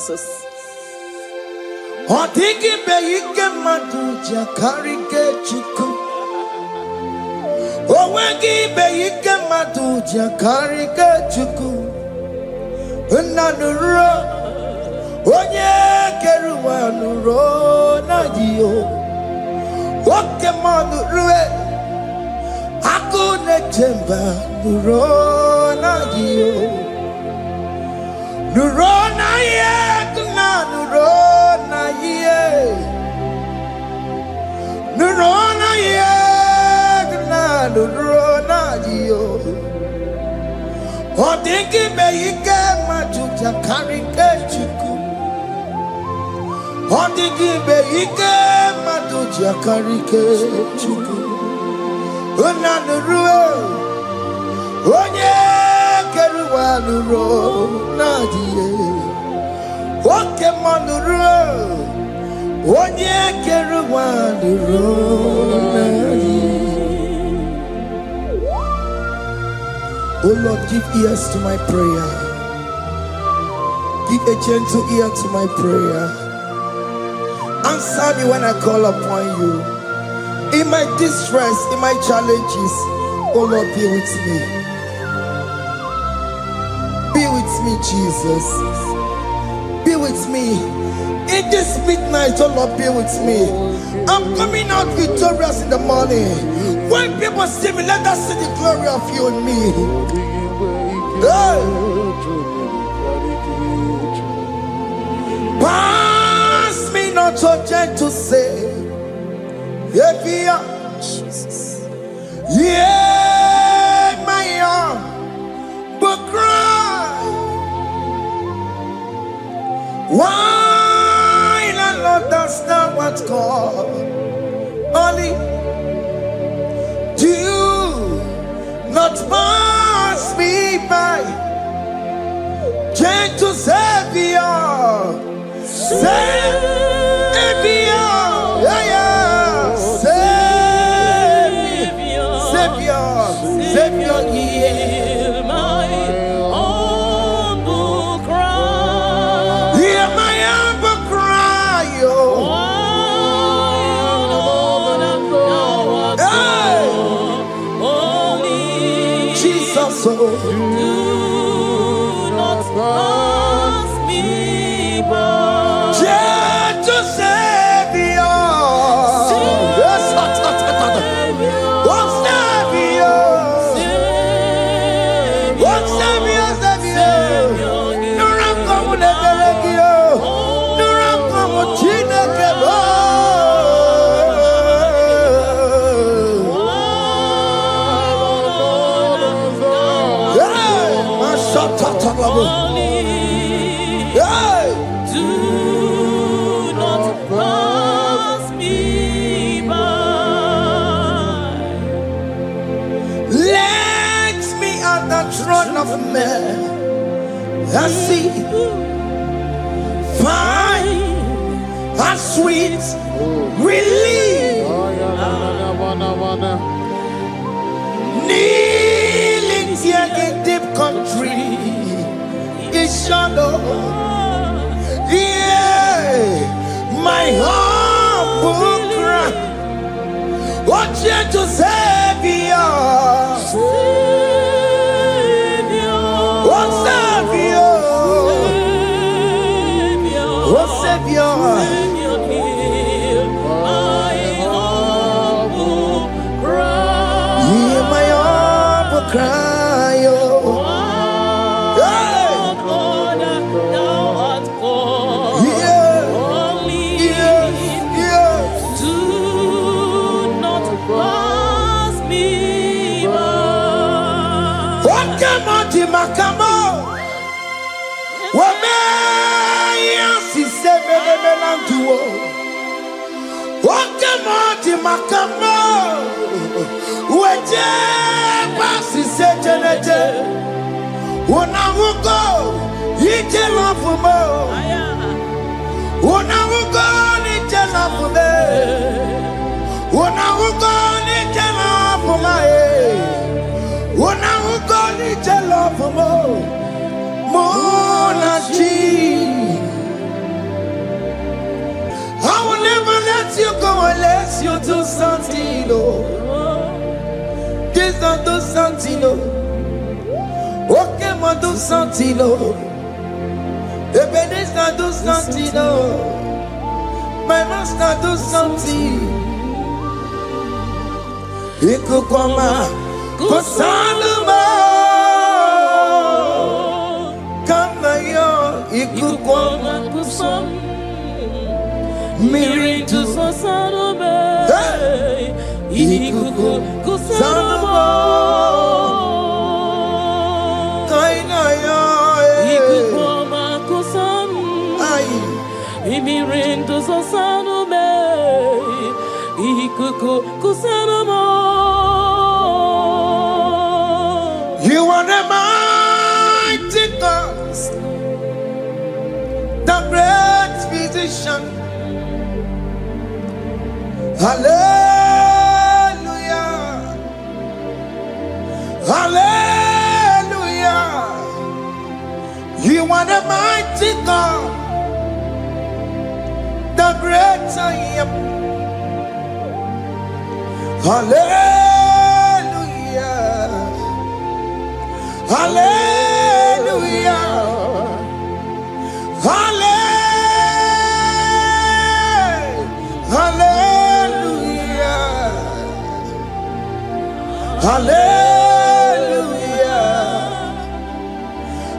Jesus. Odigi beike maduja karike chiku. Owegi beike maduja karike chiku. Unanuro onye keruwa nuro na dio. Oke manurue akune chemba nuro na dio. Nuro na ye kuna nuro na ye. Nuro na ye kuna nuro na dio. Odingi beike majuja karike chiku. Odingi beike majuja karike chiku. Unanurue onye keruwa nuro na die. Oke manurue onye keruwa nuro na die. Oh Lord, give ears to my prayer. Give a gentle ear to my prayer. Answer me when I call upon you. In my distress, in my challenges, oh Lord, be with me. Be with me, Jesus. Be with me. In this midnight, oh Lord, be with me. I'm coming out victorious in the morning. When people see me, let us see the glory of you in me. Hey. Pass me not so gentle to say, Jesus. Yeah, my arm, but cry. Why not Lord, that's not what's called? Only do not pass me by. Gentle Savior, Savior, yeah, yeah. Savior, hear my humble cry. Hear my humble cry, oh. Jesus, oh. Do not pass me by. Gentle Savior. Do not pass me by. Let me at the throne of men. I see, find a sweet relief. Kneeling here in deep country. Shadow, yeah, my humble cry. What you to Savior? What Savior? What Savior? My humble cry. Hear my humble cry, oh. Makamo, Wamea, si sebe melantuo. Wakamo, Makamo, Weje, Pasi Sejenete, Wonawugo, Ije Lafumo, Wonawugo, Ije Lafume, Wonawugo, Ije Lafume. Mona G, Alessio do Santino. This not do Santino. Okay, ma do Santino. Ebenezer do Santino. My master do Santino. Ikukoma Kosanuma. Kama yo ikukoma kusam. Miri to Sasanuma. Ikuku Kusanuma. Kaina yo ikukoma kusam. Miri to Sasanuma. Ikuku Kusanuma. You are the mighty God, the great physician. Hallelujah, hallelujah. You are the mighty God, the great I am. Hallelujah, hallelujah, hallelujah, hallelujah,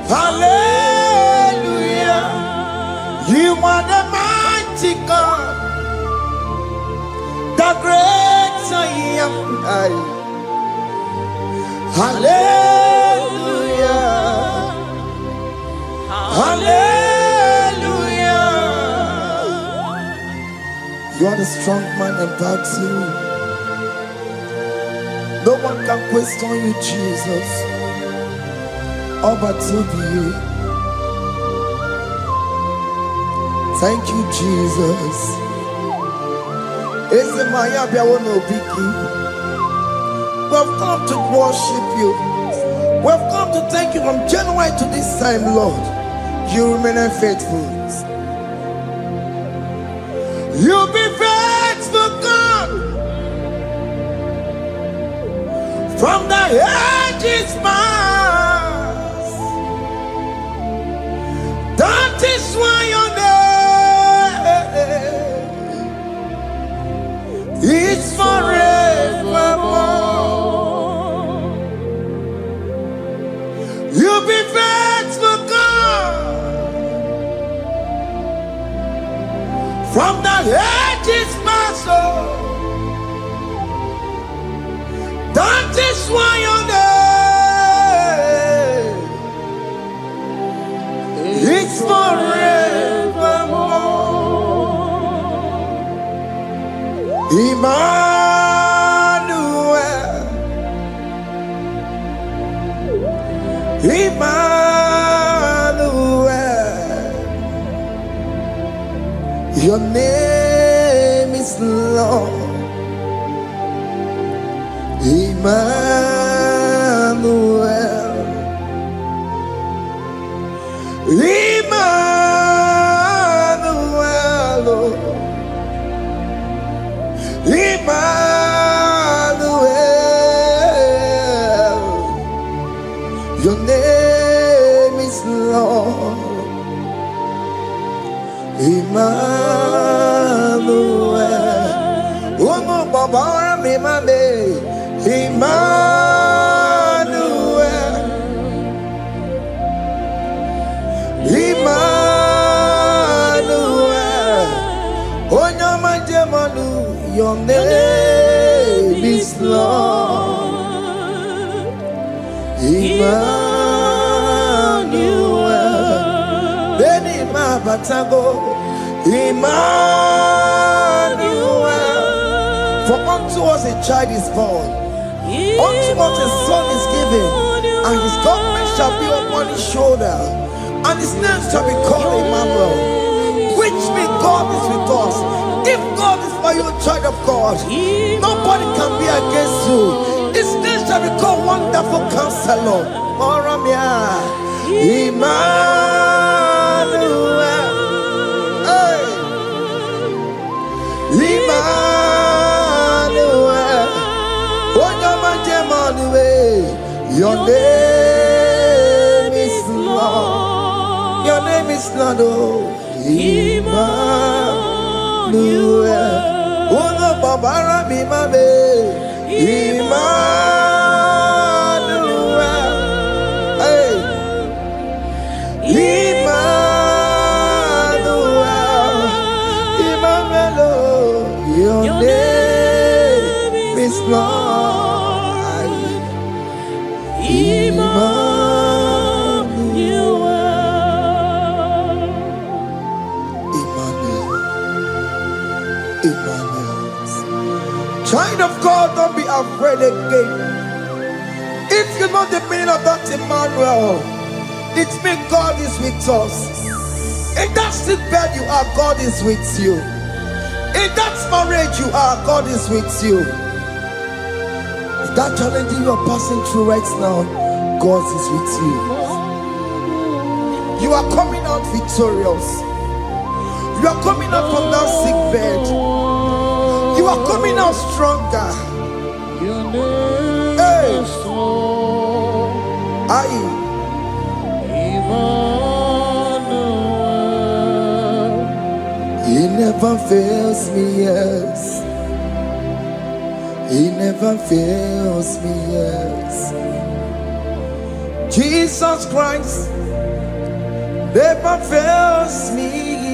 hallelujah. You are the mighty God, the great I am. Hallelujah, hallelujah. You are the strong man in battle. No one can question you, Jesus. All but to be you. Thank you, Jesus. Is the Maya Biawono Biki? We've come to worship you. We've come to thank you from January to this time, Lord. You remain faithful. You be faithful, God. From the ages past. That is why your name is forevermore. You be faithful, God. From the ages past, that is why your name is forevermore. Emmanuel, Emmanuel, your name is Lord. Emmanuel, Emmanuel, Emmanuel, your name is Lord. Emmanuel, oh no, Baba, me mame, Emmanuel, Emmanuel, oh no, my demonu, your name is Lord. Emmanuel, Beni Mabatago, Emmanuel, for unto us a child is born, unto us a son is given, and his government shall be upon his shoulder, and his name shall be called Emmanuel, which means God is with us. If God is for you, child of God, nobody can be against you. His name shall be called Wonderful Counselor. Moramia, Emmanuel, hey, Emmanuel. name is Lord. Your name is Lord. Oh, Emmanuel. Uno babara mi mabe. Emmanuel. Hey. Emmanuel. Emmanuel. Your name is Lord. Emmanuel. Emmanuel. Child of God, don't be afraid again. If you know the meaning of that Emmanuel, it means God is with us. In that sick bed you are, God is with you. In that marriage you are, God is with you. In that challenge you are passing through right now, God is with you. You are coming out victorious. You are coming out from that sick bed. You are coming out stronger. Hey. He never fails me, yes. He never fails me, yes. Jesus Christ never fails me,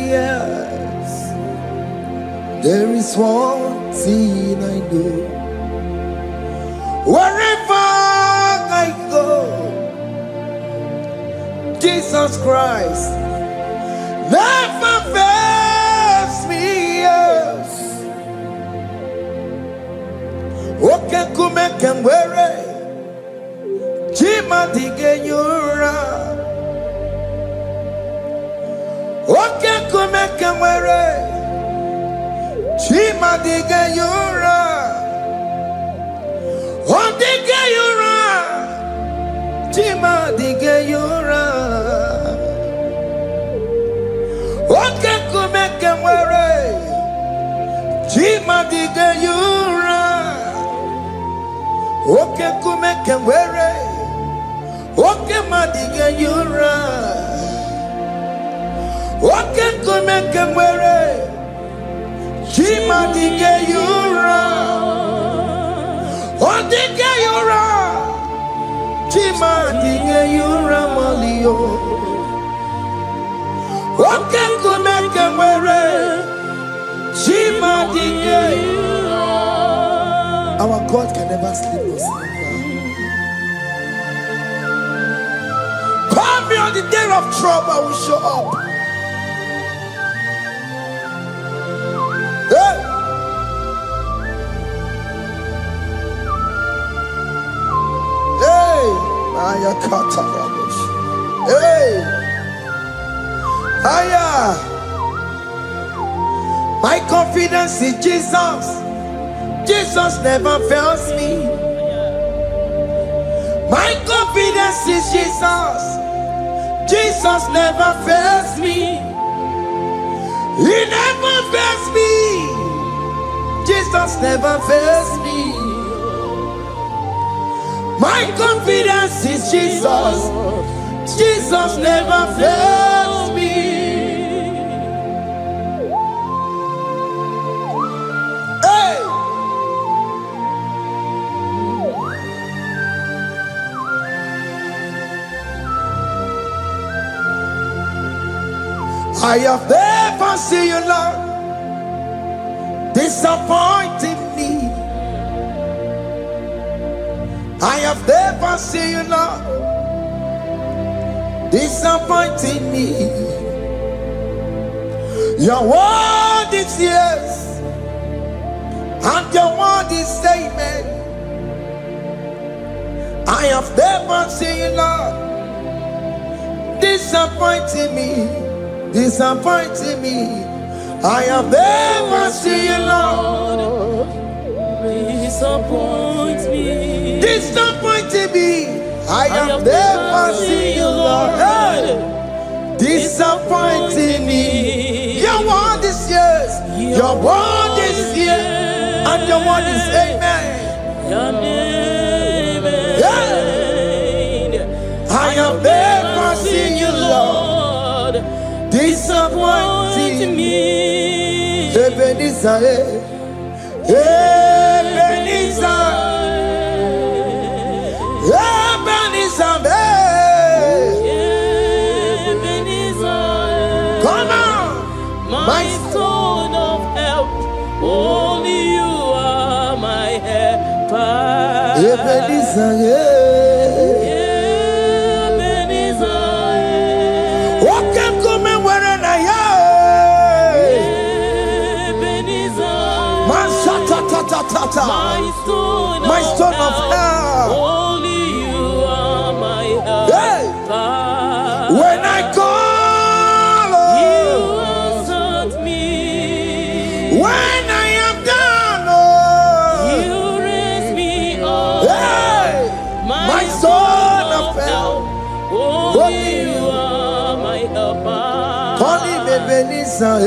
yes. There is one thing I know. Wherever I go, Jesus Christ never fails me, yes. Oke kumeke mwere Chima dige yura. Oke kumeke mwere Chima dige yura. Odige yura. Chima dige yura. Oke kumeke mwere Chima dige yura. Oke kumeke mwere Oke madige yura. Oke kumeke mwere Chima dige yura. Odige yura. Chima dige yura malio. Oke kumeke mwere Chima dige yura. Our God can never sleep or slumber. Call me on the day of trouble, I will show up. Hey! Hey! Aya kata rabosh. Hey! Aya! My confidence in Jesus. Jesus never fails me. My confidence is Jesus. Jesus never fails me. He never fails me. Jesus never fails me. My confidence is Jesus. Jesus never fails me. I have never seen you, Lord, disappointing me. I have never seen you, Lord, disappointing me. Your word is yes, and your word is amen. I have never seen you, Lord, disappointing me. Disappointing me. I have never seen you, Lord, disappoint me. Disappointing me. I have never seen you, Lord, disappointing me. Your word is yes, your word is yes, and your word is amen. Your name is have never seen you, Lord, disappointing me. Ebenezer, Ebenezer, Ebenezer, Ebenezer. Come on, my stone of help. Only you are my helper. Ebenezer, Ebenezer. What can come and where I Ebenezer. My stone of help. Only you are my helper. Hey. When I call, you answered me. When I am down, you raise me up. Hey. My stone of help. Only you are my helper. Call him Ebenezer,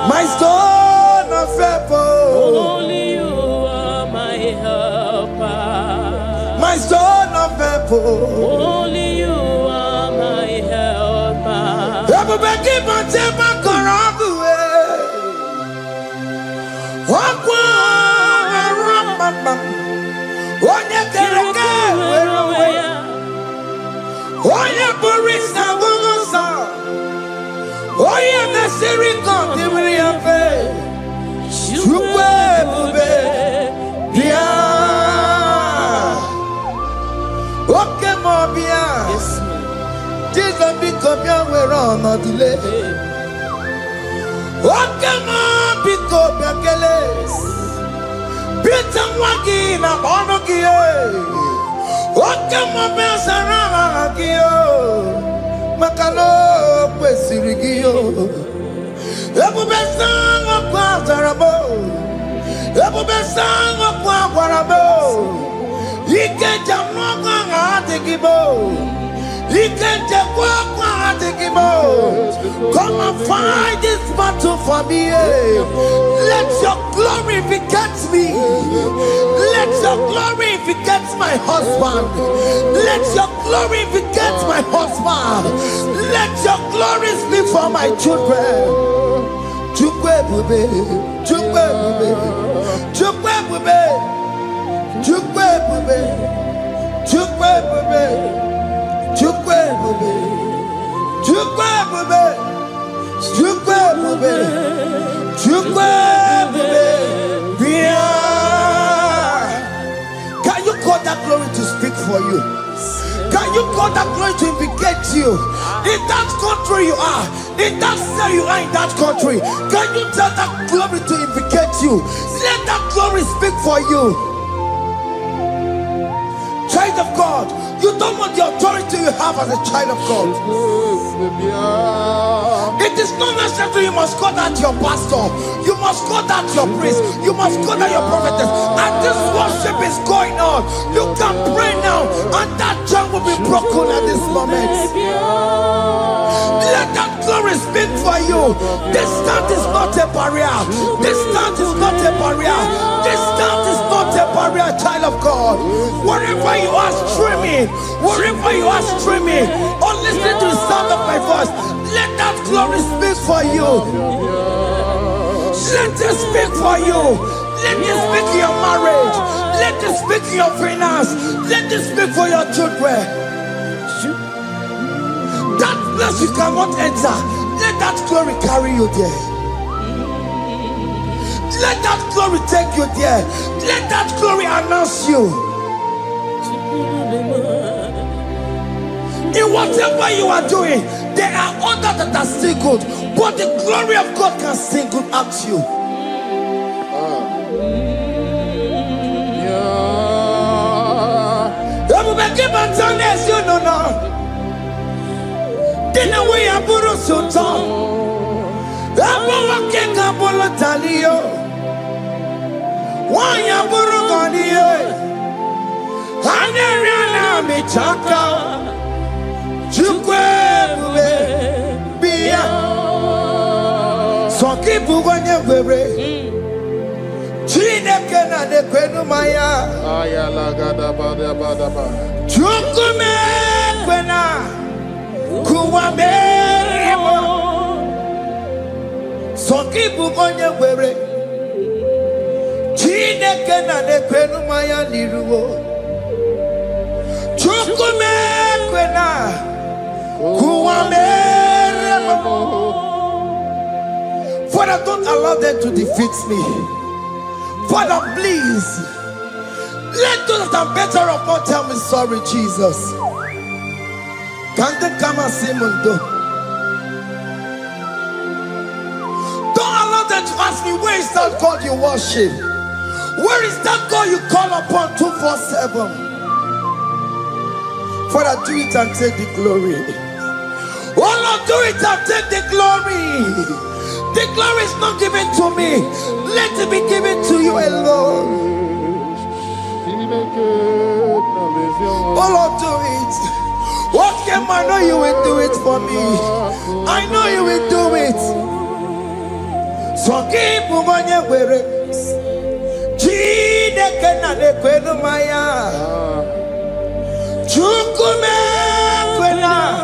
my stone of help. Only you are my helper. My stone of help. Only you are my helper. Everybody but take my Korabu. Onye kereke were onwe ya. Onye bụrụ isi agụgụ nsọ. Onye mesịrị nke ọdịwere ya mfe. Chukwu ebube bịa. Oke ma ọ bịa. Jizọs biko bịa were ọnọdụ lee. Oke ma biko bịa kelee. Bita nwa gị na ọnụ gị. Oke ma bịa sara aha gị. Maka na o kwesịrị gị. Ebube sang ọkụ azara m. Ebube sang ọkụ agwara m. Ike njem n'ọkụ ahụ adịghị m. Ike nchekwa ọkụ ahụ adịghị m. Come and fight this battle for me. Let your glory beget me. Let your glory beget my husband. Let your glory beget my husband. Let your glory speak for my children. Chukwu ebube, Chukwu ebube, Chukwu ebube, Chukwu ebube, Chukwu ebube, Chukwu ebube, Chukwu ebube, Chukwu ebube, Chukwu ebube. Can you call that glory to speak for you? Can you call that glory to indicate you? In that country you are, in that cell you are in that country, can you tell that glory to indicate you? Let that glory speak for you. Child of God, you don't want the authority you have as a child of God. It is not necessary you must call that your pastor, you must call that your priest, you must call that your prophetess. And this worship is going on. You can pray now, and that chain will be broken at this moment. Let that glory speak for you. Distance is not a barrier. Distance is not a barrier. Distance is not a barrier, child of God. Wherever you are streaming, wherever you are streaming, or listening to the sound of my voice, let that glory speak for you. Let it speak for you. Let it speak in your marriage. Let it speak in your finance. Let it speak for your children. That place you cannot enter, let that glory carry you there. Let that glory take you there. Let that glory announce you. In whatever you are doing, there are others that are still good, but the glory of God can single out you. You know now. Dina we aburu sultan. Abo wake kabolo talio. Wanya buru ganiye. Aneriana michaka Chukwebube Bia Sokibu Wanye Webre Chineke na Nekwenu Maya Chukume Kwena Kuwamerimo Sokibu Wanye Webre Chineke na Nekwenu Maya Niruwo Chukume Kwena Kuwamerimo. Father, don't allow them to defeat me. Father, please let those that are better off not tell me sorry, Jesus. Can't they come and see Mundo? Don't allow them to ask me, where is that God you worship? Where is that God you call upon 247? Father, do it and take the glory. Oh Lord, do it and take the glory. The glory is not given to me. Let it be given to you alone. Oh Lord, do it. What can I know you will do it for me? I know you will do it. So keep moving where Chineke na Nekwenu Maya Chukume Kwena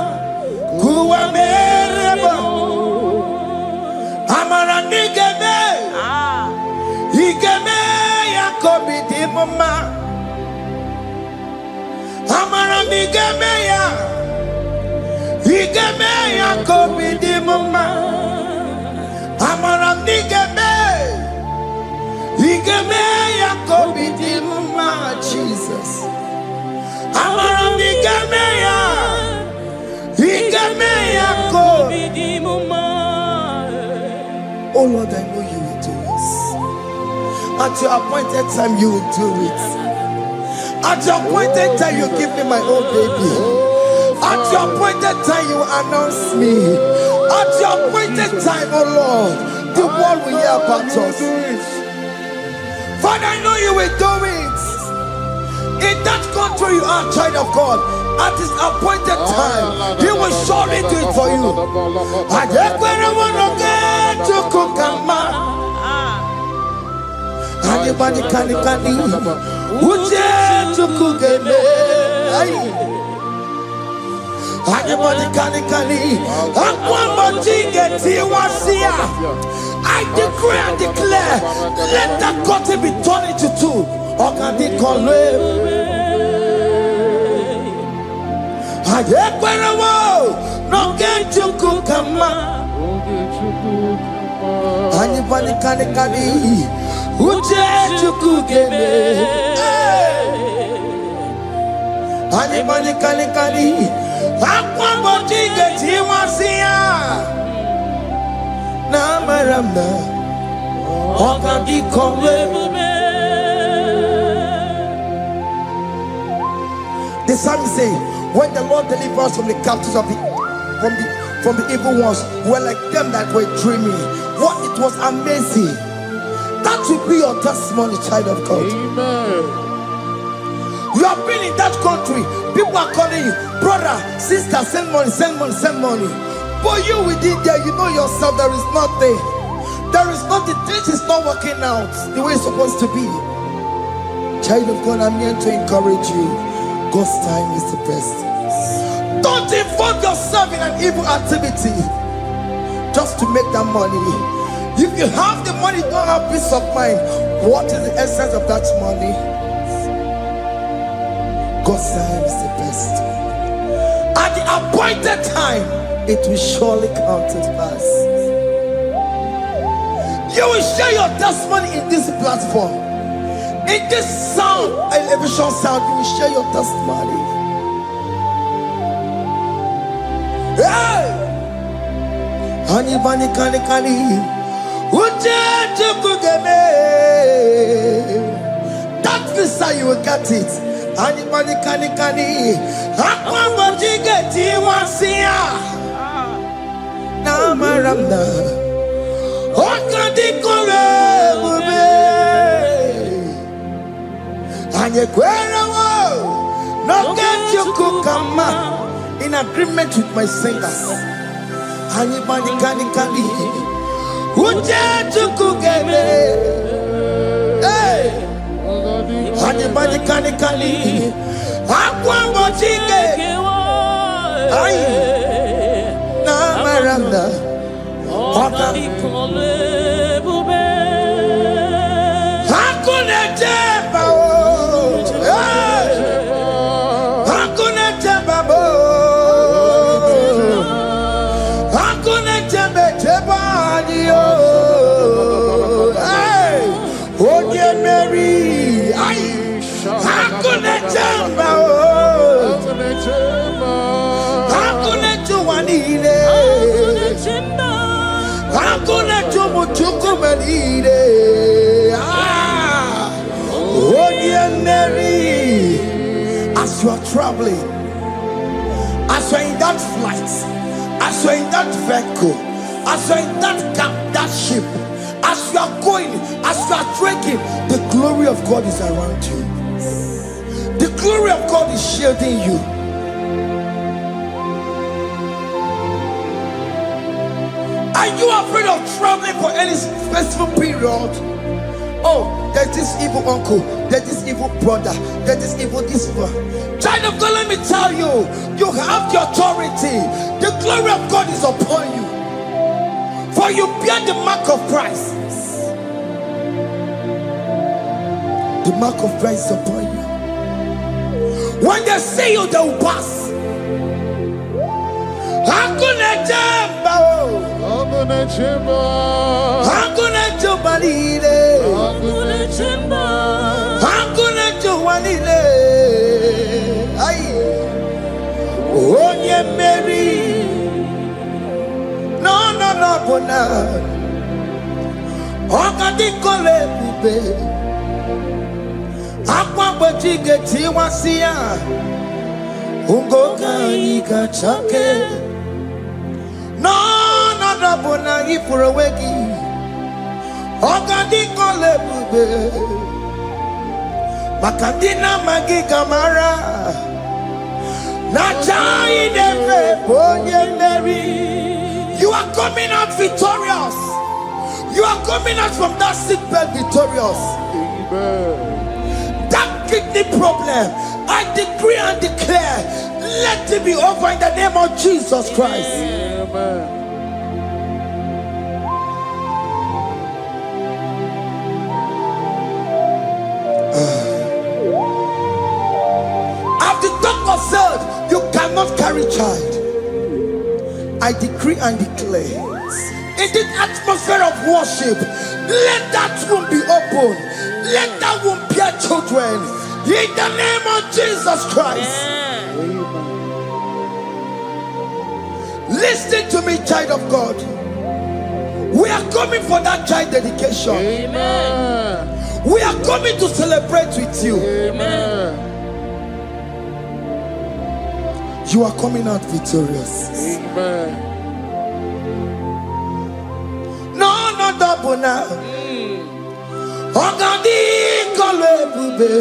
Kuwamerimo Amara nigeme Igeme Yakobi di mama Amara nigeme ya Igeme Yakobi di mama Amara nigeme Igeme Yakobi di mama Jesus Amara nigeme ya Igeme Yakobi di mama. Oh Lord, I know you will do it. At your appointed time, you will do it. At your appointed time, you give me my own baby. At your appointed time, you announce me. At your appointed time, oh Lord, the world will hear about us. Father, I know you will do it. In that country, you are a child of God. At his appointed time, he will surely do it for you. Anybody can Uje tukugeme Anybody can I decree and declare, let that curtain be torn into two. Anybody can Uje tukugeme Anybody can The psalmist say, when the Lord delivers us from the captives of from the evil ones, we're like them that were dreaming. What it was amazing. That will be your testimony, child of God. Amen. You have been in that country. People are calling you, brother, sister, send money, send money, send money. But you within there, you know yourself, there is nothing. There is nothing. This is not working out the way it's supposed to be. Child of God, I'm here to encourage you. God's time is the best. Don't involve yourself in an evil activity just to make that money. If you have the money, don't have peace of mind. What is the essence of that money? God's time is the best. At the appointed time, it will surely come to pass. You will share your testimony in this platform. In this sound, elevation sound, you will share your testimony. Hey! Anybody can that visa, you will get it. Anybody can get it once here. Now Maramna and you No get you kukama. In agreement with my singers. Anybody can Uje tukugeme. Hey. Anybody can Aqua mochike. Ay. Na maranda. Oka. Hakuna jeba. Hakuna jeba. Hakuna jeba jeba. Hey. Oye Mary. Ay. Hakuna jeba. Hakuna juwanile. Hakuna jumuchukumelile. Oye Mary. As you are traveling, as you are in that flight, as you are in that vehicle, as you are in that cab, that ship, as you are going, as you are drinking, the glory of God is around you. The glory of God is shielding you. Are you afraid of traveling for any specific period? Oh, there's this evil uncle, there's this evil brother, there's this evil this one. Child of God, let me tell you, you have the authority. The glory of God is upon you. For you bear the mark of Christ. The mark of Christ is upon you. When they see you, they will pass. Hakuna jamba, hakuna jamba, hakuna jubalile, hakuna jamba, hakuna jubalile. Ay, Oye Mary, no bona. Oka di kole bube, akwa bojige tiwasia, ungoka ika chake. No bona ifurowegi, oka di kole bube, makadina magiga mara. You are coming out victorious. You are coming out from that sick bed victorious. Amen. That kidney problem, I decree and declare, let it be over in the name of Jesus Christ. Amen. As the doctor said, you cannot carry child. I decree and declare, in this atmosphere of worship, let that womb be open. Let that womb bear children. In the name of Jesus Christ. Amen. Listen to me, child of God. We are coming for that child dedication. Amen. We are coming to celebrate with you. Amen. You are coming out victorious. Amen. No double now. Ogadi kolebube.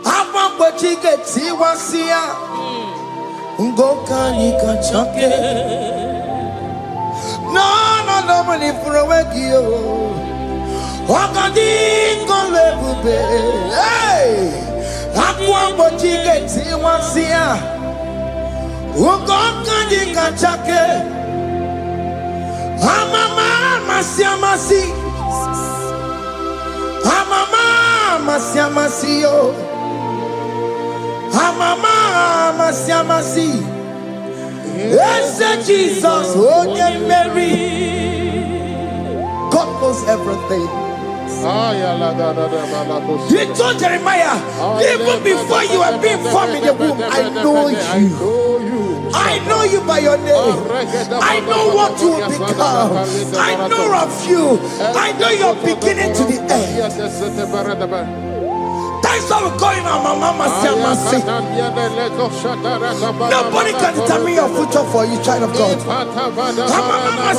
Apa bojige tiwasia. Ngoka nikachake. No money for a wegio. Ogadi kolebube. Hey. Aqua bojige tiwasia. Ngoka nikachake. Amama masiamasi. Amama masiamasi yo. Amama masiamasi. Yes, Jesus, oh yeah, Mary. God knows everything. He told Jeremiah, even before you were being formed in the womb, I know you. I know you by your name. I know what you will become. I know of you. I know your beginning to the end. That's how we're going on, Mama. Nobody can determine your future for you, child of God.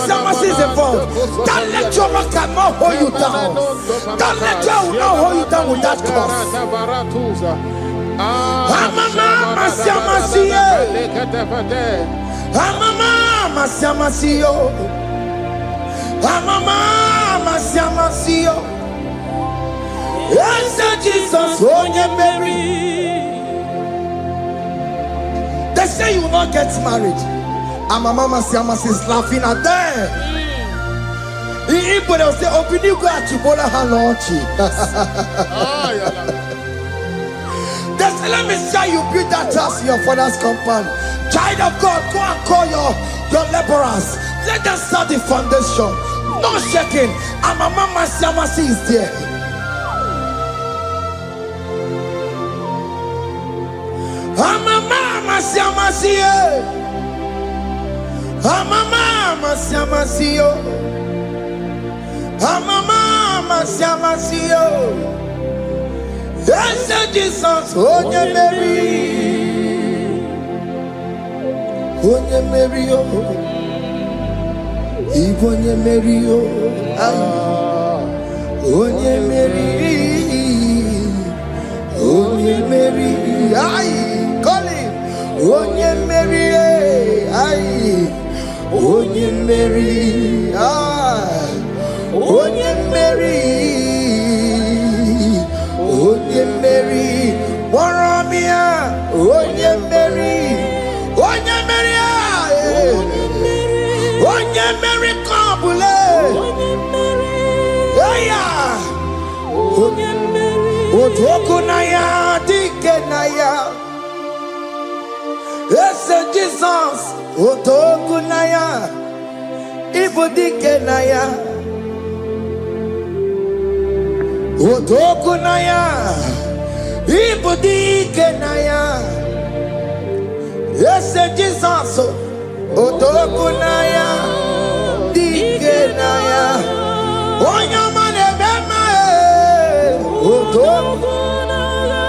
Mama is involved. Don't let your rock not hold you down. Don't let your not hold you down with that cause. Amama siamasiye. Amama siamasiyo. Amama siamasiyo. Yes, Jesus, onye Mary. They say you will not get married. Amama siamasi is laughing at them. In Igbo, they will say, "Obini go achibola halochi." They say, "Let me say you build that house in your father's compound." Child of God, go and call your laborers. Let them start the foundation. No shaking. Amama siamasi is there. Amama siamasiye. Amama siamasiyo. Amama siamasiyo. Yes, Jesus, onye Mary. Onye Mary, Igbo onye Mary, onye Mary, onye Mary, call him, onye Mary, onye Mary, onye Mary, onye Mary, Warramia, onye Mary, onye Mary, onye Mary, Kabule, onye Mary, Otoku naya, dike naya, yes, Jesus, Otoku naya, Ibu dike naya. Otoku naya, Ibu dike naya. Yes, Jesus. Otoku naya, dike naya. Onyama nebema, Otoku naya,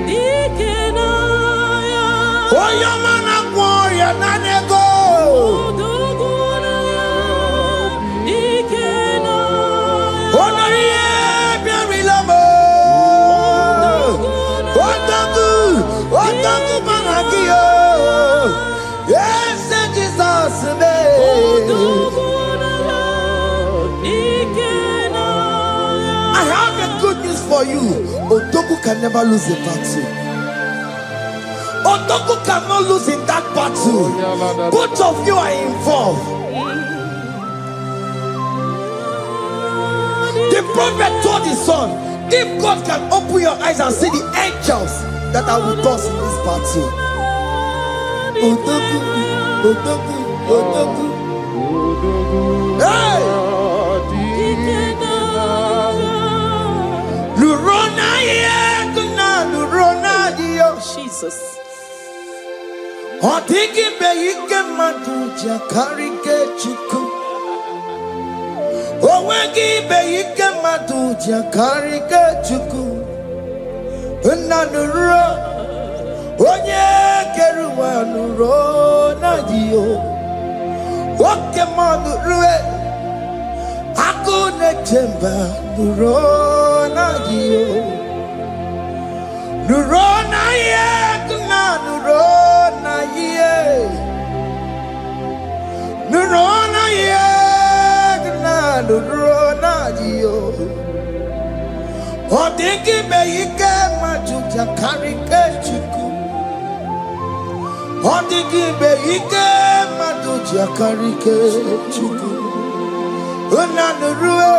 dike naya. Onyama na gloria na nego. Otoku naya, dike naya. Onoye biari lamo. Otoku managiyo. Yes, Jesus, I have a good news for you. Otoku can never lose a battle. Otoku cannot lose in that battle. Both of you are involved. The prophet told his son, if God can open your eyes and see the angels that are with us in this battle. Otoku, Otoku, Otoku. Hey! Lurona yekuna, Lurona dio. Jesus. Otiki beyike maduja karike chuku. Owegi beyike maduja karike chuku. Unanuro. Onye keruwa nuro na dio. Oke manu rue. Akune chemba nuro na dio. Nuro na ye kuna nuro na ye. Nuro na ye kuna nuro na dio. Odiki beyike majuja karike chuku. Odigi beike maduja karike chuku. Unanurue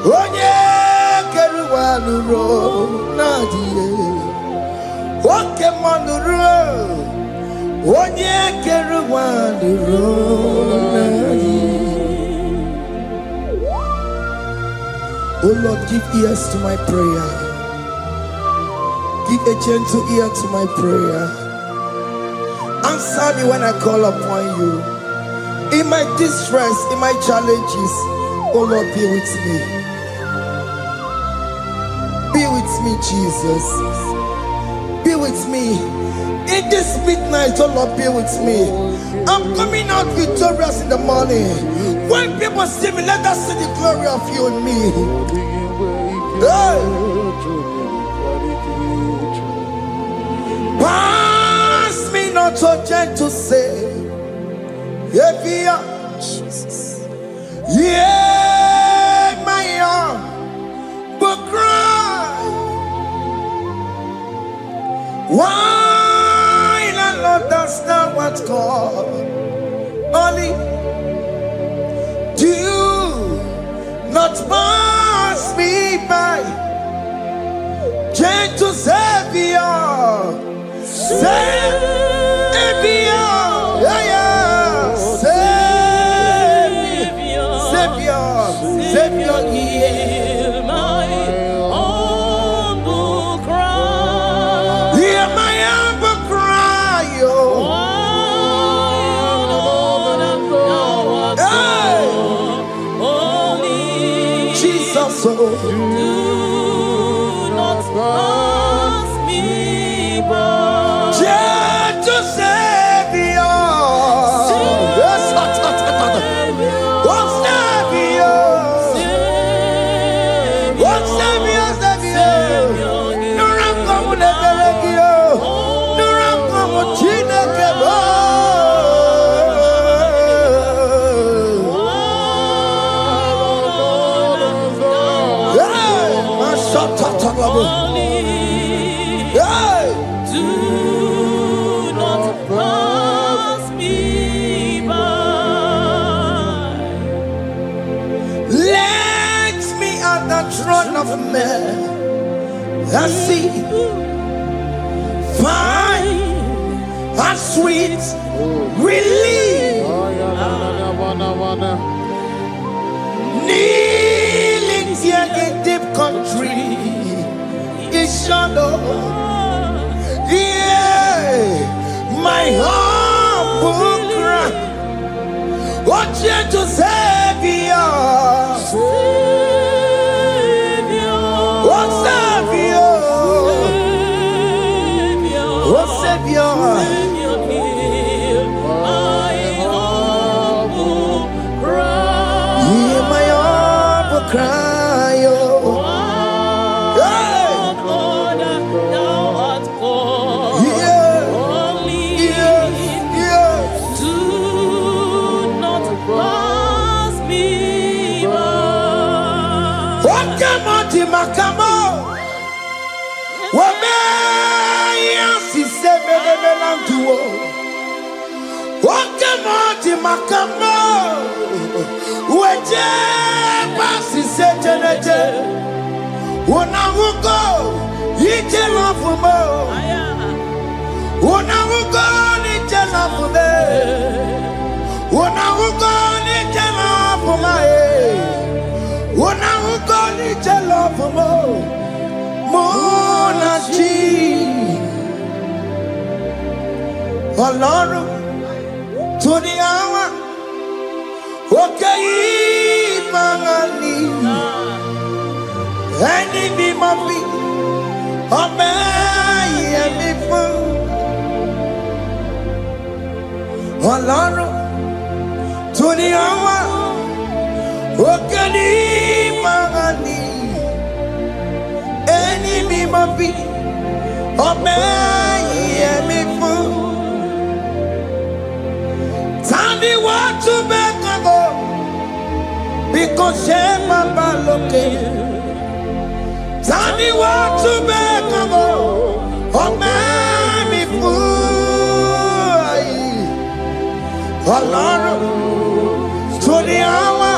onye keruwa nuro nadie. Oke manurue onye keruwa nuro nadie. Oh Lord, give ears to my prayer. Give a gentle ear to my prayer. Answer me when I call upon you. In my distress, in my challenges, oh Lord, be with me. Be with me, Jesus. Be with me. In this midnight, oh Lord, be with me. I'm coming out victorious in the morning. When people see me, let us see the glory of you in me. Hey. gentle say, Jesus. yeah, my arm, but cry. Why not Lord, that's not what's called? Only do not pass me by, gentle Savior, Savior, yeah, yeah, Savior, Hear my humble cry. hear my humble cry, oh. Jesus, oh. Do not pass me by. Gentle Savior, yes, oh Savior, oh Savior, Savior, no run come with the Belegio, no run come with Chinekebo. Hey, my shot, hey. Do not pass me by. Let me at the throne of men and see, find a sweet relief, kneeling here in deep country is shadow. Yeah, my humble cry, oh gentle Savior, oh Savior, oh Savior, Hear my humble cry. hear my humble cry, oh. Hey. Lord, thou art called. Yeah. Only Yes, yes. do not pass me by. Wakamati makamo, wameya siseme melantuo. Wakamati makamo, weje basi sejeneje. Unahuko ije lafumo, unahuko ije lafume, unahuko ije lafumae. Unahuko ije lafumo, monachi. Ọlọ́run tó ní àwa òkè yìí máa ní. Ẹni bí mo fi ọmọ ẹ̀yẹ mi fún. Ọlọ́run tó ní àwa òkè ní máa ní. Ẹni bí mo fi ọmọ ẹ̀yẹ mi fún. Tani wàá tún bẹ́ẹ̀ kan bọ̀ bí kò ṣe máa bá lókè. Tani wàá tún bẹ́ẹ̀ kan bọ̀ ọmọ mi fún. Ọlọ́run tó ní àwa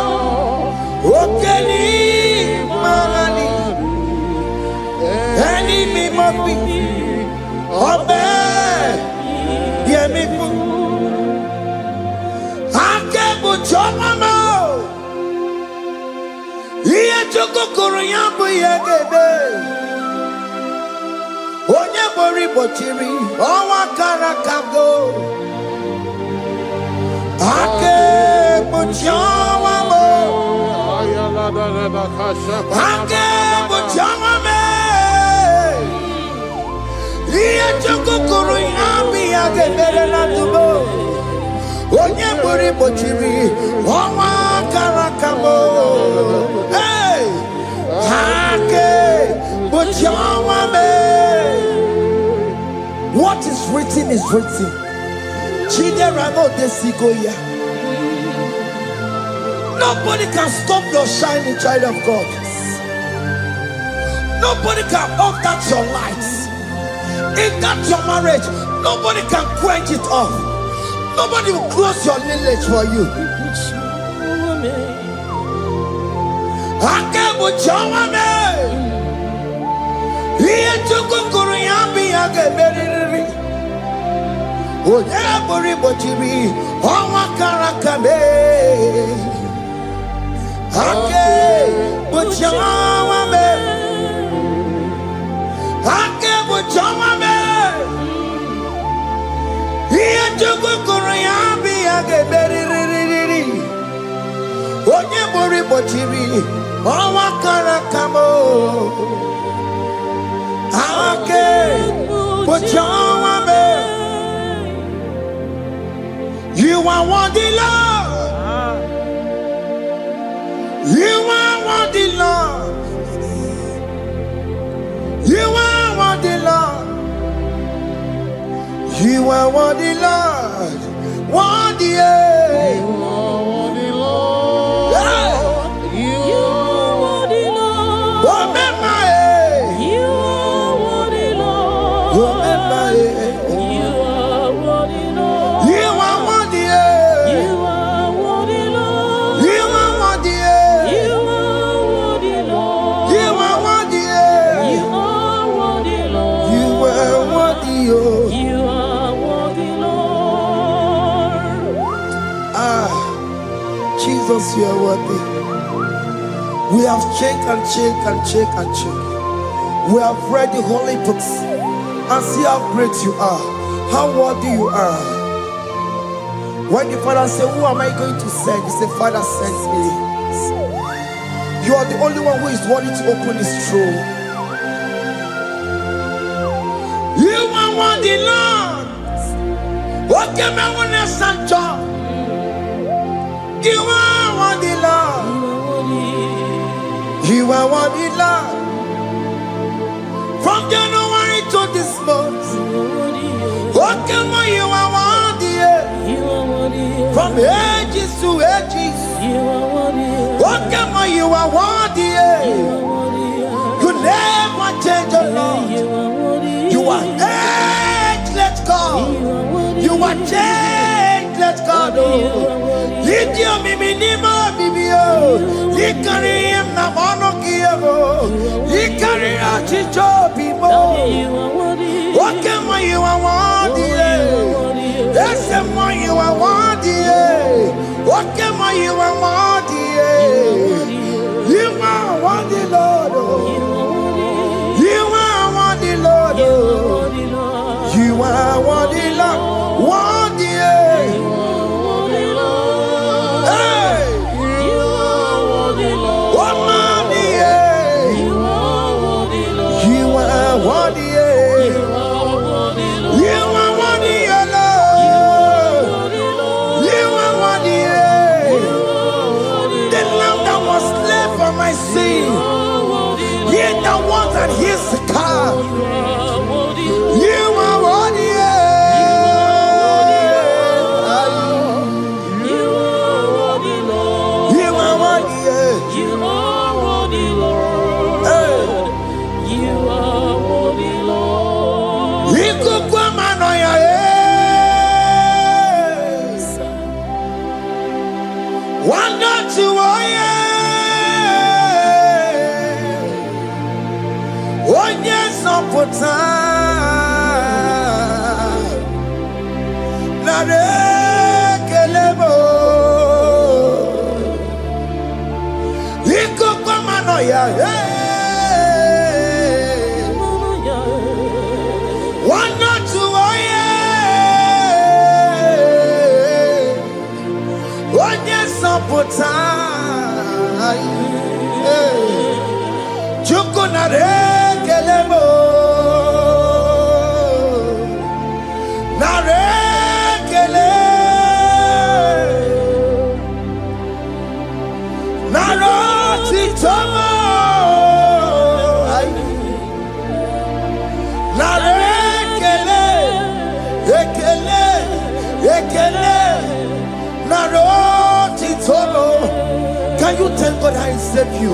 òkè ní máa ní. Ẹni mímọ́ bí ọmọ yẹmi fún. Akẹ́bùjọ́ mọ́mọ́ iye chukukuru ya bụ ihe gebe. Onye gbori gbochiri ọnwa kara kago. Akẹ́bùjọ́ ọnwa mọ. Akẹ́bùjọ́ mọ́mọ́ iye chukukuru ya bụ ihe gebere na tubo. Onye gbori gbochiri ọnwa kara kago. Hey! Akẹ́bùjọ́ ọnwa me. What is written is written. Nobody can stop your shining, child of God. Nobody can off that your lights. In that your marriage, nobody can quench it off. Nobody will close your lineage for you. You are worthy, Lord. You are worthy, Lord. You are worthy, Lord. You are worthy, Lord. Worthy, You are worthy, Lord. You are worthy, Lord. Remember, You are worthy, Lord. remember, You are worthy, Lord. you are worthy, You are worthy, Lord. you are worthy, You are worthy, Lord. you are worthy, You are worthy, Lord. you are worthy, oh. You are worthy, Lord. Ah, Jesus, you are worthy. We have checked and checked and checked and checked. We have read the holy books and see how great you are, how worthy you are. When the Father said, "Who am I going to send?" He said, "Father, send me." You are the only one who is worthy to open his throne. You are worthy, Lord. Okay, my one is you are worthy, Lord. You are worthy, Lord. From January to this month, okay, my you are worthy. From ages to ages, okay, my you are worthy. You never change, oh Lord. You are ageless God. You are changeless God. Lift your minima bibio. You carry him na monokio. You carry a chicho people. Okay, my you are worthy. Yes, my you are worthy. Okay, my you are worthy. You are worthy, Lord. You are worthy, Lord. You are worthy, Lord. Worthy. Hey. Worthy. You are worthy. You are worthy, Lord. You are worthy. The lamb that was slain for my sin. He that was and his car. You are worthy. You are worthy. You are worthy, Lord. Hey. You are worthy, Lord. Ikukwamanoya, wanda tuoye, onye sopota, narekelebo. Ikukwamanoya, wanda tuoye, onye sopota, Chuku narekelebo, narekele, narotitomo, narekele, ekele, Can you tell God how He saved you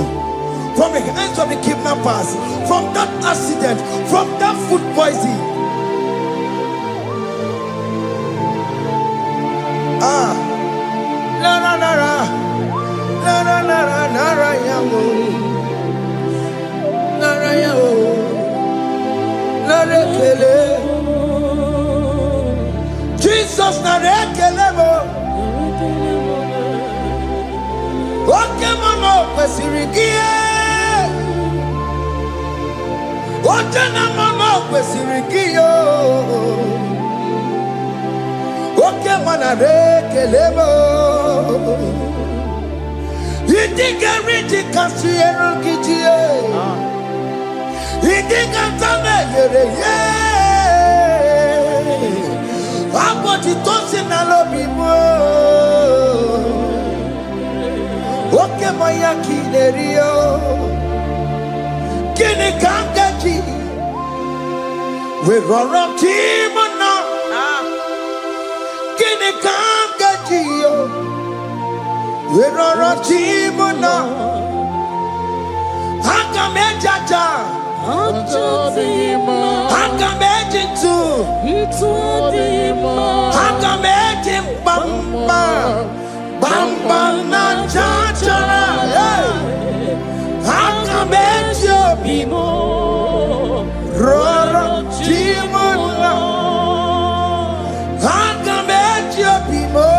from the hands of the kidnappers, from that accident, from that food poisoning? Jesus narekelemo. Okemono kwesirigie. Otenamono kwesirigie. Okemana rekelemo. Idigariti kasiero kijie. Idigatame yere ye. Aboti tosi na lobi mo. Okemaya kinerio. Kini kangaji. We roro timona. Kini kangaji yo. We roro timona. Hakamejaja. Hakamejintu. Hakamejin bamba. Bamba na chachara. Hakamejo bimo. Roro timona. Hakamejo bimo.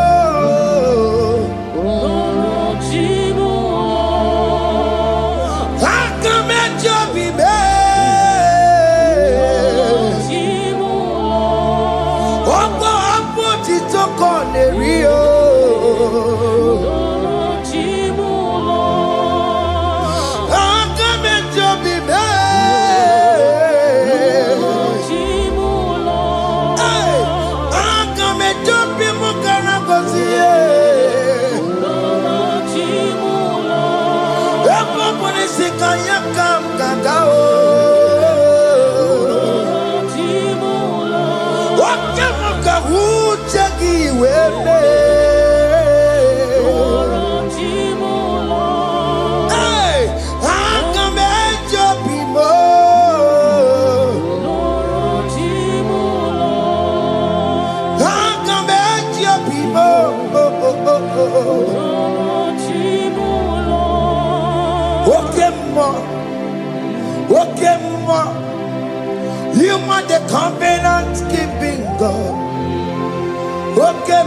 You are the covenant keeping God. Okay,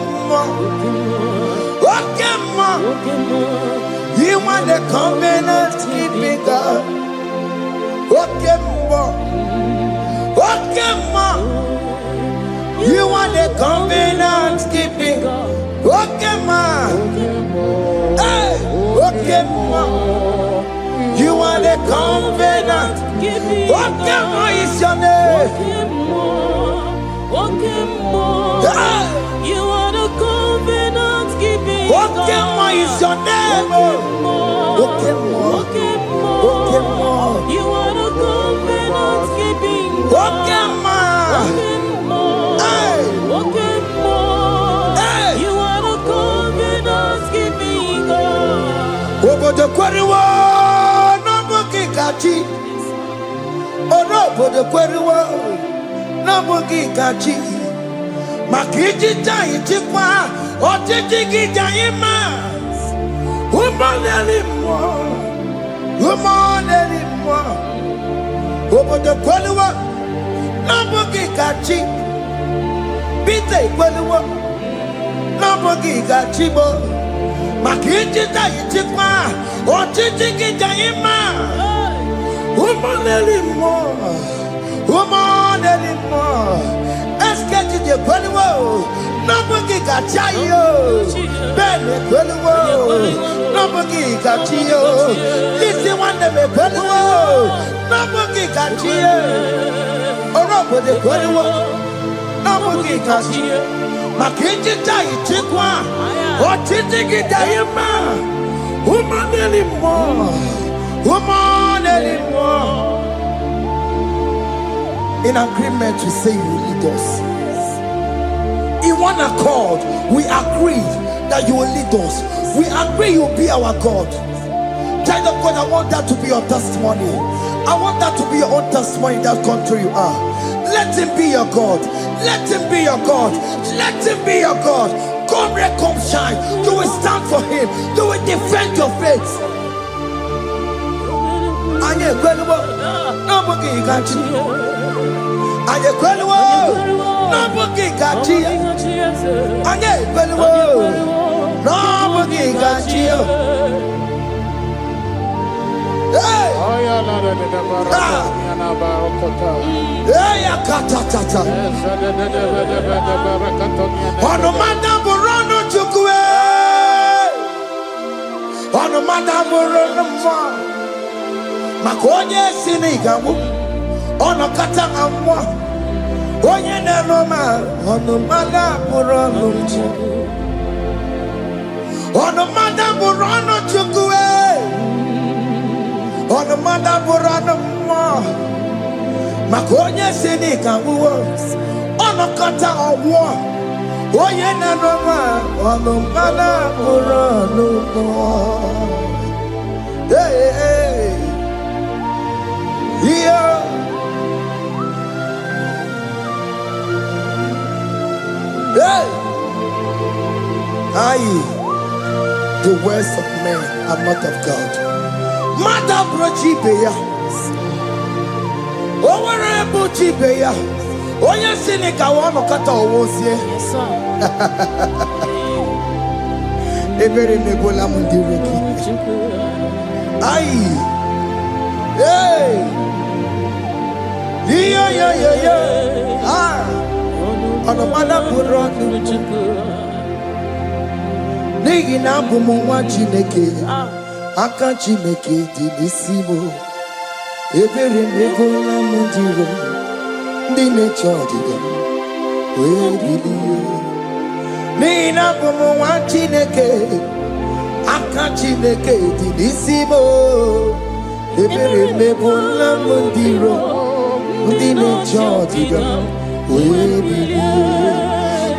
you are the covenant keeping God. Okay, you are the covenant keeping God. Okay, hey, okay, you are the covenant. Okemo is your name. You are the covenant keeping God. Okemo is your name. Okemo. You are the covenant keeping God. Okemo. You are the covenant keeping God. Obodo kwariwo no bukikachi. Obodo kwariwo no bukikachi. Makiji tayi chikwa otiji gijayi mas. Umoneli mo. Obodo kwariwo no bukikachi. Bite kwariwo no bukikachi bo. Makiji tayi chikwa otiji gijayi mas. Umoneli mo. Esketi de kweliwo, nobugi gachayo. Bene kweliwo, nobugi gachiyo. Lisi wande me kweliwo, nobugi gachiyo. Orobo de kweliwo, nobugi gachiyo. Makinji tayi chikwa, otiti gidayima. Umoneli mo. In agreement, we say you lead us. In one accord, we agreed that you will lead us. We agree you will be our God. Child of God, I want that to be your testimony. I want that to be your own testimony in that country you are. Let him be your God. Let him be your God. Let him be your God. Come rain, come shine. You will stand for him. You will defend your faith. Anye kwelwo, nobody gachi. Anye kwelwo, nobody gachi. Anye kwelwo, nobody gachi. Hey! Hey, katatata. Ono madam Borano chukwe. Ono madam Borano mwa. Makonye sinigamu. Ono katanga mwa. Onye nenoma. Ono madam Borano chukwe. Ono madam Borano chukwe. Ono madam Borano mwa. Makonye sinigamu. Ono kata omwa. Oye na noma, ono mana Borano mwa. Hey, hey, yeah. Hey, aye, the words of men are not of God. Mada brochi beya, owere brochi beya. Oye sinika wano kata owosie. Ebere nebola mundireki. Aye, hey, yeah. Ah, ono mana Borano. Nigi na bumu Chineke. Aka Chineke di nisimo. Ebere nebola mundireki. Dine chodiga, we biliye. Nina bumu Chineke, aka Chineke di nisimo. Ebere nebola mundiro, dine chodiga, we biliye.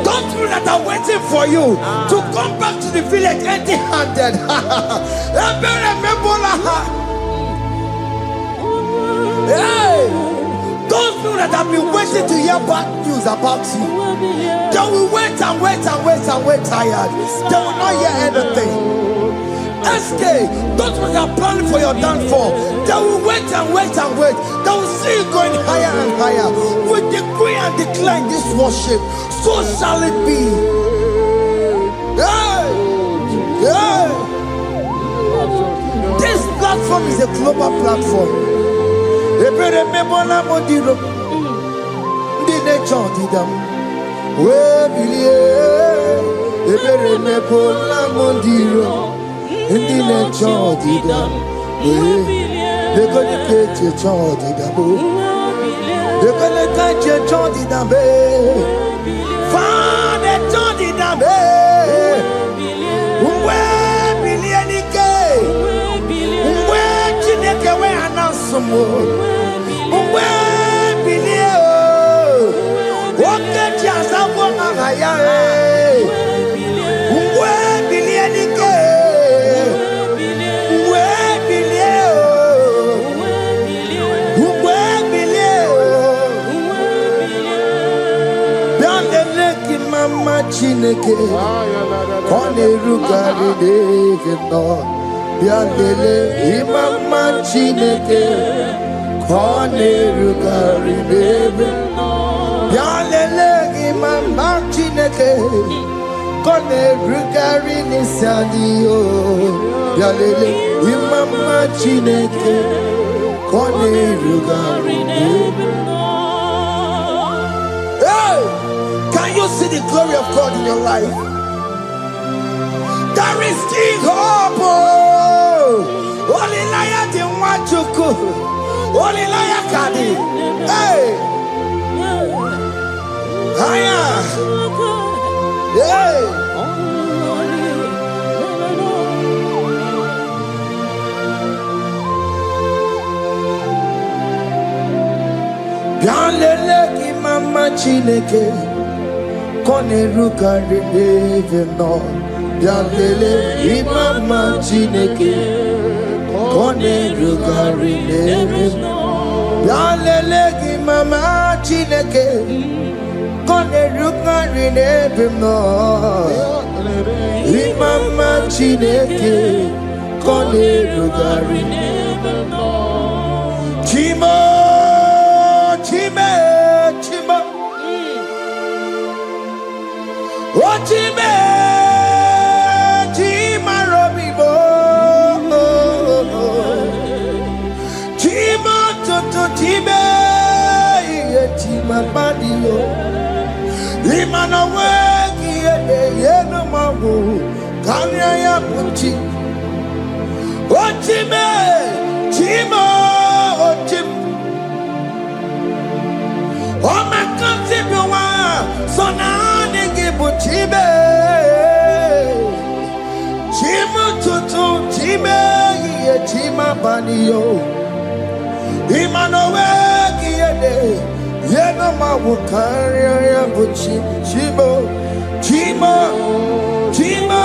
Those people that are waiting for you to come back to the village empty-handed. Ebere nebola. Hey. Those people that have been waiting to hear bad news about you, they will wait and wait tired. They will not hear anything. SK, those people that are planning for your downfall, they will wait and wait. They will see you going higher and higher. We decree and declare this worship, so shall it be. Yeah. This platform is a global platform. Ebere mebola modiro, dine chondidam, we bilie. Ebere mebola modiro, dine chondidam, we bilie. Dekone keche chondidam, dekone keche chondidam, fane chondidam, we bilie nike, we chineke we anasumo. Chineke, kone rugari devino, biandele imama Chineke, kone rugari devino, biandele imama Chineke, kone rugari nisadio, biandele imama Chineke, kone rugari devino. Can you see the glory of God in your life? There is still hope. Only liar didn't want to go. Only liar can. Hey, higher. Hey. Bianlele ki mama Chineke. Kone rugari devino, Bialele imama Chineke kone rugari nebim. Bialele imama Chineke kone rugari nebim no. Imama Chineke kone rugari nebim no. Chimo, chime, chimo. Oh chime. Time, Madio, Limana Wagi, Yenamabu, Kanya Puchi, Otime, Chimo, Otim, Oma Kantibuwa, Sonani Gibuchibe, Chimo Tutu, Time, Chima Banio. Imanowe kiyede yeno mawukari ya buchi chimo chimo chimo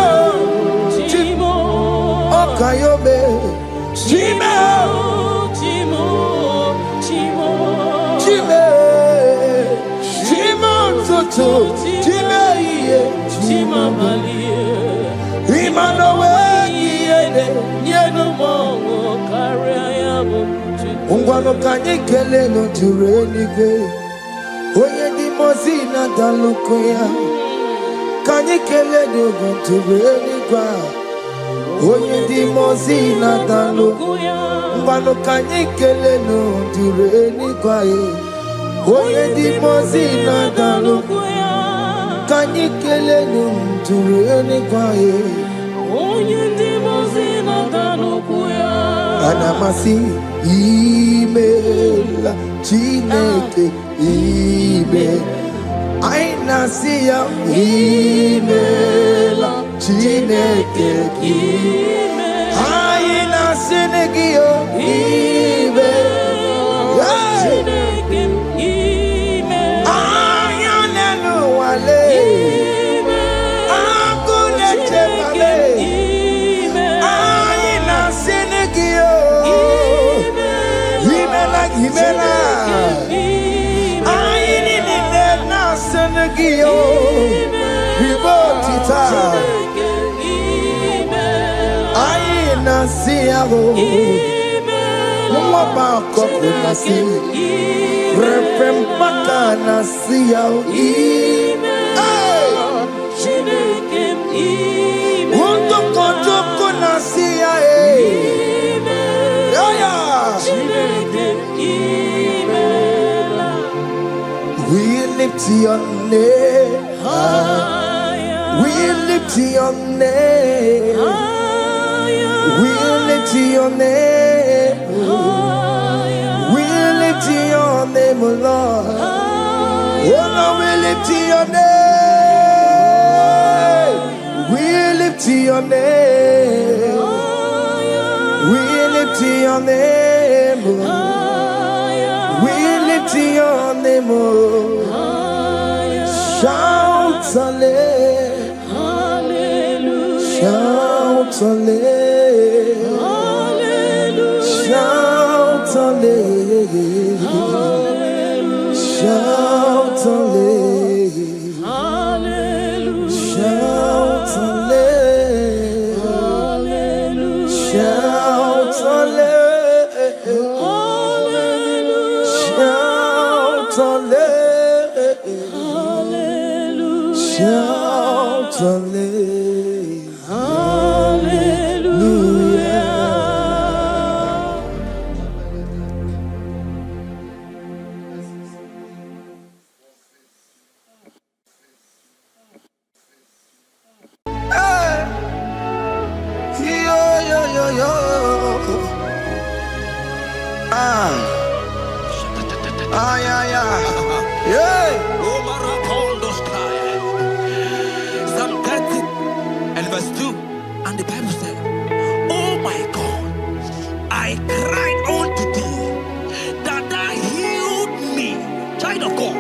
chimo okayobe chimo chimo chimo chimo chimo tutu chimo iye chimo balie Imanowe kiyede yeno mawukari ya buchi Ungwano kanye kele no turenike Oye di mozina dalukuya Kanye kele no turenikwa Oye di mozina dalukuya Ungwano kanye kele no turenikwa Oye di mozina dalukuya Kanye kele no turenikwa Oye di mozina dalukuya Anamasi email Chineke email Aina siya email Chineke email Aina sinegio email Chineke email Ayanenu wale email Akune chemale email Aina sinegio Himela, I need it now, Senegio, Ribotita, I Nasiago, Mama Coconasi, Repempaka Nasiao, Won't go to Conasia, we lift your name higher. We lift your name higher. We lift your name higher. We lift your name, Lord. Oh no, we lift your name. We lift your name. We lift your name, Lord. We lift your name, oh. Shout hallelujah, shout hallelujah, shout hallelujah, shout hallelujah, shout hallelujah, shout hallelujah. Shout hallelujah. Hey, yo, yo, yo, yo. Ah, yeah, yeah. Yeah. Psalm 30 and verse 2, and the Bible said, oh my God, I cried unto thee, that thou healed me. Child of God,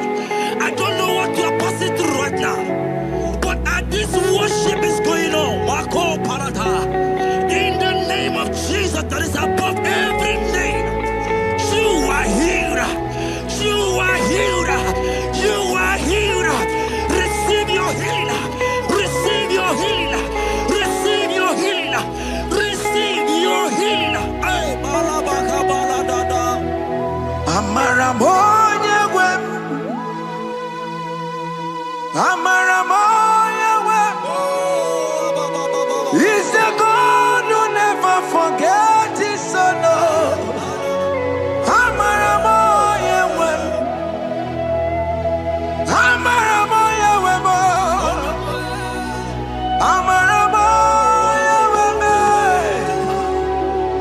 I don't know what you are passing through right now, but as this worship is going on, He's the God who never forgets his son.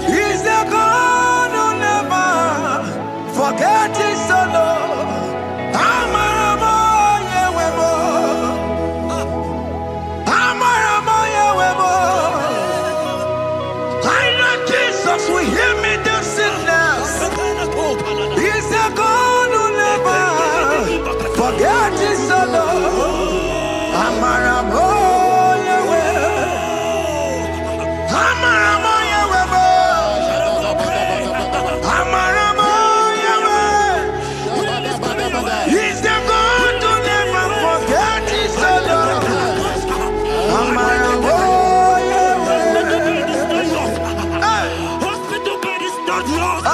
He's the God who never forgets his son. Will hear me the sickness. He's the God who never forget his son. Amaramo Yahweh. Amaramo Yahweh. Amaramo Yahweh. He's the God who never forget his son. Amaramo. Hospital bed is not yours.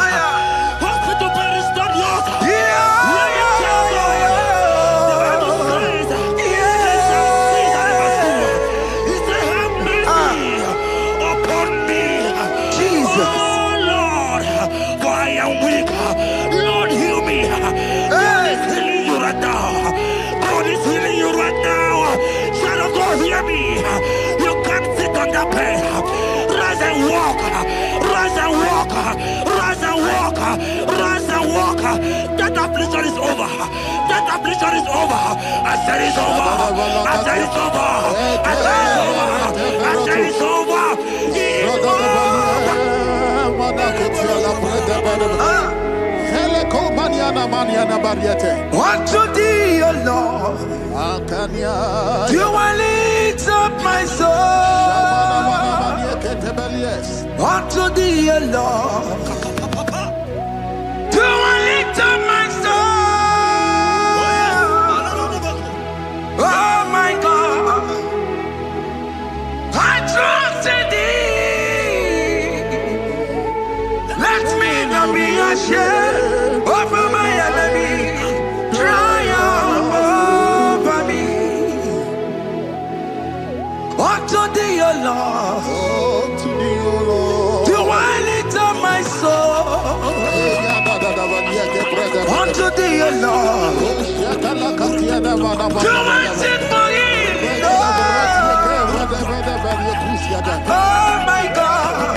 Upon me, Jesus. Oh Lord, for I am weak. Lord, heal me. God is healing you right now. God is healing you right now. Child of God, hear me. You can't sit on that bed. Rise and walk. Rise and walk. Rise and walk. Rise and walk. That affliction is over. That affliction is over. I said it's over. I said it's over. I said it's over. I said it's over. Unto thee, O Lord, do I lift up my soul. Unto thee, O Lord, do I lift up my soul. Oh my God, I trust in thee. Let me not be ashamed over my enemy. Triumph over me. Unto thee, O Lord, do I lift up my soul. Unto thee, O Lord, do I sing for him. Oh my God,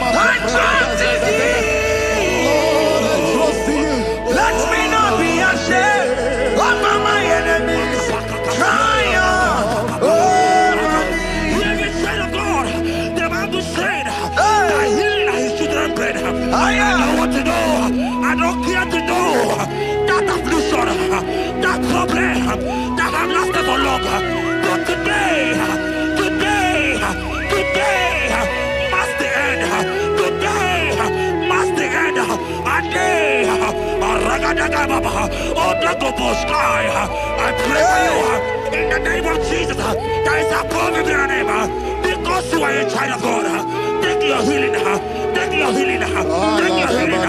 I trust in thee. Let me not be ashamed over my enemies. Triumph over me. Child of God, the Bible said that healing his children bread. I don't want to know. I don't care to know that affliction, that problem that have lasted for long. But today must the end. Today must the end. I pray for you in the name of Jesus. There is a problem in your name because you are a child of God. Take your healing. Take your healing. Take your healing.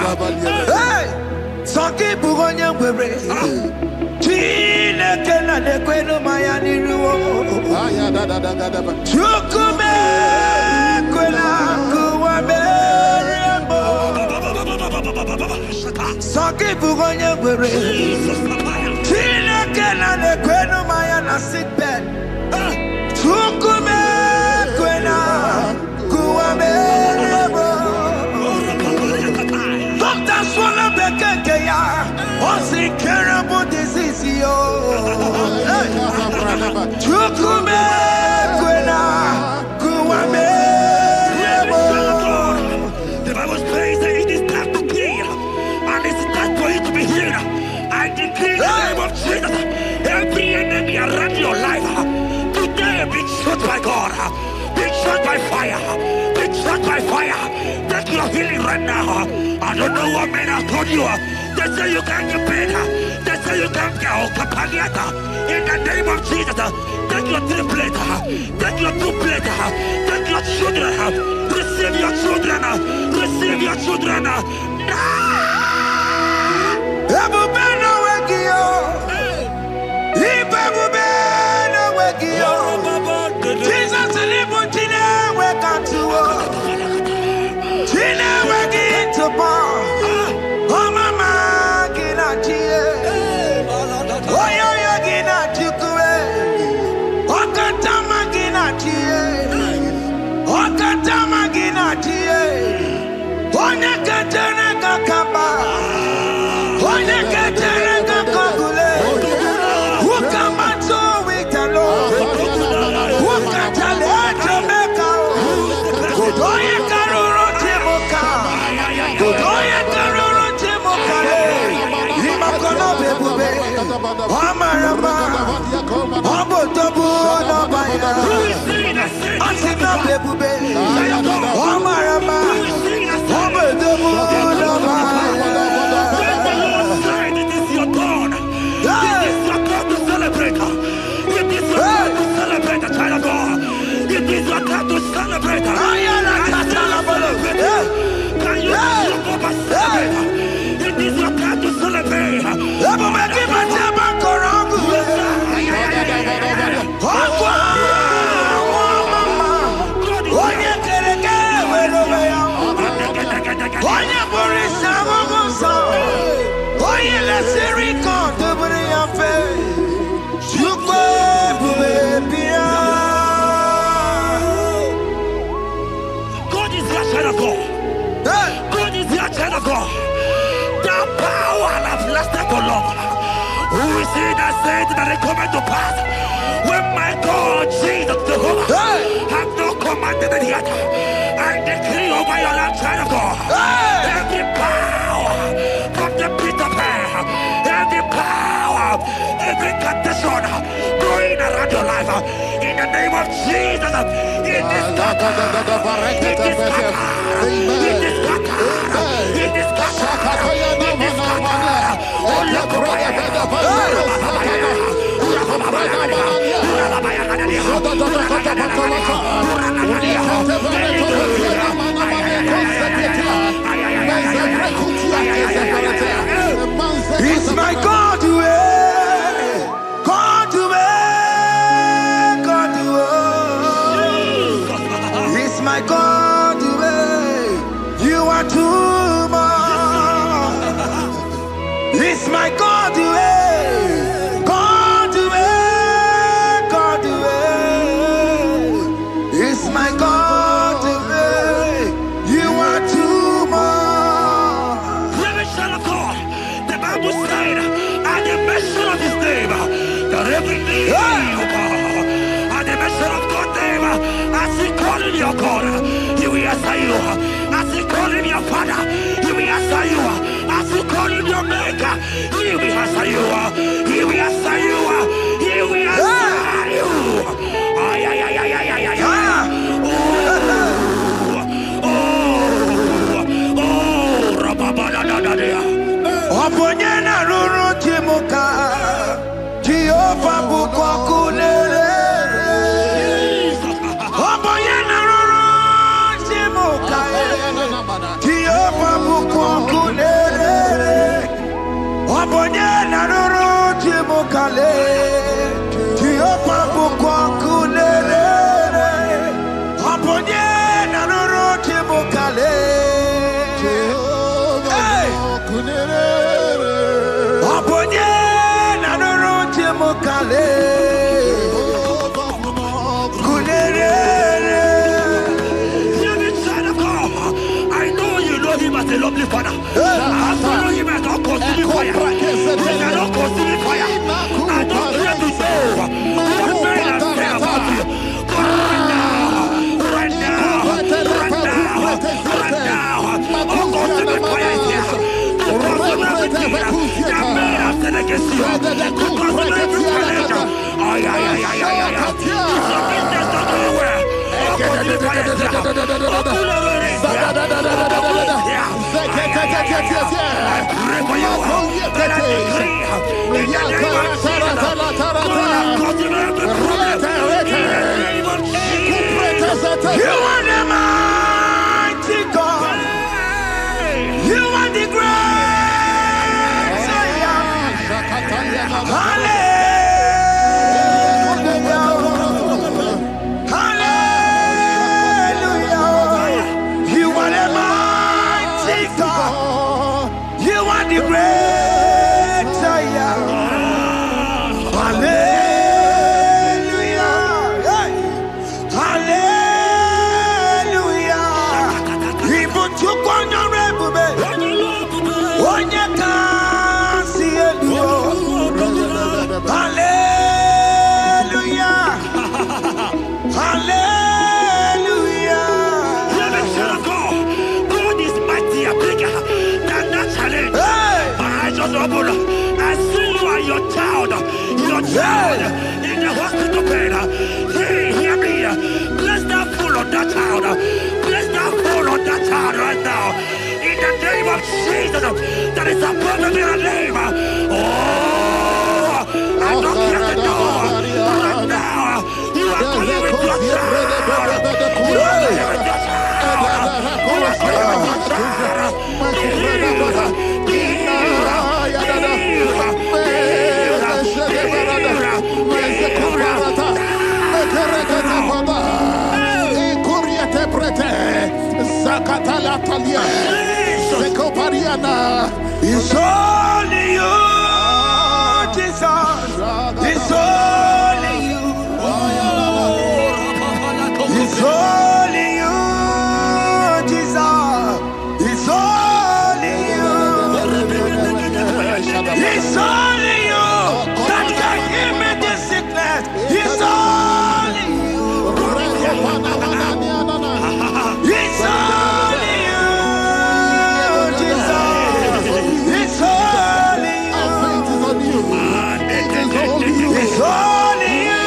Hey, Saki Bugonya Were. Chile Kena de Queno Mayani Ruo. Chukume Quena Kuame. Saki Bugonya Were. Chile Kena de Queno Mayana sick bed. Chukume Quena Kuame. Doctors wanna be Kenya. What's the terrible disease? Chukume Kwena Kuame. The Bible says that it is time to kill and it is time for you to be healed. I decree in the name of Jesus, every enemy around your life today be shot by God, be shot by fire, be shot by fire. Take your healing right now. I don't know what men have told you. They say you can't get paid. They say you can't get Kapaniata. In the name of Jesus, take your triplet, take your duplet, take your children, receive your children, receive your children. Now! Ebubeno wegio. Ibebubeno wegio. Jesus libutine wekantuo. Tine wegi topa. Oh mama gina tie. Oh yo gina tikwe. Oh katama gina tie. Oh katama gina tie. Onye ketere kakaba. Onye ketere kakogule. Ukamato witalo. Ukatale Jamaica. Godoye karuro timoka. Godoye karuro timoka. Imakono bebube. Amarama. Obotobu no baya. Asina bebube. Amarama. Obotobu no baya. It is your turn. It is your turn to celebrate. It is your turn to celebrate, child of God. It is your turn to celebrate. Can you celebrate? It is your turn to celebrate. God is your child of God. God is your child of God. The power has lasted for long. Who is he that said that it coming to pass? When my God, Jesus Jehovah, have not commanded it yet, I decree over your life, child of God, every power from the pit of hell, every power, every condition going around your life, in the name of Jesus, it is scattered. It is scattered. It is scattered. It is scattered. It is scattered. Oh, look over It's my God to God to God to It's my God to you are too much. It's my God to God to God to It's my God to you are too much. Revelation of God. The Bible said, at the mention of his name, that every knee will bow. At the mention of God's name, as he call him your God, he will answer you. As he call him your Father, he will answer you. As he call him your Maker, he will answer you. He will answer you. He will answer you. Ay, ay, ay, ay, ay, ay, ay, ay. Oponyena ruru timuka Jehova bukwa kulele Oponyena ruru timuka Jehova bukwa kulele Oponyena ruru timuka le Jehova bukwa kulele Oponyena ruru timuka le Oponye na nuru timukale Kunere. I know you know him as a lovely father. I follow him as a consuming fire. He cannot consuming fire. I don't care to know what men have said about you. But right now, oh, consuming fire is here. Everything that men have said against you, because of every challenge, it's your business not going well. You are the mighty God. You are the great I child in the hospital bed. Hey, hear me. Bless that fool on that child. Bless that fool on that child right now. In the name of Jesus, that is supposed to be a name. Oh, I knock at the door right now. You are going with your child. You are going with your child. You are going with your child. It's only you, Jesus. It's only you. It's only you, Jesus. It's only you. It's only you that can give me this sickness. It's only you. It's only you, Jesus. It's only you. It's only you.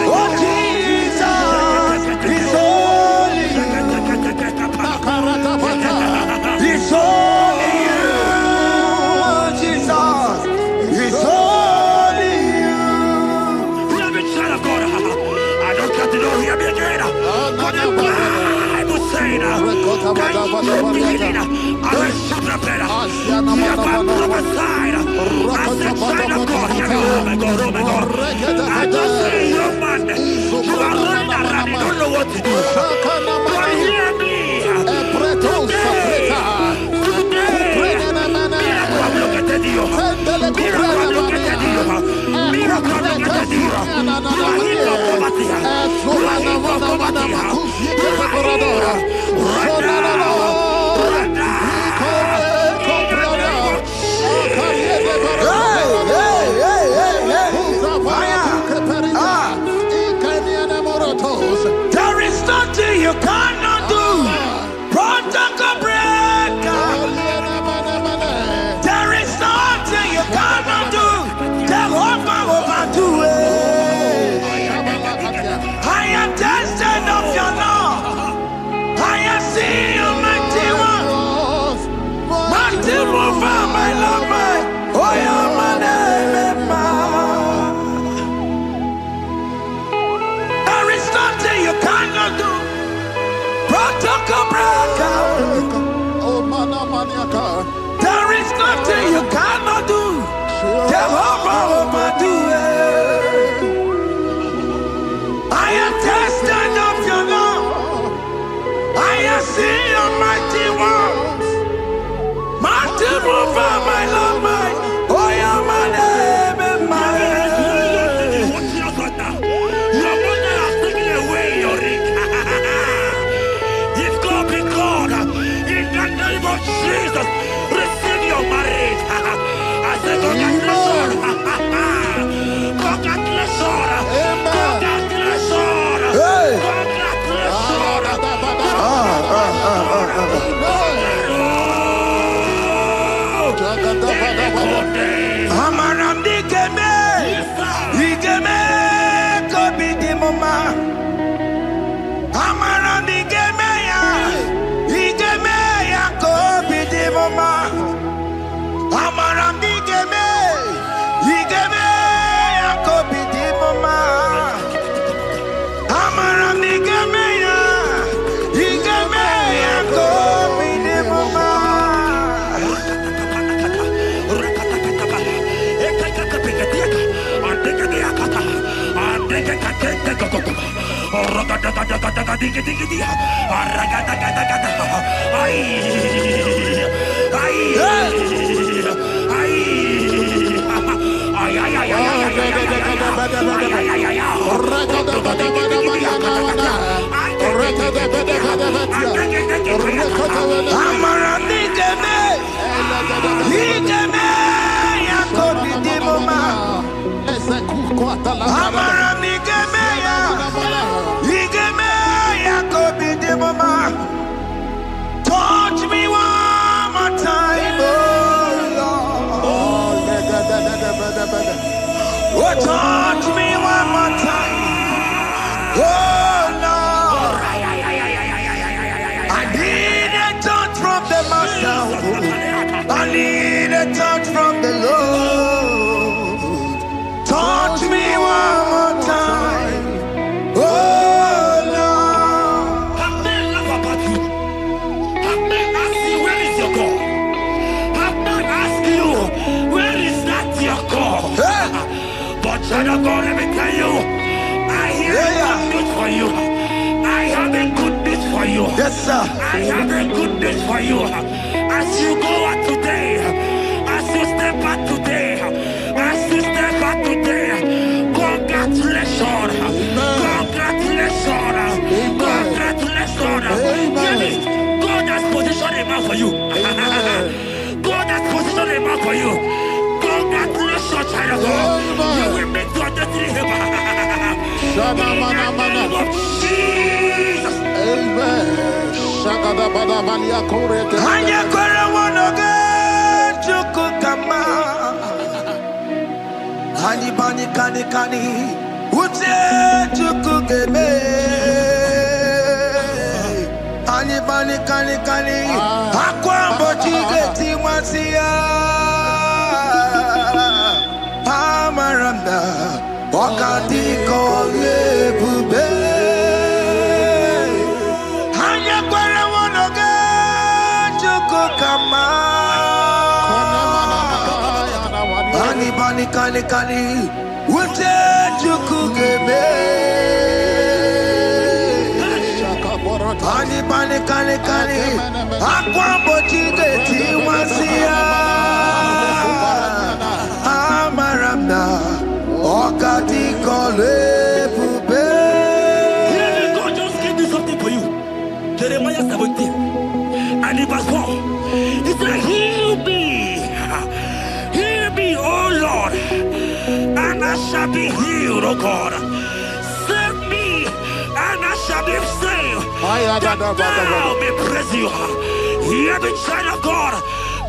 Oh, Jesus. It's only you. It's only you, Jesus. It's only you. Hear me, child of God. I don't got to know. Hear me again. For the Bible saying, I will shut up better. You have been prophesied as a child of God. Hear me. Oh my God, oh my God. I just see you, man. You are running around. You don't know what to do. But hear me. There is nothing you cannot do. Protocol breaker. There is nothing you cannot do. Jehovah overdo it. I am tested of your love. I have seen you mighty one. Mighty mover, my love, my. Oh, yeah, my name, there is nothing you cannot do. Protocol breaker. There is nothing you cannot do. Jehovah overdo it. I am tested of your love. I have seen your mighty ones. Mighty mover, my love, my. Oh, yeah, my name and my. Your mother has taken away your ring. If God be God, in the name of Jesus, receive your marriage. I say congratulations. Congratulations. Congratulations. Hey. Congratulations. Amaram dikeme, dikeme kobi di mama. Amaram dikeme ya kobi di mama. Amaram dikeme ya kobi di mama. Amaram dikeme ya kobi di mama. Touch me one more time, oh Lord. Oh Oh, touch me one more time. Oh, Lord. I need a touch from the Master. I need a touch from the Lord. Touch me one more time. Oh, Lord. Have men laugh about you? Have men ask you, where is your God? Have men ask you, where is that your God? Hey. But child of God, let me tell you, I hear good news for you. I have a good news for you. Yes, sir. I have a good news for you. As you go out today, as you step out today, as you step out today, congratulations. Congratulations. Congratulations. Hear me. God has positioned a man for you. God has positioned a man for you. Congratulations, child of God. You will make your destiny helper. In the name of Jesus. Amen. Hanya kwere wonoge chukukama. Hani bani kani kani ute chukugeme. Hani bani kani kani akwa mbochige timasia. Amaramda wakati kole bube. Hanya kwere wonoge chukukama. Bani bani kani kani ute chukugeme. Bani bani kani kani akwa mbochige timasia. Amaramda wakati kole bube. God just gave me something for you. Jeremiah 17 and in verse 4. He said, heal me, oh Lord, and I shall be healed, oh God. Save me, and I shall be saved, that thou may praise you. Hear me, child of God,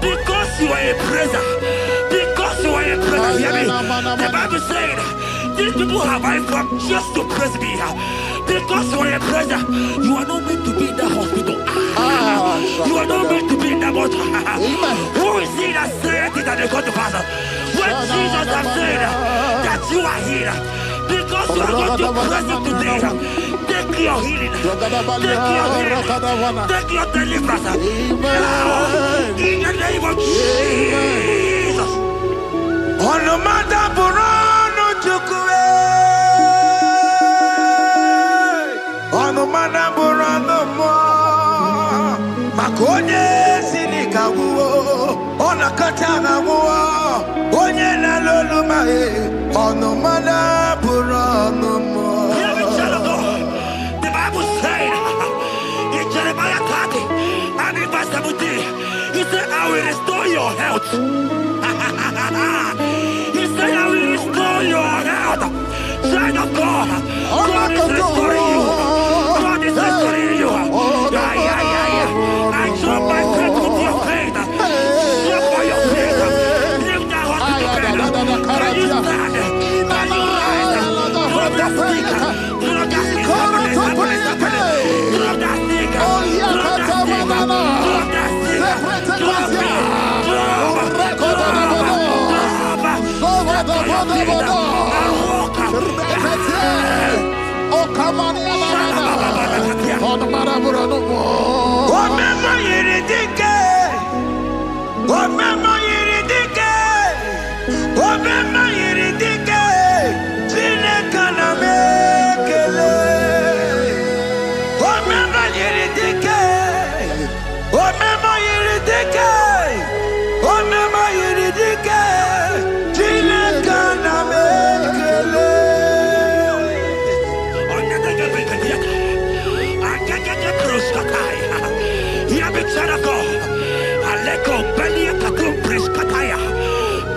because you are a praiser. Because you are a praiser, hear me. The Bible said, these people have I come just to praise me. Because you are a praiser, you are not meant to be in that hospital. You are not meant to be in that water. Who is he that said it and they come to pass? When Jesus has said that you are healed, because you are going to praise him today, take your healing, take your healing, take your deliverance. Now, in the name of Jesus. On the matter burano chukwe. On the matter burano mo. Makonye sinika wo. Ona katana wo. Onye na lolu mae. On the matter burano mo. Hear me, child of God. The Bible said in Jeremiah 30 and in verse 17, he said, I will restore your health. He said, I will restore your health. Child of God, God is restoring you. God is restoring you. I draw my faith with your faith. Show for your faith. Lift that hospital bed. Can you stand? Can you rise? Drop that stick. Drop that stick. Drop that stick. Drop that stick. Drop that stick. Drop it.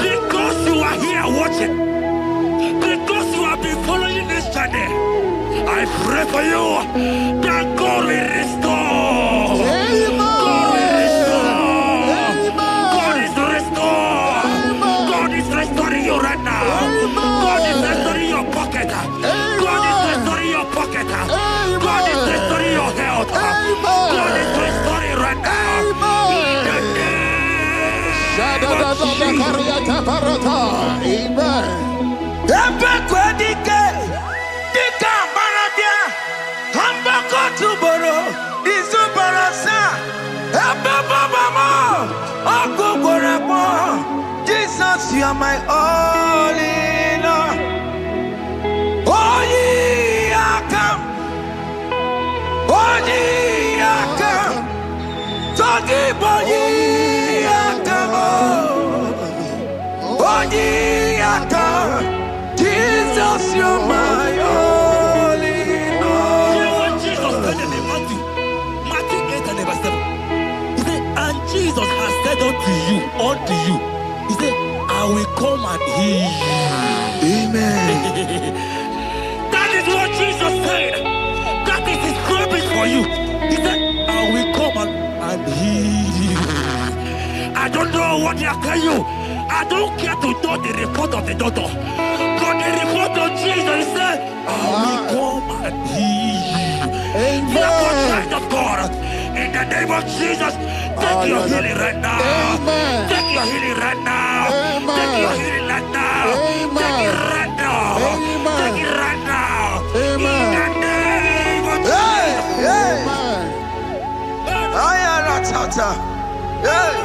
Because you are here watching, because you have been following this journey, I pray for you that God will restore. God will restore. God is restoring you right now. God is God is restoring your pocket. God is restoring your health. God is restoring right now. In the name of Jesus, you are my all in all. Oh, ye are come. Oh, ye are come. Talking about ye are come. Oh, ye are come. Jesus, you are my all in all. You know what Jesus said in Matthew 8 and verse 7? He said, and Jesus has said unto you, he said, I will come and heal you. Amen. That is what Jesus said. That is his promise for you. He said, I will come and heal you. I don't know what they are telling you. I don't care to know the report of the doctor. But the report of Jesus, he said, I will come and heal you. Therefore, child of God, in the name of Jesus, take your healing right now. Amen. Take your healing right now. Amen. Take your healing right now. Amen. Take it right now. Amen. Take it right now. Amen. In the name of Hey, hey. Amen. I am not tata. Hey.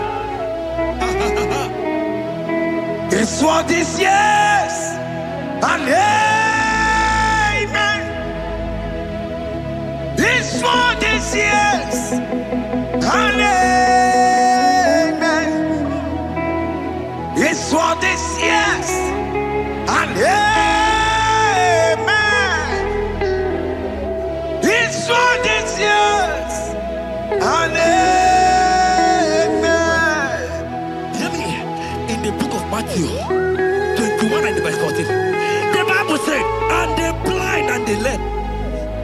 It's what this yes and amen. It's what this yes and amen. It's what this yes and amen. It's what this yes and amen. Hear me. In the book of Matthew 21 and verse 14, the Bible said, and the blind and the lame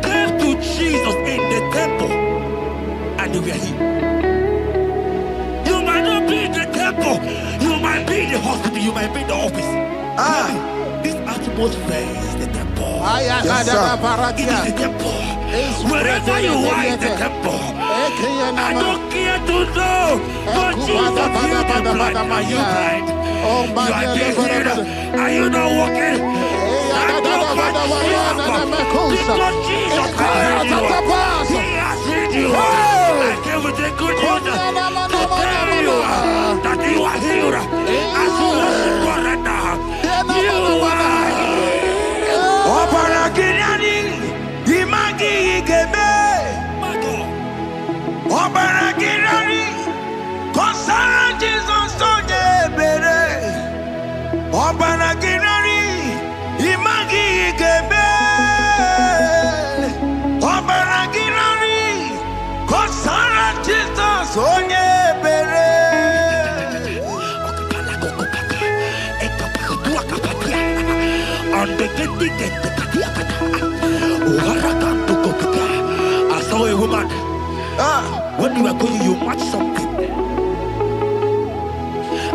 came to Jesus in the temple, and they were healed. You might not be in the temple, you might be in the hospital, you might be in the office. This atmosphere is the temple. Yes, sir. It is the temple. Wherever you are in the temple, I don't care to know, but Jesus healed the blind. Are you blind? You are being healed. Are you not walking? Stand up and walk. Because Jesus has healed you. He has healed you. I came with the good news to tell you that you are healed. As you worship God right now, you are healed. Obaragirani, imagi igebe. My God. Obaragirani, kosara Jesus onye ebere. Obaragirani, imagi igebe. Obaragirani, kosara Jesus onye ebere. I saw a woman. When you were going, you match something,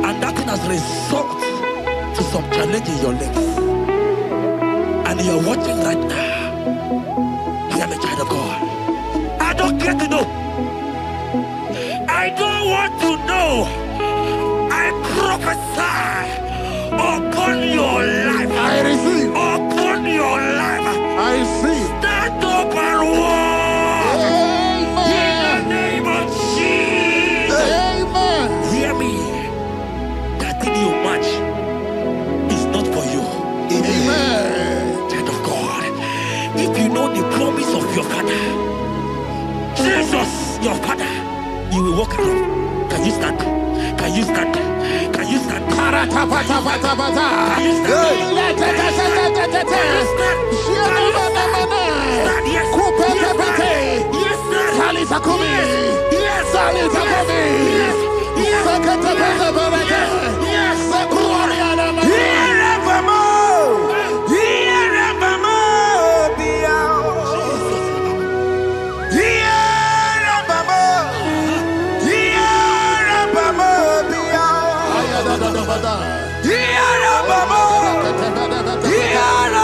and that thing has resulted to some challenge in your legs, and you're watching right now. Hear me, child of God. I don't care to know. I don't want to know. I prophesy upon your life. I receive. Upon your life. I receive. Stand up and walk. In the name of Jesus. Amen. Hear me. That thing you match is not for you. Amen. Child of God. If you know the promise of your father, Jesus, your father, you will walk around. Can you stand? Can you stand? Can you stand? Can you stand? Yeah.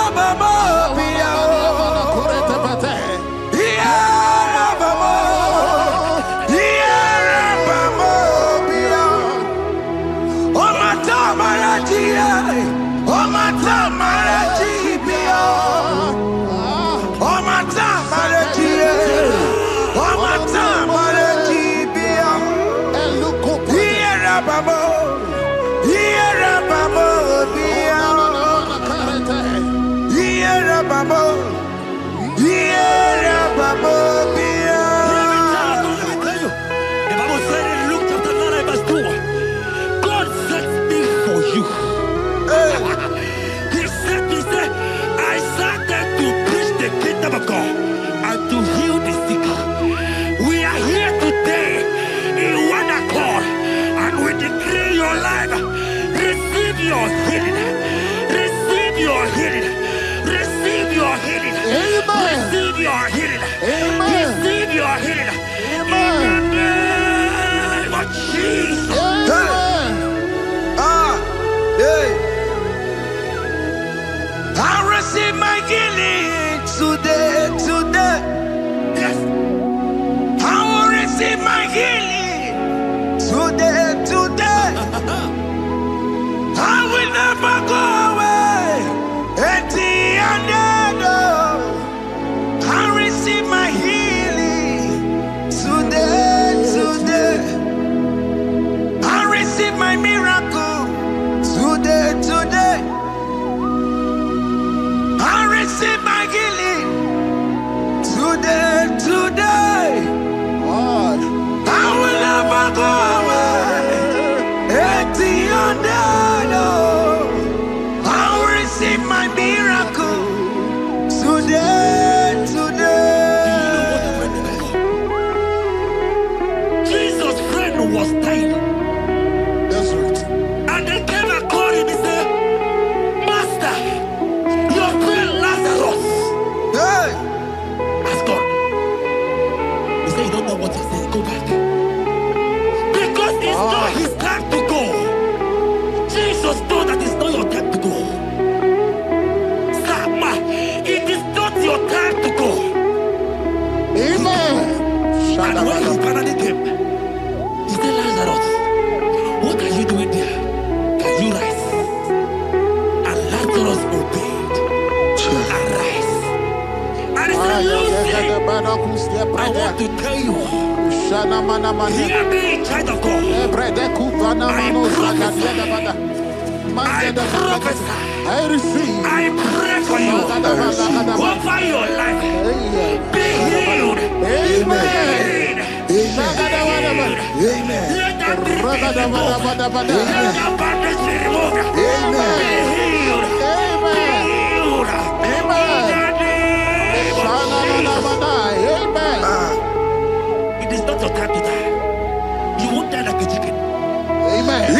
receive my healing today. Yes. I will receive my healing today. I will never go away empty-handed. I receive my healing today. I receive my miracle today. I receive my healing today. I will never go away empty-handed. I will receive my miracle today. Jesus' friend was dying. That's right. And they came and called him and said, Master, your friend Lazarus Hey. has gone. He said, you don't know what you're saying. Go back. Because it's not his time to go. Jesus knows that it's not your time to go. Sama, it is not your time to go. Amen. And when he finally came, he said, Lazarus, what are you doing there? Can you rise? And Lazarus obeyed and rise. And he said, Lucy, I want to tell you, hear me, child of God. I receive. I pray for you over your life. Be healed. Amen. Amen. Let that be removed. Let that bandage be removed. Be healed. Be healed. In the name of Jesus. It is not your time to die. You won't die like a chicken. Amen.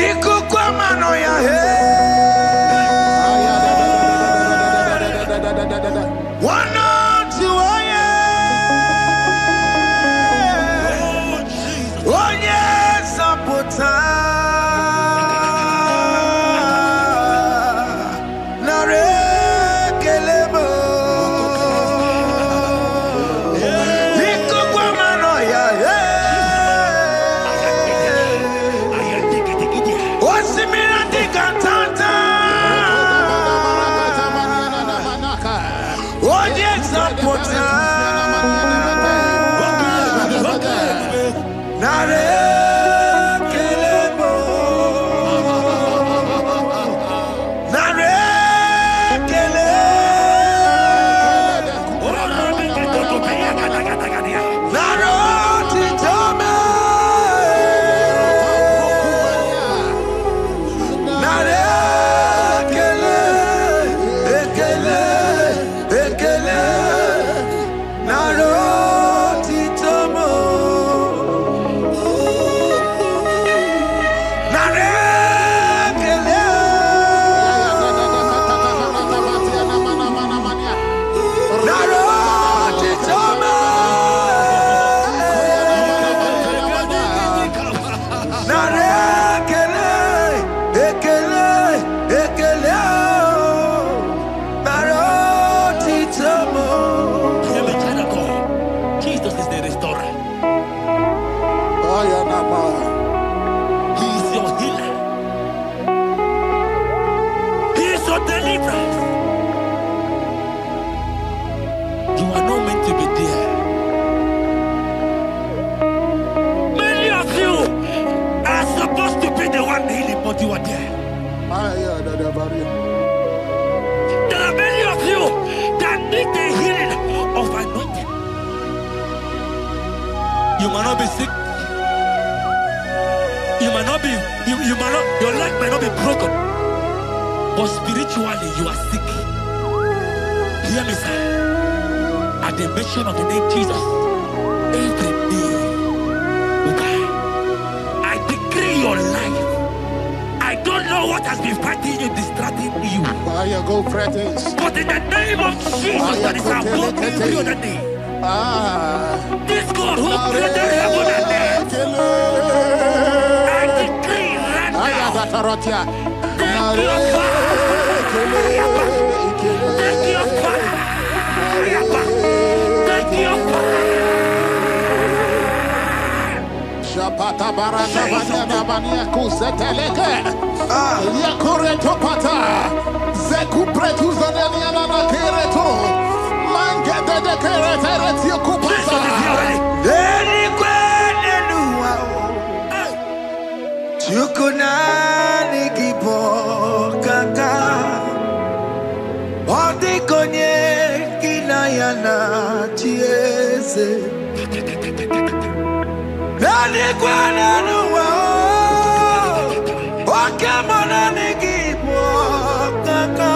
You might not be sick. You might not be, your leg might not be broken. But spiritually, you are sick. Hear me, sir. At the mention of the name Jesus, every day will die. I decree your life. I don't know what has been fighting you, distracting you. But in the name of Jesus, that is above every other name. This God who created heaven and earth, I decree right now, take your fire, take your pata barata banya banya kuseteleke. Yakore topata. Zeku pretu zadania na kereto. Mangete de kerete kupasa. Deni kwene nuwa. Chukunani gibo kaka. Odi konye kinayana chiese. Deni kwene nuwa. Wakemona ni gibo kaka.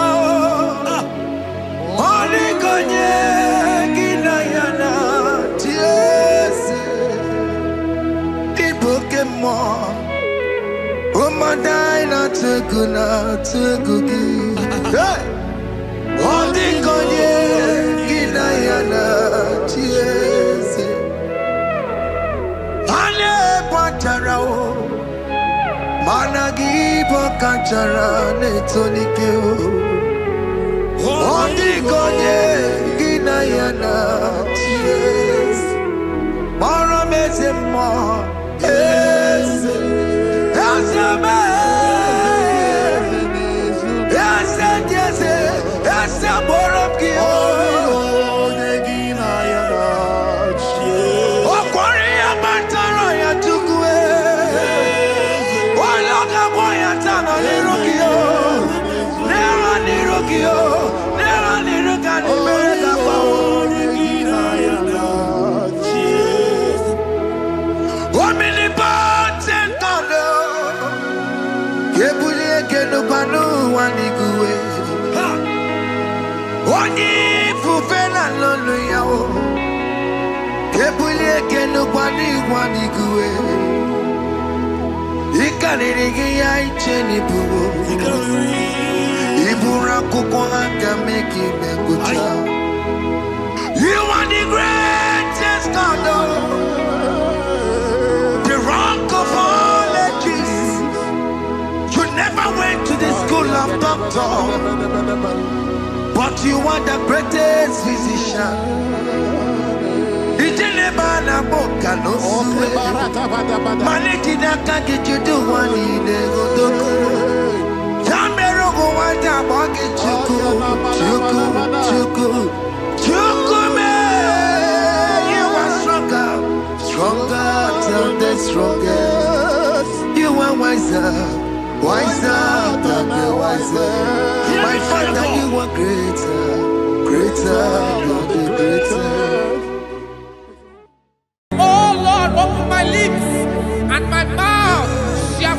Odi konye kinayana chiese. Ibokemo. Umadai na tegugi. Hey! Odi konye kinayana chiese. Ale patarao. Managi pokachara netonike o. Odi konye kinayana chiese. Mara mezemo. Yes. Oni fufela lolo yao. Kebulie kenu wani guwe. Ikanirigi ya icheni buwo. Ibura kuko anga meki mekucha. You are the greatest God, the rock of all ages. You never went to the school of doctor, but you are the greatest physician. Ijelebana boka no suwe. Maliki naka get you do one in the godoko. Jamero go wanta boki chuku me. You are stronger than the strongest. You are wiser than the wiser. My Father, you are greater than the greatest. Oh Lord, open my lips and my mouth shall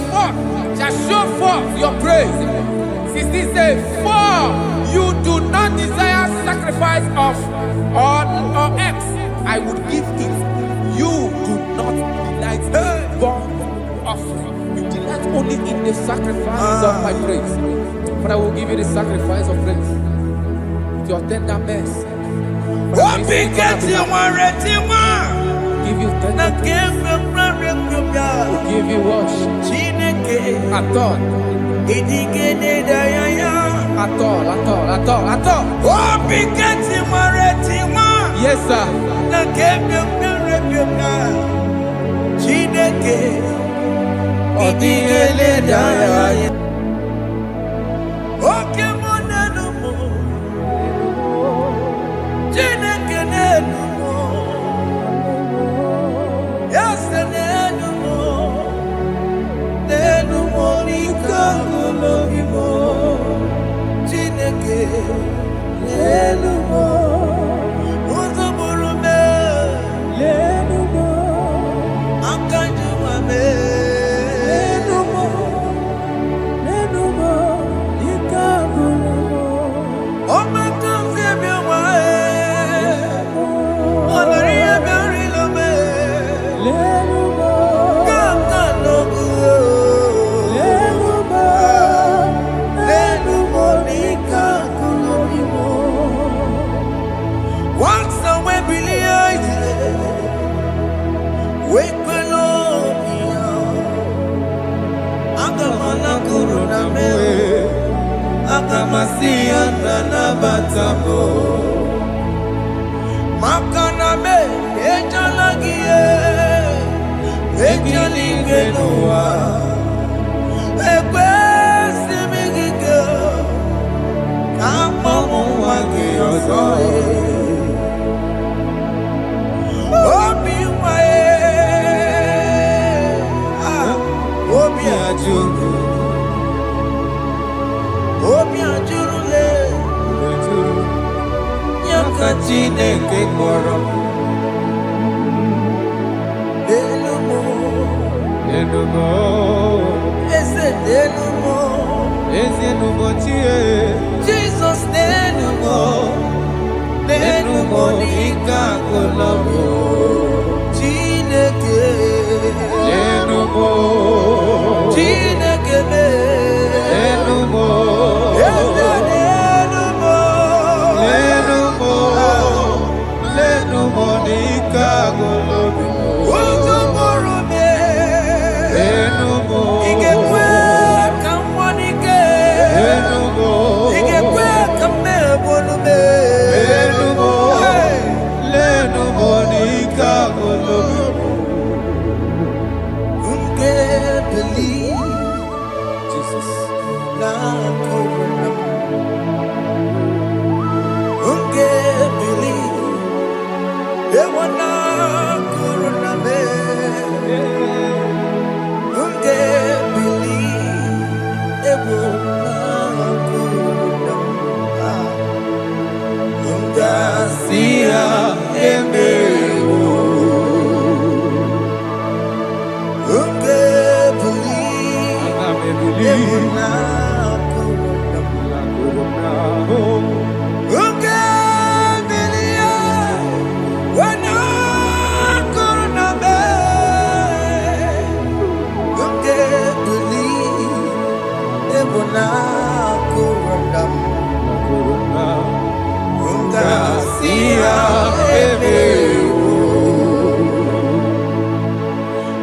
show forth your praise. 16 says, for you do not desire sacrifice of or X, I would give it. You do not delight in burnt offering. You delight only in the sacrifice of my praise. But I will give you the sacrifice of praise. With your tender mercy. Give you tender will give you worship. At all. Yes, sir. Makana me ejalagie, ejali Ekenua, Ekwesimigigo, Kamomu wagi osoe, Obi wae, Obi ajuru, Obi ajuru le, Yakachine ke koro. Enumo, Ezenumo, Jesus Nenumo, Nenumo Nika Kolomo, Chineke, Enumo, Chineke, Enumo, Ezenumo, Enumo, Enumo Nika Kolomo.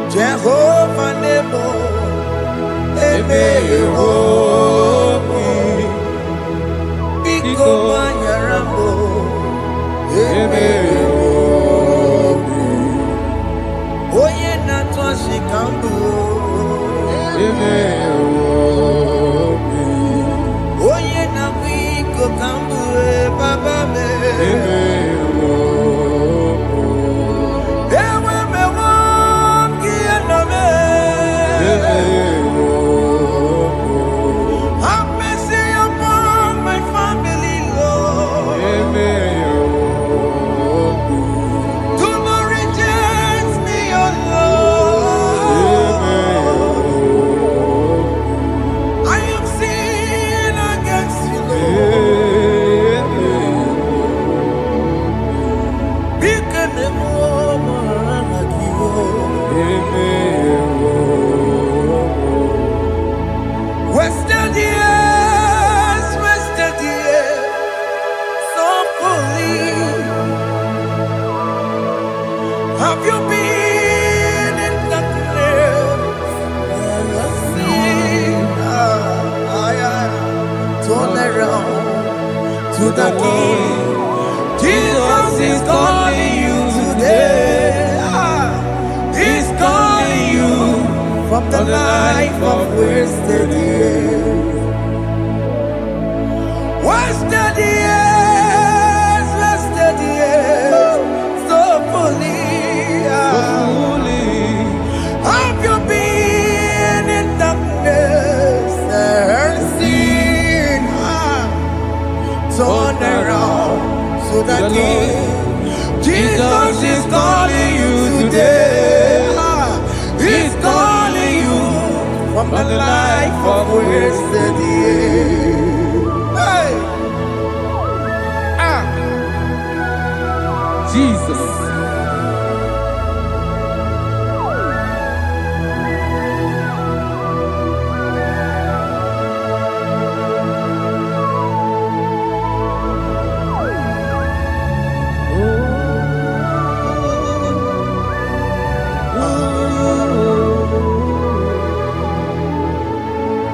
Jehovah Nebo, Biko Manyarambo, Oye Natwa Shikambu, Oye Namiko Kambu, Baba me. Have you been in darkness? Turn around to the King. Jesus is calling you today. He's calling you from the life of wasted years. Wasted years, wasted years, so fully. Have you been in darkness and seen? Turn around to the King. Jesus is calling you today. He's calling you from the life of wasted years. Hey! Jesus.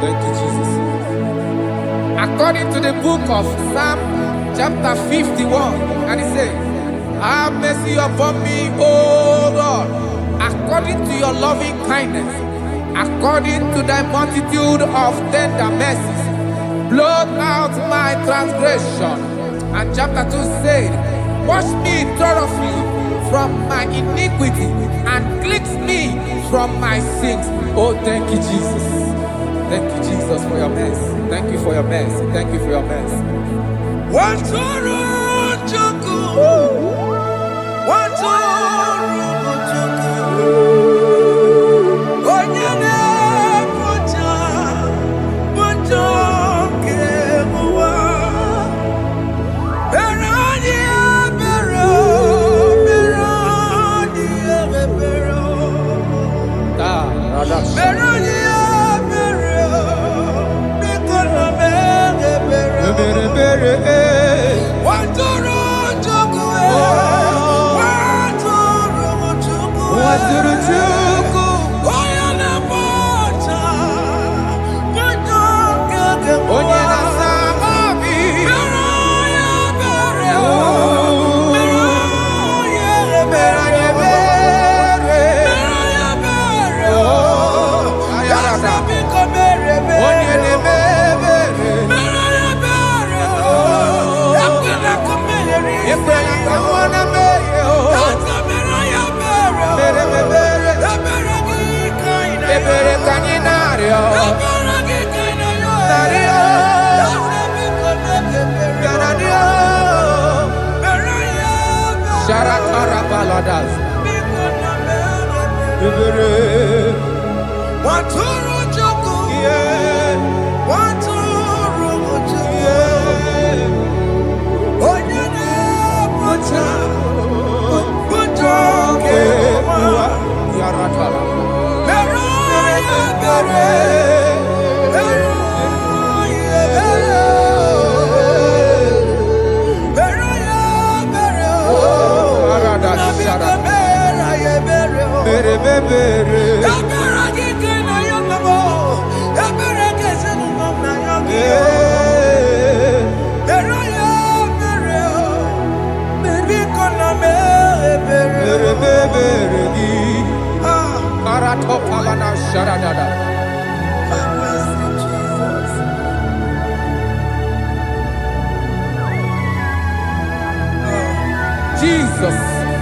Thank you, Jesus. According to the book of Psalm chapter 51, and it says, have mercy upon me, O God, according to your loving kindness, according to thy multitude of tender mercies, blot out my transgression. And chapter 2 said, wash me thoroughly from my iniquity and cleanse me from my sins. Oh, thank you, Jesus. Thank you, Jesus, for your mercy. Thank you for your mercy. Thank you for your mercy. Jesus.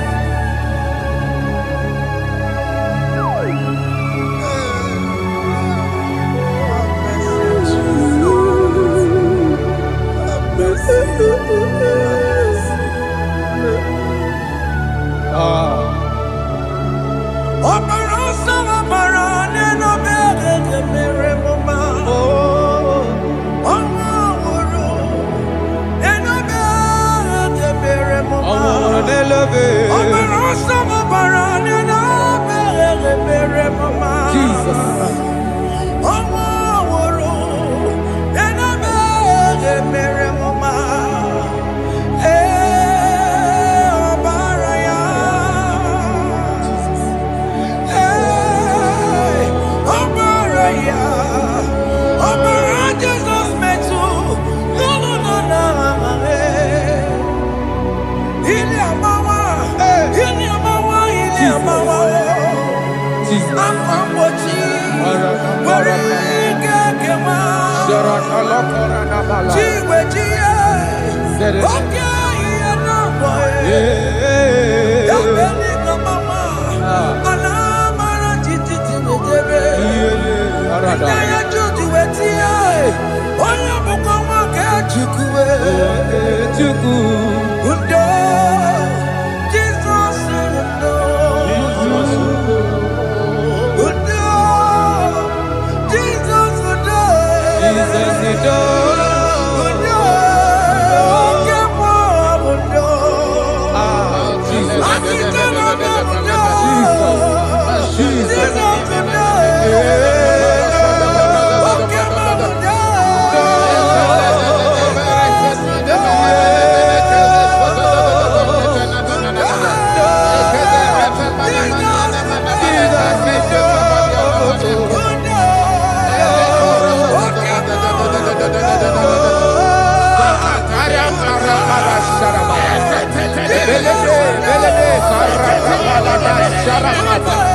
Shut up.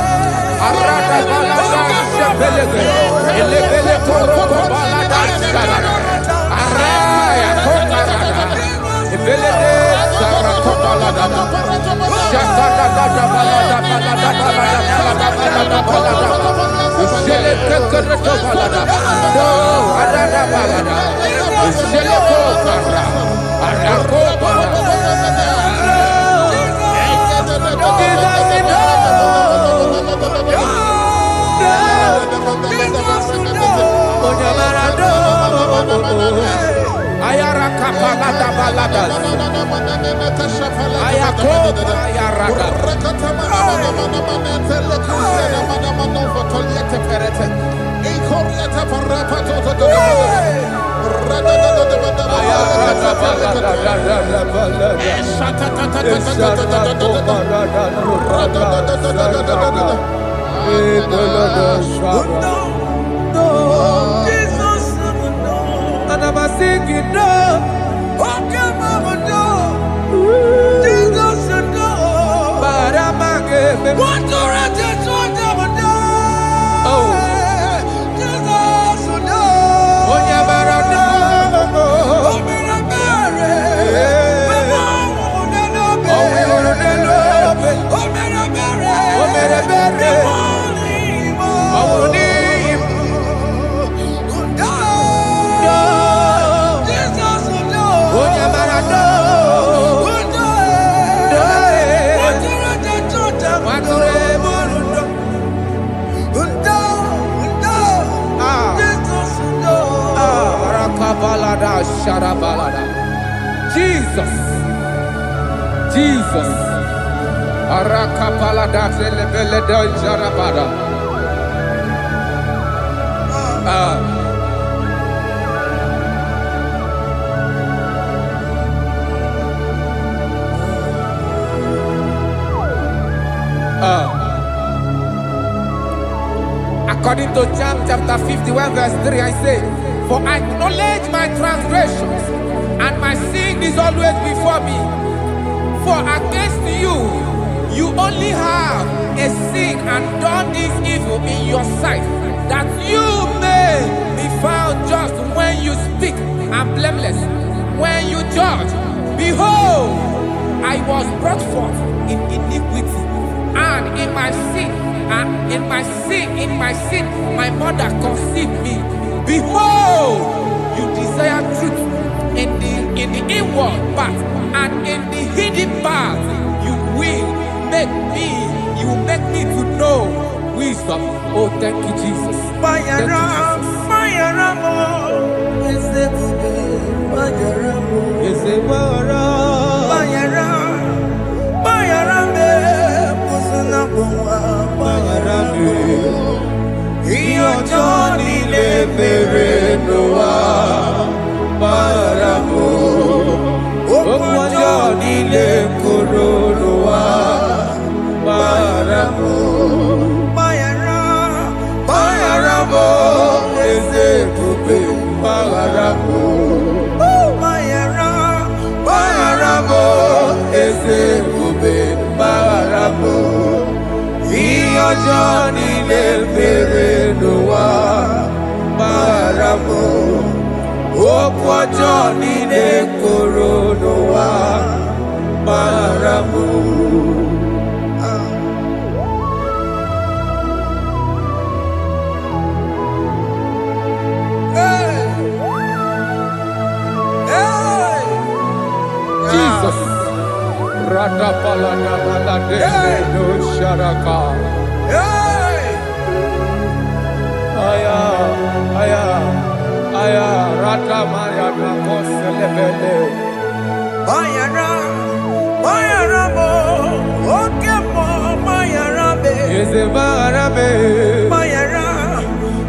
belege. Elebele koroko balada sharada. Araya kokarada. Ebelede sarako balada. Shakada balada balada balada balada balada. Ushele kekereto balada. No, adada balada. Ushele kokara. Arako balada. Ayara kapalada balada. Ayako ayaraga. And I'm singing no. Okay, mama, no. Jesus, no. But I'm again. What do I just want to do? Oh, Jesus, no. Oh, yeah, but I know. Oh, me, I'm married. Oh, we will love it. Oh, me, I'm married. Oh, me, I'm married. Oh, me, Jesus, Jesus, Arakapalada zelebeleda jarabada. According to John chapter 51 verse 3, I say, for I acknowledge my transgressions, and my sin is always before me. For against you, you only have a sin and done this evil in your sight, that you may be found just when you speak, and blameless when you judge. Behold, I was brought forth in iniquity, and in my sin, my mother conceived me. Behold, you desire truth in the inward part, and in the hidden part you will make me to know wisdom. Oh, thank you, Jesus. Johnny le mere noa baramo okwa Johnny le koro noa baramo. Jesus Rada palada balade no sharaka. Aya, rata maya na koselebele. Bayara mo, oke mo, bayara be. Eze bayara be.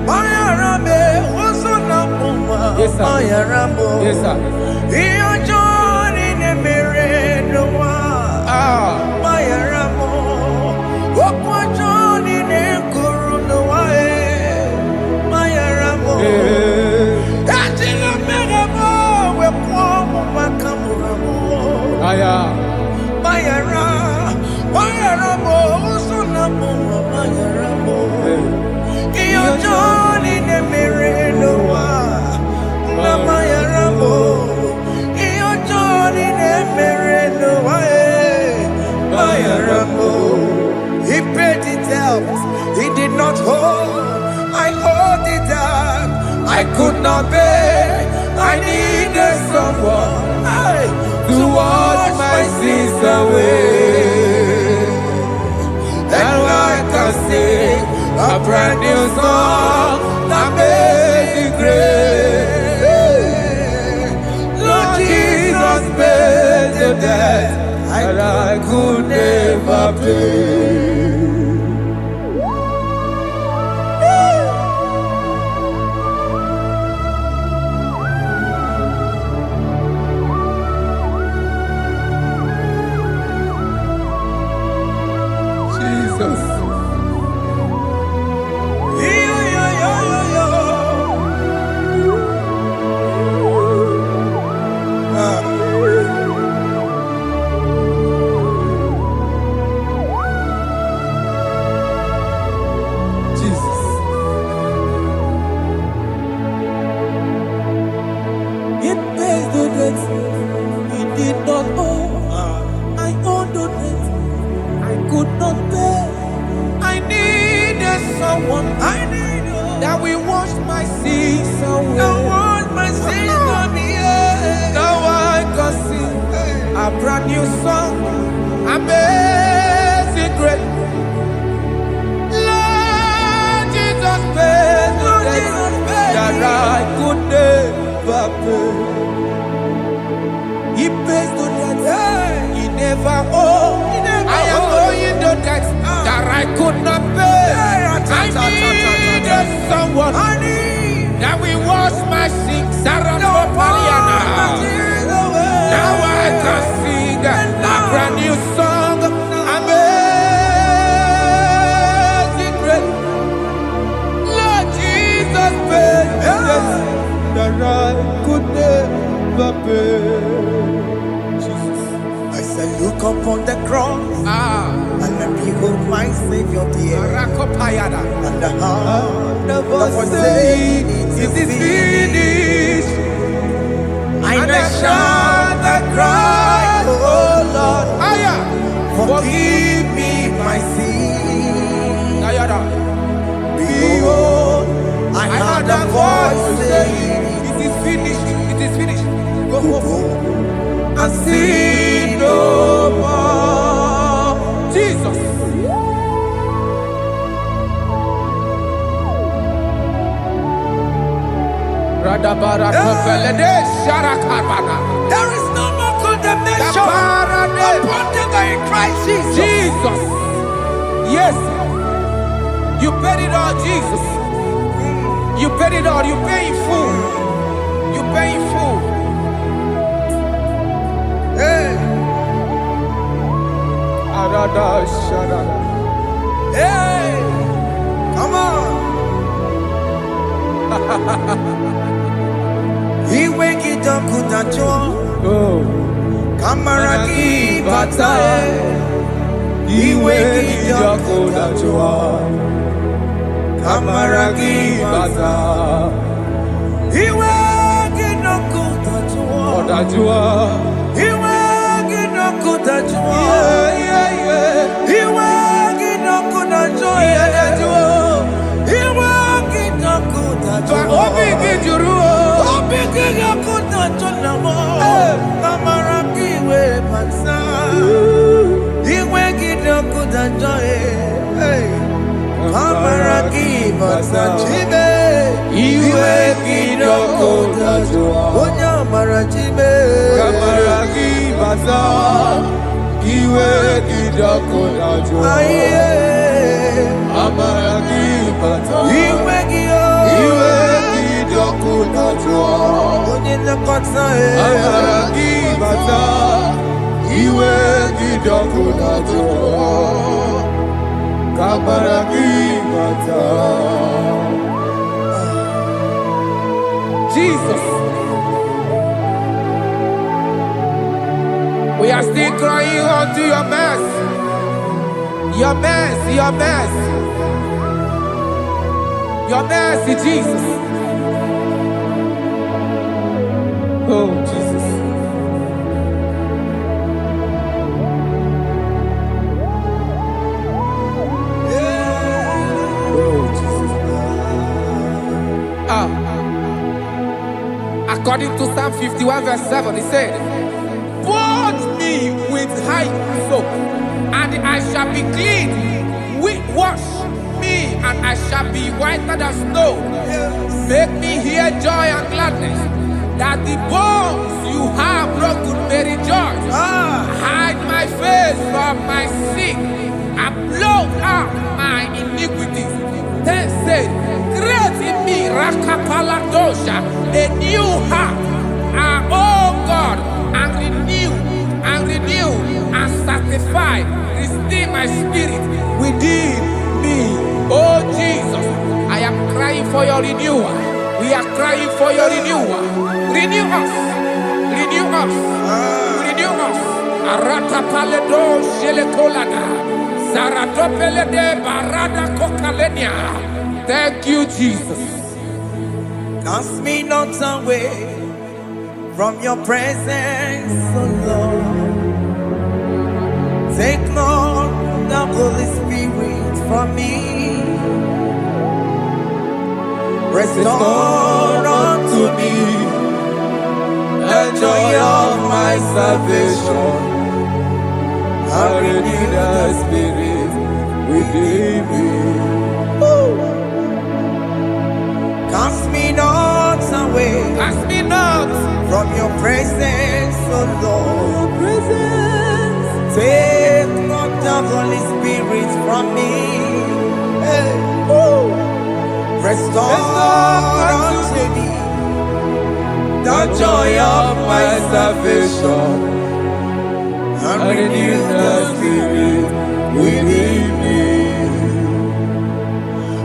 Bayara be, osona muma. Yes sir. Bayara mo. Yes sir. Iyo joni ne mere noa. Bayara mo, okwa joni ne kuru noa. Bayara mo. Aya, bayara mo, usuna mo, bayara mo. Iyo Johnny Nemerenoa, Mama Yaramo, Iyo Johnny Nemerenoa, Maya Rambo. He paid it out, he did not hold. I owed it out, I could not pay. I needed someone to wash my sins away. And I can sing a brand new song that made me great. Lord Jesus paid the debt that I could never pay. Jesus. That will wash my sins away. Now I can sing a brand new song. Amazing grace. Lord Jesus paid the debt that I could never pay. He pays the debt he never owed. I am owing the debt that I could not pay. I needed someone that will wash my sins. Now I can sing a brand new song. Amazing grace. Lord Jesus paid the debt that I could never pay. Jesus. I said, look upon the cross. And behold my Savior dear. And the heart that was saying it is finished. And I shout and cry, oh Lord, forgive me my sin. Behold, I heard a voice saying, it is finished, it is finished. Go and sin no more. Jesus. There is no more condemnation upon them in Christ Jesus. Jesus. Yes. You paid it all, Jesus. You paid it all. You pay in full. You pay in full. Hey. Hey. Come on. He wake it up with a joy. Kamaraki batae. He wake it up with a joy. Kamaraki batae. He wake it up with a joy. He wake it up with a joy. He wake it up with a joy. He wake it up with a joy. Jesus. We are still crying unto your mercy. Your mercy, your mercy. Your mercy, Jesus. Oh, Jesus. Oh, Jesus. According to Psalm 51 verse 7, he said, "Wash me with hyssop, and I shall be clean. Wash me, and I shall be whiter than snow. Make me hear joy and gladness, that the bones you have broken may rejoice. Hide my face from my sin, and blot out my iniquities. Then say, create in me Rakapaladosha, a new heart, oh God, and renew, and sanctify, restore my spirit within me." Oh Jesus, I am crying for your renewal. We are crying for your renewal. Renew us, renew us, renew us. Arata paledo shelekolada, zaratopele de barada kokalenia. Thank you, Jesus. Cast me not away from your presence, oh Lord. Take not the Holy Spirit from me. Restore unto me the joy of my salvation, and renew the spirit within me. Cast me not away, Cast me not from your presence, oh Lord. Take not the Holy Spirit from me. Hey. Restore unto me the joy of my salvation, and renew the spirit within me.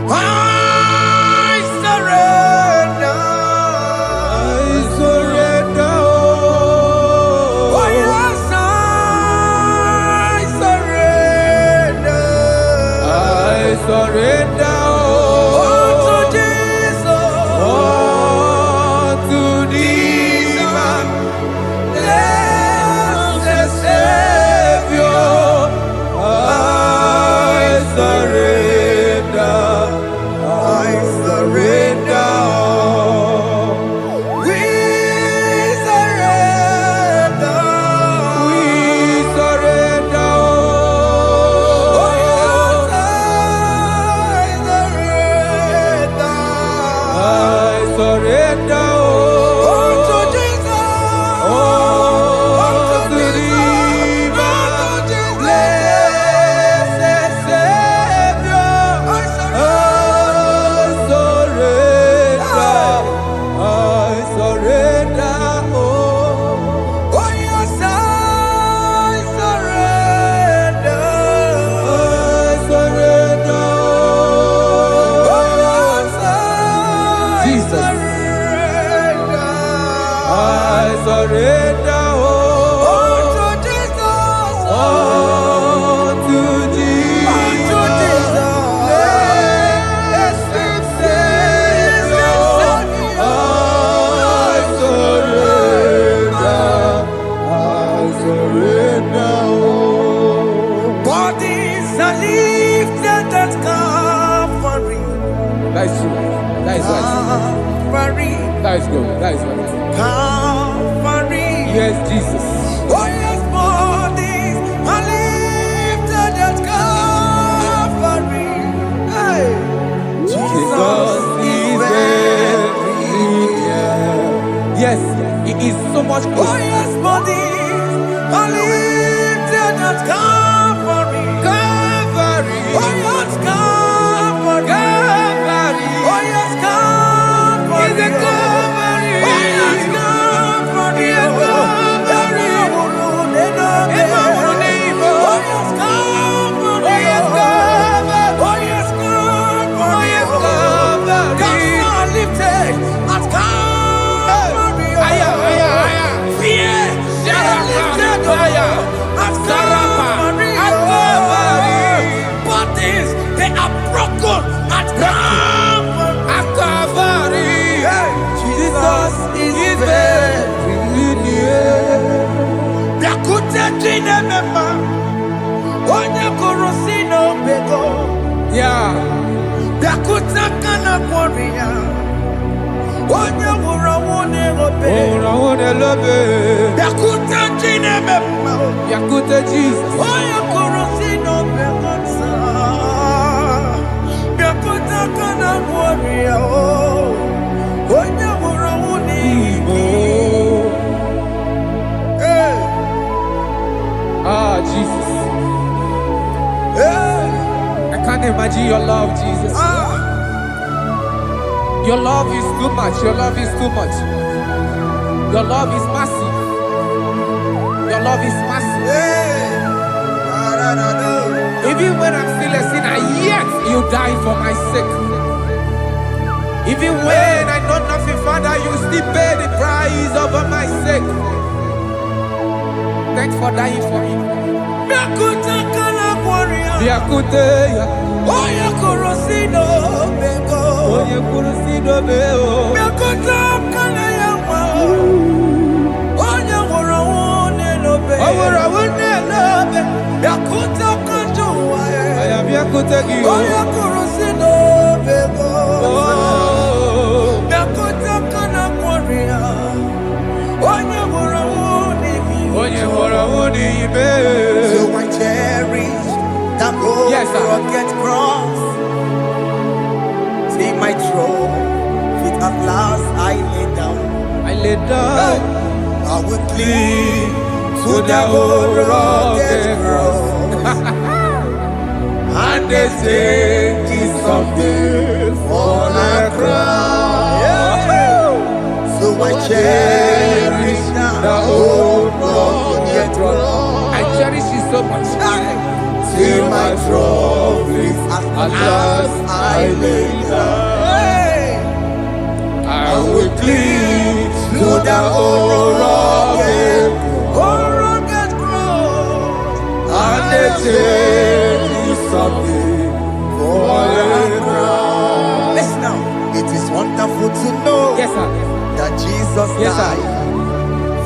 I surrender. I surrender. Oh yes, I surrender. I surrender. That is good. That is good. Calvary. Yes, Jesus. Oh yes, bodies are lifted at Calvary. Hey. Jesus is everywhere. Yes, it is so much good. Oh yes, bodies are lifted at Calvary. Calvary. Oh yes, Calvary. Calvary. Oh yes, Calvary. Is it Calvary? Oh yes, Calvary. Yes, Calvary. Oh yes, Calvary. Oh yes, Calvary. Oh yes, Calvary. Oh yes, Calvary. Cast are lifted at Calvary. Aya, aya, aya. Fear is lifted at Calvary. Chinemema, Onya Korosino Bego, Yeah. Dakuta Kana Korea, Onya Murawone Obe, Orawone lobe. Dakuta Chinemema, Yakute Jesus. Onya Korosino Bego, Dakuta Kana Korea, Onya Murawone Igbo. Ah, Jesus. I can't imagine your love, Jesus. Your love is too much. Your love is too much. Your love is massive. Your love is massive. Even when I'm still a sinner, yet you die for my sake. Even when I know nothing, Father, you still pay the price over my sake. Thanks for dying for me. Biakute, Oya Korosino Bego, Oye Kurusino Beo. Biakota Kana Yama, Oya Murawone Lobe, Orawone lobe. Biakota Kanjoa, Aya Biakute gi. Oya Korosino Bego, Oh. Biakota Kana Korea, Oya Murawone Oye Orawone ibe. So I cherish that old Yes, sir. rugged cross. See my throne, feet at last I lay down. I lay down I will cling to the old rugged cross. and they say it's something for the crown. So I cherish The old rugged cross. I cherish it so much. See my trophies at last I lay down. I will cling to the old rugged cross. and they say it's something for the crown. Listen now, it is wonderful to know Yes, sir. that Jesus Yes, sir. died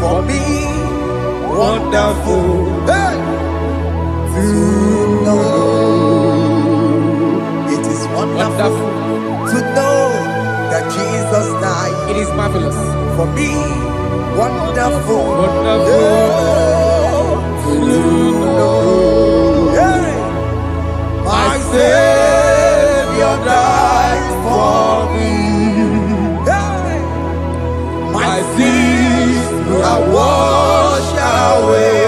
for me. Wonderful. Hey! To know. It is wonderful to know that Jesus died It is marvelous. for me. Wonderful. Wonderful. To know. Hey! My Savior died for me. Hey! My sins are washed away.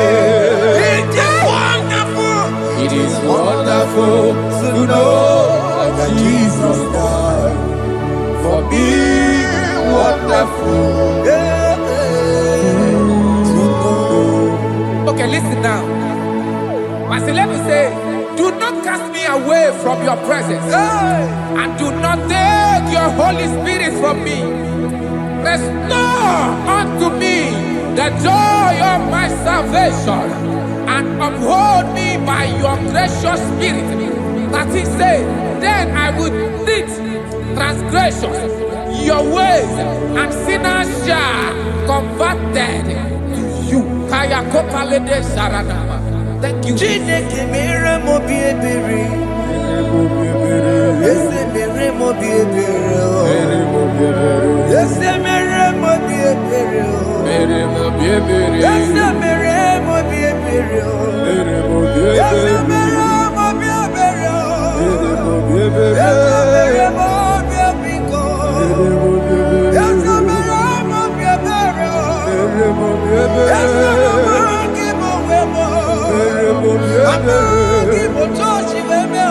It is wonderful. It is wonderful to know that Jesus died for me. Wonderful. To know. Okay, listen now. As the level say, do not cast me away from your presence, Hey! and do not take your Holy Spirit from me. Restore unto me the joy of my salvation, and uphold me by your gracious spirit. That he said, then I will teach transgressions your ways, and sinners shall converted to you. Kaya kopalede saranama. Thank you. Chineke mere mo bi ebere. Ese mere mo bi ebere. Ese mere mo bi ebere. Ese mere mo bi ebere. Ese mere mo bi ebere. Ese mere mo bi ebere. Ese mere mo bi ebiko. Ese mere mo bi ebere. Ese mere mo ki mo wemo. Amagi mo chochi weme o.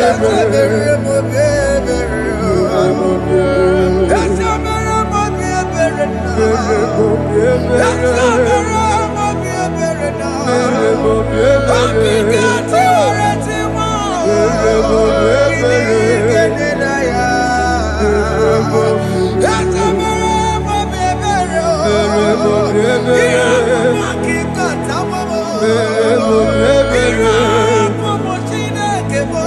Ese mere mo bi ebere. Ese mere mo bi ebere na. Ese mere mo bi ebere na. Akike ti ore ti mo. Kini kene na ya. Ese mere mo bi ebere o. Iya mo kika ta mo mo. Iya mo mo Chineke mo.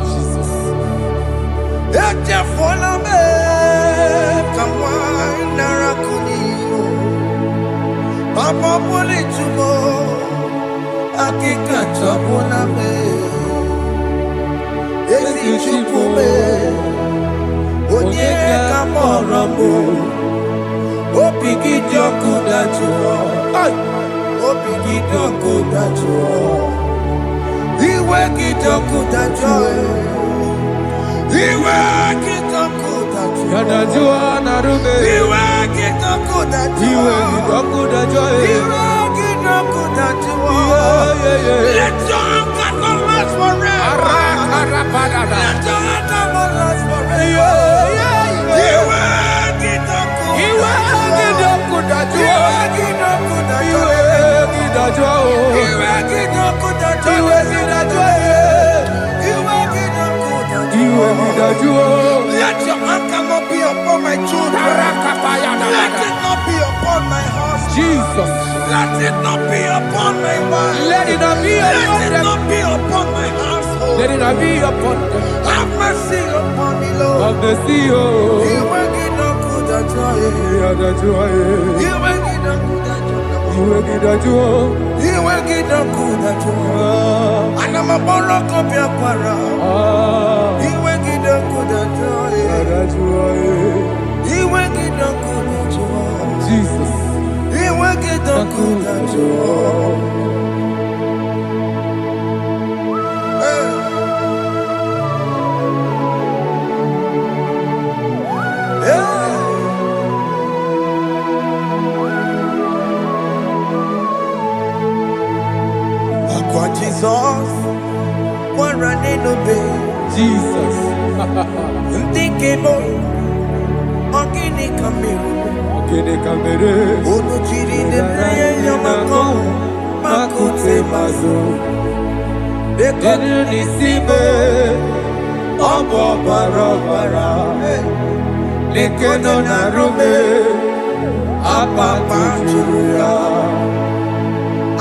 Jesus. Papa poli chumo, akika chapona me, esi chupume, onye kamoramo, opiki joko dachuo, opiki joko dachuo, iwe kijoko dachuo, iwe kijoko dachuo, Yadajua narume. iwe kijoko dachuo, Iwe kijoko dachuo. Let your anger not last forever. Let your anger not last forever. Let your anger not be upon my children. Let it not be upon my husband. Jesus. Let it not be upon my wife. Let it not be Let it upon them. not be upon my household. Let it not be upon them. Have mercy upon me, Lord. Of the CEO. You will get no good at all. You will get no good at all. You will get no good at all. And I'm a borrow of your para. You will get no good at all. You will get no good at all. Jesus. You will get no good at all. Jesus, we're running obey. Jesus. Thinking more, organic camera. Okene kamere. Ono chiri de naya yamako, makute mazo. Denu nisibe. Obo barabara. Lekeno narume. Apa chuya.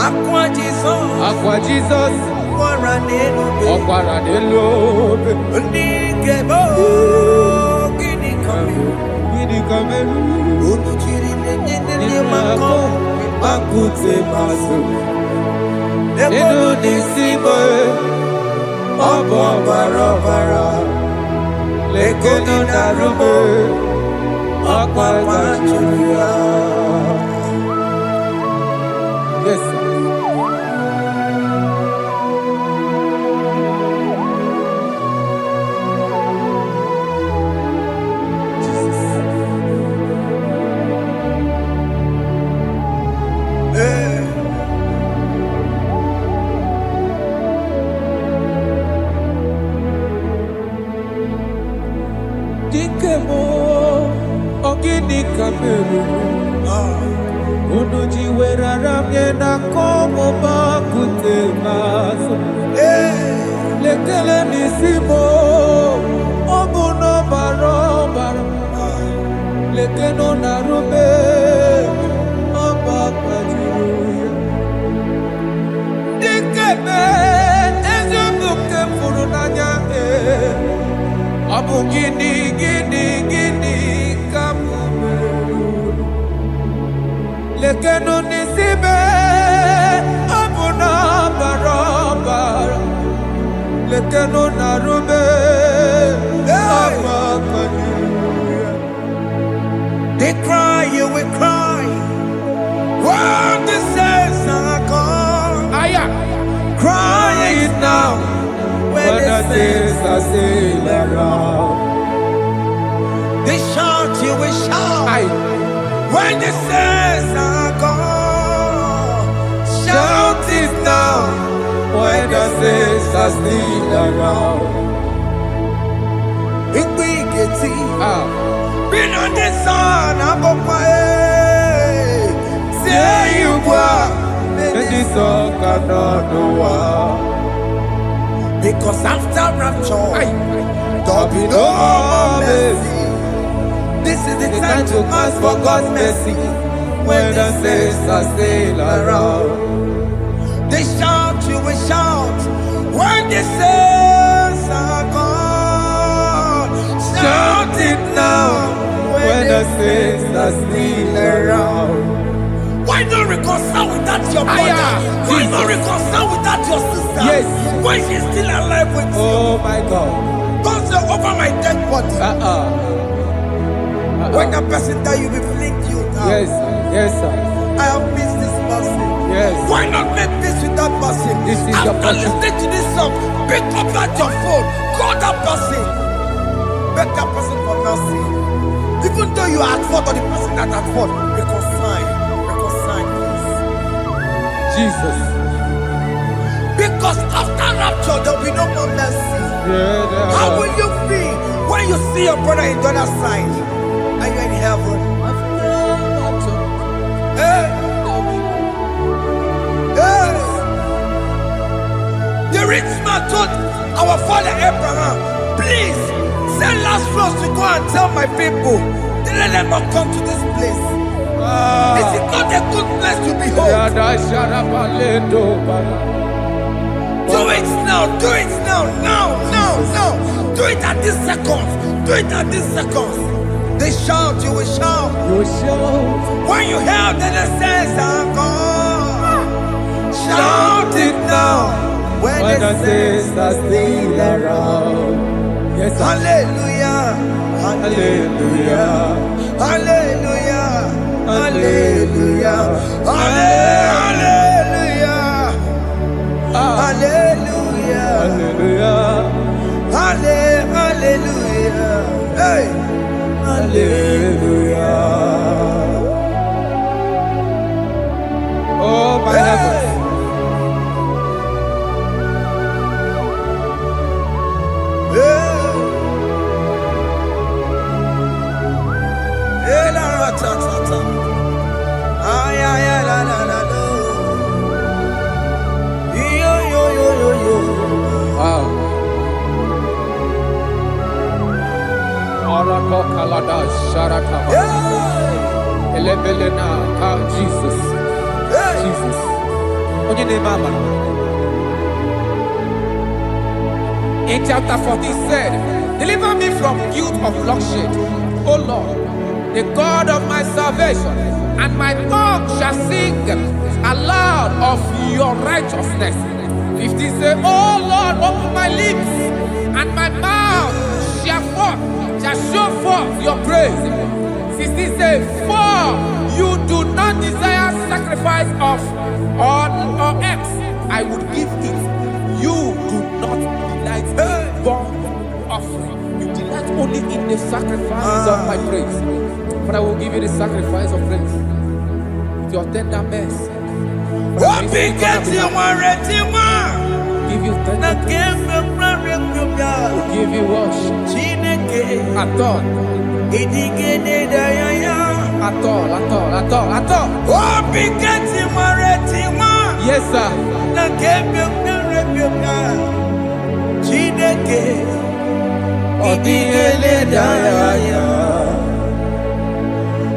Aqua Jesus, Aqua Jesus. we're running obey. Okwara delobe. Ndikebo, gini camera. Gini kamere. Ono chiri de naya yamako, makute mazo. Denu nisibe. Obo barabara. Lekeno narume. Apa chuya. Yes, sir. Dikemo, ogini kamere. Unuji werara mjena komo bakute maso. Lekele nisimo, obuno barobara. Lekeno narume, abakajiruya. Dikeme, ezubuke furunanya. Abu gini kamumeru. Lekeno nisibe, abu na barabara. Lekeno narume, abakajiruya. They cry, you will cry. When the saints are gone, cry it now. When the saints are still around, they shout, you will shout. When the saints are gone, shout it now. When the saints are still around. If we get it, the sun above my head. Say you were. And this song cannot know why. Because after rapture, Aye. there'll be no more mercy. This is the time to ask for God's mercy. When the saints are still around. They shout, you will shout. When the saints are gone, Shout it now. When the saints are still around. Why not reconcile with that your brother? Aya, Why Jesus. not reconcile with that your sister? Yes. When she's still alive with you? Oh my God. Don't say over my dead body. When that person die, you will blink you down. Yes, sir. Yes, sir. I have missed this person. Yes. Why not make peace with that person? This is your After person. listening to this song, pick up that your phone, call that person, beg that person for mercy. Even though you are at fault or the person that at fault, reconcile, please. Jesus. Because after rapture, there will be no more mercy. Yeah, How will you feel when you see your brother in the other side and you're in heaven? Hey. Hey. The rich man told our father Abraham, please send Lazarus to go and tell my people, let them not come to this place. This is not a good place to behold. Do it now, do it now. Do it at this second. Do it at this second. They shout, you will shout. When you hear that the saints are gone, shout it now. When the saints are still around. Yes, sir. Hallelujah, hallelujah, hallelujah, hallelujah, hallelujah, hallelujah, Hallelujah. hallelujah, hey, Hallelujah. Oh, my heavens. Wow. Arako kalada sharataba. Elebelena ka Jesus. Jesus. Onye na-eme amara. In chapter 14 said, deliver me from guilt of bloodshed, O Lord, the God of my salvation, and my tongue shall sing aloud of your righteousness. 15 say, O Lord, open my lips, and my mouth shall show forth your praise. 16 say, for you do not desire sacrifice of or eggs, I would give it. You do not delight in burnt offering. You delight only in the sacrifice of my praise. But I will give you the sacrifice of praise with your tender mercy. What begins you want Give you tender praise. Will give you worship. At all. At all. What begins you want Yes, sir.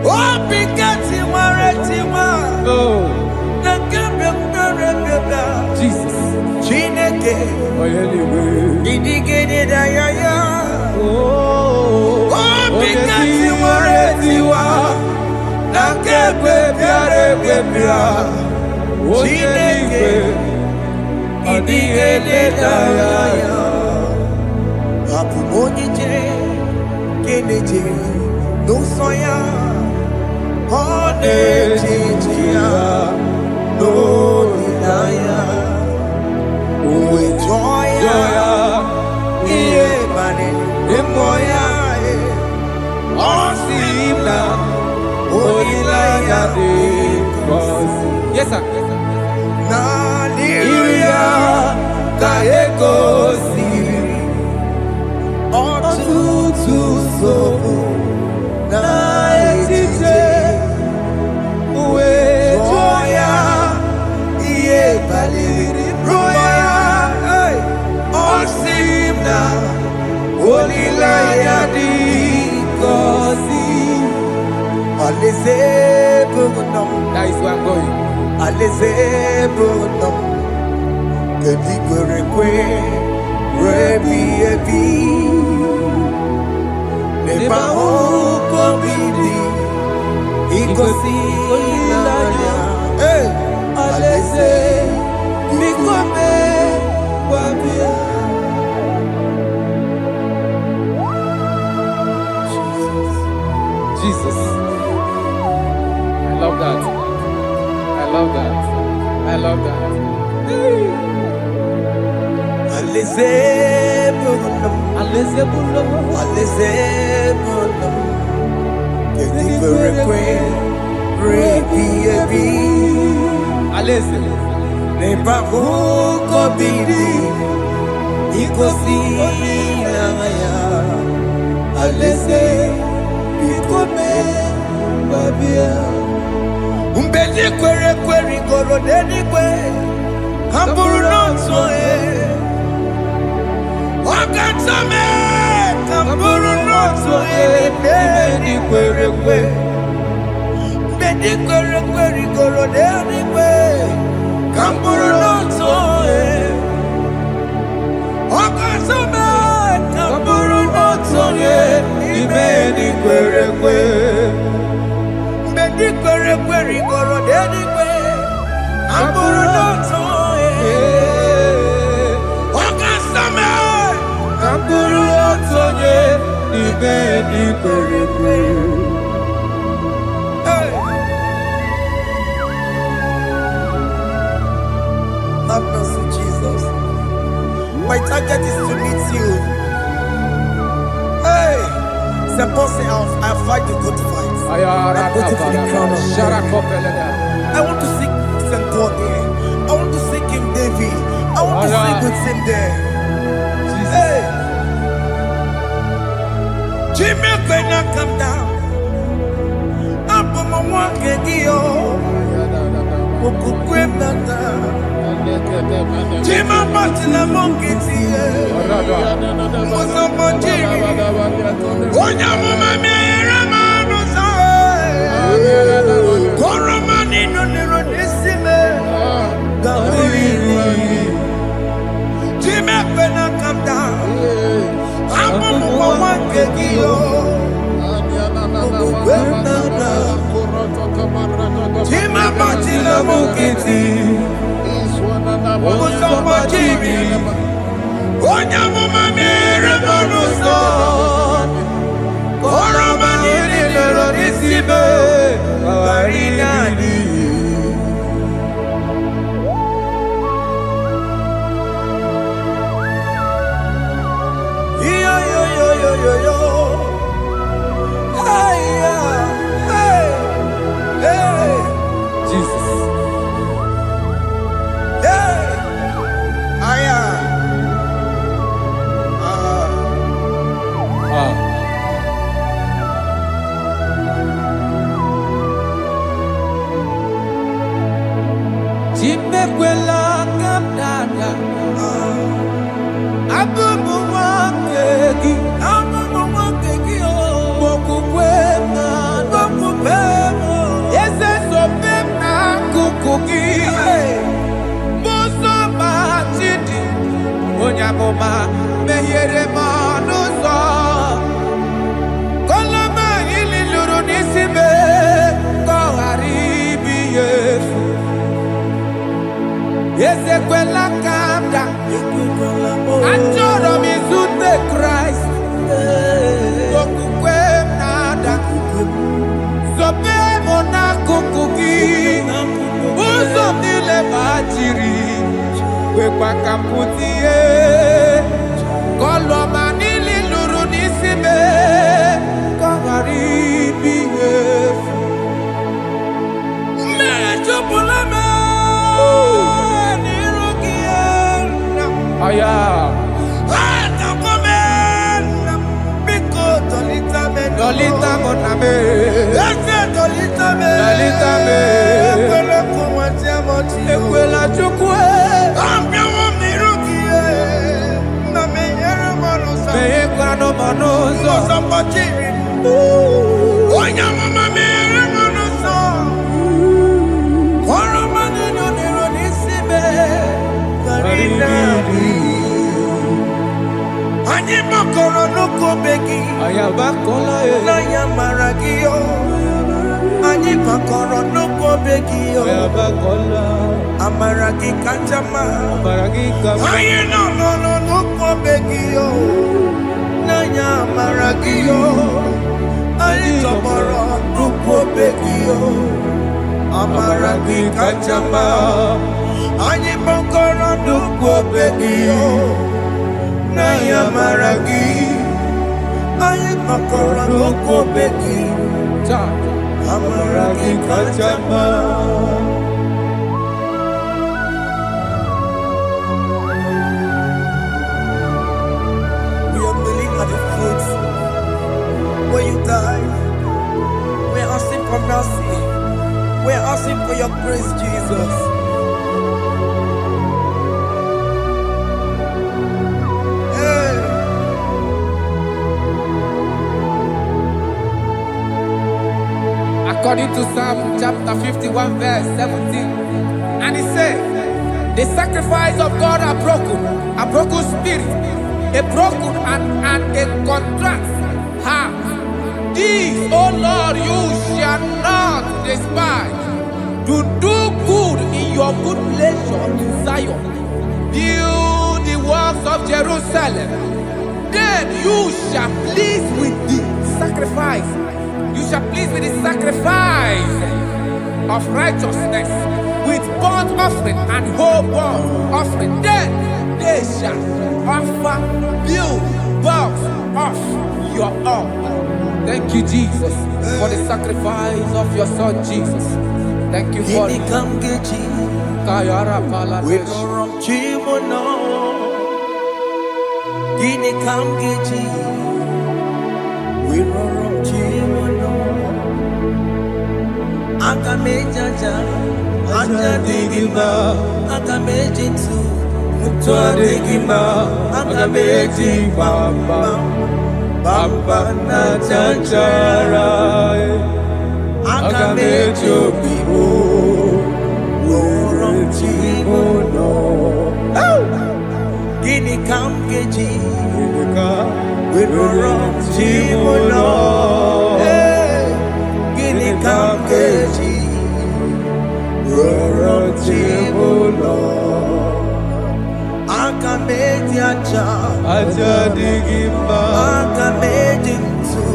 What begins you want Oh, Jesus. Oh, Yes, sir. Unto so Alize Bugunum. That is where I'm going. Alize Bugunum. Kedigwerekwe Rebi Ebi Neba Oko Bidi Ikosi Nanya. Hey, Alize Mikome Wabia. Jesus. I love that. I love that. I love that. Alize Bugunum. Alize Bugunum. Alize Bugunum. Kedigwerekwe Rebi Ebi Alize. Neba Oko Bidi Ikosi Nanya. Alize Mikome Babia. Umbedi kwere kwere goro dedi kwe. Kamburu nonso Wakatame Kamburu nonso Dedi kwere kwe. Umbedi kwere kwere goro dedi kwe. Kamburu nonso Wakatame Kamburu nonso Ibedi kwere kwe. Mbedi kwere kwere goro dedi kwe. Kamburu nonso Wakasame Kamburu nonso Ibedi kwere kwe. Have mercy, Jesus. My target is to meet you. Hey, c'est pensé I fight the good fight. I'm waiting for the crown of glory. I want to seek St. God there. I want to seek King David. I want to sing with him there. Hey, Jimmy cannot come down. I'm on my walk again. Jima Martina Monkiti, Onya Mama Meramosa, Koromani no Nirodisime, Jima Pena come down, I'm on one Kegio, Jima Martina Monkiti. Onya mama mere monuso Koromani nilero nisibe Awarinani Yo yo yo yo yo yo Hey hey hey Jesus. Jimekwela kamdada Abubu wakegi o Mokukwema Yese sopema kukuki Muso machidi Onyamoma mehiere manuso Koloma ili luru nisibe Koharibi Yesu Ezekwela kamda Achoro mizute Christ Okukwe nada Sope mona kukuki Uzo nile majiri Wekwa kamputie Koloma nili luru nisibe Koharibi Yesu Mejupulame Aya. Dolita moname. Dolita me. Ekwela chukwe. Meyekwano manozo. Onya mama mere begi. Ayabakola. Naya maragio. Ani pakoro nuko begi. Ayabakola. Amaragi kanjama. Amaragi kama. Aye no nuko begi. Naya maragio. Ani tomoro nuko begi. Amaragi kanjama. Ani pakoro nuko begi. Naya maragi. Aye makora nuko begi. Amaragi kanjama. We are kneeling at the foot where you died. We are asking for mercy. We are asking for your grace, Jesus. Hey. According to Psalm chapter 51 verse 17. And he said, the sacrifice of God are broken spirit, a broken and a contrite heart. These, O Lord, you shall not despise. To do good in your good pleasure in Zion. Build the works of Jerusalem. Then you shall please with the sacrifice. You shall please with the sacrifice of righteousness, with burnt offering and whole burnt offering. Then they shall offer build works of your own. Thank you, Jesus, for the sacrifice of your Son, Jesus. Thank you for it. Kayara Pala. We don't wrong Chimono. Gini Kamgeji. We don't wrong Chimono. Akamejaja. Anja digima. Akamejinsu. Mutua digima. Akameji bamba. Bamba na chanchara. Akamejo bibo. Woro chimono. Gini kamgeji. Woro chimono. Gini kamgeji. Woro chimono. Akameji acha. Acha digima. Akameji ntu.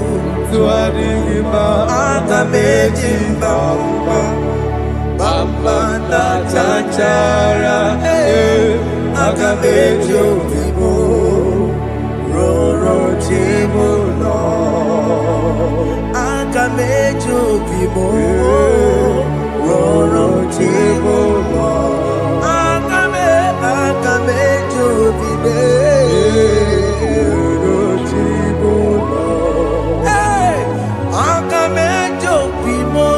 Tua digima. Akameji bamba. Bamba na chanchara. Akamejo bibo. Roro chimono. Akamejo bibo. Roro chimono. Akamejo bibo. Roro chimono. Hey, Akamejo bibo.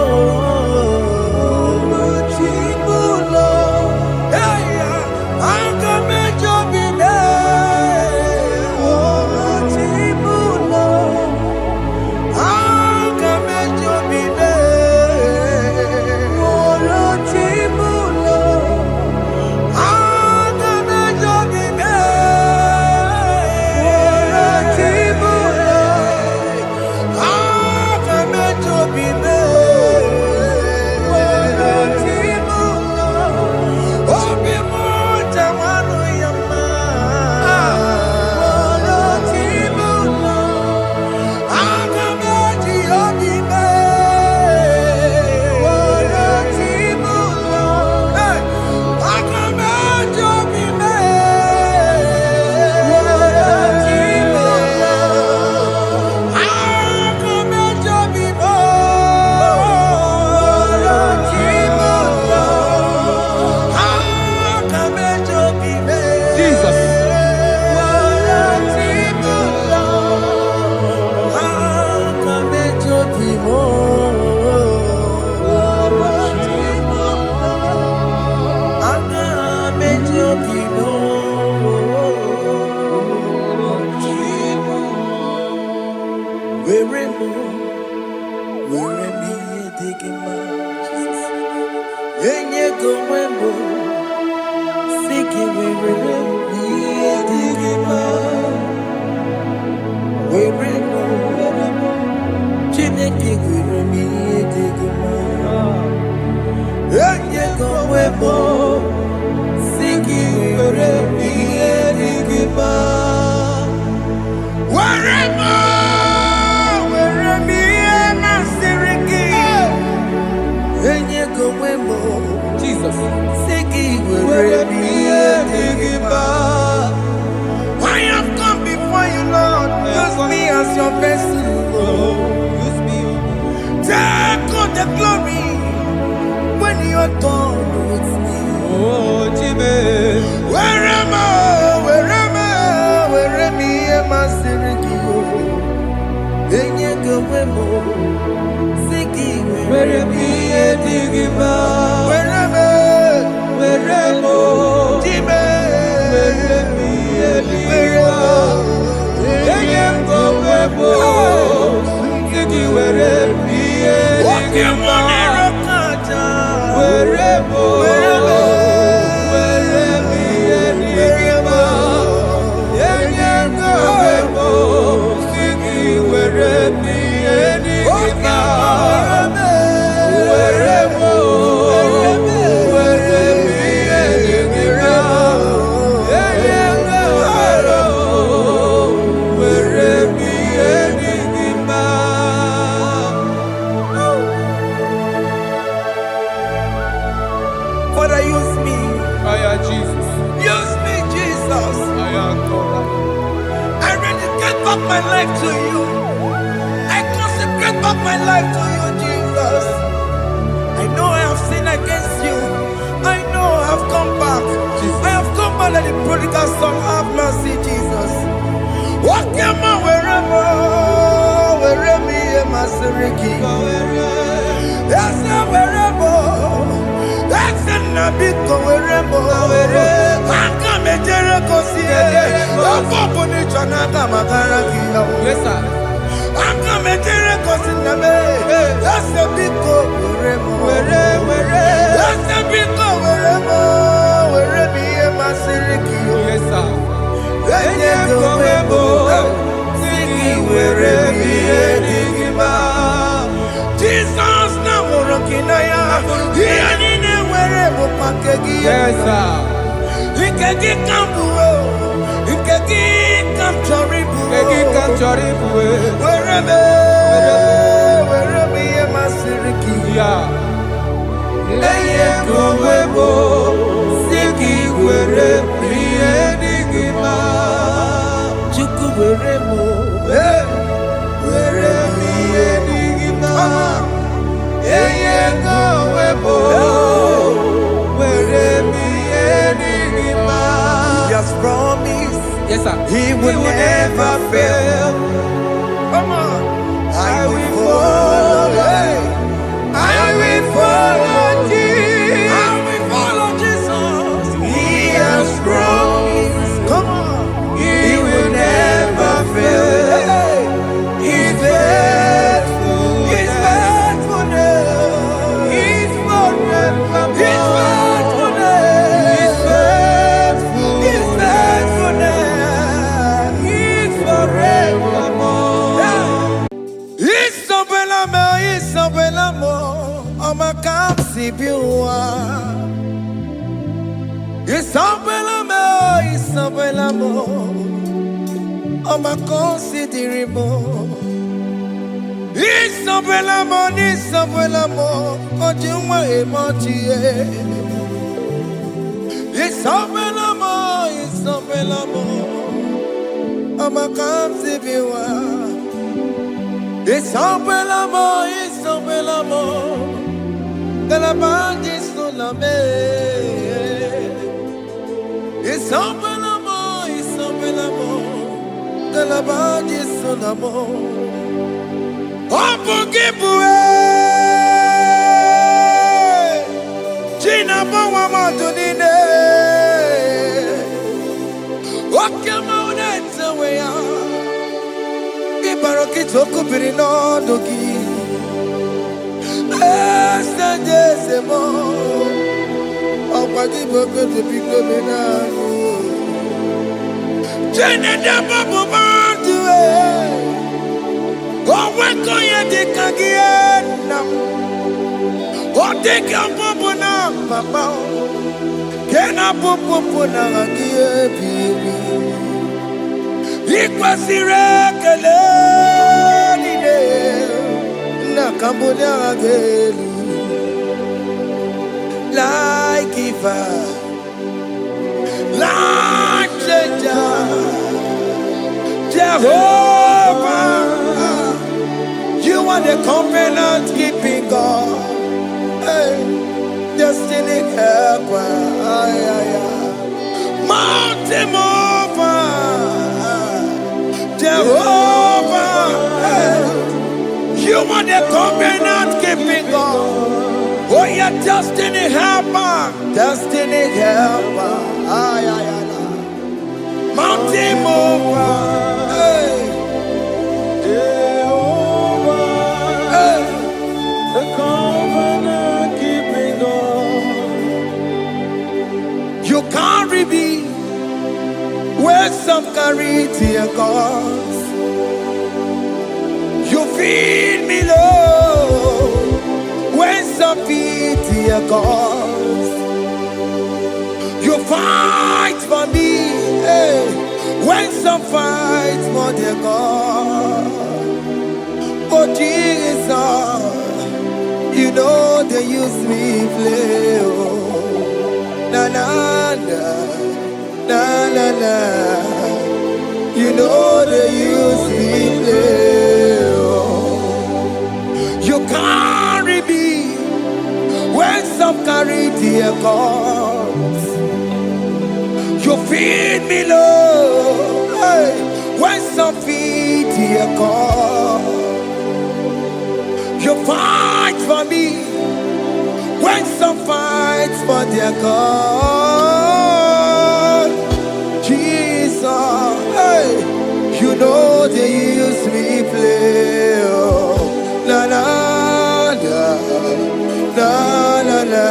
weremo, Chineke were m ihe dị gị mma. Onye ga-enwemo, si gị were m ihe dị gị mma. Weremo, were m ihe masịrị gị. Onye ga-enwemo, Jesus. si gị were m ihe dị gị mma. I have come before you, Lord. Use me as your vessel, Lord. Use me. Take all the glory when you're done with me. Oh, Jimmy. Where am I? Where am I? Where am I? Sirikio. Enye gowemo. Siki. Where am I? Digima. Where am I? Where am I? Jimmy. Where am I? Digima. Enye gowemo. Siki. Where am I? Digima. Where am I? Father, use me. Jesus. Use me, Jesus. I rededicate back my life to you. I consecrate back my life to you, Jesus. I know I have sinned against you. I know I have come back. I have come back like the prodigal son. Have mercy, Jesus. Walk your man wherever me and my Siriki. Yes, wherever. That's a big wherever. I come a Jericho, see Yes, sir. I'm coming to record in the May. That's a big go, wherever. That's a big go, wherever me and my Siriki. Yes, sir. Then you go, singing wherever me and Jesus now rocking I am. He ain't wherever Pakagi. Yes, sir. He can get come. He can get come wherever me and my Siriki. Yeah. Leye kowebo, siki were priye digima. Chuku were mo, were priye digima. Leye kowebo, were priye digima. He has promised, Yes, sir. he will never fail. Come on, I will follow. I will follow Jesus. I will follow Jesus. He has promised. Come on, he will never fail. He's faithful. He's faithful. He's forever. He's faithful. He's faithful. He's faithful. He's forevermore. Isabelamo, I'ma come see you. Isabelamo, I'ma consider more. Isabelamo, Ojuma emoji. Isabelamo, I'ma come see you. Isabelamo, de la bande solame. Isabelamo, de la bande solamo. Opugibue, Gina Bawa Madunine. Wakama unetsa weya. Ibaroki toku birino dogi. Estendez-moi, on va dire que depuis que maintenant, je n'ai pas pour Oh, when go ye dig again? Oh, dig your pupuna, papa. Can I pupuna again, baby? Ikwasireke na kambonya agelu like Eva, like Jehovah. You are the covenant keeping God, hey, destiny helper, mountain mover, Jehovah. Hey. You are the covenant keeping God. Oh, your destiny helper, destiny helper. Mountain mover, hey. Jehovah, hey. The covenant keeping God. You carry me where some carry tear gods. You feed me, Lord, when some feed tear gods. You fight for me, hey, when some fight for their God. Oh Jesus, you know they use me play, oh, na na na, na na na. You know they use me play, oh. You carry me when some carry their gods. You feed me, Lord, hey, when some feed their God. You fight for me when some fight for their God. Jesus, hey, you know they use me play, oh, na na na, na na na.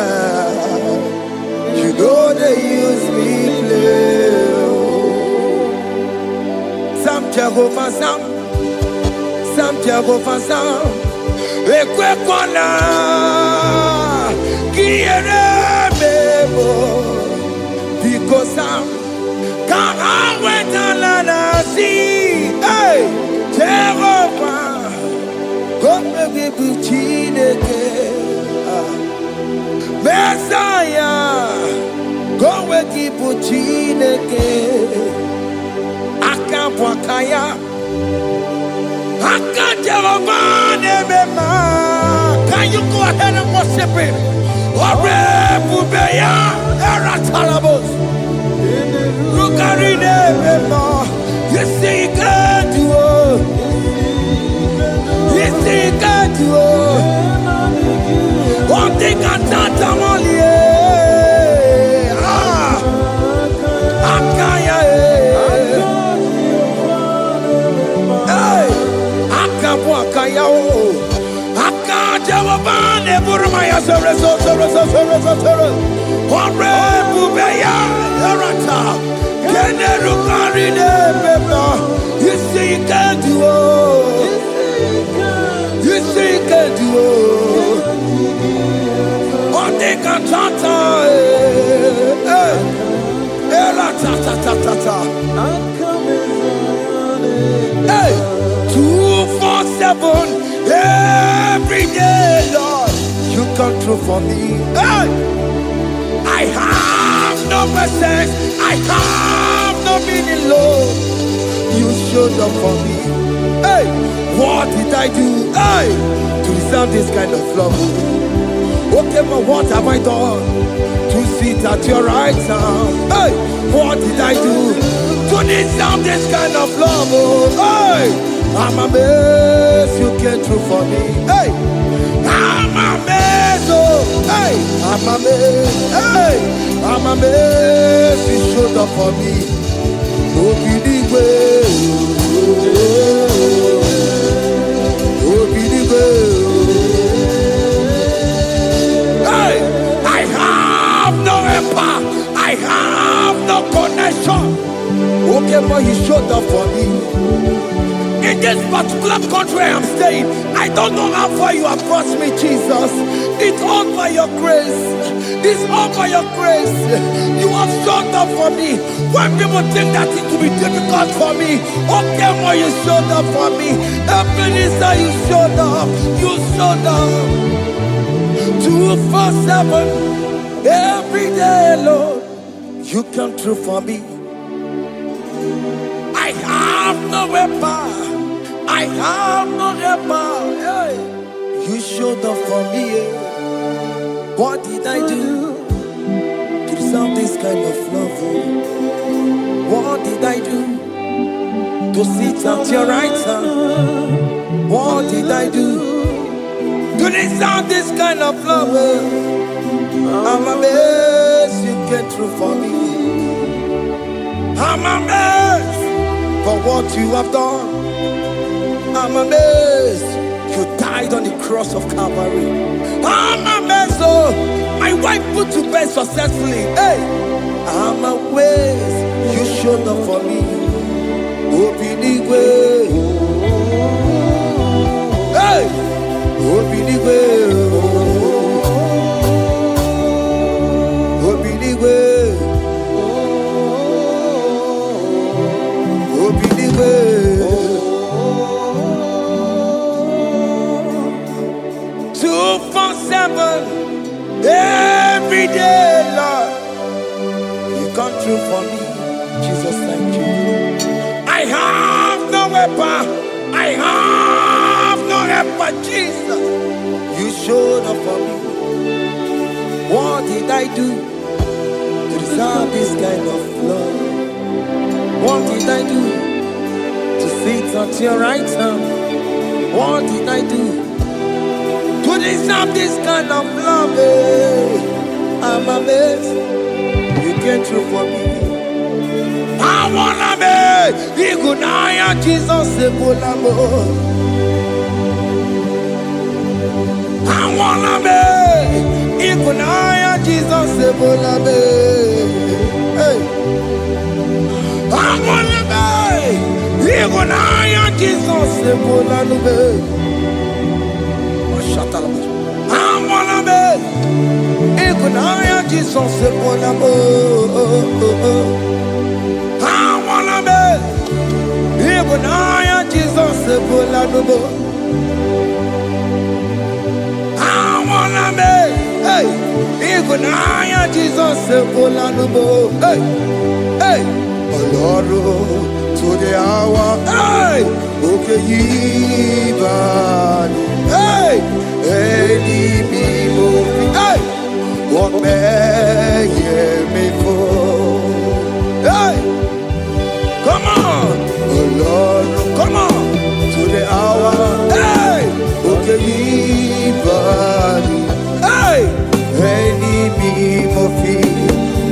You know they use me play, oh. Some Jehovah, some Jehovah, some. Ekwe kona, kiere mebo, because some. Hey, Jehovah, come be buchineke, Messiah, come be buchineke, Akabwakaya, Jehovah nebema. Can you go ahead and worship him? Ore bubeya, eratalabos. Rukarine bema, you see God do, you see God do. One thing I can't only, Akaya, hey, Akabwakaya, Akajawabane Burmaya, Ore bubeya, erata. You see, you can do it. You see, you can do it. On the cantata, hey, 247 every day, Lord. You come through for me. Hey, I have no message. I have no meaning, Lord. You showed up for me. Hey, what did I do? Hey, to deserve this kind of love? Okay, but what have I done to sit at your right hand? Hey, what did I do to deserve this kind of love? Hey, I'm amazed you came through for me. Hey, I'm amazed. Oh, hey, I'm amazed. Hey, I'm amazed you showed up for me. Obidigwe, Obidigwe. Hey, I have no empire. I have no connection. Okay, came on, you showed up for me. In this particular country I am staying, I don't know how far you have brought me, Jesus. It's all by your grace. It's all by your grace. You have showed up for me. When people think that it will be difficult for me, okay, more you showed up for me. Ebenezer, you showed up. You showed up. 247 every day, Lord. You come through for me. I have no weapon. I have no helper. Hey. You showed up for me. What did I do to deserve this kind of love? What did I do to sit at your right hand? What did I do to deserve this kind of love? I'm amazed you came through for me. I'm amazed for what you have done. I'm amazed you died on the cross of Calvary. I'm amazed, oh, my wife put to bed successfully. Hey, I'm amazed you showed up for me. Obinigwe, hey, Obinigwe, Obinigwe, Obinigwe. 247 every day, Lord. You come through for me, Jesus. Thank you. I have no weapon. I have no weapon, Jesus. You showed up for me. What did I do to deserve this kind of love? What did I do to sit at your right hand? What did I do to deserve this kind of love? I'm amazed you came through for me. I wanna be Igunaya Jesus Ebulamo. I wanna be Igunaya Jesus Ebulamo. Hey, I wanna be Igunaya Jesus Ebulamo. I wanna be Igunaya Jesus Ebulamo. I wanna be Igunaya Jesus Ebulamo. I wanna be, hey, Igunaya Jesus Ebulamo. Hey, hey, Oloro to the hour. Hey, okay, Yibani. Hey, hey, hey, what may me for? Hey, come on, oh Lord, come on to the hour. Hey, okay, body. Hey, any me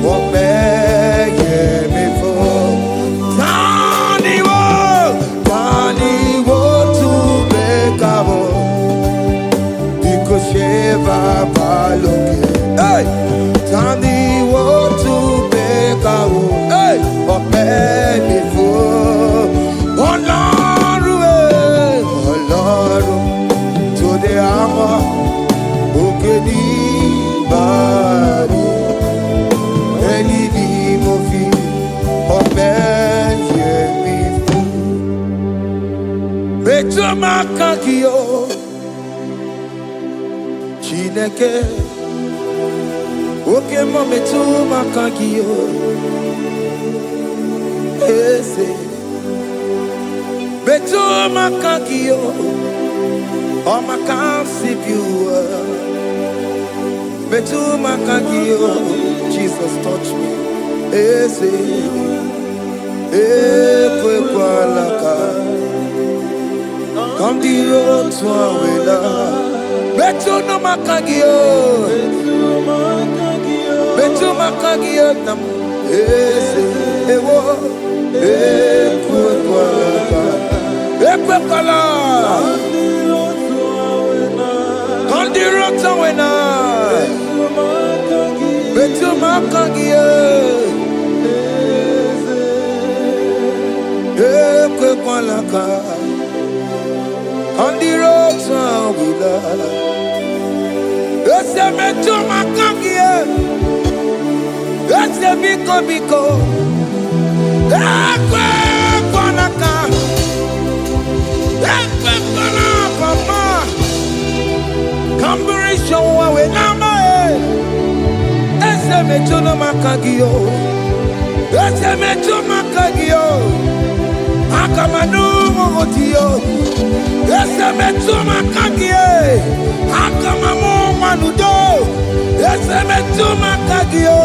what may me for? Tani wo to make up. Sheva Baloke, hey, Tandi want to make a wood, hey, but many for Lord, to the hour, Okedi Bari, any movie, but many for Betoma Kakio. Chineke, oke mome tu makagiyo, ese, betu makagiyo, o makansibiwa, betu makagiyo, Jesus touch me, ese, ekwe kwa laka, come the road to Awela. Betu no makagio, betu makagio nam ese ewo ekwe kwala, kandirota wena, betu makagio, walaka. On the roads we love. Yes, I met you, my kangie. Yes, I biko. Ekwe kwanaka. Ekwe kwana papa. Kamburisho wawe nama. Yes, I met you, no makagio. Yes, I met you, makagio. Akamanu motiyo. Ese metuma kagie. Akamamu manudo. Ese metuma kagio.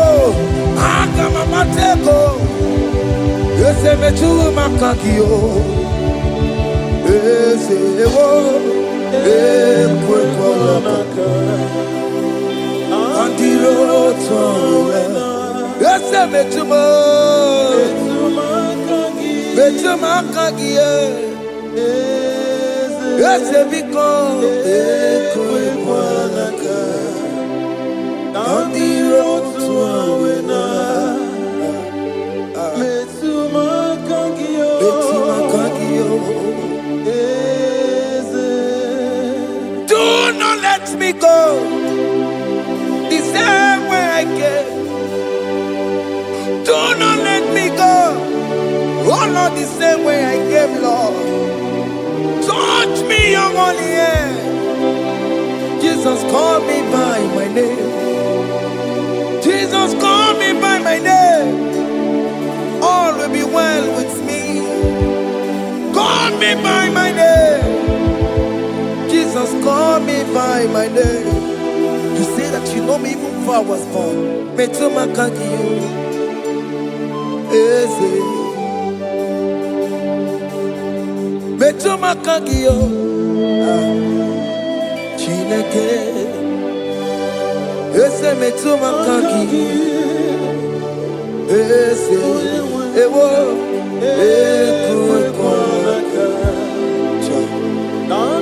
Akamamatego. Ese metuma kagio. Ese ewo. Ekwekolaka. Andiro towe. Ese metuma. Metuma kagie. Ese biko ekwekolaka. Andiro towe. Metuma kagio. Do not let me go the same way I came. Do not let me go. Oh, not the same way I came, Lord. Touch me, your holy hand. Jesus, call me by my name. Jesus, call me by my name. All will be well with me. Call me by my name. Jesus, call me by my name. You say that you know me even before I was born. Metuma kagio. Eze. Metuma kagio. Chineke. Eze metuma kagio. Eze. Ewo. Ekwekolaka.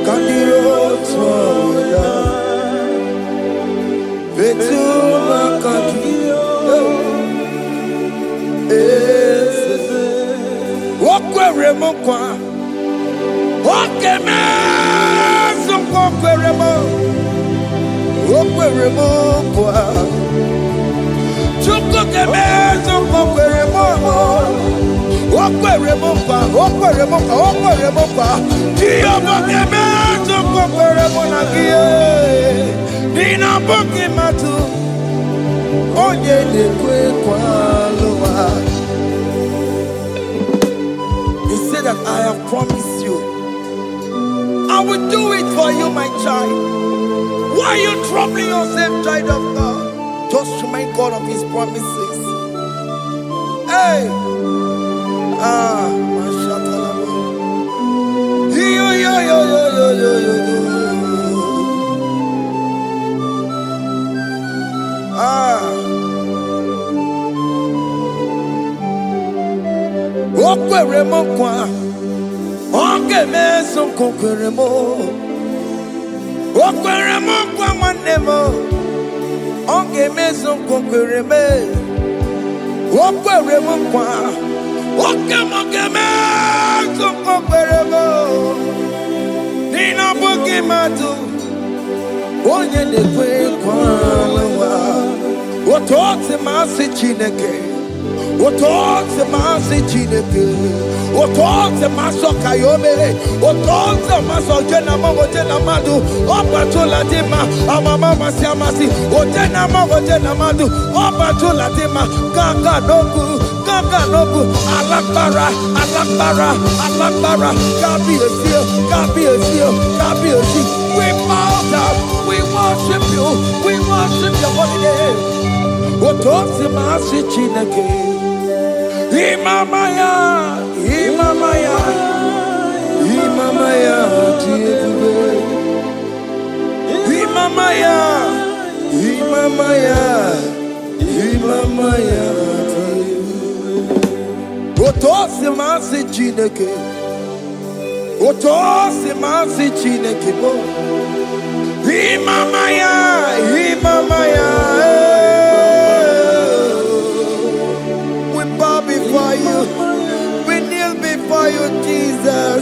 Kandiro toya. Metuma kagio. Eze. Okwere mokwa. Okeme soko kweremo. Okweremo kwa. Chuko keme soko kweremo. Okweremo kwa. Diyo keme soko kweremo na kie. Nina boki matu. Onye nekwe kwa loa. He said that I have promised you. I will do it for you, my child. Why are you troubling yourself, child of God? Just remind God of His promises. Hey! Mashatalama. Yo. Okweremo kwa. Okeme soko kweremo. Okweremo kwa manemo. Okeme soko kwereme. Okweremo kwa. Okeme soko kweremo. Nina boki matu. Onye nekwe kwa lawa. Otote masi chineke. Otote masi chineke. Otote maso kayome. Otote maso jena madu. Opatola dima. Amama masi amasi. Otena madu. Opatola dima. Kaka nobu. Alakbara. God be a seal. We bow down. We worship you. We worship your holy name. Otote masi chineke. Imamaya, Otose masi chineke. Bo. Imamaya. We bow before you. We kneel before you, Jesus.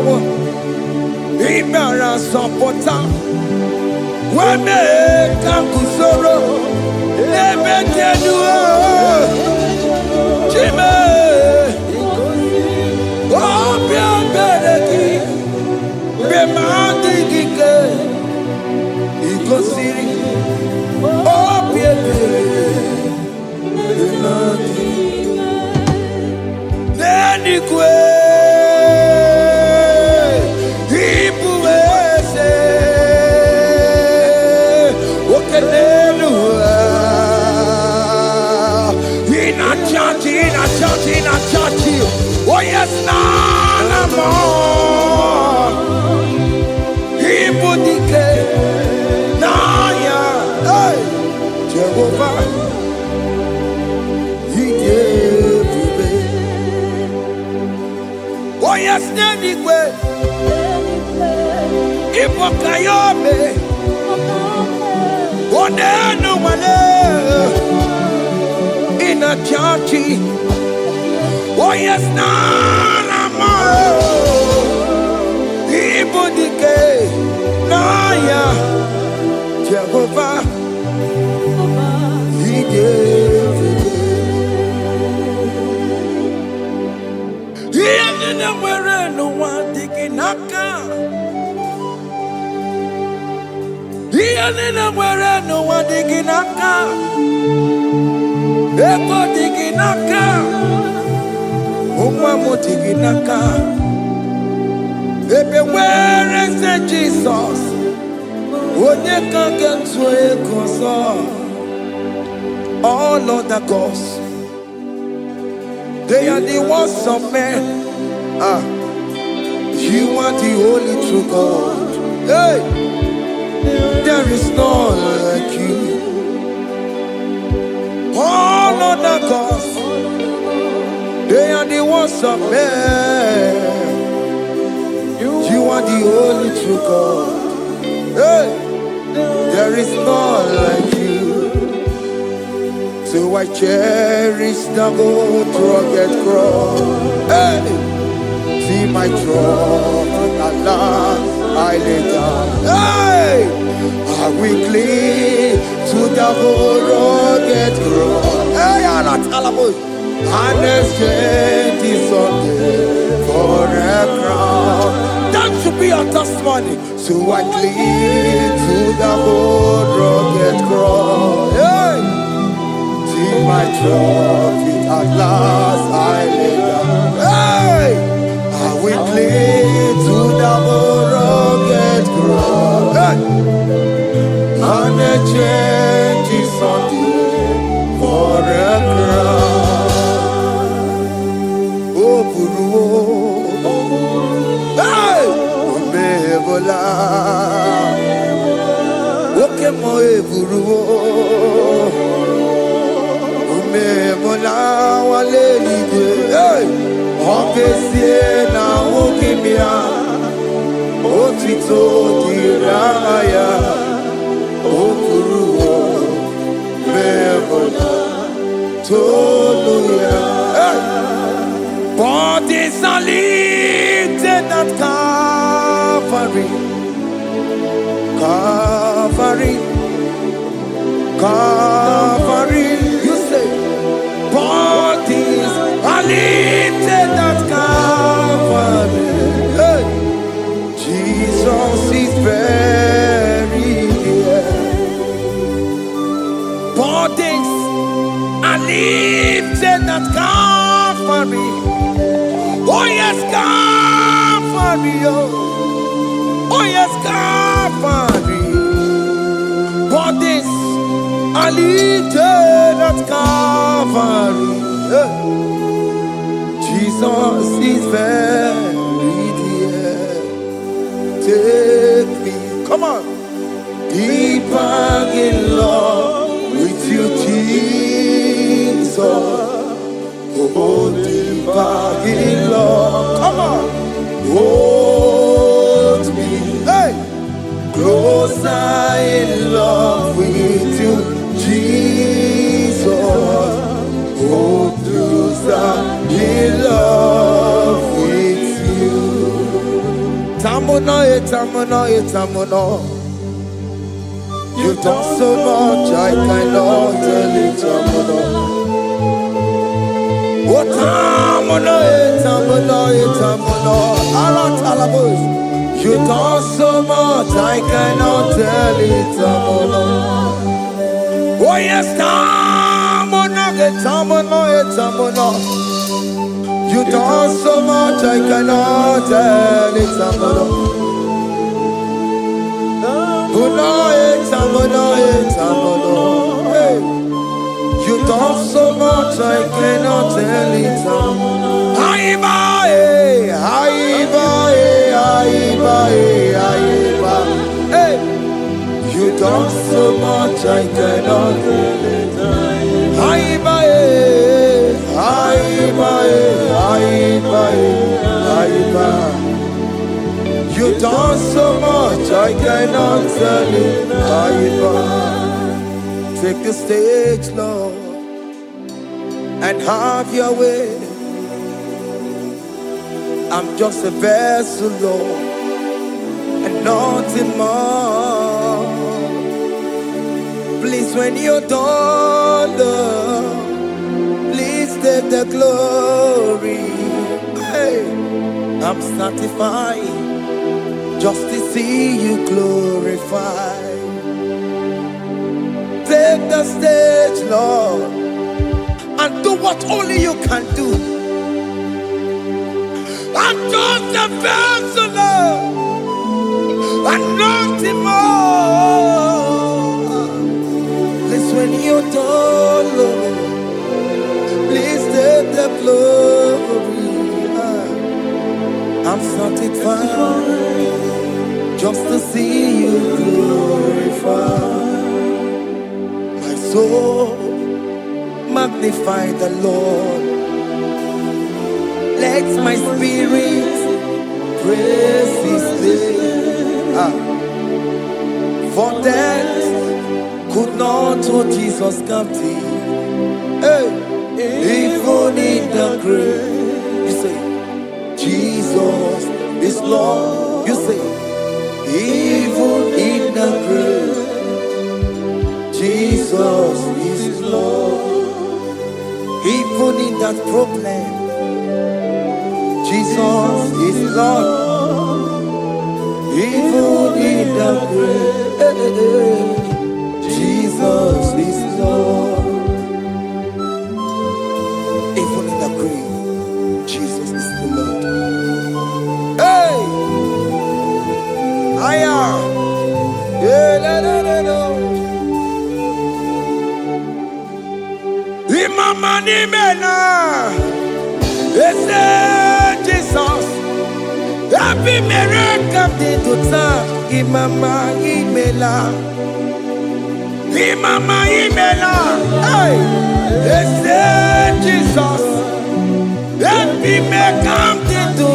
power. Ibara supporta. Wame kakusoro. Ebekeduo. Chime. Obia bereki. Bemandi gike. Igosiri. Obia bereki. Nenikwe. Oh yes, nana more. Ibudike, naya, hey, Jehovah, he gave me. Oh yes, anyway, Ibokayobe, oh no one in a churchy. Oh yes, nana more. Ibudike, naya, Jehovah, he gave it. He ain't nowhere, no one digging naka. He ain't nowhere, no one digging naka. Ebo digging naka. Where is the Jesus? All other gods, they are the works of men. You are the only true God. Hey, there is none like you. All other gods, they are the ones of men. You are the only true God. Hey, there is none like you. So I cherish the gold rugged cross. Hey, see my throne, Allah, I lay down. Hey, I will cling to the gold rugged cross. Hey, Allah, Talamus. And exchange is Sunday for a crown. That should be our testimony. So I cling to the old rugged cross. Hey! See my trophy at last I lay down. Hey! I will cling to the old rugged cross. Hey! And exchange is Sunday for a crown. Hey! Omebola. Okemo eburuwo. Omebola wale ligwe. Hey! Okesie na okimia. Otito diraya. Okuruwo. Mebola. Toluya. Hey! Bodies are lifted at Calvary, Calvary, Calvary. You say, bodies are lifted at Calvary. Hey. Jesus is buried here. Bodies are lifted at Calvary. Oh yes, Calvary, oh yes, Calvary. Bodies are lifted at Calvary. Jesus is buried here. Take me, come on, deeper in love with you, Jesus. Oh, deeper in love, come on, hold me, hey, closer in love with you, Jesus. Oh, closer in love with you. You've done so much, I cannot tell it. You've done so much, I cannot tell it. Oh yes, you done so much, I cannot tell it. Hey. You done so much, I cannot tell it. Hey. You done so much, I cannot tell it. You done so much, I cannot tell it. Take the stage, Lord, and have your way. I'm just a vessel, Lord, and nothing more. Please, when you're done, Lord, please take the glory. Hey, I'm satisfied just to see you glorified. Take the stage, Lord, and do what only you can do. I'm just a vessel, Lord, and nothing more. Please, when you're done, Lord, please take the glory. I'm satisfied just to see you glorified. My soul magnify the Lord. Let my spirit praise His name. For death could not hold Jesus captive. Hey, even in the grave, you say, Jesus is Lord. You say, even in the grave, Jesus is Lord. Even in that problem, Jesus is Lord. Even in the grave, Jesus is Lord. Even in the grave, Jesus is the Lord. Hey! I am. Imama ni mena. Jesus. Happy miracle did to Imama imela. Imama imela. Hey! Jesus. Happy miracle did to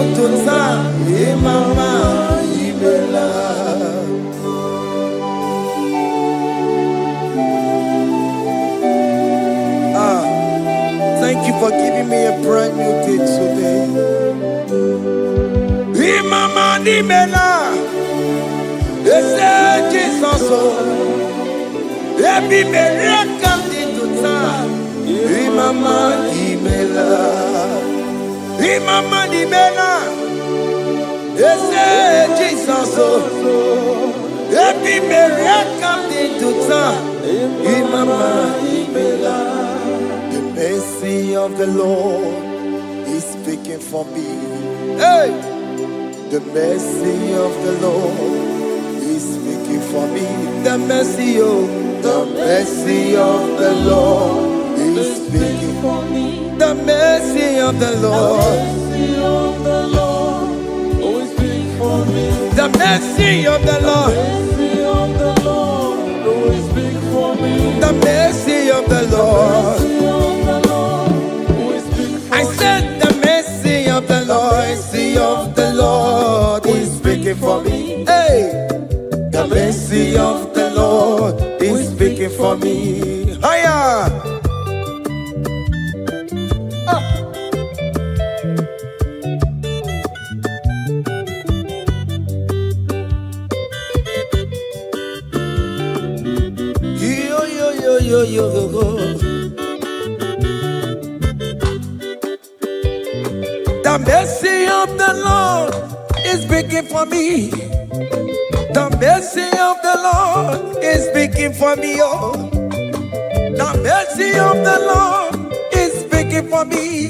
Imama imela. Thank you for giving me a brand new day today. Imama nimela, Jesus, every miracle did to time. Imama nimela, Imama nimela, Jesus, every miracle did to time. Imama nimela. The mercy of the Lord is speaking for me. Hey! The mercy of the Lord is speaking for me. The mercy of the Lord is speaking for me. The mercy of the Lord always speak for me. The mercy of the Lord always speak for me. The mercy of the Lord. I said the mercy of the Lord is speaking for me. Hey, the mercy of the Lord is speaking for me. Hiya. The mercy of the Lord is speaking for me. The mercy of the Lord is speaking for me. Oh, the mercy of the Lord is speaking for me.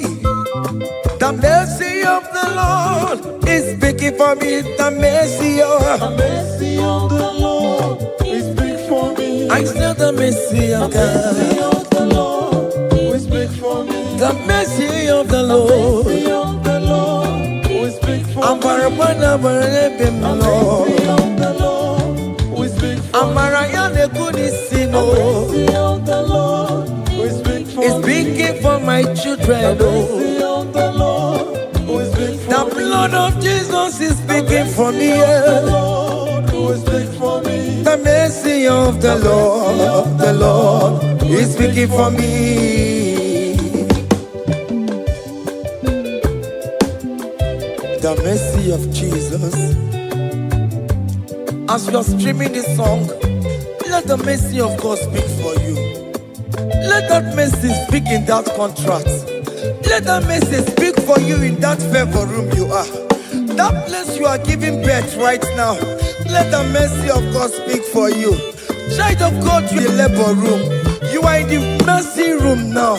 The mercy of the Lord is speaking for me. The mercy of the Lord is big for me. I still the mercy of God. The mercy of the Lord is big for me. The mercy of the Lord. The mercy of the Lord is big for me. I'm The mercy of the Lord is big for me. The mercy of the Lord is big for me. It's speaking for my children. The mercy of the Lord is big for me. The blood of Jesus is speaking for me. The Lord is big for me. The mercy of the Lord is speaking for me. The mercy of Jesus. As you are streaming this song, let the mercy of God speak for you. Let that mercy speak in that contract. Let that mercy speak for you in that favor room you are. That place you are giving birth right now. Let the mercy of God speak for you. Child of God, you in the labor room. You are in the mercy room now.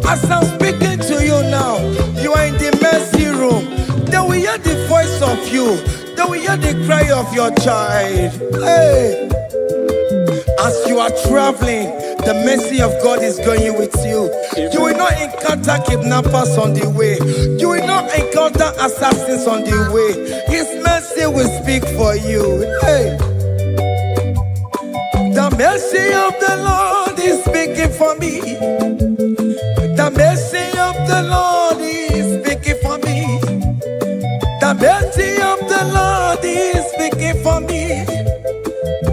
As I'm speaking to you now, you are in the mercy room. They will hear the voice of you. They will hear the cry of your child. Hey. As you are traveling, the mercy of God is going with you. You will not encounter kidnappers on the way. You will not encounter assassins on the way. His mercy will speak for you. Hey. The mercy of the Lord is speaking for me. The mercy of the Lord is speaking for me. The mercy of the Lord is speaking for me.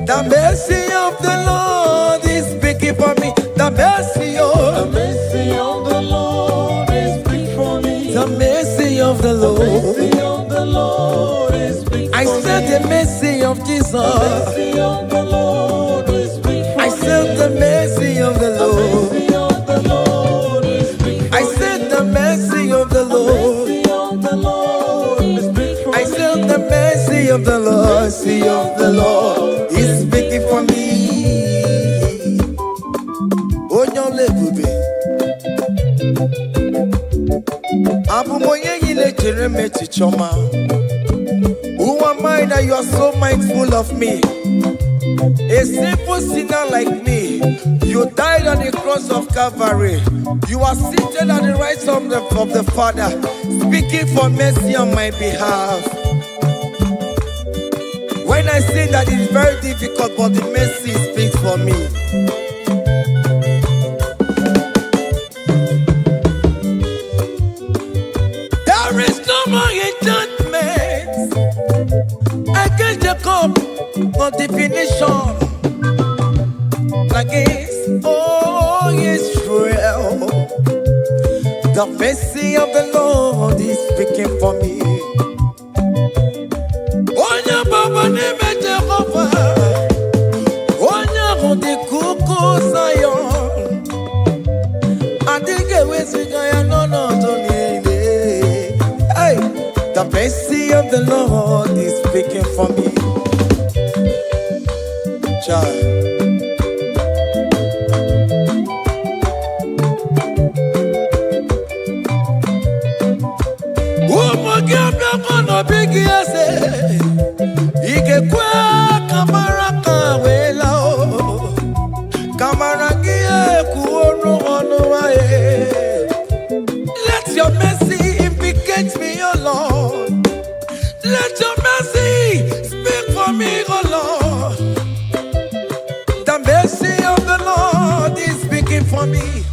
The mercy of the Lord is speaking for me. The mercy of the Lord is big for me. the mercy of the The Lord. mercy of the Lord is big for me. I said the mercy of Jesus. The mercy of the Lord is big for me. I said the mercy of the The Lord. mercy of the Lord is big for I me. said the mercy of the The Lord. mercy of the Lord is big for I me. said the mercy of the Lord. Mercy of the Lord is speaking for me. Onyolebube. Abumoye yile jereme chichoma. Who am I that you are so mindful of me? A simple sinner like me. You died on the cross of Calvary. You are seated at the right side of the Father, speaking for mercy on my behalf. When I say that it is very difficult, but the mercy speaks for me. There is no more enchantment against Jacob, no definition against all Israel. The mercy of the Lord is speaking for me. Onya baba neme Jehovah, onya hodi kuku Zion. Adige wesigaya no tonile. Hey, the mercy of the Lord is speaking for me. Child. Let your mercy implicate me, O Lord. Let your mercy speak for me, O Lord. The mercy of the Lord is speaking for me.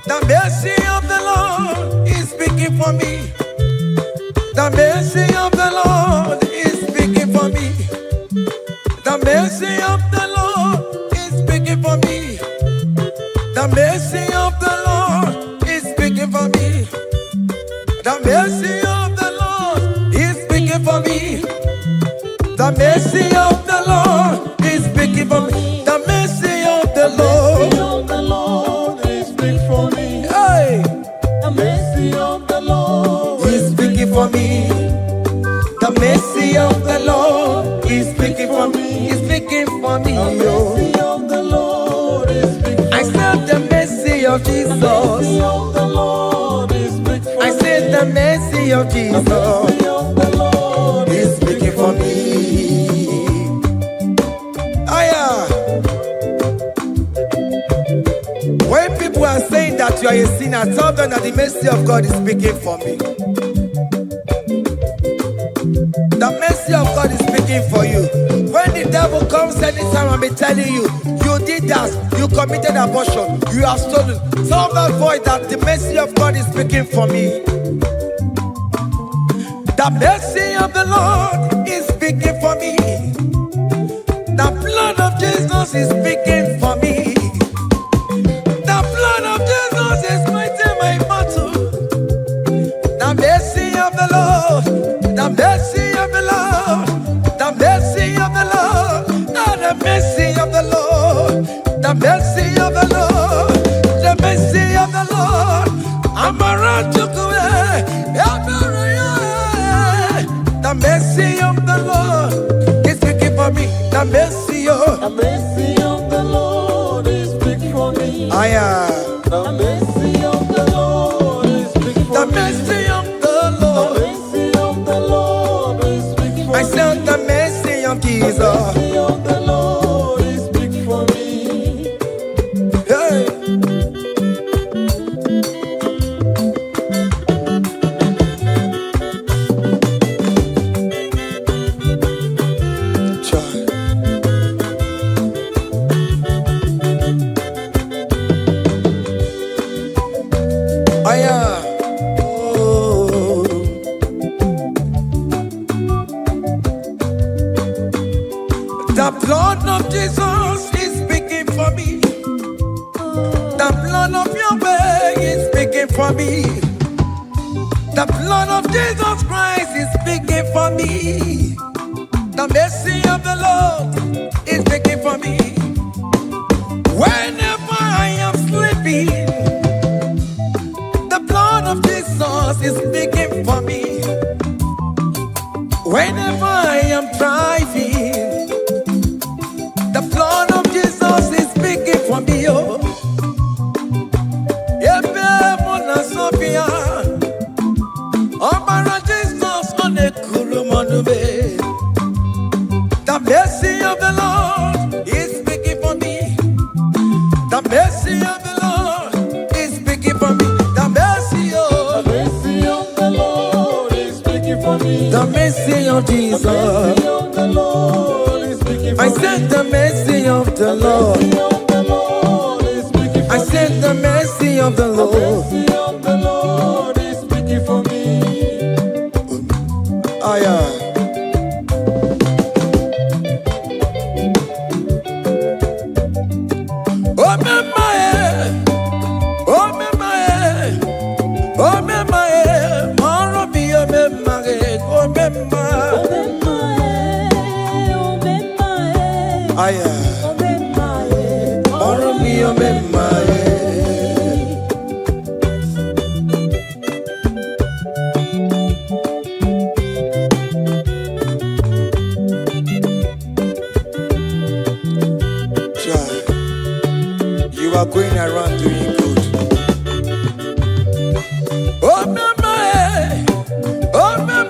The mercy of the Lord is speaking for me. The mercy of the Lord is speaking for me. The mercy of the Lord is speaking for me. The mercy of the Lord is speaking for me. The mercy of the Lord is speaking for me. The mercy of the Lord is speaking for me. The mercy of the Lord. of the Lord is speaking for me. Is speaking for me. The mercy of the Lord is speaking for me. I said the mercy of The Jesus. mercy of the Lord is speaking for me. I said the mercy of The Jesus mercy of the Lord is speaking for me. Aya. When people are saying that you are a sinner, tell them that the mercy of God is speaking for me. The mercy of God is speaking for you. When the devil comes anytime and be telling you, you did that, you committed abortion, you have stolen, tell that voice that the mercy of God is speaking for me. The mercy of the Lord is speaking for me. The blood of Jesus is speaking for me. The blood of Jesus is fighting my battle. The mercy of the Lord, the mercy of the Lord, the mercy of the Lord, the mercy of the Lord, the mercy of the Lord, the mercy of the Lord. I'm around to go. The mercy of the Lord is speaking for me. The mercy of The mercy of the Lord is speaking for me. I am. The mercy of the Lord is speaking for The me. mercy of the The Lord. mercy of the Lord is speaking for me. I said the mercy of The Jesus. mercy of the Lord is speaking for me. Hey. Child. I am. Oh. The blood of Jesus is speaking for me. The blood of Yahweh is speaking for me. The blood of Jesus Christ is speaking for me. The mercy of the Lord is speaking for me. Whenever I am sleeping, the blood of Jesus is speaking for me. Whenever I am driving, the blood of Jesus is speaking for me. Oh, Ebe Mona Sophia, Obara Jesus on a Kurumanube. The mercy of the Lord is speaking for me. The mercy of the Lord is speaking for me. The mercy The of mercy of the Lord is speaking for me. the mercy of The Jesus. mercy of the Lord is speaking for I me. said the mercy of the The Lord. mercy of the Lord is speaking for I me. said the mercy of the The Lord. mercy of the Lord is speaking for me. I am. Oh, my, oh, my, oh, my, Marabi, oh, my, oh, my, I am. Marabi, oh, my. You are going around doing good. Oh, my, oh, my,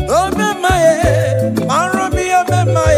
oh, my, Marabi, oh, my,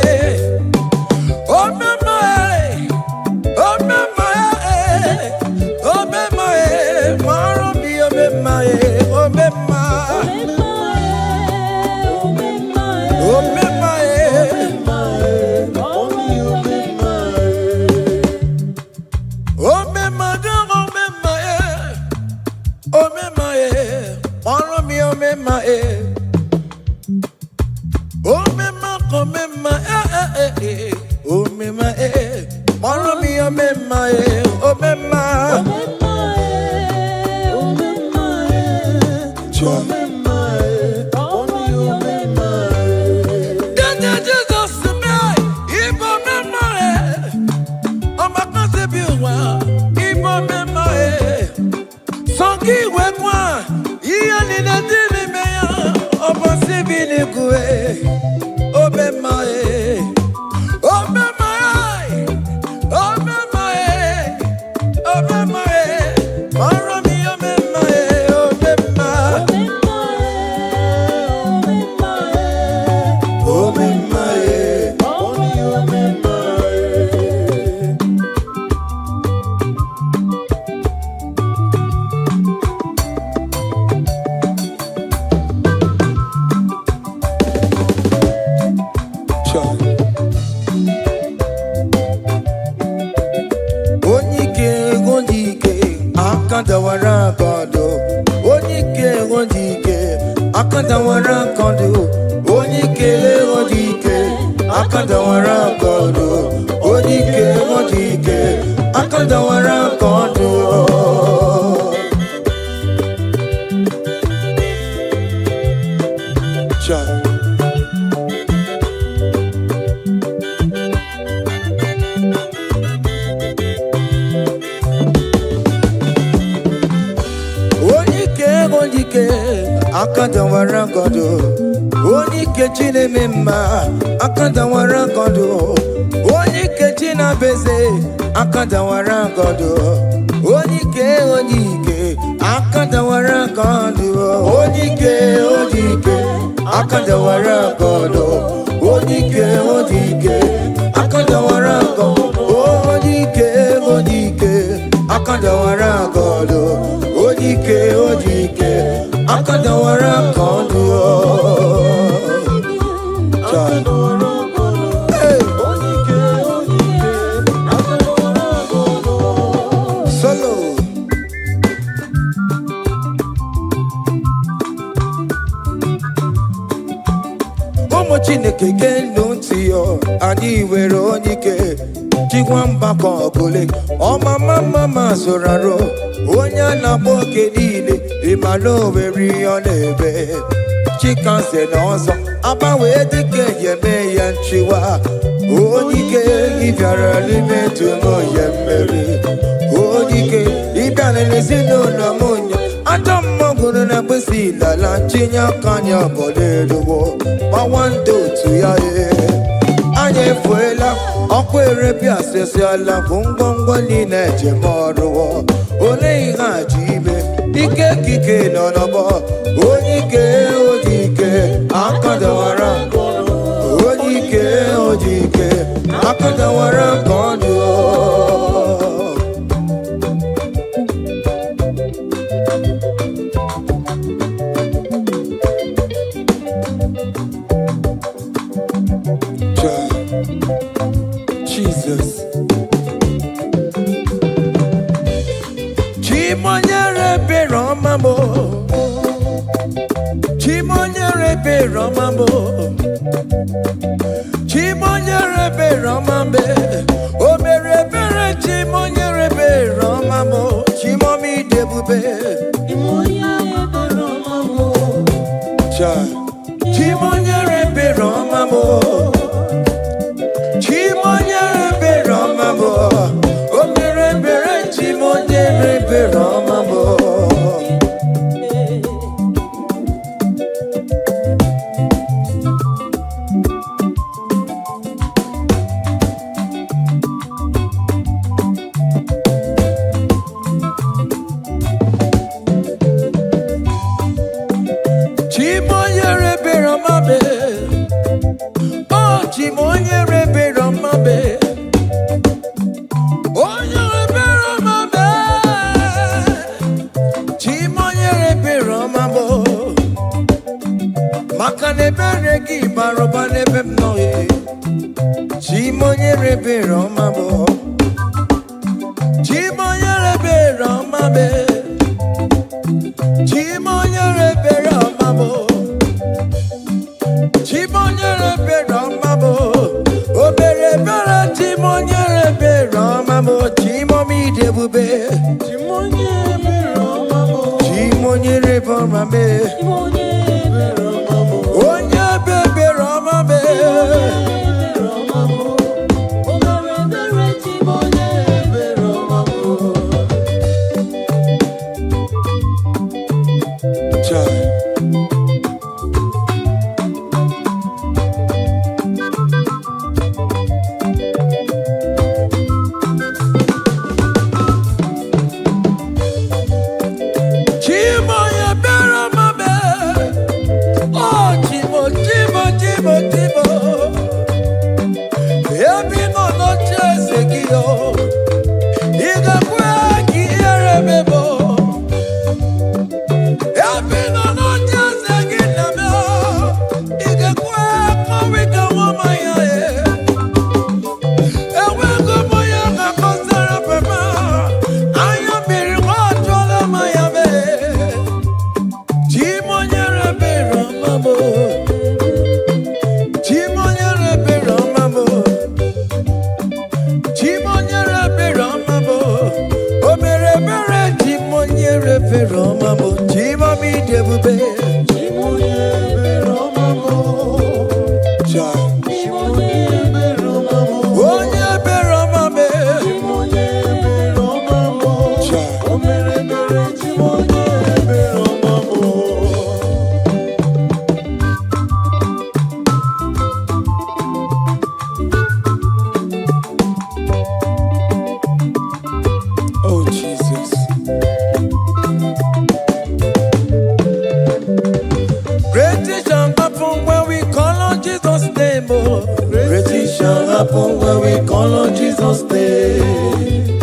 things shall happen when we call on Jesus' name. Oh. Great things shall happen when we call on Jesus' name.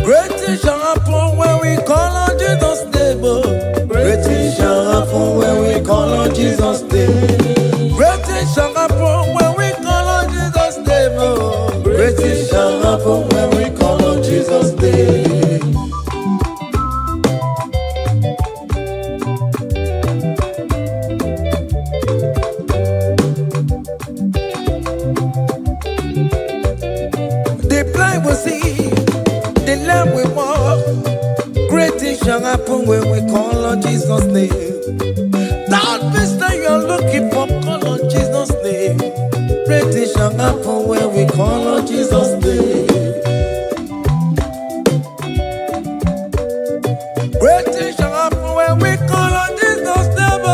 Great things shall happen when we call on Jesus' name. Oh. Great things shall happen when we call on Jesus' name. Great things shall happen when we call on Jesus' name. Oh. Great things shall happen when we call on Jesus' name. The blind will see, the lame will walk. Great things shall happen when we call on Jesus' name. That means that you're looking for, call on Jesus' name. Great things shall happen when we call on Jesus' name. Great things shall happen when we call on Jesus' name. Oh.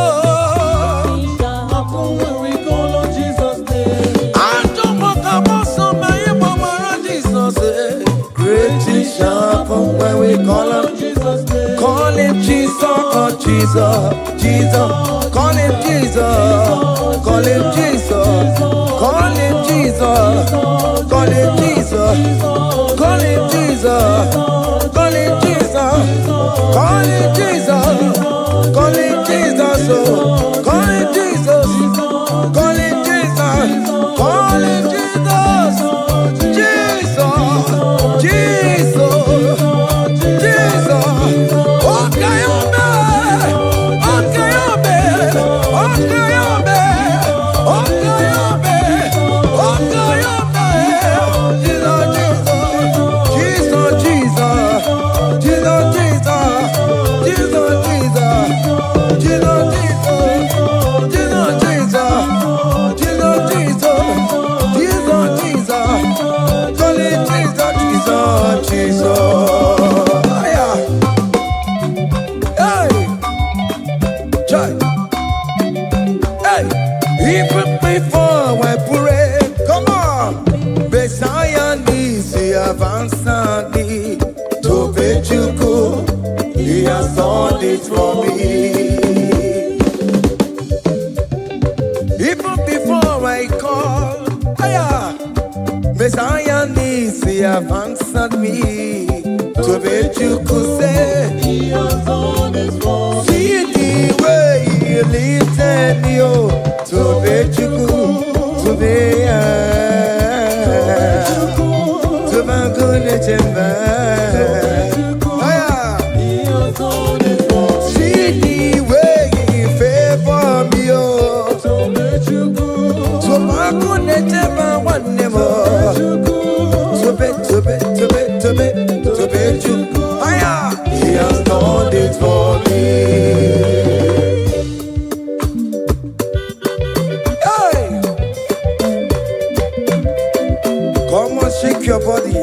I don't want to go so many more Jesus. Great things shall happen when we call on Jesus' name. Call him Jesus, oh Jesus, Jesus. Call him Jesus, call him Jesus, call him Jesus, call him Jesus, call him Jesus, call him Jesus, call him Jesus, call him Jesus, oh, call him Jesus, call him Jesus, call him Jesus, Jesus, Jesus, Jesus. Okay, even before I pray, come on. Messiah needs to answered me. To Bechuku, he has done it for me. Even before I call, Messiah needs to answered me. To Bechuku say, he has done it for me. See the way he lifted me, oh. To Bechuku, to be to Bagune Chemba. See the way he favor me, oh. To Bagune Chemba one more. To Bechuku, he has done it for me. Come on, shake your body.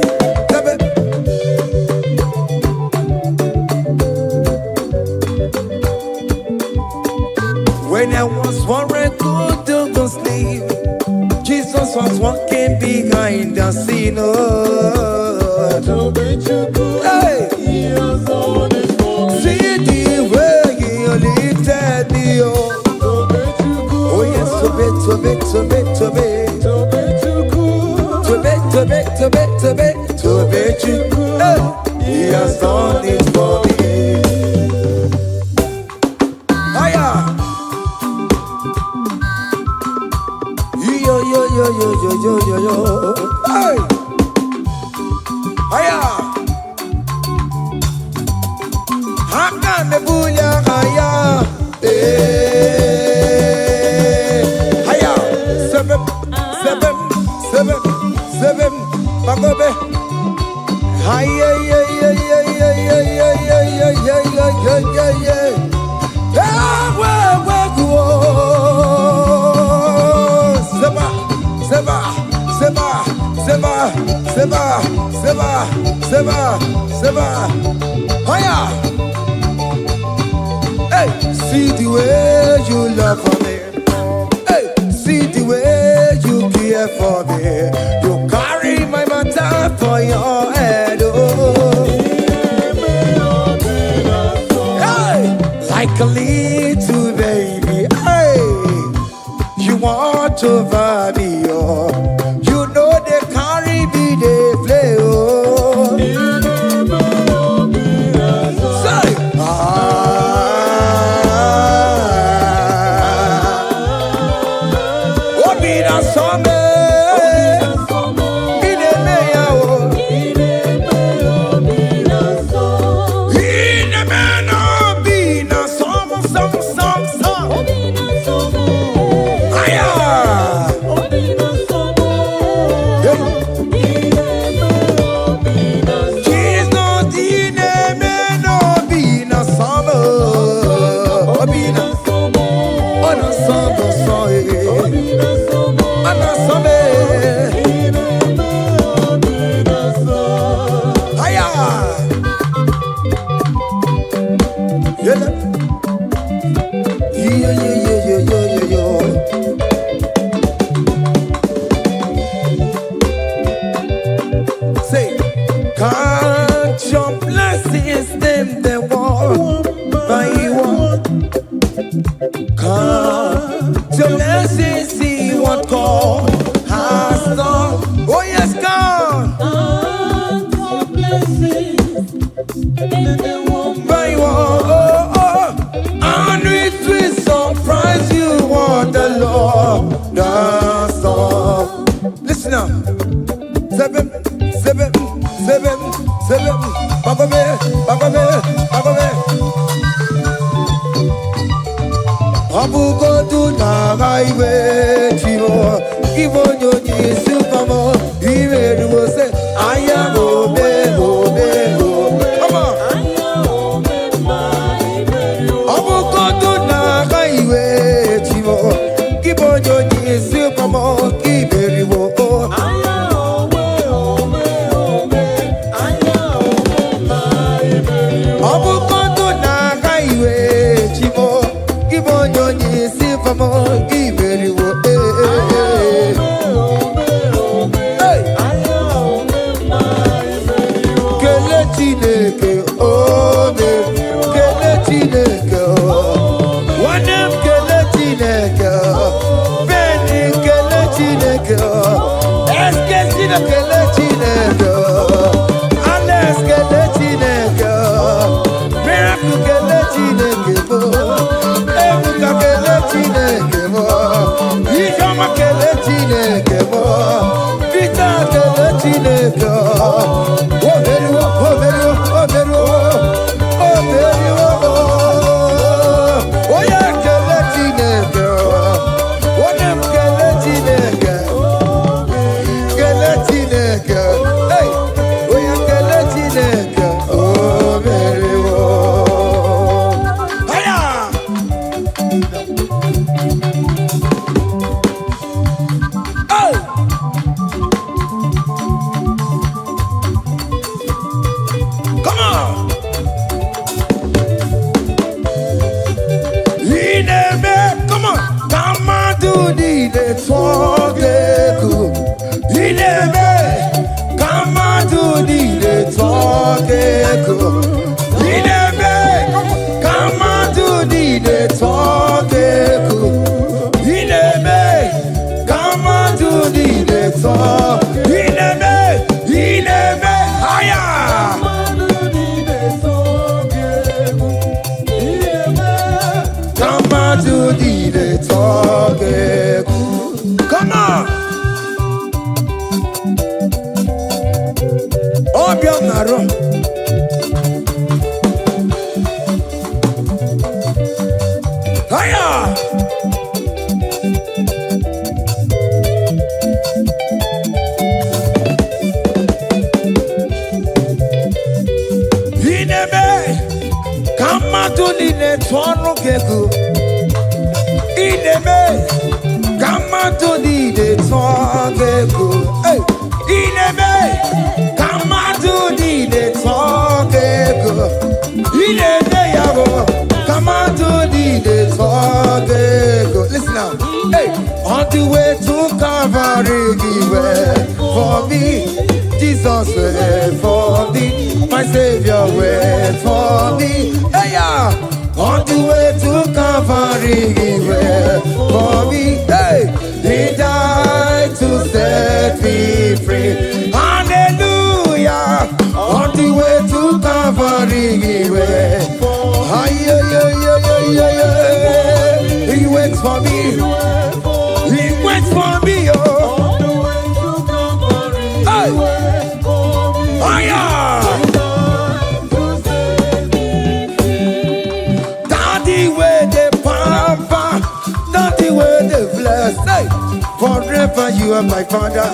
When I was worried, good to sleep, Jesus was walking behind the scene. Hey. See the way he lifted me. Oh yes, to be. To Bechuku, he has done it for me. Hiya, yo. Hey, hiya, haka nebunya hiya, hiya, seven, bagobe. Hiya, Hey, see the way you love for me. Hey, see the way you care for me. You carry my matter for your head. Oh. By and it will surprise you what the Lord does. Listen up. Seven. Bagome. Abu go to na highway chivo. Give on your knees to come on. Even you say, I am obe. Come on. Abu go to na highway chivo. Give on your knees to come on. Give it you. Listen now. Hey, on the way to Calvary, He went for me. Jesus went for me. My Savior went for me. Hey, yeah. On the way to Calvary, He went for me. Hey, He died to set me free. Hallelujah. On the way to Calvary, He went. He waits for me. He waits for me. Oh, hey. Oh yeah. Daddy way the pamper, daddy way the bless. Hey, forever you are my father.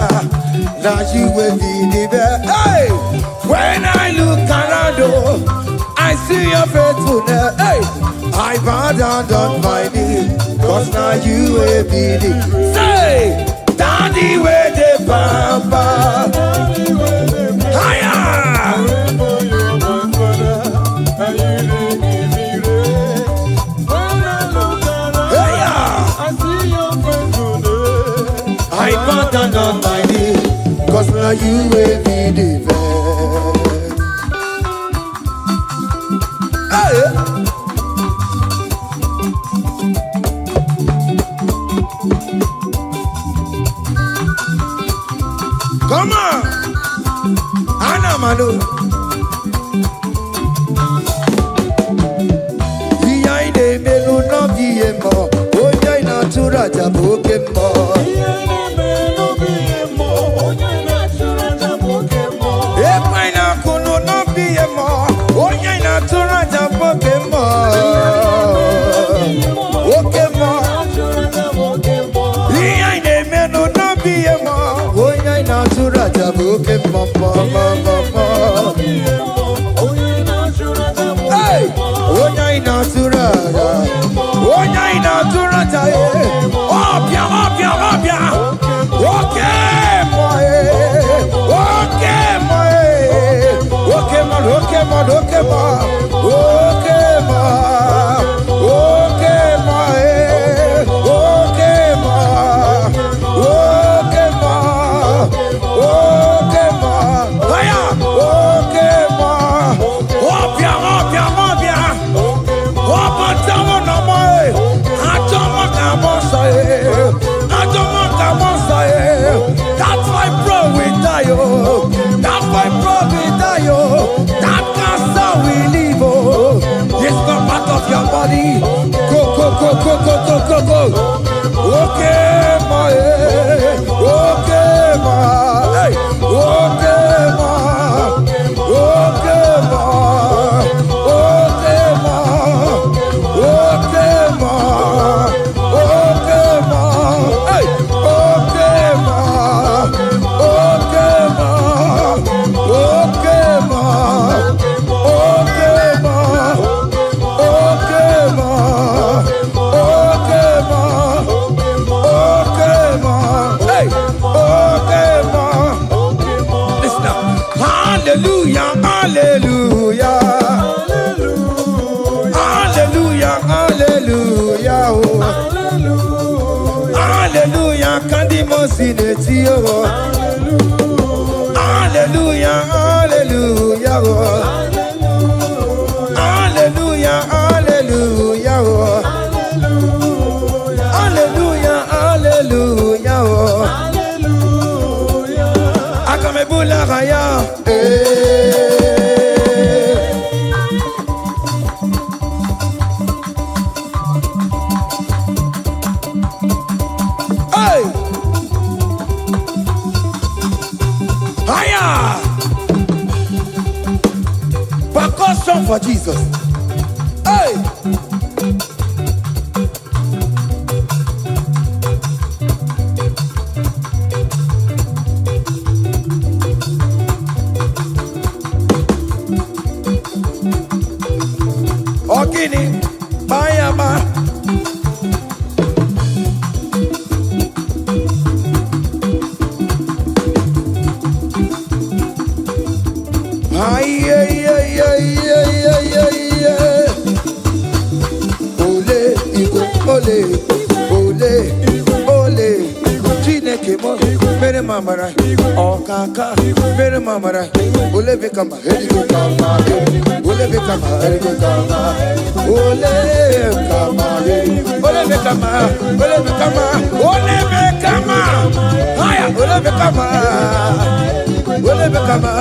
Now you will be the best. Hey, when I look around, oh, I see your faithfulness. Hey, I bow down on my knees, cause now you will be the. Say, daddy where the pampa. Higher. I bow down on my knees, cause now you will be the best. Hey. Come on, Anna Manu. Hey, onya inatura, onya inatura taye. Opia, opia, opia. Okay, boy. Okay, boy. Okay, man. Okay, man. Okay, man. Okay, man. Okay, man. Okay, man. Okay, man. Okay, man. Aya. Okay, man. Opia, opia, opia. Opa, tamo na mai. Atoma kamosaye. Atoma kamosaye. That's why bro we die, oh. That's why bro we die, oh. That cancer we live, oh. It's not part of your body. Go, go, go, go, go, go, go, go. Okay, my. Okay, my. Hey. Okay, my. Okay, my. Okay, my. Okay, ma. Okay, ma. Hey. Okay, ma. Okay, ma. Okay, ma. Okay, ma. Okay, ma. Okay, ma. Okay, ma. Hey. Okay, ma. Listen now. Hallelujah. Hallelujah. Hallelujah, hallelujah, oh. Hallelujah, kandi mosineti, oh. Hallelujah, hallelujah, oh. Hallelujah, hallelujah, oh. Hallelujah, hallelujah, oh. Akamebula raya, percussion for Jesus. Hey! Ogini, Bayama. Mere mamara, oh kaka, mere mamara, ole bekama, heli bekama, ole bekama, heli bekama, ole bekama, ole bekama, ole bekama, ole bekama, haya, ole bekama, ole bekama,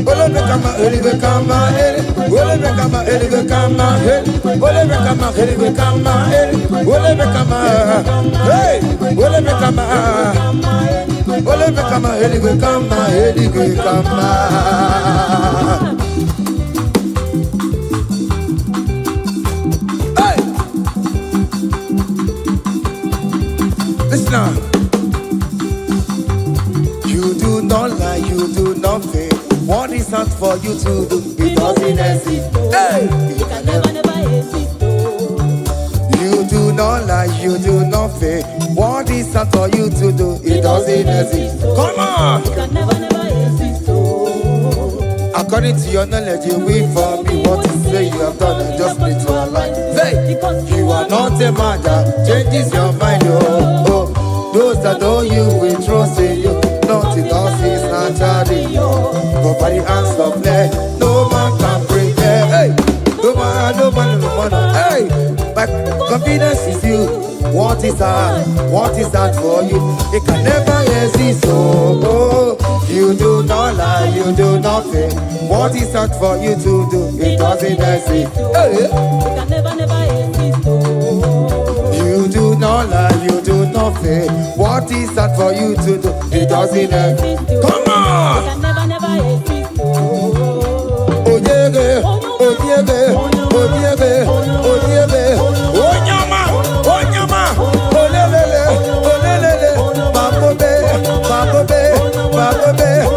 ole bekama, heli bekama, ole bekama, heli bekama, ole bekama, heli bekama, ole bekama, hey, ole bekama. Ole bekama, heli bekama, heli bekama. Hey! Listen now. You do not lie, you do not fail. What is not for you to do, it doesn't exist. Hey! It can never exist. You do not lie, you do not fail. What is not for you to do, it doesn't exist. Come on! It can never exist. According to your knowledge, you will for me what you say you have done and just need to align. Say, you are not a man that changes your mind, oh, oh. Those that know you will trust in you. Nothing else is naturally, oh. But by the hands of flesh, no man can break it. Hey, no man, no man, no man. Hey, my confidence is you. What is that? What is that for you? It can never exist, oh, oh. You do not lie, you do not fail. What is that for you to do? It doesn't exist. Hey. It can never exist. You do not lie, you do not fail. What is that for you to do? It doesn't exist. Come on! It can never exist. Oh yeah, oh yeah, oh yeah, oh yeah, oh nyama, oh lelele, babobe, babobe, babobe.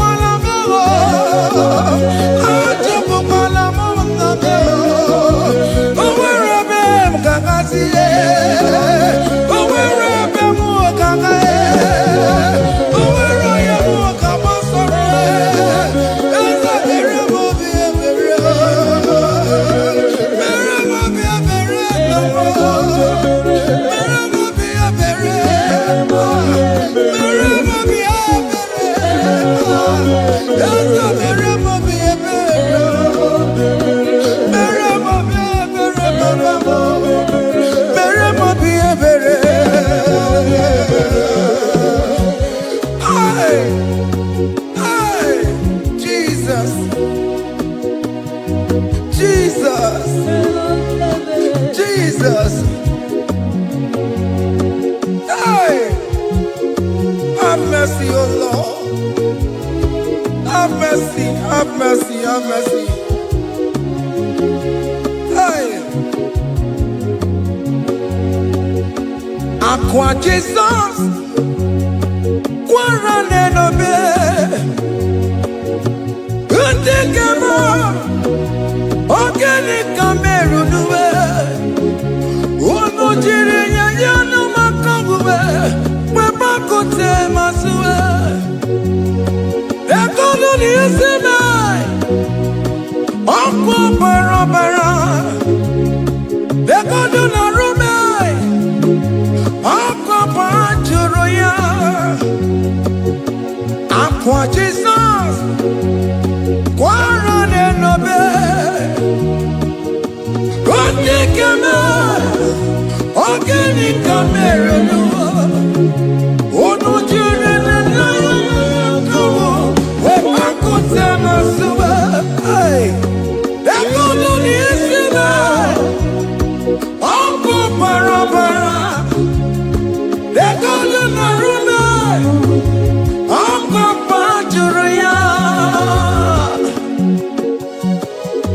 Jesus. Jesus. Hey. Have mercy, oh Lord. Have mercy, have mercy, have mercy. Hey. Aqua Jesus. Quarane no be. Undigama. Organic Cameroon. Ono jiri ya no makangube. Papa kote masue. Ekono ni eseme. Okwa barabara. Ekono na rume. Okwa panjuro ya. Aqua Jesus. Quarane no be. Undigama. Organic Cameroon. Ono jiri na yo. Wepa kote masue. Hey. Ekono ni eseme. Okwa barabara. Ekono na rume. Okwa panjuro ya.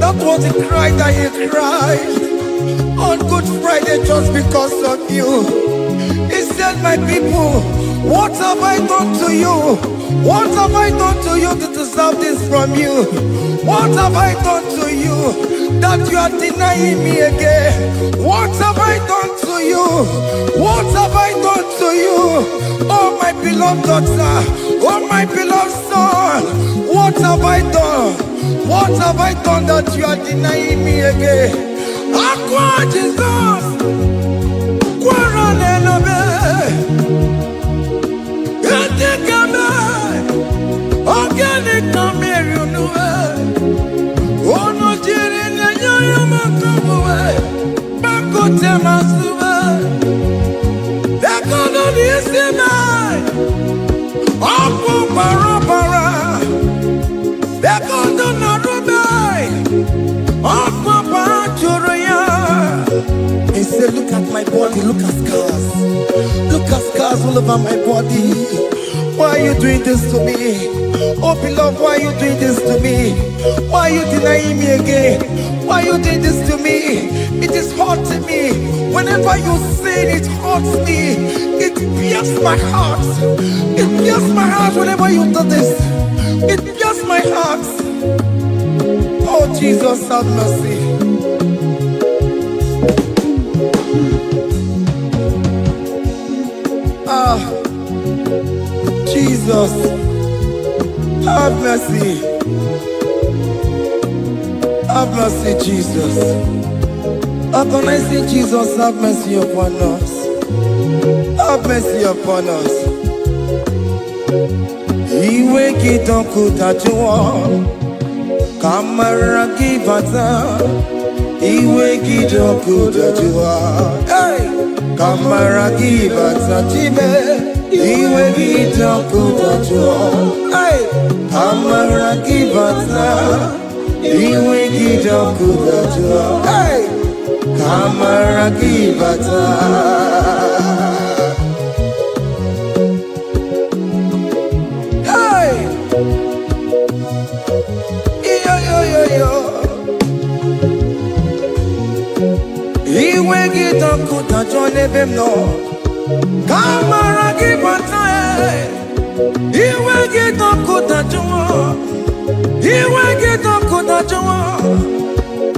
That was the cry that you cried on Good Friday just because of you. He said, my people, what have I done to you? What have I done to you to deserve this from you? What have I done to you that you are denying me again? What have I done to you? What have I done to you? Oh, my beloved daughter, oh, my beloved son, what have I done? What have I done that you are denying me again? Aqua Jesus, Quarane no be, Undigama, Organic Cameroon. Ono jiri na yo makabuwe, bakote masube. Ekono ni eseme, okwa barabara. Ekono na rume, okwa panjuro ya. He said, look at my body, look at scars. Look at scars all over my body. Why are you doing this to me? Oh beloved, why are you doing this to me? Why are you denying me again? Why are you doing this to me? It is hurting me. Whenever you sin, it hurts me. It pierces my heart. It pierces my heart whenever you do this. It pierces my heart. Oh Jesus, have mercy. Ah, Jesus, have mercy. Have mercy, Jesus. How can I say, Jesus, have mercy upon us? Have mercy upon us. Iwe kitoko tajuwa, kamara kibata. Iwe kitoko tajuwa, hey, kamara kibata chibe. Iwe kitoko tajuwa, hey, kamara kibata. Iwe kitoko tajuwa, hey, kamara kibata. Iwe kitoko tajuwa nebem no, kamara kibata. Iwe kitoko tajuwa, iwe kitoko tajuwa,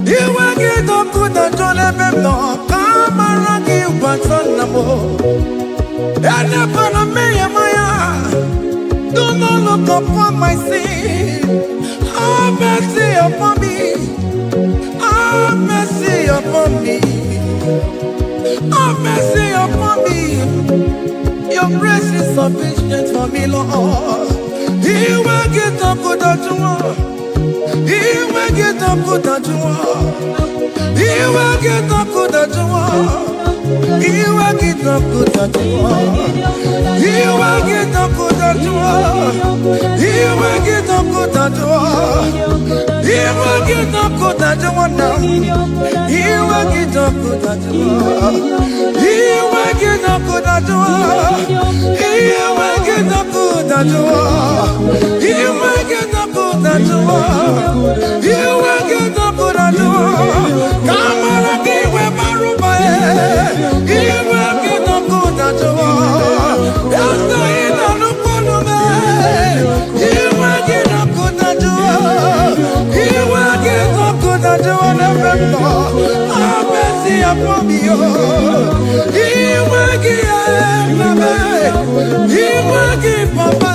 iwe kitoko tajuwa nebem no, kamara kibata namo. Ene pana meye maya, do not look upon my sin. Have mercy upon me. Have mercy upon me. Have mercy upon me. Your grace is sufficient for me, Lord. He will get up good at you. He will get up good at you. He will get up good at you. He will get up good at you. He will get up good at you. He will get up good at you. He will get no good at the one now. You will get no good at the one. You will get no good at the one. You will get no good at the one. You will get no good at the one. You will get no good at the one. Come on, give me my room. You will get no good at the one. That's the end of the problem. You will get no good at the one. You will get no good at the one. Have mercy upon me. You will get no. You will get Papa.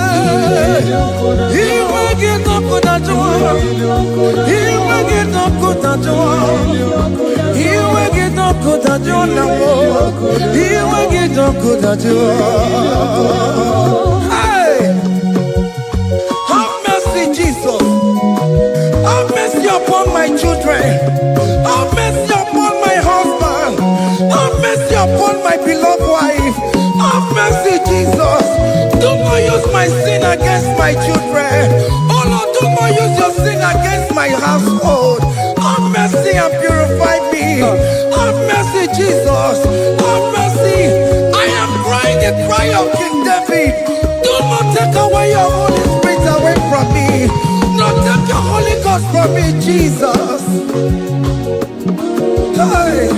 You will get no good at the one. You will get no good at the one. You will get no good at the one. You will get no good at the one. Hey, have mercy, Jesus. Have mercy upon my children. Have mercy upon my husband. Have mercy upon my beloved wife. Have mercy, Jesus. Do not use my sin against my children. Oh Lord, do not use your sin against my household. Have mercy and purify me. Have mercy, Jesus. Have mercy. I am crying the cry of King David. Do not take away your Holy Spirit away from me. Not take your Holy Ghost from me, Jesus. Hey.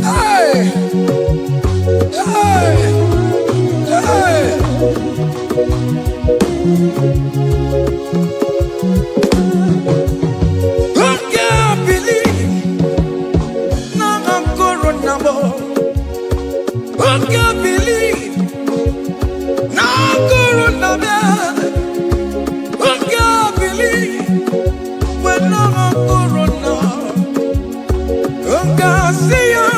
Hey. Hey. Hey. I can't believe now I'm corona. I can't believe now I'm corona. I can't believe when I'm corona. I can't see you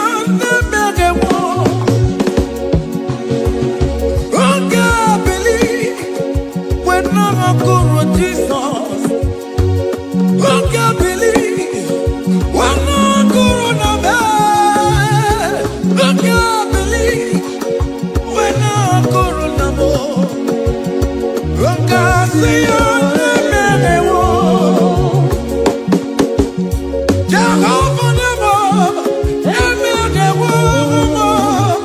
never more. I can't believe when I'm corona, Jesus. I can't believe when I'm corona. I can't believe when I'm corona. I can't see you never more. Jehovah never, never more.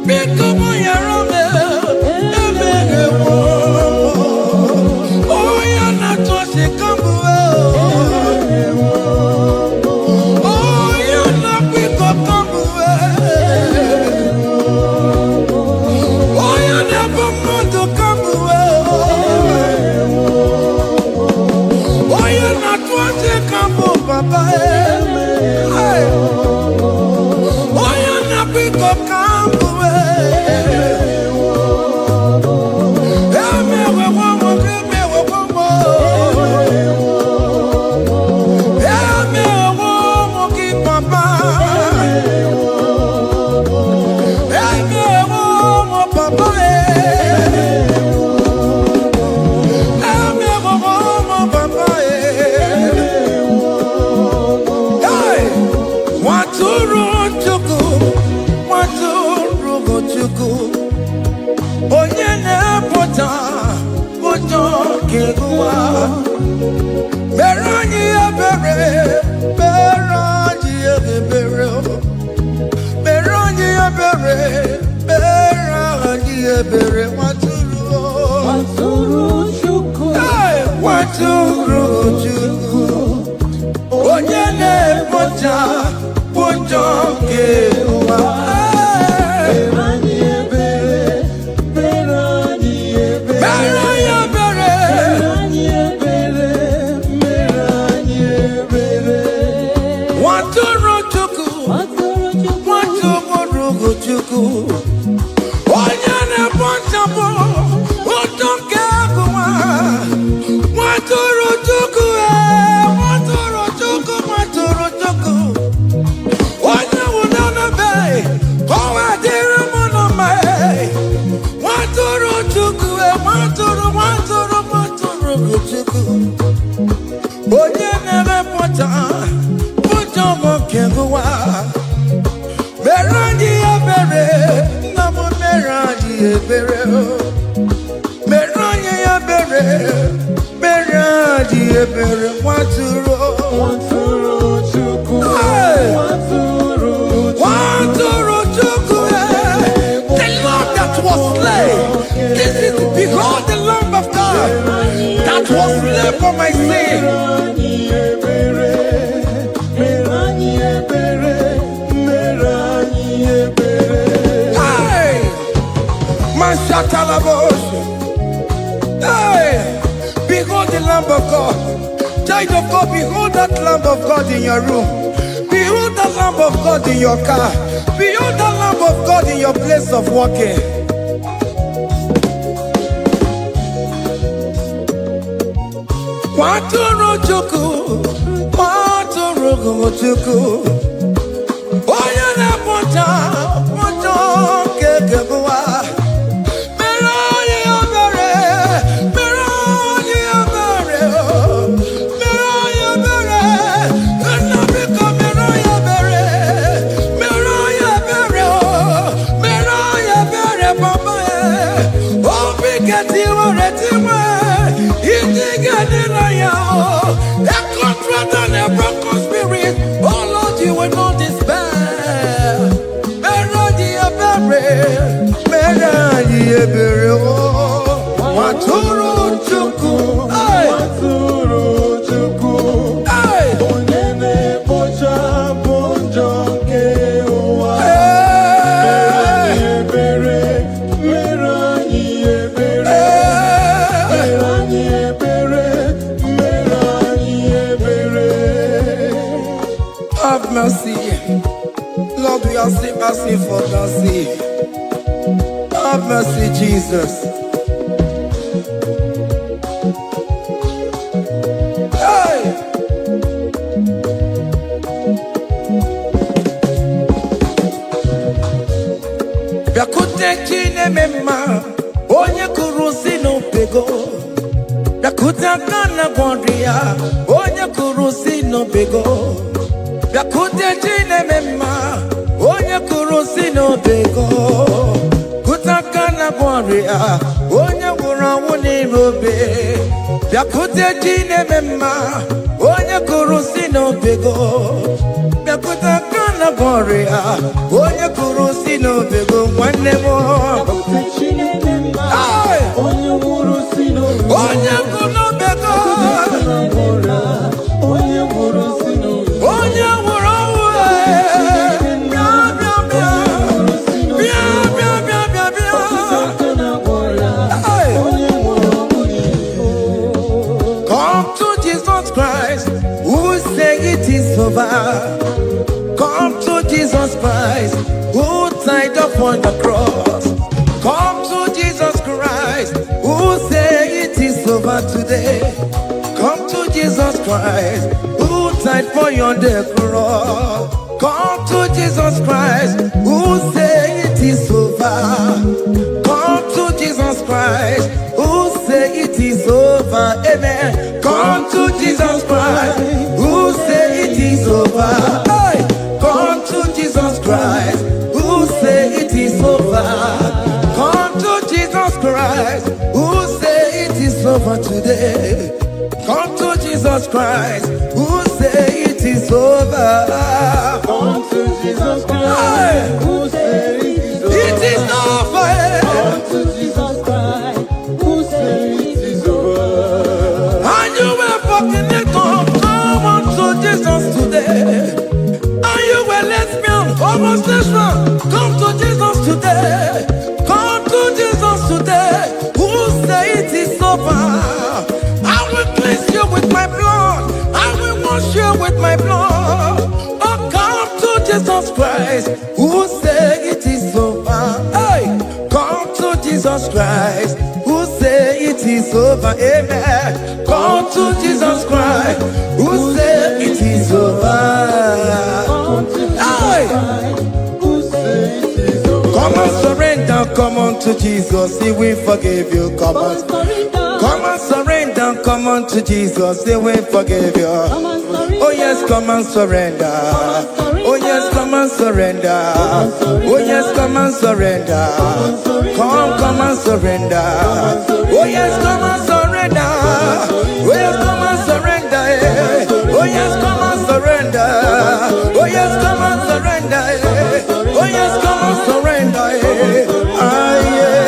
Become your own, never more. Oh, you're not just a combo. Oh, you're not pick up combo. Oh, you never want to combo. Oh, you're not just a combo, Papa. Hey. Oh, you're not pick up combo. Onye na-epụta ụjọ ga-egụwa. Mere anyị ebere, mere anyị ebere. Mere anyị ebere, mere anyị ebere. Nwatụrụ Chukwu. Nwatụrụ Chukwu. Onye na-epụta ụjọ ga-egụwa. Onye na-ebọchapụ ụtọ nke agụma. Nwatụrụ Chukwu, nwatụrụ Chukwu, nwatụrụ Chukwu. Onye wụna n'ebe, ọwa dịrị mụ na mma. Nwatụrụ Chukwu, nwatụrụ, nwatụrụ, nwatụrụ Chukwu. Onye na-emepụta ụtọ nke agụma. Mere anyị ebere, nna m mere ebere, meranye ebere, meranye ebere, waturo chuku, waturo chuku, the Lamb that was slain. This is behold the Lamb of God that was slain for my sin. Hey, hey, behold the Lamb of God. Child of God, behold that Lamb of God in your room. Behold that Lamb of God in your car. Behold that Lamb of God in your place of working. Waturu chuku, waturu chuku. Oya na pocha, pocha kekebuwa. Meroni obere, meroni obere, meroni obere. Nabika meroni obere, meroni obere, meroni obere papa. Obi keti oretiwe, itigani na ya. A contract and a broken spirit. Oh Lord, you will not despair. Meroni ebere, waturu chuku, waturu chuku, onyene pocha ponjo kewa. Meroni ebere, have mercy, Lord, we are still asking for mercy. Have mercy, Jesus. Hey! Yakute chine mema, onye kurusi no pego. Yakuta kana bondria, onye kurusi no pego. Yakute chine mema, onye kurusi no pego. Kutakana boria, onye wura wuni robe. Yakute chine mema, onye kurusi no pego. Yakutakana boria, onye kurusi no pego. One more. Yakute chine mema, onye kurusi no pego. Onye kuno pego. Onye kurusi no pego. Onye wura come to Jesus Christ, who died upon the cross. Come to Jesus Christ, who say it is over today. Come to Jesus Christ, who died for you on the cross. Come to Jesus Christ, who say it is over. Come to Jesus Christ, who say it is over. Amen. Come to Jesus Christ, who say it is over. Hey! Come to Jesus Christ, who say it is over. Come to Jesus Christ, who say it is over today. Come to Jesus Christ, who say it is over. Come to Jesus Christ, who say it is over. It is over. Come to Jesus Christ, who say it is over. And you were fucking it up. Come on to Jesus today. Are you a lesbian, homosexual? Come to Jesus today. Come to Jesus today. Who say it is over? I will cleanse you with my blood. I will wash you with my blood. Oh, come to Jesus Christ, who say it is over. Hey, come to Jesus Christ, who say it is over. Amen. Come to Jesus Christ, who say it is over. Hey, come and surrender. Come on to Jesus, He will forgive you. Come on. Come and surrender, come on to Jesus, He will forgive you. Oh yes, come and surrender. Oh yes, come and surrender. Oh yes, come and surrender. come and surrender. Oh yes, come and surrender. Oh yes, come and surrender. Oh yes, come and surrender. Oh yes, come and surrender. Oh yes, come and surrender. Ah yeah.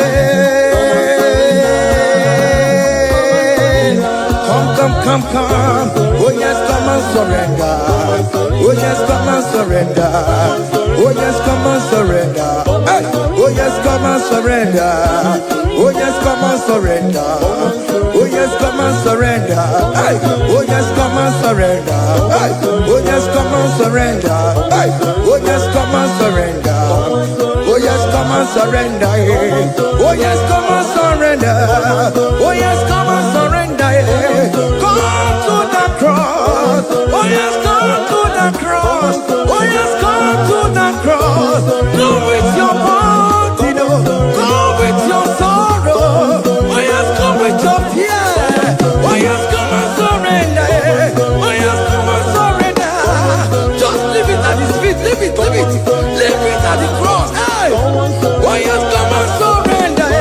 Come. Oh yes, come and surrender. Oh yes, come and surrender. Oh yes, come and surrender. Hey. Oh yes, come and surrender. Oh yes, come and surrender. Oh yes, come and surrender. Hey. Oh yes, come and surrender. Hey. Oh yes, come and surrender. Hey. Oh yes, come and surrender. Oh yes, come and surrender. Oh yes, come and surrender. Oh yes, come and surrender. Come to the cross. Oh yes, come to the cross. Oh yes, come to the cross. Go with your body, go with your sorrow. Oh yes, come with your fear. Oh yes, come and surrender. Oh yes, come and surrender. Just leave it at his feet. Leave it at the cross. Hey. Oh yes, come and surrender.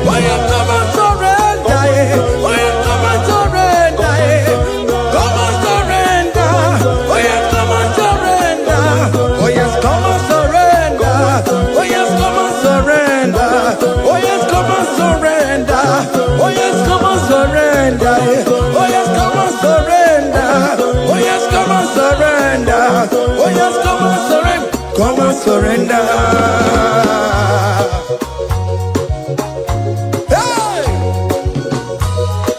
Oh yes, come and surrender. Oh yes, come and surrender. Come and surrender. Oh yes, come and surrender. Oh yes, come and surrender. Oh yes, come and surrender. Oh yes, come and surrender. Oh yes, come and surrender. Oh yes, come and surrender. Oh yes, come and surrender. Oh yes, come and surrender. Come and surrender. Hey!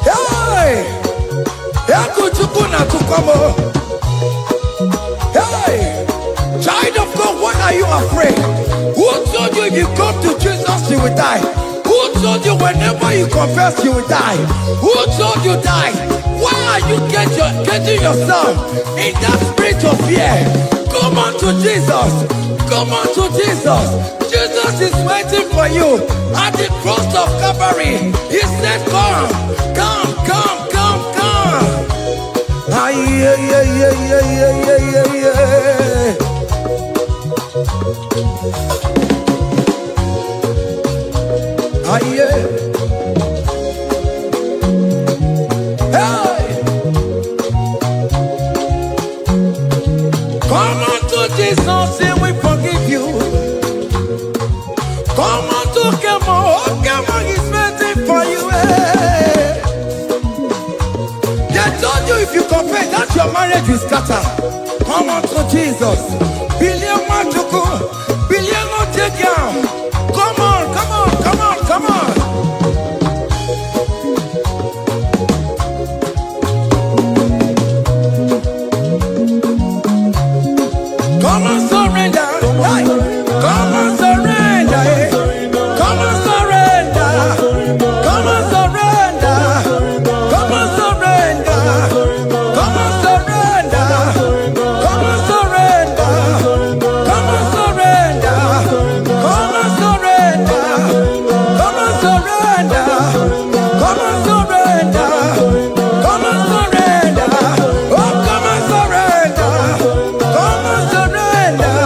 Hey! Hey! Child of God, why are you afraid? Who told you if you come to Jesus you will die? Who told you whenever you confess you will die? Who told you die? Why are you getting yourself in that spirit of fear? Come on to Jesus. Come on to Jesus. Jesus is waiting for you at the cross of Calvary. He said, come. Ah, yeah. Ah, yeah. Hey! Come on to Jesus, he will forgive you. Come on to come on, he's waiting for you. Hey. They told you if you confess that your marriage will scatter. Come on to Jesus. Billion Machuku, billion not take down. Come on. Come and surrender. Hey. Come and surrender. Come and surrender. Come and surrender. Come and surrender. Come and surrender. Come and surrender. Come and surrender. Come and surrender. Come and surrender. Come and surrender. Come and surrender. Oh, come and surrender. Come and surrender.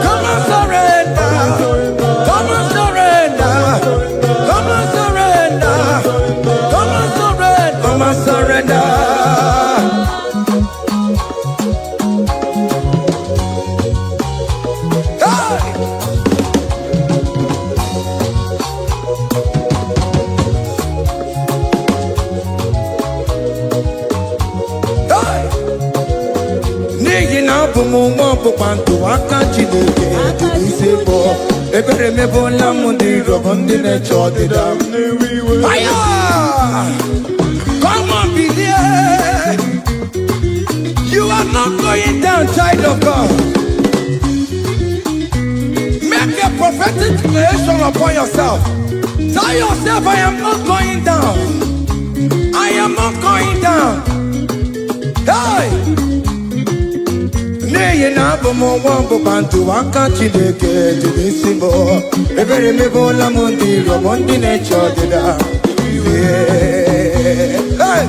Come and surrender. Come and surrender. Come and surrender. Come and surrender. Come and surrender. Hey! Hey! N'ihi na abụ m nwa ọkpụkpa ntụ aka Chineke dị n'isi bụ ebere mebola m ndị rọbọ ndị na-eche ọdịda m. Aya! Come on, believe. You are not going down, child of God. Make a prophetic declaration upon yourself. Tell yourself, I am not going down. I am not going down. Hey! N'ihi na abụ m nwa ọkpụkpa ntụ aka Chineke dị n'isi m. Ebere mebola m ndị rọbọ ndị na-eche ọdịda. Hey!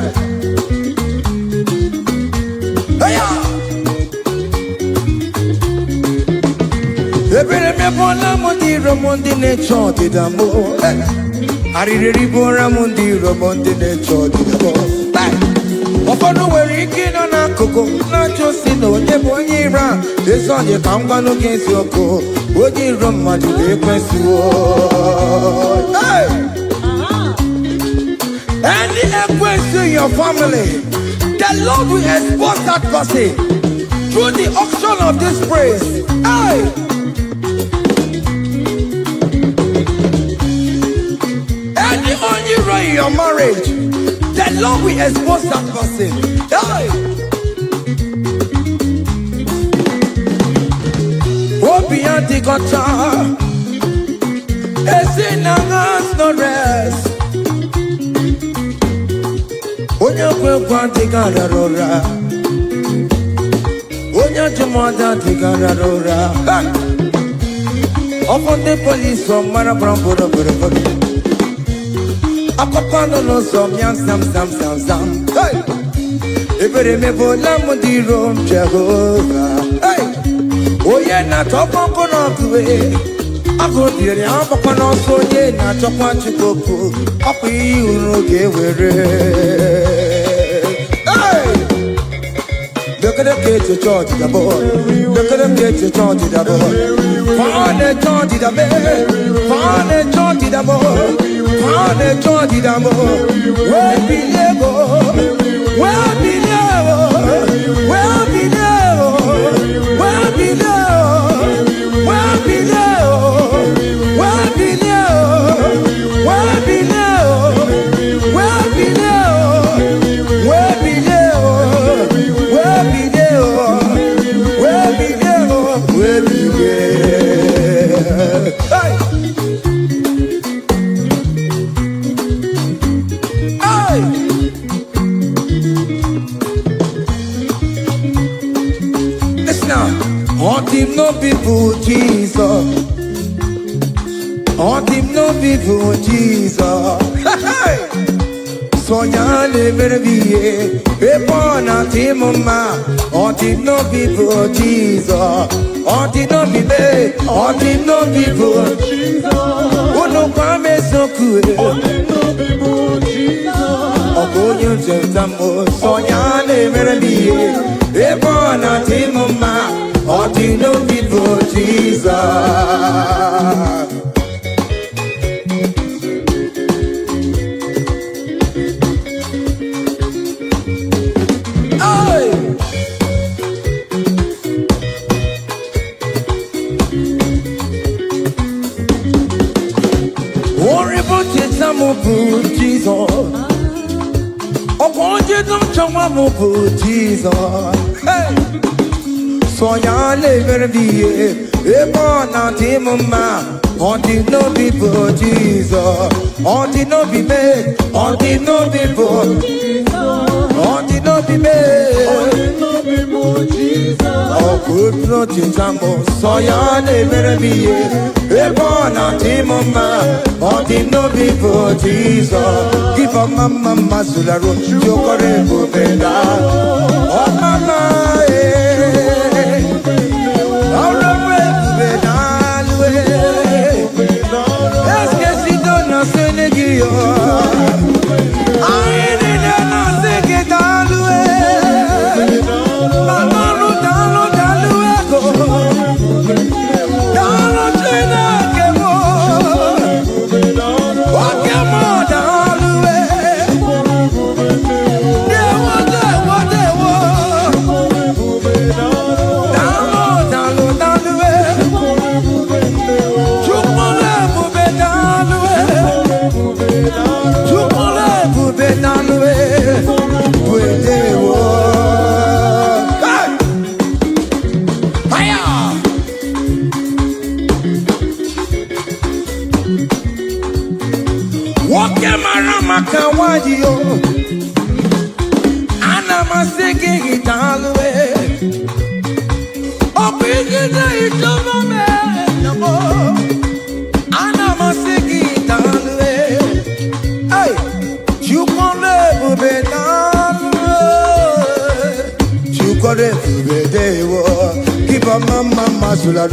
Ebere me bola mundi romundi ne chodi damo. Aririri bora mundi romundi ne chodi damo. Ofono weri kino na koko na chosi no nebonyi ra. Desonye kangwano gensi oko. Oji roma jude kwensi wo. Any question in your family, the Lord will expose that person through the auction of this praise. Hey! Any unusual in your marriage, the Lord will expose that person. Hey! Obian the gotcha, it's in no rest. Onya kwa tigara rora, onya jumada tigara rora. Upon the police from Marabrambo, Akopano no some young sam. Hey, if you remember Lamudi Rome Jehovah. Hey, oh yeah, not up on way. I go there, I'm up on also, yeah, not up on Chicoco. Up you get where. Hey! Look at the kids, you charge the boy. Look at the kids, you charge the boy. Find a charge the man. Find a charge the boy. Find a charge the boy. Where be level? Where be level? Where be level? Where be level? Where be level? Where be level? Where be level? Where be level? Where be level? Where be level? Where be level? Where be level? Hey! Hey! Listen now. On him no people Jesus. On him no people Jesus. Hey! So yale verbiye. Epona timoma. On him no people Jesus. On him no people. On him no people Jesus. Ono kwame sokue. On him no people Jesus. Ogonyo jentamo. So yale verbiye. Epona timoma. All the no people, Jesus. Hey! Worry about it, some of Jesus. Oh, won't you don't show up about Jesus? Hey! So ya never be a born on him, on the no people, Jesus. On the no be made, on the no people, on the no be made, on the no people, Jesus. Oh, good nothing, Jambo. So ya never be a born on him, on the no people, Jesus. Give a mama, Sularo, Jokorebo, Benda. Oh, mama, Keep a mama, Masula.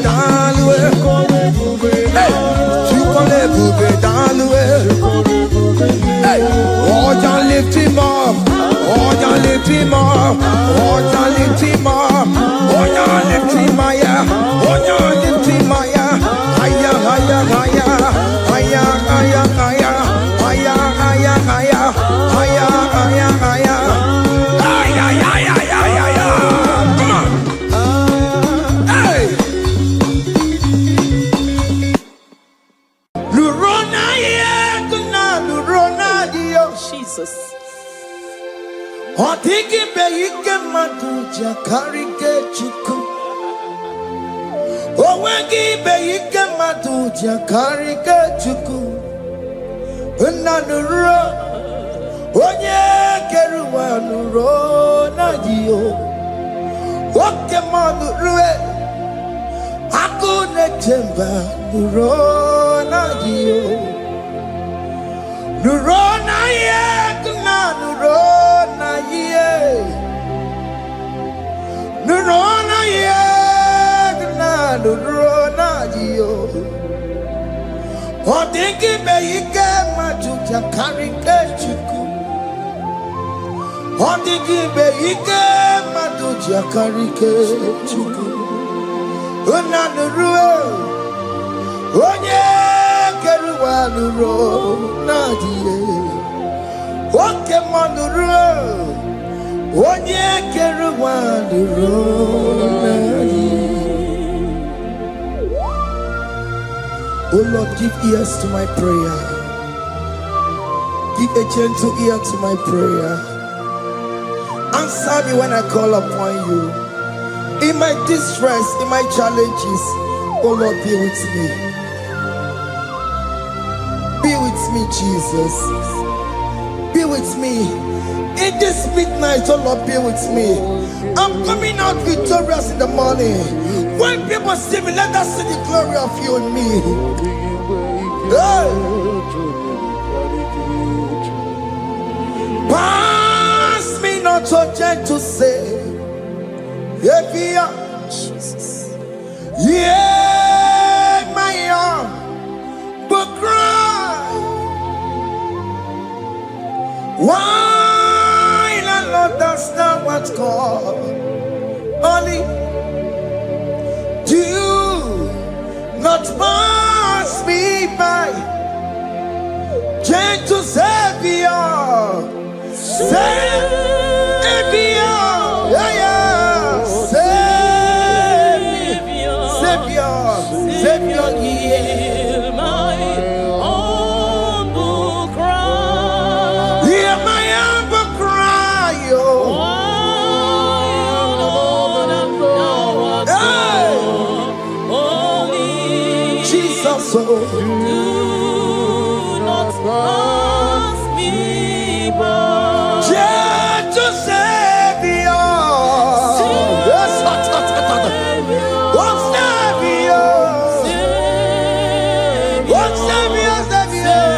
dalwe. Hey, chukole bube dalwe. Hey, oh, don't lift him up. Oh, don't lift him up. Oh, don't lift him up. Oh, don't lift him higher. Oh, don't lift him higher. Higher, higher, higher. Higher, higher, higher. Higher, higher, higher. Higher, higher, higher. Higher, higher, higher, higher. Come on. Hey. Lurona ye, kuna lurona dio. Jesus. Otiki be ike maduja karike chuku. Owengi be ike maduja karike chuku. Unanuro, onye keruwa nuro na dio. Oke manurue, akune temba nuro na dio. Nuro na ye, kuna nuro na ye. Nuro na ye, kuna nuro na dio. Odingi be ike majuja karike chuku. Odingi be ike majuja karike chuku. Unanurue, onye keruwa nuro na die. Oke manurue, onye keruwa nuro na die. Oh Lord, give ears to my prayer. Give a gentle ear to my prayer. Answer me when I call upon you. In my distress, in my challenges, oh Lord, be with me. Be with me, Jesus. Be with me. In this midnight, oh Lord, be with me. I'm coming out victorious in the morning. When people see me, let us see the glory of you in me. Hey. Pass me not so gentle say, Evia, Jesus. yeah, my arm, but cry. Why not understand what's called? Only do not pass me by, gentle Savior, Savior, yeah, yeah, Savior, Savior, Hear my humble cry. hear my humble cry, oh. Jesus, oh. Do not pass me by. Gentle Savior, yes, one Savior, one Savior, Savior.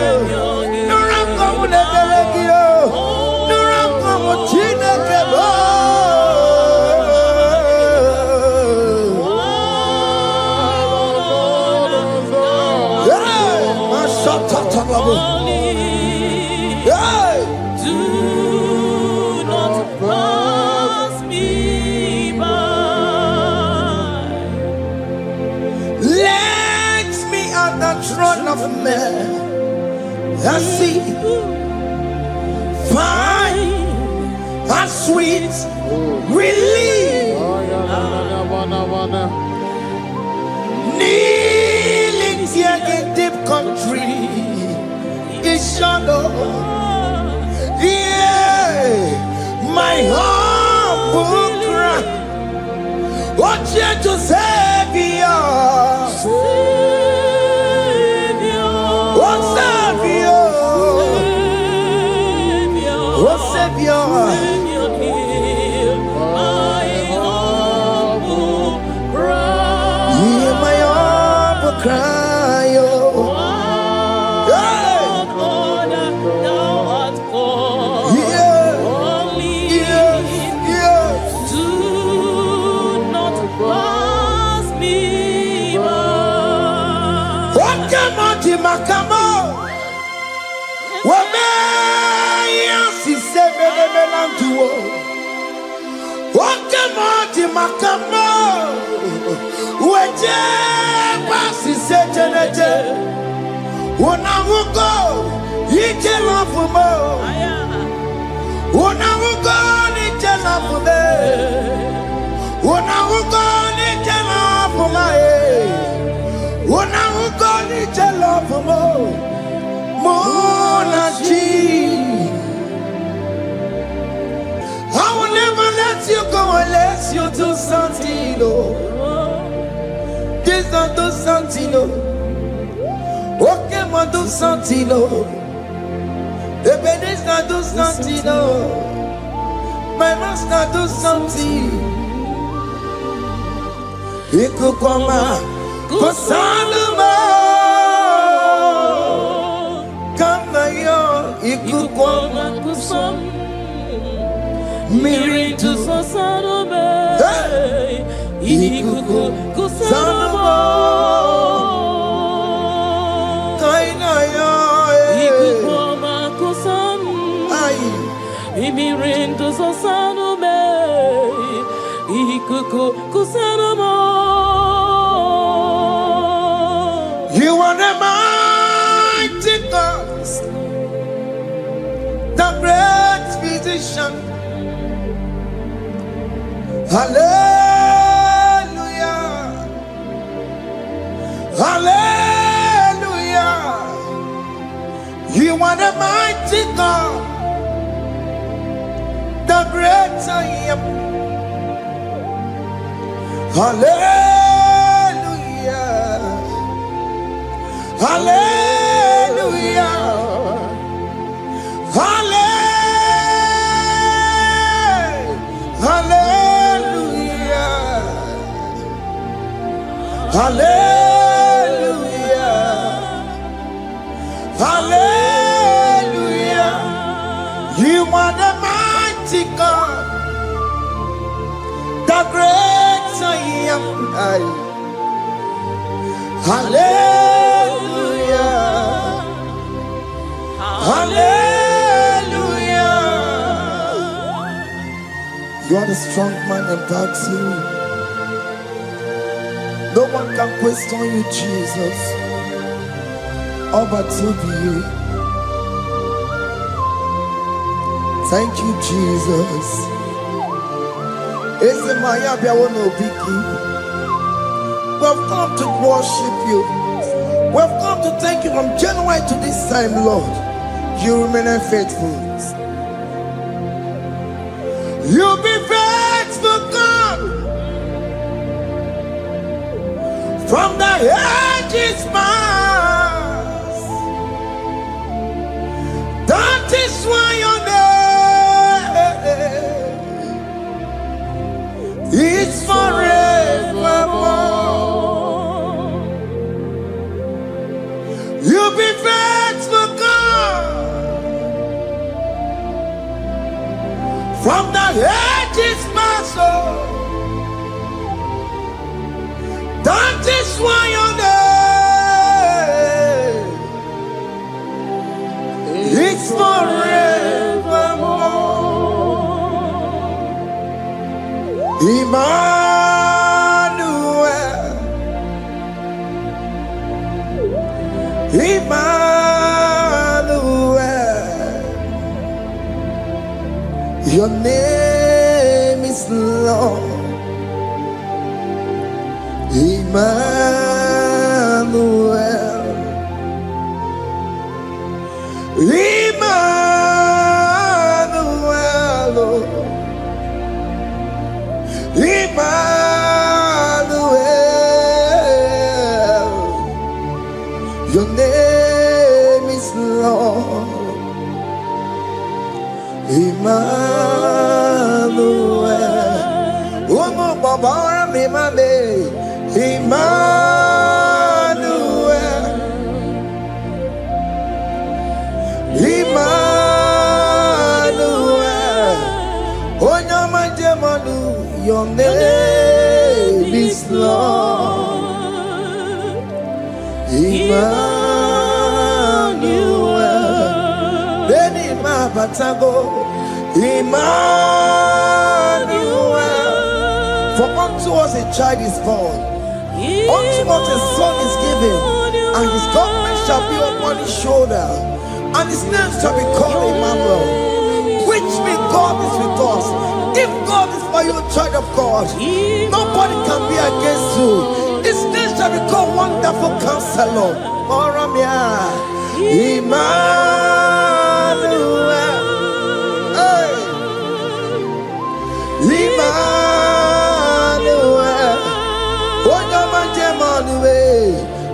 Nurango munegeregio, nurango mutinegebo. Hey, mashatatalabu. Hey. Do not pass me by. Let me at the throne of men and see, find a sweet relief. Kneeling here in deep country is shadow. Yeah, my humble cry. What you to Savior? What Savior? What Savior? Hear my humble cry, oh. Hey. Yeah. Yeah. Yeah. Do not pass me Okemoti makamo. Wameya si sebele melantuo. Okemoti makamo. Weje pasi sejeneje. Unamugo ije lafumo. Unamugo ije lafume. Unamugo ije lafume. Unamugo ije lafumo. Monachi, I will never let you go unless you do something. This not do something. Okay, ma do something. Baby, this not do something. My master do something. Ikukoma, kosanuma. Ikukoma kusam Miri tu sasarobe Ikuku kusarobo Kaina yo Ikukoma kusam Miri tu sasarobe Ikuku kusarobo. You are the mighty God, the great physician. Hallelujah. Hallelujah. You are the mighty God, the great I am. Hallelujah. Hallelujah. Hallelujah. Hallelujah. Hallelujah. You are the mighty God, the great I am. Hallelujah. Hallelujah. You are the strong man that backs you. No one can question you, Jesus. All but to be you. Thank you, Jesus. We've come to worship you. We've come to thank you from January to this time, Lord. You remain faithful. You be faithful, God. From the ages past. That is why your name is forevermore. You be faithful, God. From the ages past, that is why your name is forevermore. Emmanuel, Emmanuel, your name is Lord. Emmanuel, Emmanuel, Emmanuel, your name is Lord. Emmanuel, Umu Baba Mimame, Emmanuel, Emmanuel, Onyama Jemanu, your name is Lord. Emmanuel. Then Batago, Emmanuel. For unto us a child is born, unto us a son is given, and his government shall be upon his shoulder, and his name shall be called Emmanuel, which means God is with us. If God is for you, child of God, nobody can be against you. His name shall be called Wonderful Counselor, Oramia, Emmanuel. Hey. Emmanuel,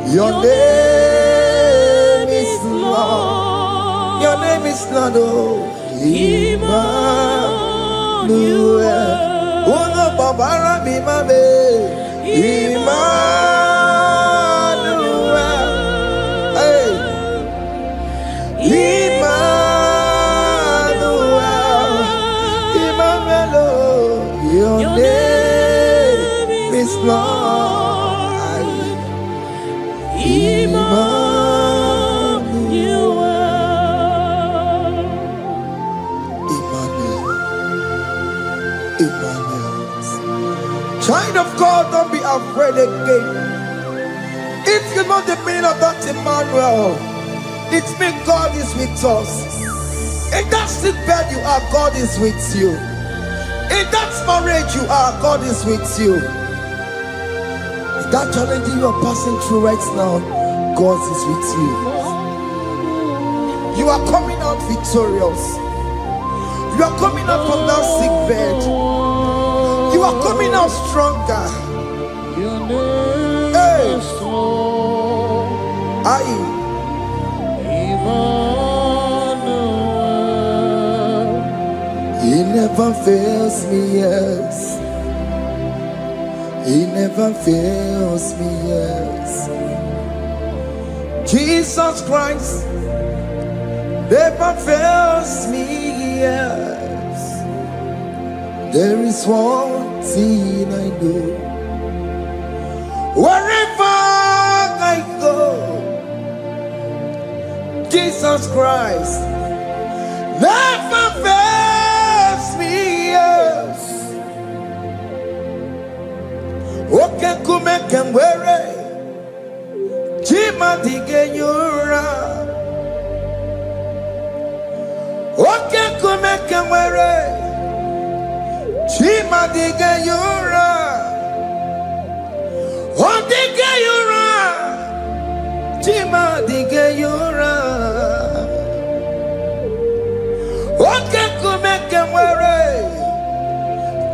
your name is Lord. Your name is Lord. Emmanuel, Uno Babara Bimabe, Emmanuel, hey, Emmanuel, your name is Lord. Emmanuel. Child of God, don't be afraid again. If you know the meaning of that Emmanuel, it means God is with us. In that sick bed you are, God is with you. In that marriage you are, God is with you. In that challenge you are passing through right now, God is with you. You are coming out victorious. You are coming out from that sick bed. You are coming out stronger. Hey, He never fails me, yes. He never fails me, yes. Jesus Christ never fails me, yes. There is one thing I know. Wherever I go, Jesus Christ never fails me, yes. Okay, come and wear it. Jima digenyura. Okay, come and wear it. Jima digenyura. Oh, digenyura. Jima digenyura. Okay, come and wear it.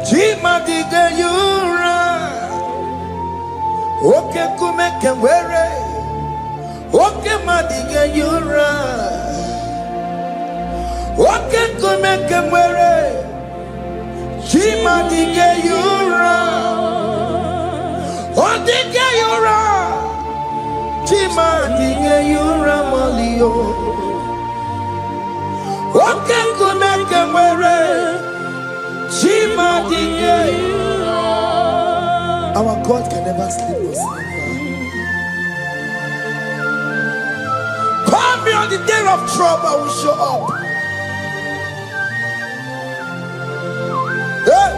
Jima digenyura. Okay, come and wear it. Okay, madiga yura. Okay, come and wear it. Jima diga yura. Oh, diga yura. Jima diga yura malio. Okay, come and wear it. Jima diga yura. Our God can never sleep or slumber. Call me on the day of trouble, I will show up. Hey!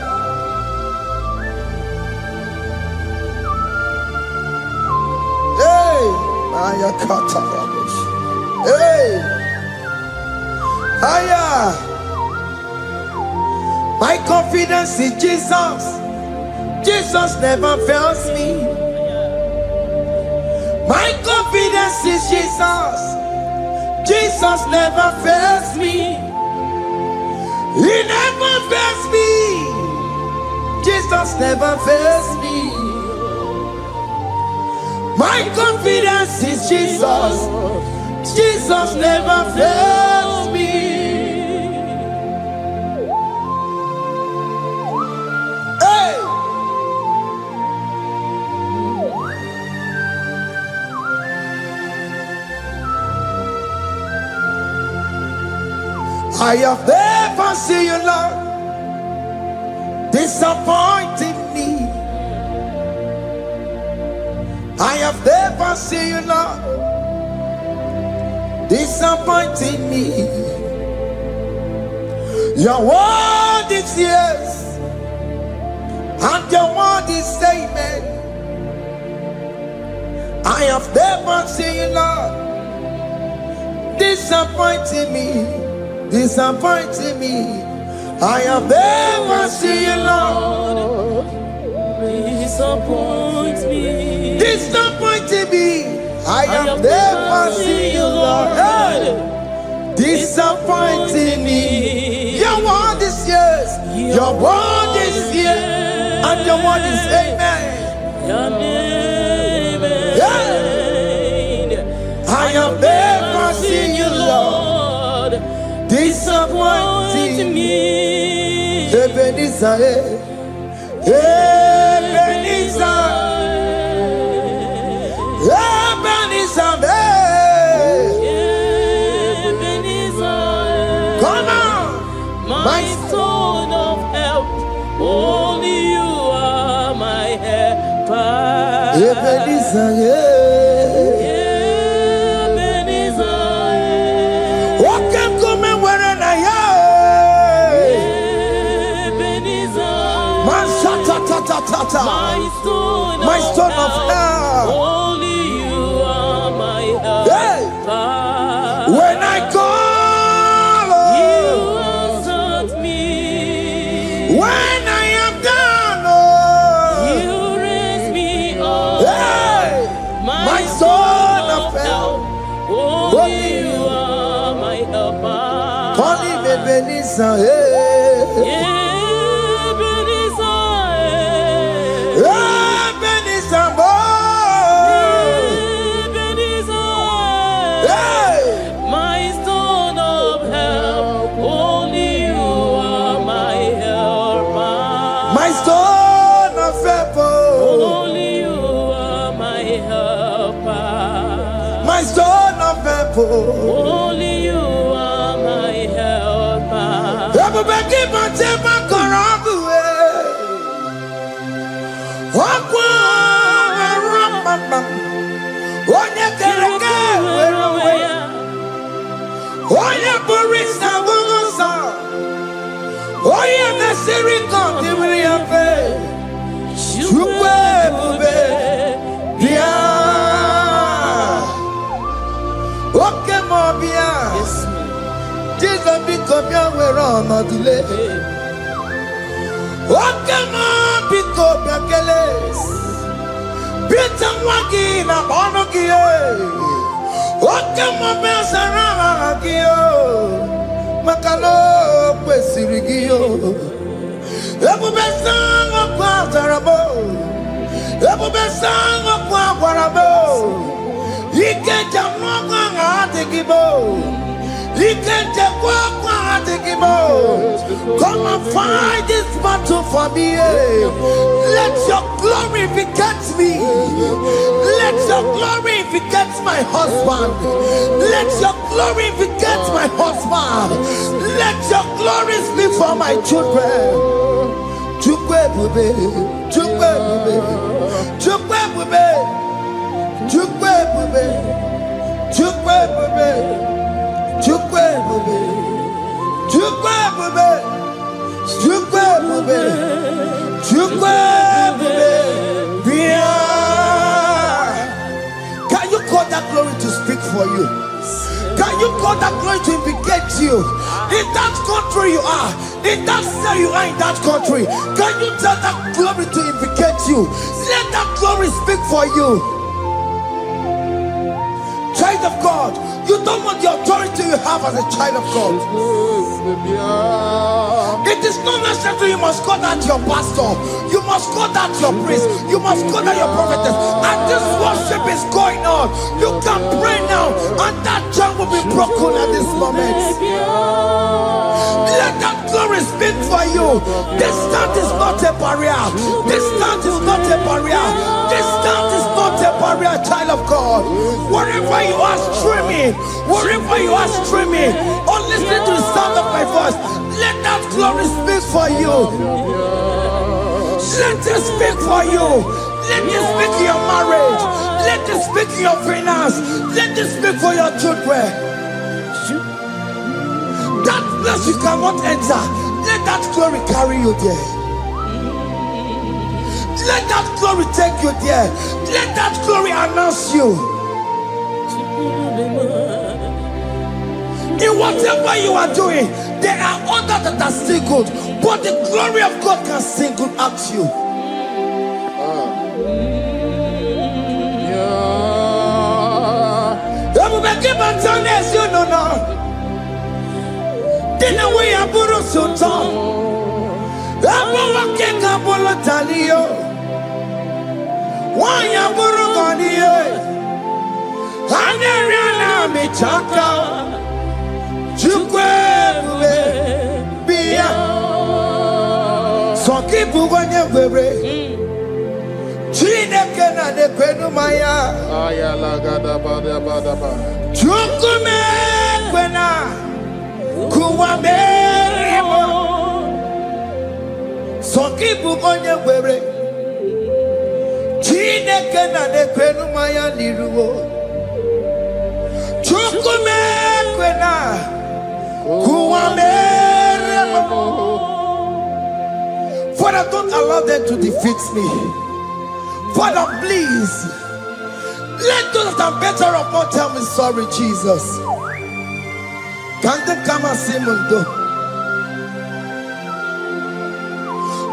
Hey! Maya kata rabosh. Hey! Aya! My confidence in Jesus. Jesus never fails me. My confidence is Jesus. Jesus never fails me. He never fails me. Jesus never fails me. My confidence is Jesus. Jesus never fails me. I have never seen you, Lord, disappointing me. I have never seen you, Lord, disappointing me. Your word is yes, and your word is amen. I have never seen you, Lord, disappointing me, disappointing me. I have never seen you, Lord, disappoint me. disappointing me. I have never seen you, Lord, hey, disappointing me. Your word is yes, your word is yes, and your word is amen. I have never seen you, Lord, disappointing me. Ebenezer, Ebenezer, Ebenezer, come on, my stone of help. Only you are my helper. Ebenezer, what can come and where I am? My stone of help. Only you are my Hey, helper. when I call, You answered me. when I am down, You raised me up. hey, my stone of help. Only you are my helper. Call him Ebenezer, hey. Ebenezer, boy. Hey, My stone of help. Only you are my helper. my stone of help, Only you are my helper. my stone of help. Only you are my helper. Everybody keep on taking my corrupt way. Onye kereke were onwe ya, onye pụrụ ịsa bụrụ nsọ, onye mesịrị ka ọ dịrị ya mfe. Chukwu ebube bịa, oke ma ọ bịa, Jizọs biko bịa were ọnọdụ lee. Oke ma biko bịa kelee. Bita nwa gị na ọnụ gị, oke ma bịa sara aha gị, maka na o kwesịrị gị. Ebube sang ọkụ azara m, ebube sang ọkụ agwara m, ike njem ọkụ ahụ adịghị m, ike nchekwa ọkụ ahụ adịghị m. Come and fight this battle for me. Let your glory beget me. Let your glory beget my husband. Let your glory beget my husband. Let your glory speak for my children. Chukwu ebube, Chukwu ebube, Chukwu ebube, Chukwu ebube, Chukwu ebube, Chukwu ebube, Chukwu ebube, Chukwu ebube, Chukwu ebube, bịa. Can you call that glory to speak for you? Can you call that glory to indicate you? In that country you are, in that cell you are in that country, can you tell that glory to indicate you? Let that glory speak for you. Child of God, you don't want the authority you have as a child of God. It is not necessary you must call that your pastor, you must call that your priest, you must call that your prophetess. And this worship is going on. You can pray now, and that chain will be broken at this moment. Let that glory speak for you. Distance is not a barrier. Distance is not a barrier. Distance is not a barrier, child of God. Wherever you are streaming, wherever you are streaming, or listening to the sound of my voice, let that glory speak for you. Let it speak for you. Let it speak in your marriage. Let it speak in your finance. Let it speak for your children. That place you cannot enter, let that glory carry you there. Let that glory take you there. Let that glory announce you. In whatever you are doing, there are others that are still good, but the glory of God can single out you. You know now. Dina we aburu sultan. Abu wakeka bolo talio. Wanya buru ganiye. Aneriana michaka. Chukwe bube biya. Soki buganye bebe. Chineke na de kwenu maya. Ayala gada bada bada ba. Chukume kwena. Kuwa merimo. Soki buganye bebe. Chineke na de kwenu maya liruwo. Chukume kwena. Kuwa merimo. Father, don't allow them to defeat me. Father, please, let those that are better off not tell me sorry, Jesus. Can't they come and see me?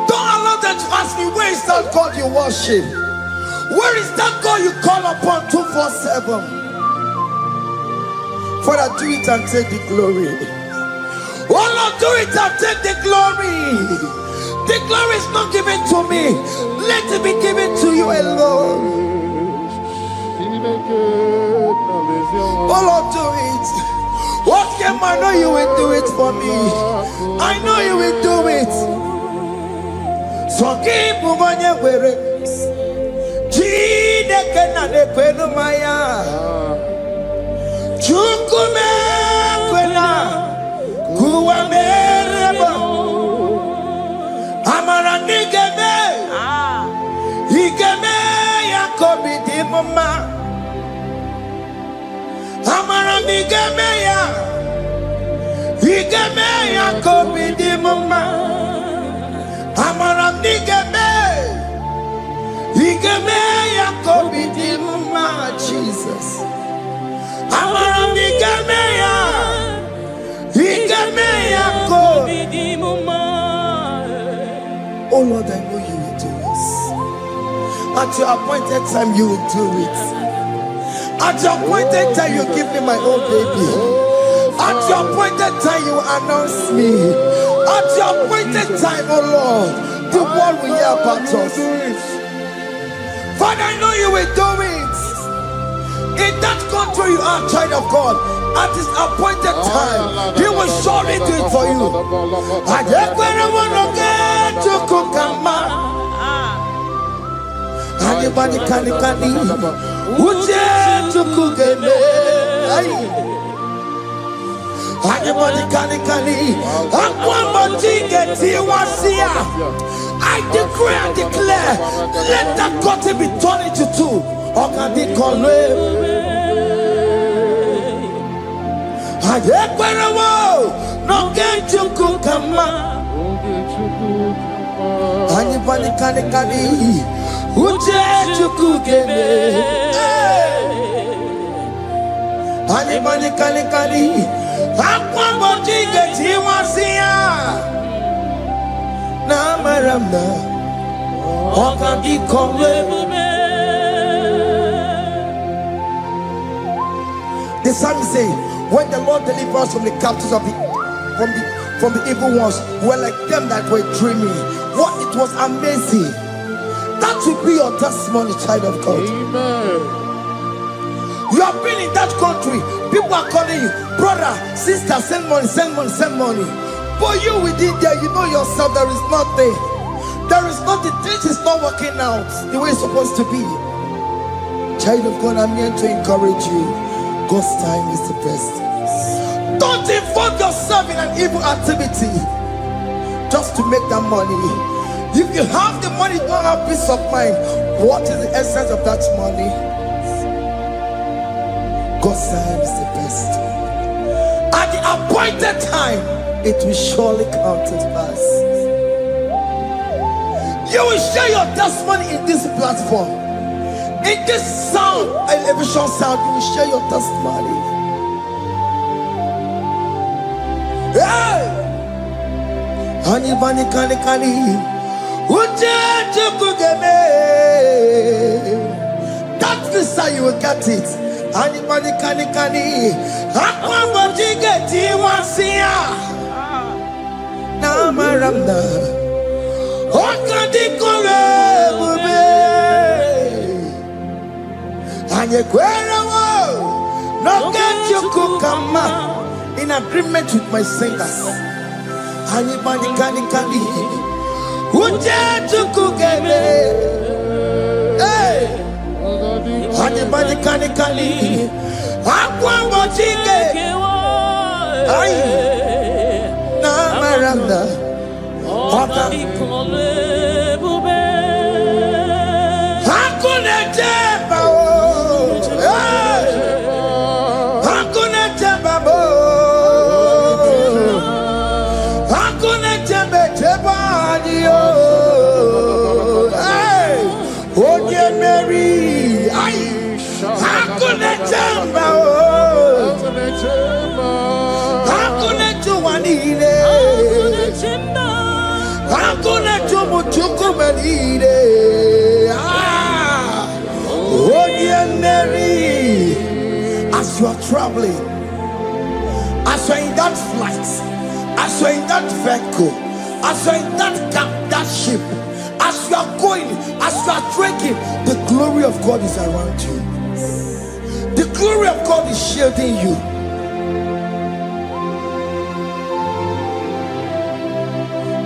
Don't allow them to ask me, where is that God you worship? Where is that God you call upon 247? Father, do it and take the glory. Oh Lord, do it and take the glory. The glory is not given to me. Let it be given to you alone. Oh Lord, do it. What can I know you will do it for me? I know you will do it. So keep moving where it. Chineke na de kwenu maya. Chukume kwena. Kuwa merebo. Amara nigeme, igeme yakobi di mama. Amara nigeme ya, igeme yakobi di mama. Amara nigeme, igeme yakobi di mama. Jesus. Amara nigeme ya, igeme yakobi di mama. Oh Lord, I know you will do it. At your appointed time, you will do it. At your appointed time, you give me my own baby. At your appointed time, you announce me. At your appointed time, oh Lord, the world will hear about us. Father, I know you will do it. In that country, you are a child of God. At his appointed time, he will surely do it for you. Anybody can Uje to cook Anybody can I decree and declare, let that curtain be torn into two. Or can they call it? No get to cook Anybody can Uje to cook Anybody can Aquabody get him was here. Namaramna or can he come? The psalmist say, when the Lord delivers us from the captives of from the evil ones, we're like them that were dreaming. What it was amazing. That should be your testimony, child of God. Amen. You have been in that country. People are calling you, brother, sister, send money, send money, send money. But you within there, you know yourself, there is nothing. There is nothing. This is not working out the way it's supposed to be. Child of God, I'm here to encourage you. God's time is the best. Don't involve yourself in an evil activity just to make that money. If you have the money, you don't have peace of mind. What is the essence of that money? God's time is the best. At the appointed time, it will surely come to pass. You will share your testimony in this platform. In this sound, elevation sound, you will share your testimony. Hey! Anybody can that visa you will get it. Anybody can get it once here. Now Maramna. And you no get you come in agreement with my singers. Anybody can hey, anybody can na Maranda as you are traveling, as you are in that flight, as you are in that vehicle, as you are in that ship, as you are going, as you are trekking, the glory of God is around you. The glory of God is shielding you.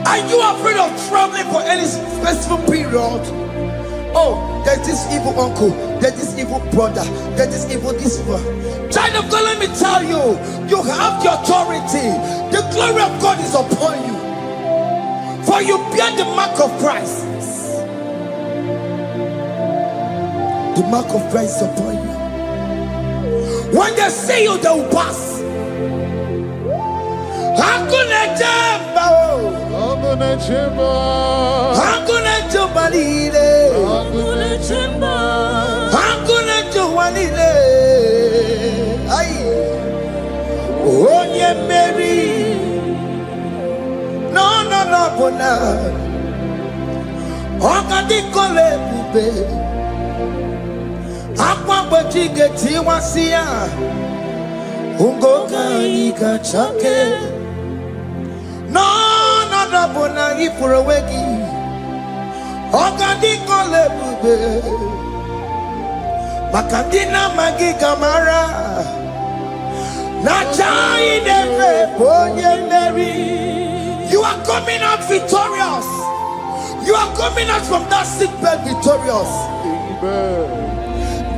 Are you afraid of traveling for any specific period? Oh, there's this evil uncle, there's this evil brother, there's this evil this one. Child of God, let me tell you, you have the authority. The glory of God is upon you. For you bear the mark of Christ. The mark of Christ is upon you. When they see you, they will pass. Hakuna jamba, hakuna jamba, hakuna jamba lile, hakuna jamba, hakuna jamba lile. Ay, onye Mary, no bona, okadi kole bube, akwa bojige tiwasia, ungoka ikachake. No, bona ifurowegi. Ogadi kole bube. Makandina magi kamara. Na chai neve bonye Mary. You are coming out victorious. You are coming out from that sick bed victorious. Amen.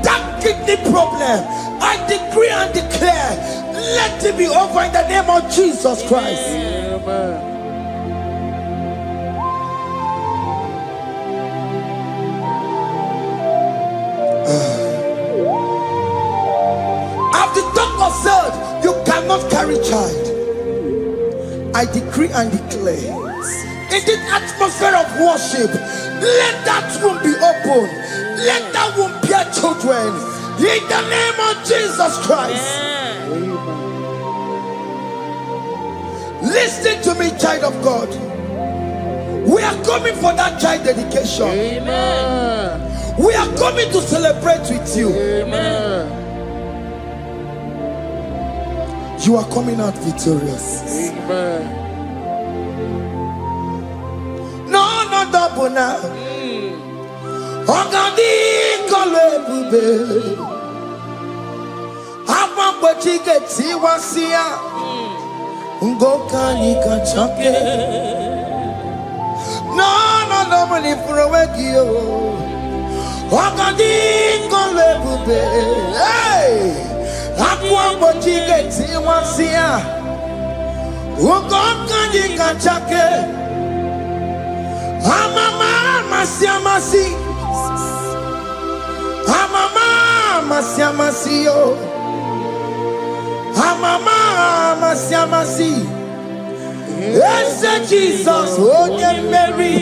That kidney problem, I decree and declare, let it be over in the name of Jesus Christ. Amen. As the doctor said, you cannot carry child. I decree and declare, in the atmosphere of worship, let that womb be open. Let that womb bear children. In the name of Jesus Christ. Amen. Listen to me, child of God. We are coming for that child dedication. Amen. We are coming to celebrate with you. Amen. You are coming out victorious. Amen. No, double now. Ogadi kole bube. Apa bojige tiwasia. Ngoka nikachake. No, money for a wegio. Ogadi kole bube. Hey, apa bojige tiwasia. Ngoka nikachake. Amama masiamasi. Amama masiamasio. Amama Masiamasi. Yes, Jesus, oh yeah, Mary.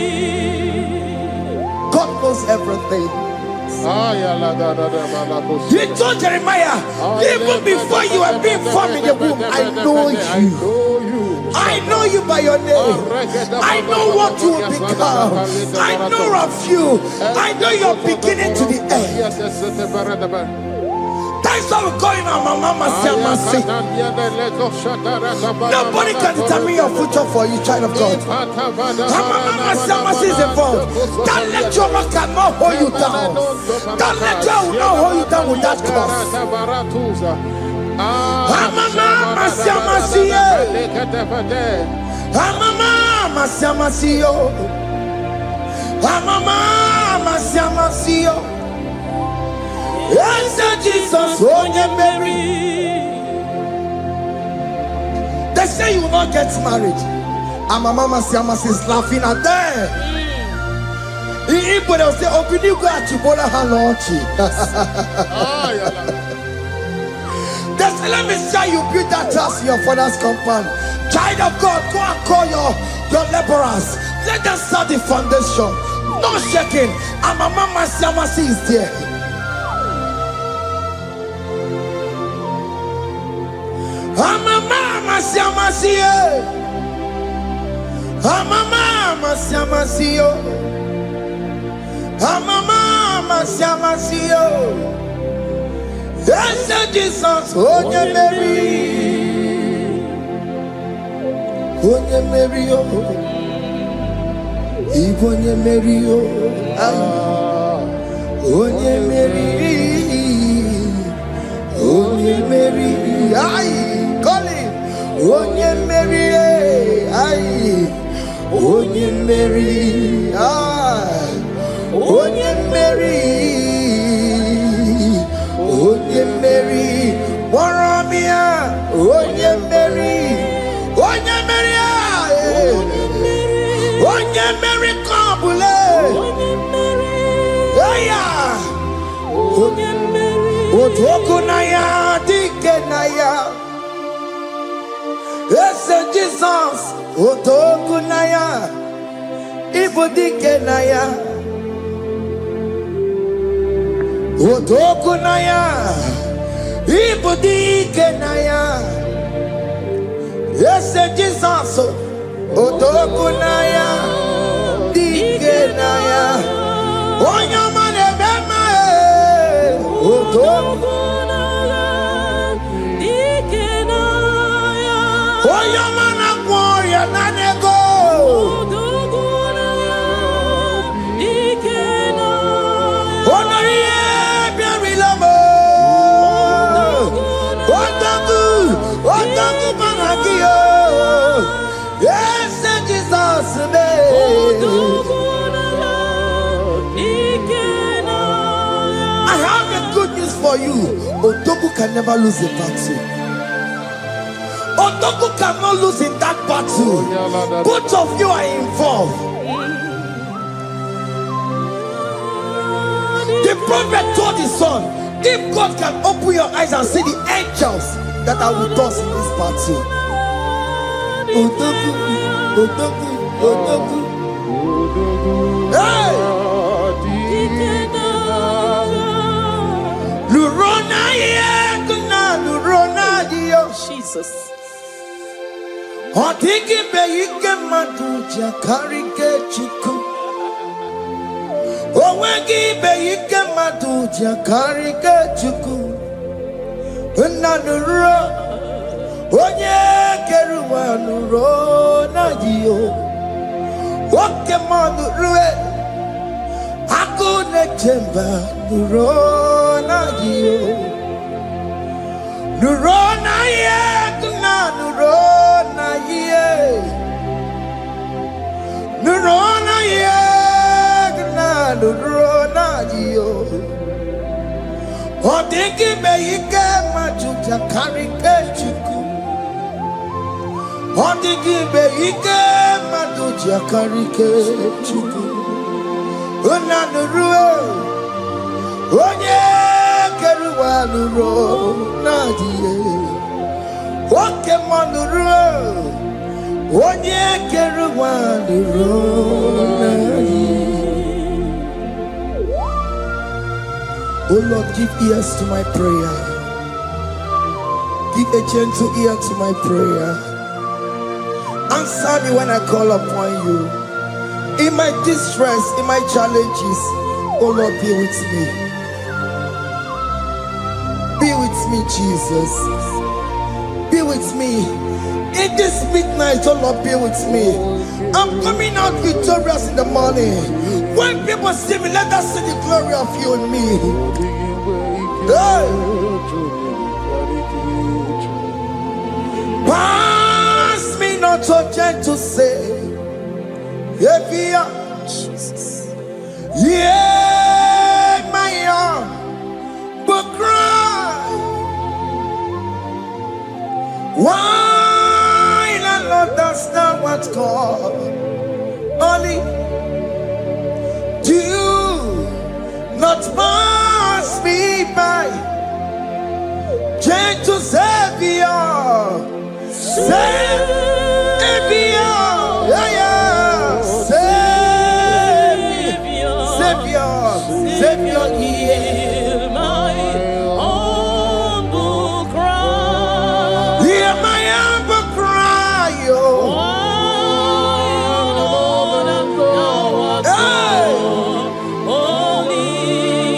God knows everything. He told Jeremiah, even before you were being formed in the womb, I know you. I know you by your name. I know what you will become. I know of you. I know your beginning to the end. That's how we're going on, Mama Siamasi. Nobody can determine your future for you, child of God. Mama Siamasi is involved. Don't let your luck cannot hold you down. Don't let your will not hold you down with that cause. Mama Siamasi. Mama Siamasi. Mama Siamasi. Yes, Jesus, oh yeah, Mary. They say you will not get married. And my mama Siamasi is laughing at them. In Igbo, they'll say, "Open you go at Chibola Hanochi." They say, "Let me see you build that house in your father's compound." Child of God, go and call your laborers. Let them start the foundation. No shaking. And my mama Siamasi is there. Mama Siamasi, Mama Siamasi, Mama Siamasi. Yes, Jesus, oh yeah, Mary, oh yeah, Mary, oh, Igbo yeah, Mary, oh yeah, Mary, oh yeah, Mary, aye. Onye Mary, aye. Onye Mary, aye. Onye Mary, Onye Mary, Moramia, Onye Mary, Onye Mary, aye. Onye Mary, Kabule, Aya, Onye Mary, Otokunaya, Dikenaya. Yes, Jesus, Otokunaya, Ibodikenaya, Otokunaya, Ibodikenaya. Yes, Jesus, Otokunaya, Dikenaya. Onyamane bema, Otokunaya. Oyamana warrior nanego. Onoye biarilamo. Otaku managio. Yes, Jesus me. I have a good news for you. Otaku can never lose a battle. Otoku cannot lose in that battle. Both of you are involved. The prophet told his son, if God can open your eyes and see the angels that are with us in this battle. Otoku, Otoku, Otoku. Hey! Lurona yekuna, Lurona dio. Jesus. Otiki beike maduja karike chiku. Owegi beike maduja karike chiku. Unanuro onye keruwa nuro na dio. Oke manurue akune chemba nuro na dio. Nuro na ye na nuro. Nurona yegna nurona dio. Odiki beike majuja karike chiku. Odiki beike majuja karike chiku. Una nurue onye keruwa nurona dio. Okay, on the road. One year, carry one the road. Oh Lord, give ears to my prayer. Give a gentle ear to my prayer. Answer me when I call upon you. In my distress, in my challenges, oh Lord, be with me. Be with me, Jesus. Be with me. In this midnight, oh Lord, be with me. I'm coming out victorious in the morning. When people see me, let us see the glory of you in me. Hey. Pass me not so gentle say, heavier, Jesus. Yeah, my arm, but cry. Why not Lord, that's not what's called? Only do not pass me by, gentle Savior, Savior, yeah, yeah, Savior, Savior, Savior, hear my humble cry. Hear my humble cry, oh.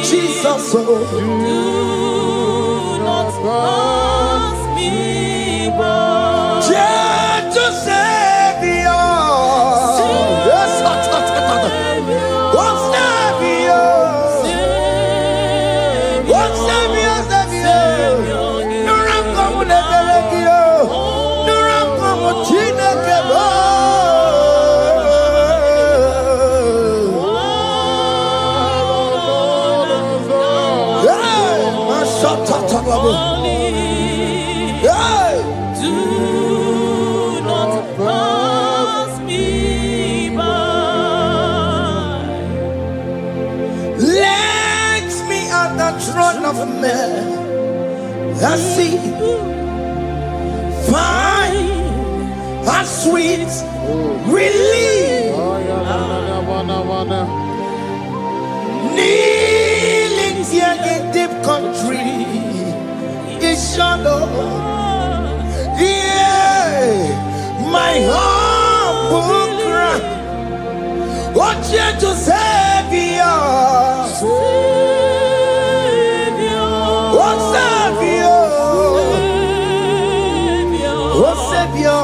Jesus, oh. Do not pass me by. Gentle Savior. Yes, what Savior? What Savior, Savior? Nurakomu negelegio. Nurakomu chinekebo. Hey, mashatatalabu. Hey. Do not pass me by. Let me at the throne of men. I see, find a sweet relief. Kneeling here in deep country is shadow. Yeah, my humble cry. What you to Savior? What Savior? What Savior?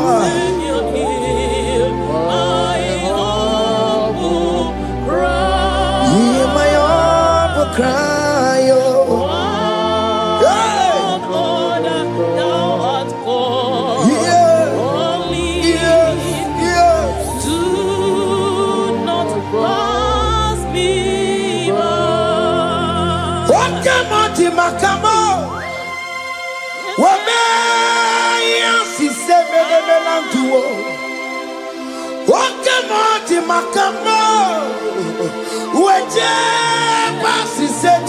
Hear my humble cry, oh. Hey. Yeah. Yes. Yes. Do not pass me by. What come on to my come on? What may you say, man, to what come on to my come on? What pass is said,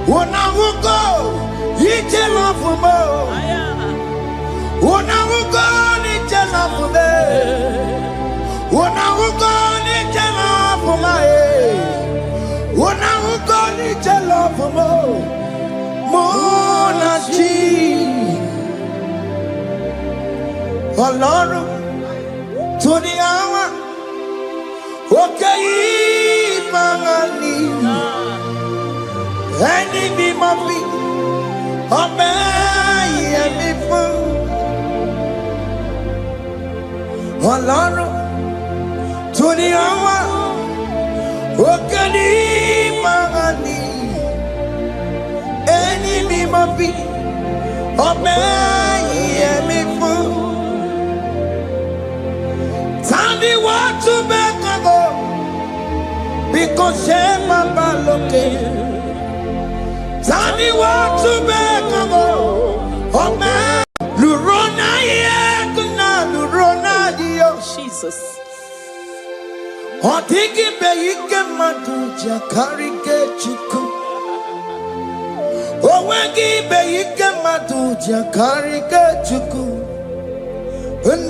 when I will go, you tell off for more. When I will go, you tell off for me. When I will go, you tell off for my head. When I will go, you tell off for more. Monachi. Ọlọ́run tó ní àwọn òkè ìmọ̀rànì ẹni bí mo fi ọbẹ̀ yẹmi fún. Ọlọ́run tó ní àwọn òkè ìmọ̀rànì ẹni bí mo fi ọbẹ̀ yẹmi fún. Tani what to make go because she mama looking. Tani what to make go. Oh man, Lurona yekuna Lurona dio. Jesus. Otiki be ike matuja karike chiku. Owengi be ike maduja karike chuku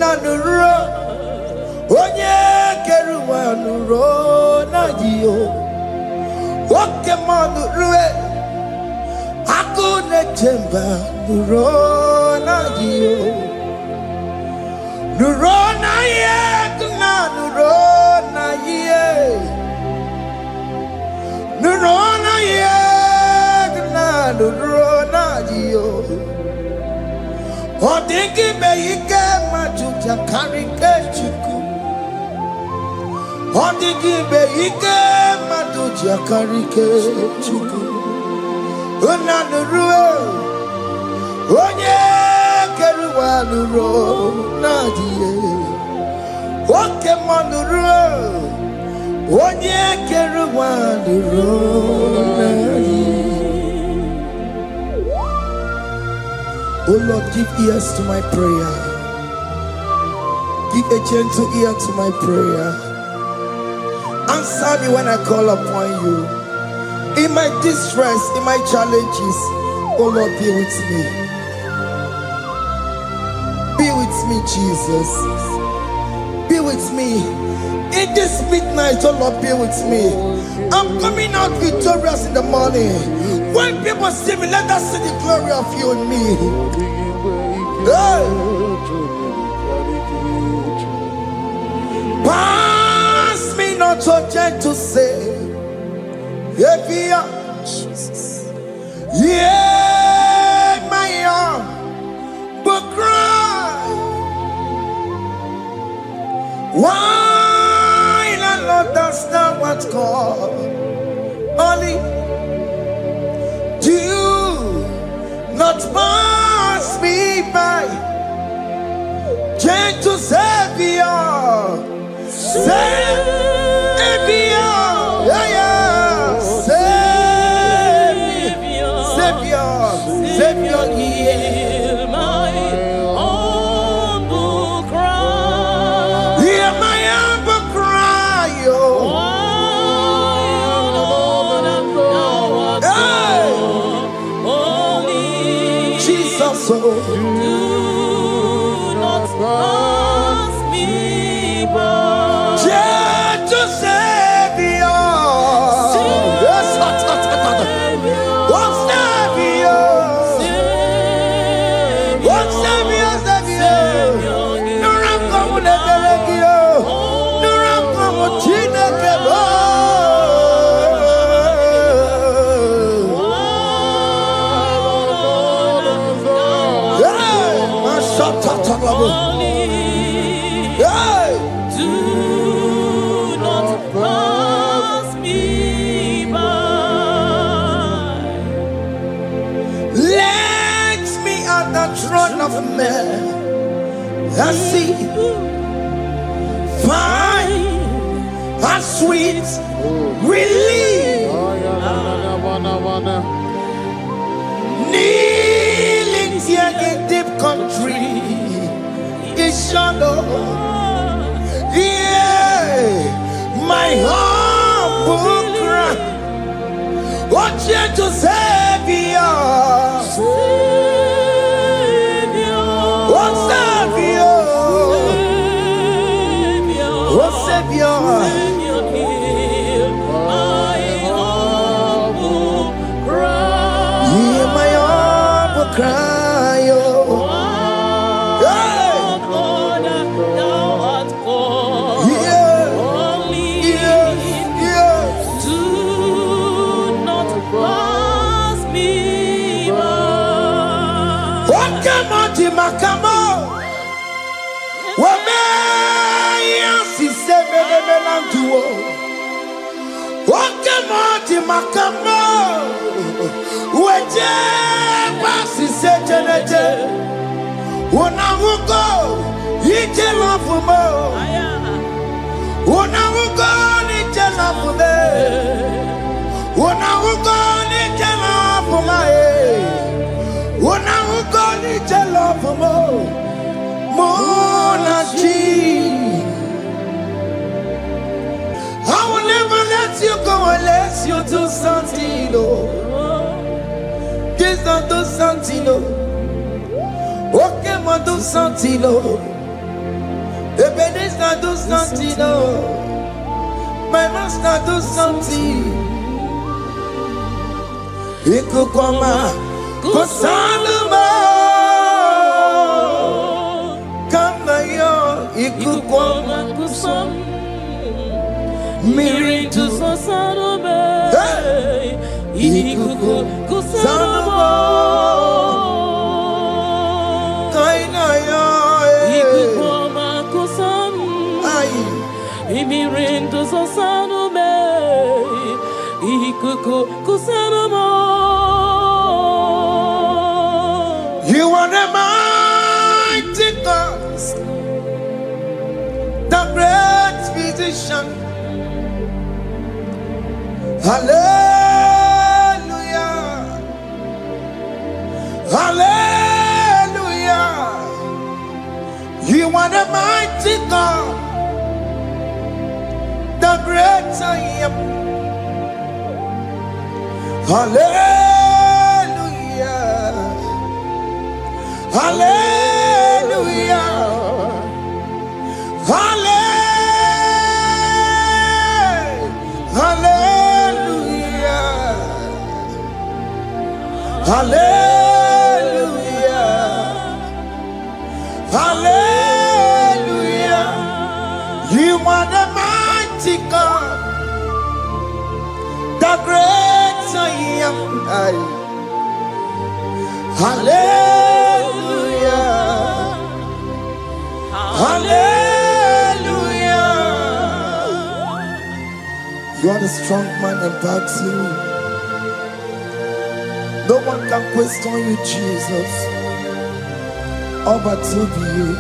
Nanuro Onye keruwa nuro najiyo Oke manurue Akune chemba nuro najiyo Nuro na ye kuna nuro na ye Nuro na ye kuna nuro najiyo Odingi beike majuja karike chuku Odingi beike majuja karike chuku Unanurue Onye keruwa nuro nadie Oke manurue Onye keruwa nuro nadie. Oh Lord, give ears to my prayer. Give a gentle ear to my prayer. Answer me when I call upon you. In my distress, in my challenges, oh Lord, be with me. Be with me, Jesus. Be with me. In this midnight, oh Lord, be with me. I'm coming out victorious in the morning. When people see me, let us see the glory of you in me. Hey. Pass me not your gentle say. Jesus. Yeah, my arm, but cry. Why not understand what's called? Only do not pass me by, gentle Savior, Savior, yeah, yeah, Savior, Savior, hear my humble cry. Hear my humble cry, oh. Do not pass me by. Gentle Savior, do not pass me by. let me at the throne of man and see, find a sweet relief, kneeling here in deep country is shadow. Yeah, my humble cry, oh gentle Savior, oh Savior, oh Savior. Hear my humble cry. Hear my humble cry, oh. Makamo, wame yansi sebe de melantuo. Wakamo makamo, weje basi sejenete. Unamugo ije lafumo, unamugo ije lafume, unamugo ije lafume. Unamugo ije lafumo, monachi. I will never let you go unless you do something, oh. Just don't do something, oh. Mama do something, oh. Ebenezer do something, oh. My master do something. Ikukoma kusanuma. Kama yo ikukoma kusam. Miri tu sosanuma. Ikuku kusanuma. Kaina yo. Ikukoma kusam. Miri tu sosanuma. Ikuku kusanuma. You are the mighty God, the great physician. Hallelujah, hallelujah. You are the mighty God, the great I am. Hallelujah. Hallelujah. Hallelujah. Hallelujah. Hallelujah. You are the mighty God, the great I am. Hallelujah. Hallelujah. You are the strong man in battle. No one can question you, Jesus. All but to be you.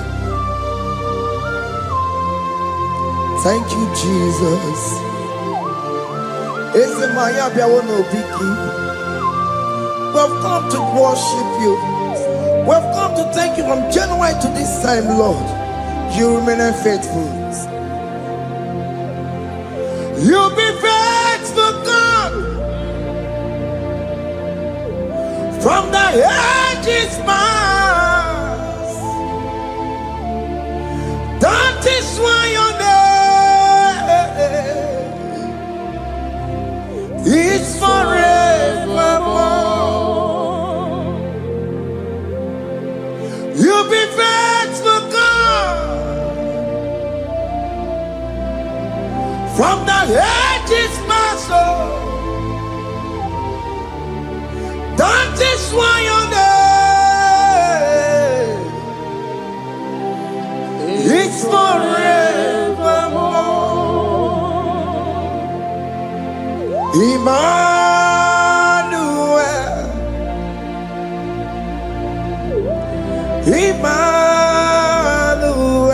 Thank you, Jesus. Eze maya biawo no biki. We've come to worship you. We've come to thank you from January to this time, Lord. You remain faithful. You be faithful, God. From the ages past. That is why your name is forevermore. You be faithful, God. From the ages past, that is why your name is forevermore. Emmanuel, Emmanuel,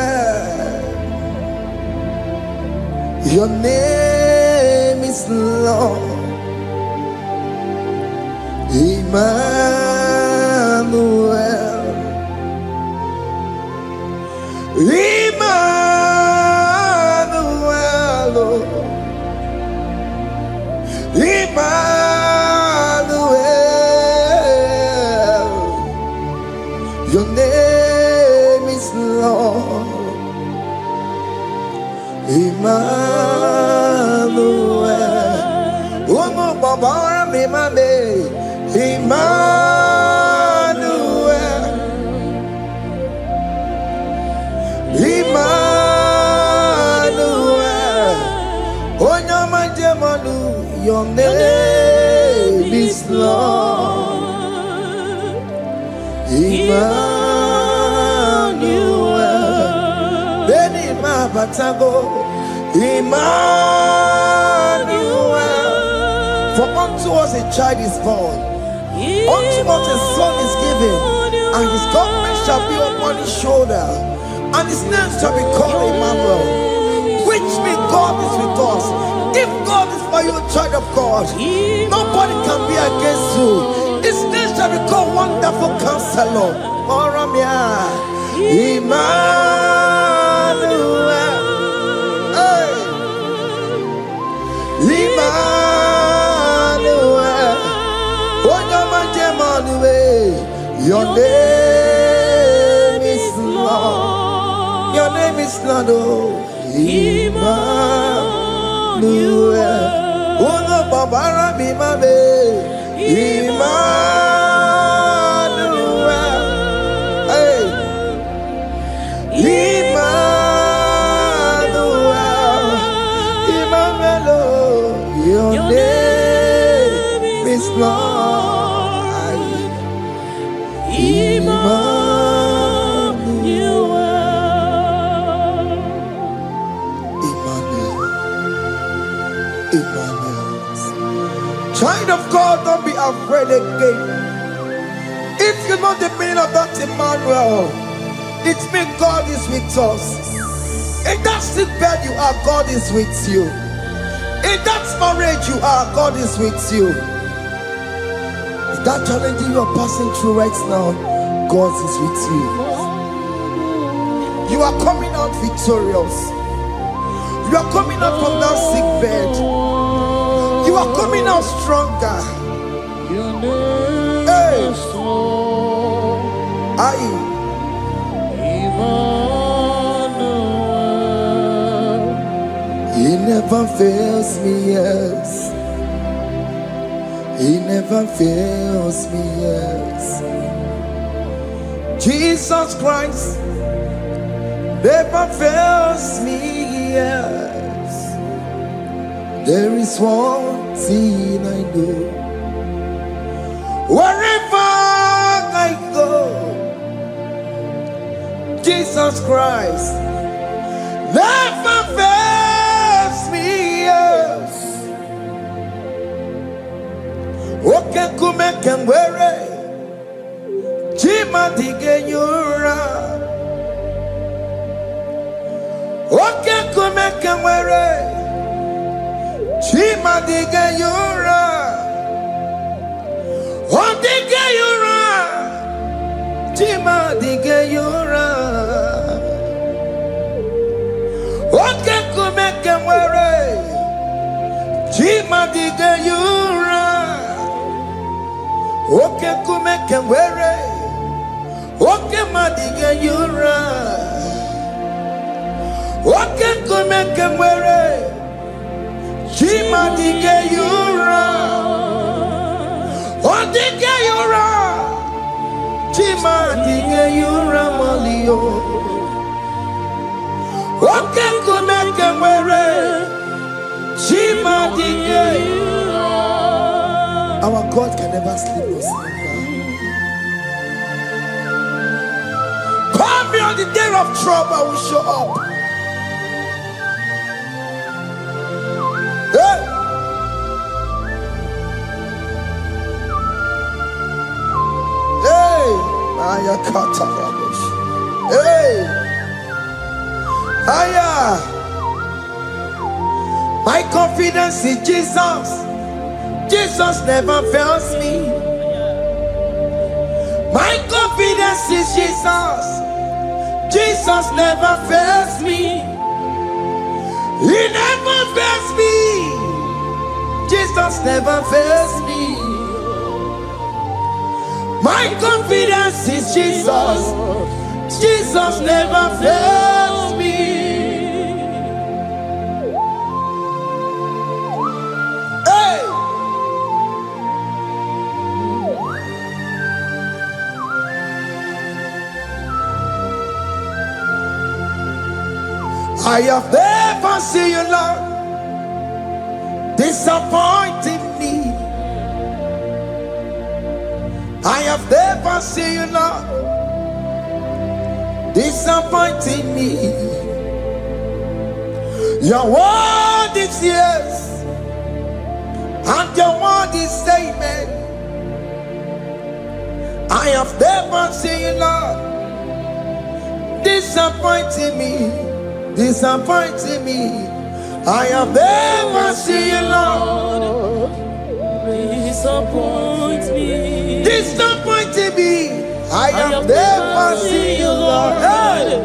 your name is Lord. Emmanuel, Emmanuel, Emmanuel, your name is Lord. Emmanuel, oh no, Baba, me mame, Emmanuel, Emmanuel, oh no, my demonu, your name is Lord. Emmanuel, Beni Mabatago, Emmanuel, for unto us a child is born, unto us a son is given, and his government shall be upon his shoulder, and his name shall be called Emmanuel, which means God is with us. If God is for you, child of God, nobody can be against you. His name shall be called Wonderful Counselor. Emmanuel, hey. Emmanuel, your name Lord. Your name is Lord. Oh, Emmanuel. Uno babara bimabe. Emmanuel. Hey. Emmanuel. Emmanuel. Your name is Lord. Emmanuel. Child of God, don't be afraid again. If you know the meaning of that Emmanuel, it means God is with us. In that sick bed you are, God is with you. In that marriage you are, God is with you. In that challenge you are passing through right now, God is with you. You are coming out victorious. You are coming out from that sick bed. You are coming out stronger. Hey. He never fails me, yes. He never fails me, yes. Jesus Christ never fails me, yes. There is one thing I know. Wherever I go, Jesus Christ never fails me, yes. Okay, come and wear it. Jima dige yura. Okay, come and wear it. Jima dige yura. Oh, dige yura. Jima dige yura. Okay, come and wear it. Jima dige yura. Okay, come and wear it. Okay, ma dige yura. Okay, come and wear it. Jima dige yura. Oh, dige yura. Jima dige yura malio. Okay, come and wear it. Jima dige yura. Our God can never sleep nor slumber. Call me on the day of trouble, I will show up. Hey! Hey! Aya kata rabosh. Hey! Aya! My confidence in Jesus. Jesus never fails me. My confidence is Jesus. Jesus never fails me. He never fails me. Jesus never fails me. My confidence is Jesus. Jesus never fails me. I have never seen you, Lord, disappointing me. I have never seen you, Lord, disappointing me. Your word is yes, and your word is amen. I have never seen you, Lord, disappointing me. Disappointing me. I have never seen you, Lord. Disappoint me. Disappointing me. I have never seen you, Lord. Hey.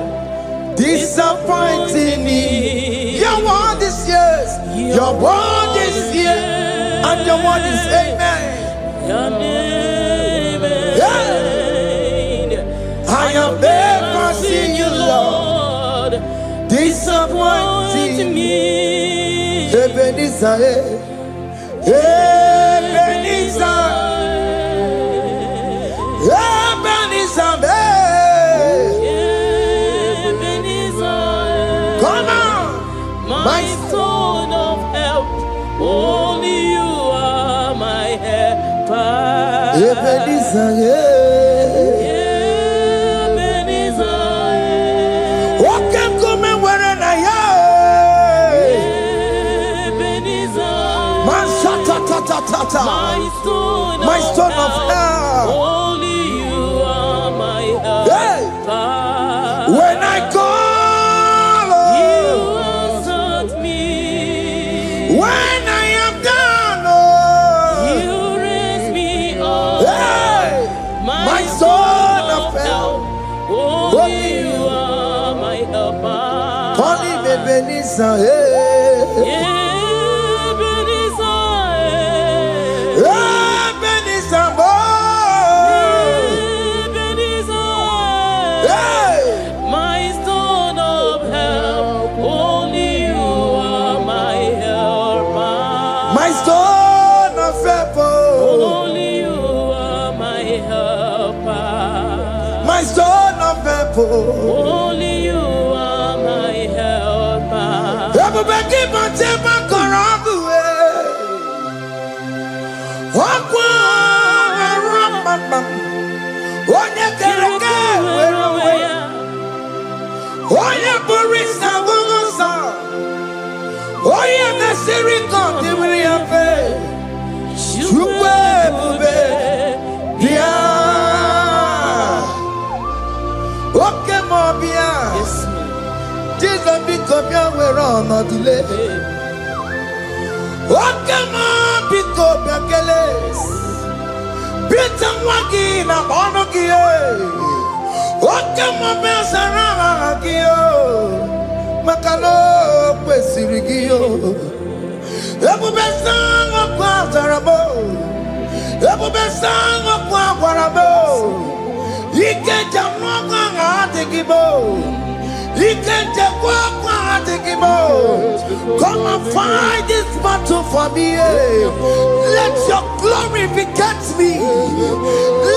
Disappointing me. Your word is yes. Your word is yes. And your word is amen. Your name is yeah. I have never seen you, disappointing me. Ebenezer, Ebenezer, Ebenezer, Ebenezer, come on, my stone of help. Only you are my helper. Ebenezer, Ebenezer, what can come and where I Ebenezer, my stone of help. Only you are my Hey, helper. when I call, You answered me. when I am down, You raise me up. hey, my stone of help. Only you are my helper. Call him Ebenezer, Ebenezer, hey, My stone of help. Only you are my helper. my stone of help, Only you are my helper. my stone of help. Only you are my helper. Everybody keep on telling my corrupt Jesus become your way on not delay. Come on, pick up your keles. Beat and wagi na bonogie. Come on, Besaragio. Makalo, Pesirigio. Ebu Besang of Quatarabo. Ebu Besang of Quatarabo. He can't jump on Atikibo. He can't jump on Atikibo. Come and fight this battle for me. Let your glory beget me.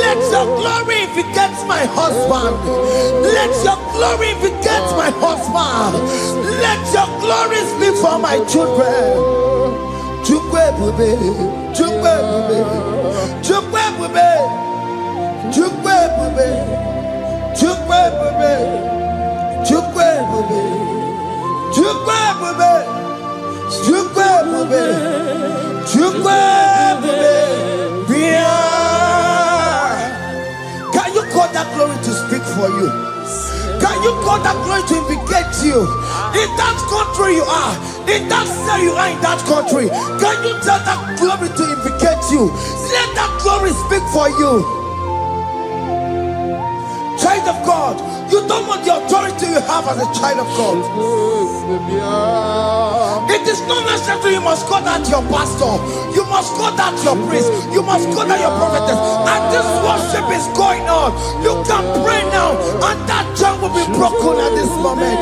Let your glory beget my husband. Let your glory beget my husband. Let your glory speak for my children. Chukwe bube, chukwe bube, chukwe bube, chukwe bube, chukwe bube, chukwe bube, chukwe bube, chukwe bube, chukwe bube. Can you call that glory to speak for you? Can you call that glory to indicate you? In that country you are, in that cell you are in that country, can you tell that glory to indicate you? Let that glory speak for you. Child of God, you don't want the authority you have as a child of God. It is not necessary you must call that your pastor, you must call that your priest, you must call that your prophetess. And this worship is going on. You can pray now, and that chain will be broken at this moment.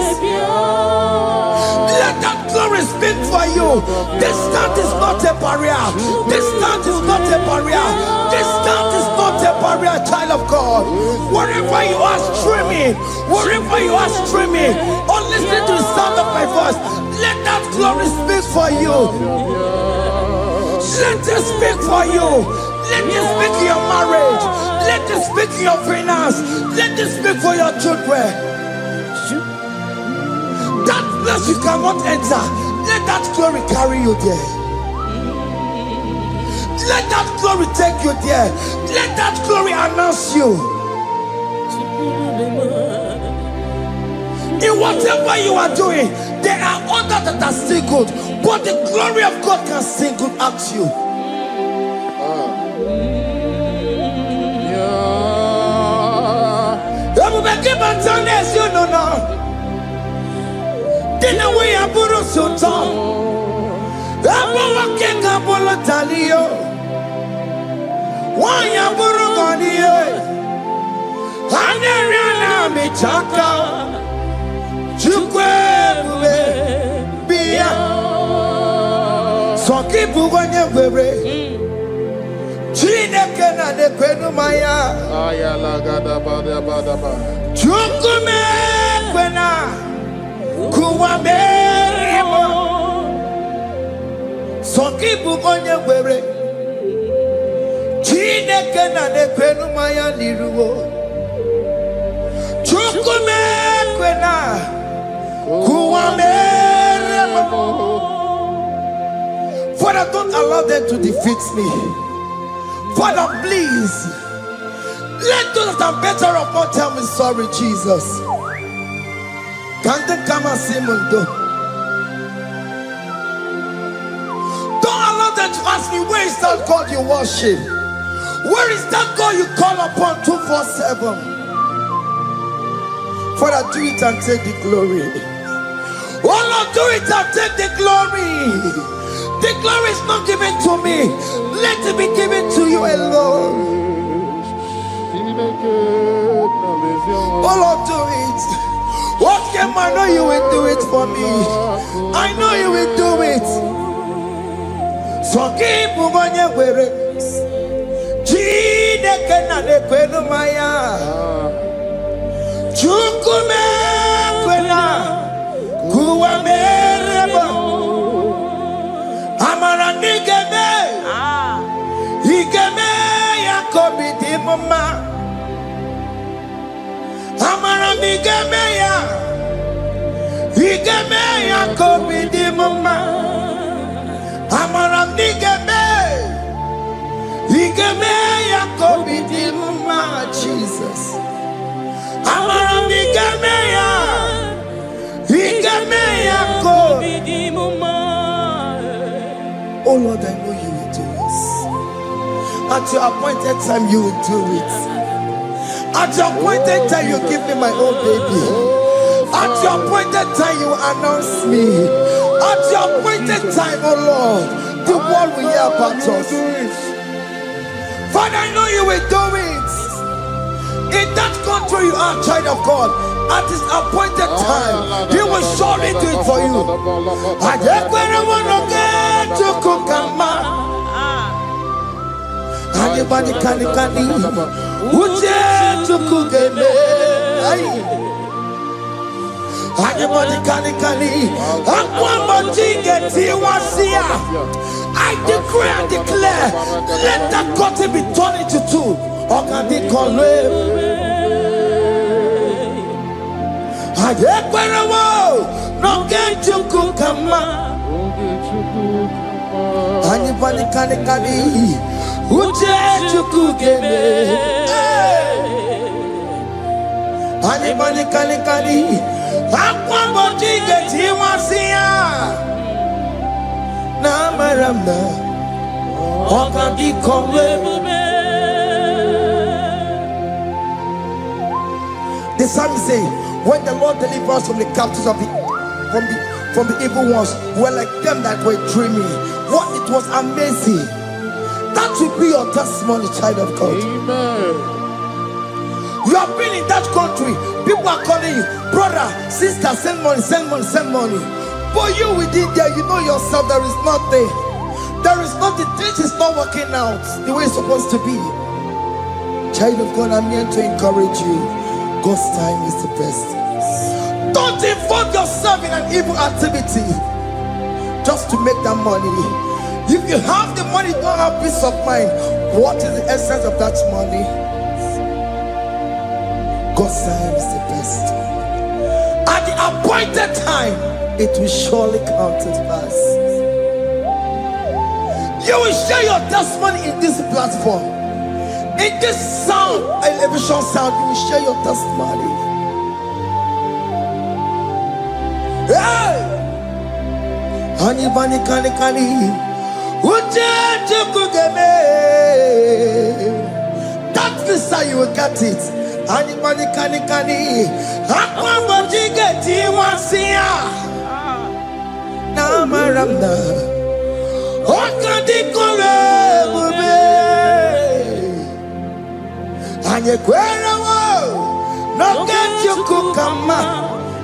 Let that glory speak for you. Distance is not a barrier. Distance is not a barrier. Distance is not a barrier, child of God. Wherever you are streaming, wherever you are streaming, or listening to the sound of my voice, let that glory speak for you. Let it speak for you. Let it speak in your marriage. Let it speak in your finance. Let it speak for your children. That place you cannot enter, let that glory carry you there. Let that glory take you there. Let that glory announce you. In whatever you are doing, there are others that are still good, but the glory of God can single out you. You know now. Dina we aburu sultan. Abo wakenga bolo talio. Wanya buru goniye. Hane riana michaka. Chukwe Sokibu onye were. Chineke na nekwenu maya. Chukume kwena. Kuwameremo. Sokibu onye were. Chineke na nekwenu maya niruwo. Chukume kwena. Kuwameremo. Father, don't allow them to defeat me. Father, please, let those that are better off not tell me sorry, Jesus. Can't they come and see me? Don't allow them to ask me, where is that God you worship? Where is that God you call upon 247? Father, do it and take the glory. Oh Lord, do it and take the glory. The glory is not given to me. Let it be given to you alone. Oh Lord, do it. What can I know you will do it for me? I know you will do it. So keep moving where it is. Chineke na nekwenu maya. Chukume kwena. Kuwamerebo. Amara nigeme, igeme ya kobi di mama. Amara nigeme ya, igeme ya kobi di mama. Amara nigeme, igeme ya kobi di mama. Jesus. Amara nigeme ya, igeme ya kobi di mama. Oh Lord, I know you will do it. At your appointed time, you will do it. At your appointed time, you give me my own baby. At your appointed time, you announce me. At your appointed time, oh Lord, the world will hear about us. Father, I know you will do it. In that country, you are a child of God. At his appointed time, he will surely do it for you. Anybody can Uje tukugeme. Anybody can I decree and declare, let that curtain be torn into two. Anybody can Uje tukugeme. Anybody can the psalmist say, when the Lord delivers us from the captives of from the evil ones, we're like them that were dreaming. What it was amazing. That will be your testimony, child of God. Amen. You have been in that country. People are calling you, brother, sister, send money, send money, send money. But you within there, you know yourself, there is nothing. There is nothing. This is not working out the way it's supposed to be. Child of God, I'm here to encourage you. God's time is the best. Don't involve yourself in an evil activity just to make that money. If you have the money, don't have peace of mind. What is the essence of that money? God's time is the best. At the appointed time, it will surely come to pass. You will share your testimony in this platform. In this sound, elevation sound, you will share your testimony. Hey! Anybody can that visa, you will get it. Anybody can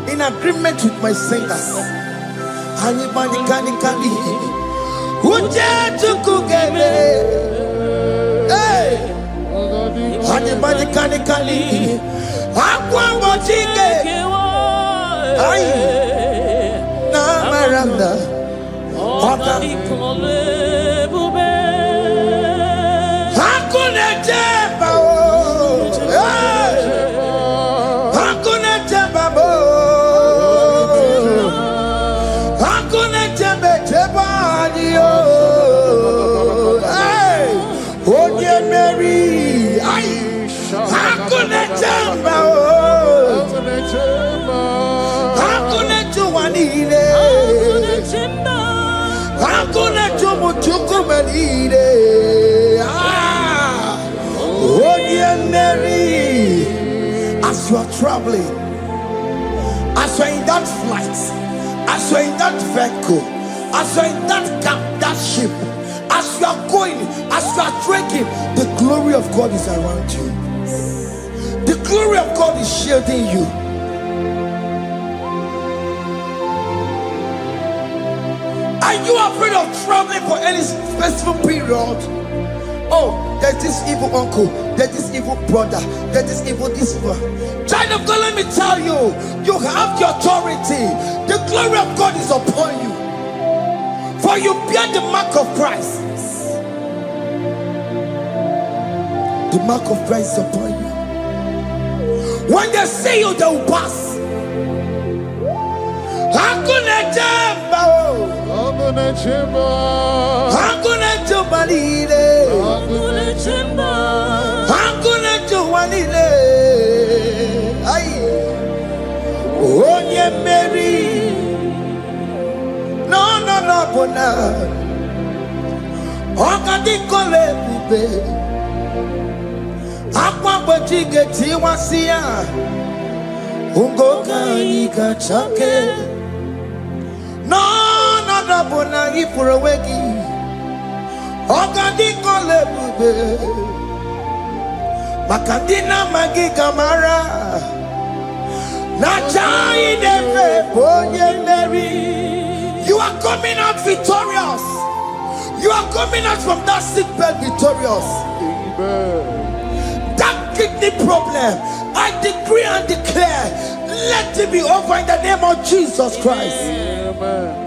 in agreement with my singers. Anybody can Uche tukugeme. Hey. Anybody kani. Akwa mochike. Ay. Na maranda. Oka. Hakuna jeba o. Hakuna jeba bo. Hakuna jeba ni o. Hey. Oye Mary. Ay. Hakuna jeba o. Hakuna juanile. Hakuna jumuchukumelile. Oh dear Mary, as you are traveling, as you are in that flight, as you are in that vehicle, as you are in that cab, that ship, as you are going, as you are trekking, the glory of God is around you. The glory of God is shielding you. Are you afraid of traveling for any specific period? Oh, there's this evil uncle, there's this evil brother, there's this evil this one. Child of God, let me tell you, you have the authority. The glory of God is upon you. For you bear the mark of Christ. The mark of Christ is upon you. When they see you, they will pass. Hakuna jubalile. Hakuna jubalile. Ay. Onye Mary. No, bona. Okadi kole bube. Akwa bojige tiwasia. Ungoka ika chake. No, bona ipurowegi. Okadi kole bube. Makadina magi kamara. Nachai neve bonye Mary. You are coming out victorious. You are coming out from that sick bed victorious. Amen. That kidney problem, I decree and declare, let it be over in the name of Jesus Christ. Amen.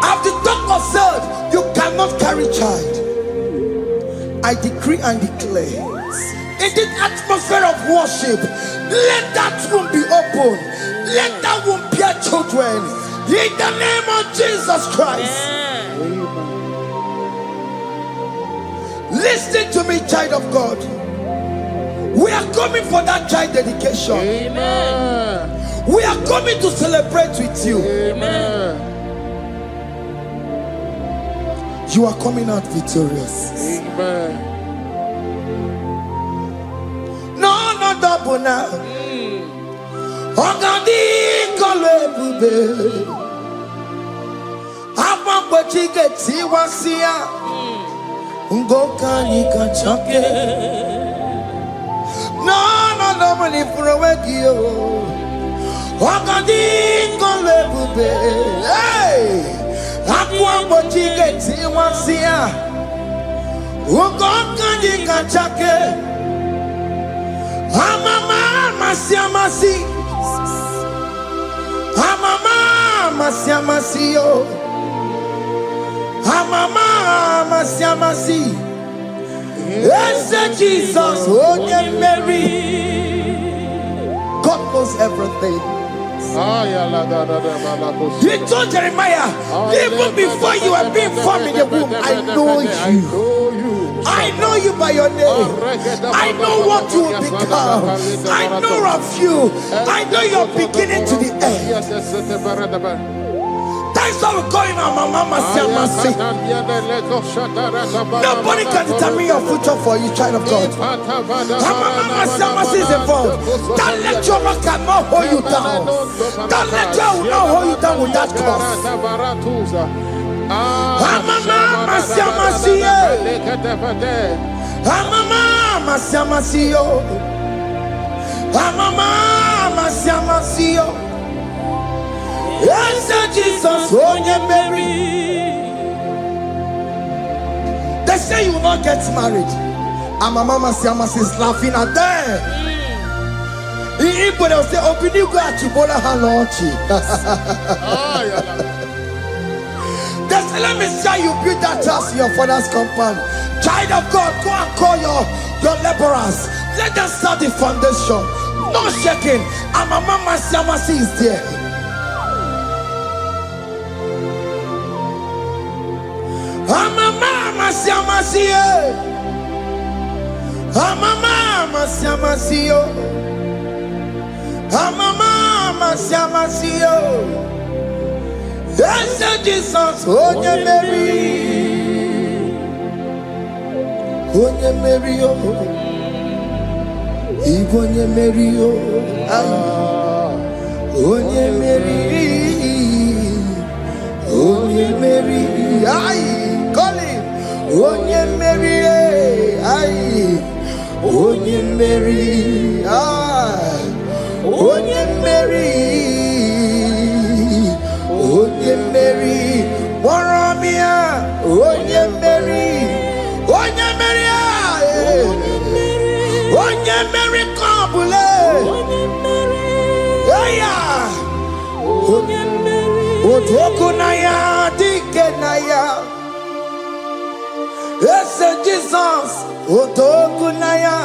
As the doctor said, you cannot carry child. I decree and declare, in this atmosphere of worship, let that womb be open. Let that womb bear children. In the name of Jesus Christ. Listen to me, child of God. We are coming for that child dedication. Amen. We are coming to celebrate with you. Amen. You are coming out victorious. Amen. No, double now. Ogadi kole bube. Apa bojige tiwasia. Ungoka nika chake. No, money for a wegio. Ogadi kole bube. Hey. Akwa bojige tiwasia. Ungoka nika chake. Amama masiamasi. Amama masiamasi yo. Amama masiamasi. Yes, Jesus, oh yeah, Mary. God knows everything. He told Jeremiah, even before you were being formed in the womb, I know you. I know you by your name. I know what you will become. I know of you. I know your beginning to the end. That's how we're going on, Mama Siamasi. Nobody can determine your future for you, child of God. Mama Siamasi is involved. Don't let your man cannot hold you down. Don't let your will not hold you down with that cause. Mama Siamasi. Mama Siamasi. Mama Siamasio. Yes, Jesus, oh, you Mary. They say you will not get married. And my mama Siamasi is laughing at them. In Igbo, they'll say, open you go at Chibola Halochi. They say, let me see you build that house in your father's compound. Child of God, go and call your laborers. Let them start the foundation. No shaking. And my mama Siamasi is there. And my mama Siamasi. And my mama Siamasi. Mama Siamasio. Yes, Jesus, oh, you Mary. Oh, you Mary, oh. Igbo, you Mary, oh. Oh, you Mary. Oh, you Mary. Aye, call him. Oh, you Mary. Aye. Oh, you Mary. Aye. Onye Mary, Onye Mary, Waromia, Onye Mary, Onye Mary, Onye Mary, Kabule, Aya, Otokunaya, Dikenaya, yes, Jesus, Otokunaya,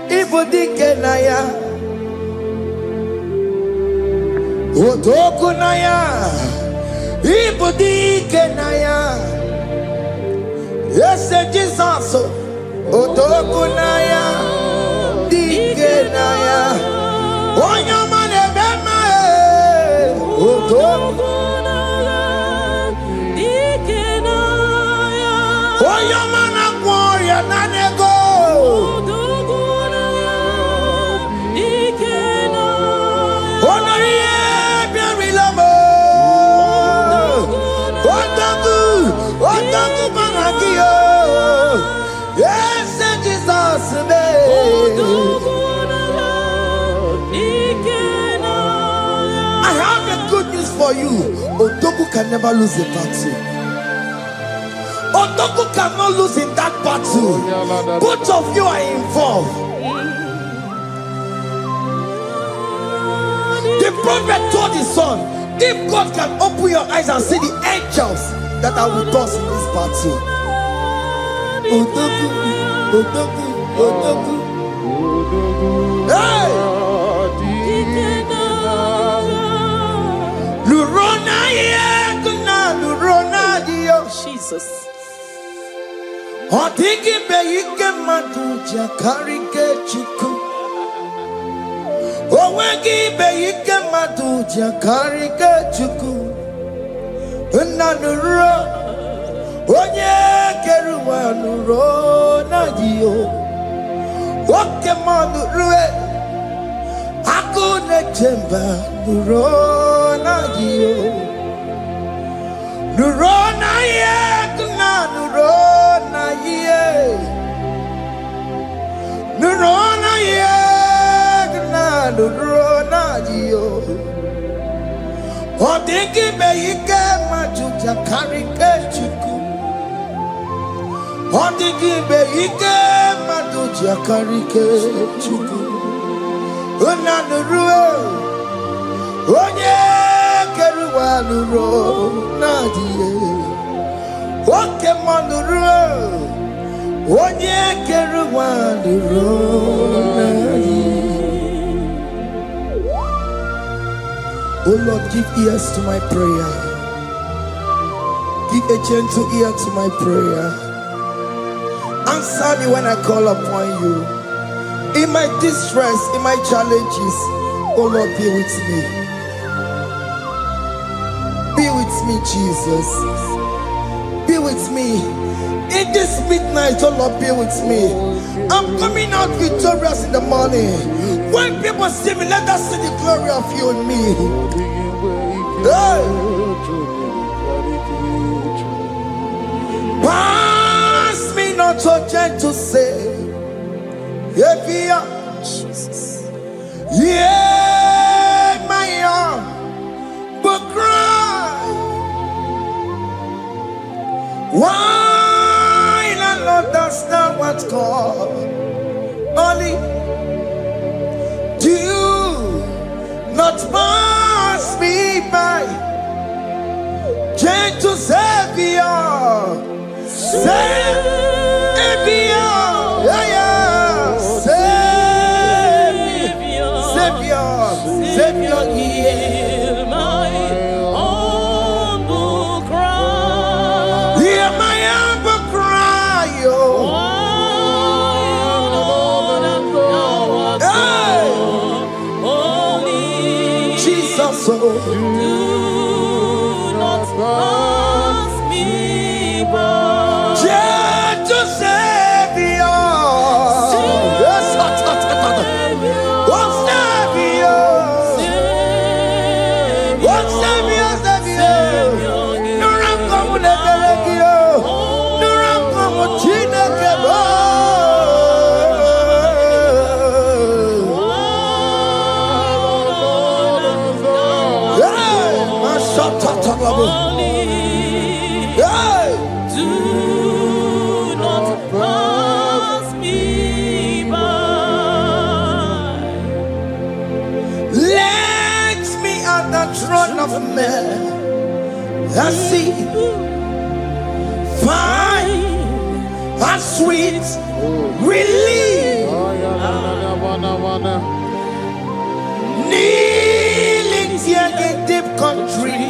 Ibu Dikenaya. Otokunaya, Ibudikenaya. Yes, Jesus. Otokunaya, Dikenaya. Onyamane bema. Otokunaya, Dikenaya. Onyamana gloria nanego. Otokunaya, Dikenaya. Yes, Jesus, I have a good news for you. Otoku can never lose a battle. Otoku cannot lose in that battle. Both of you are involved. The prophet told his son, if God can open your eyes and see the angels that are with us in this battle. Otoku, Otoku, Otoku. Hey! Lurona yekuna, Lurona dio. Jesus. Otiki beyike matuja karike chiku. Owegi beyike matuja karike chiku. Nanuro. Onye keruwa nuro na dio. Oke manu rue. Akune chemba nuro na dio. Nuro na ye kuna nuro na ye. Nuro na ye kuna nuro na dio. Odingi beyike majuja karike chuku. Odingi beyike majuja karike chuku. Unanurue onye keruwa nuro nadie. Oke manurue onye keruwa nuro nadie. Oh Lord, give ears to my prayer. Give a gentle ear to my prayer. Answer me when I call upon you. In my distress, in my challenges, oh Lord, be with me. Be with me, Jesus. Be with me. In this midnight, oh Lord, be with me. I'm coming out victorious in the morning. When people see me, let us see the glory of you in me. Hey. Pass me not your gentle say. Jesus. Yeah, my young will cry. Why the Lord does not what's called? Only do not pass me by. Gentle Savior, Savior, yeah, yeah. Savior, hear my humble cry. hear my humble cry, oh. Jesus, oh. Do not pass me by. Gentle Savior, yes, Do not pass me by. let me at the throne of men. I see fine and sweet relief. Kneeling here in deep country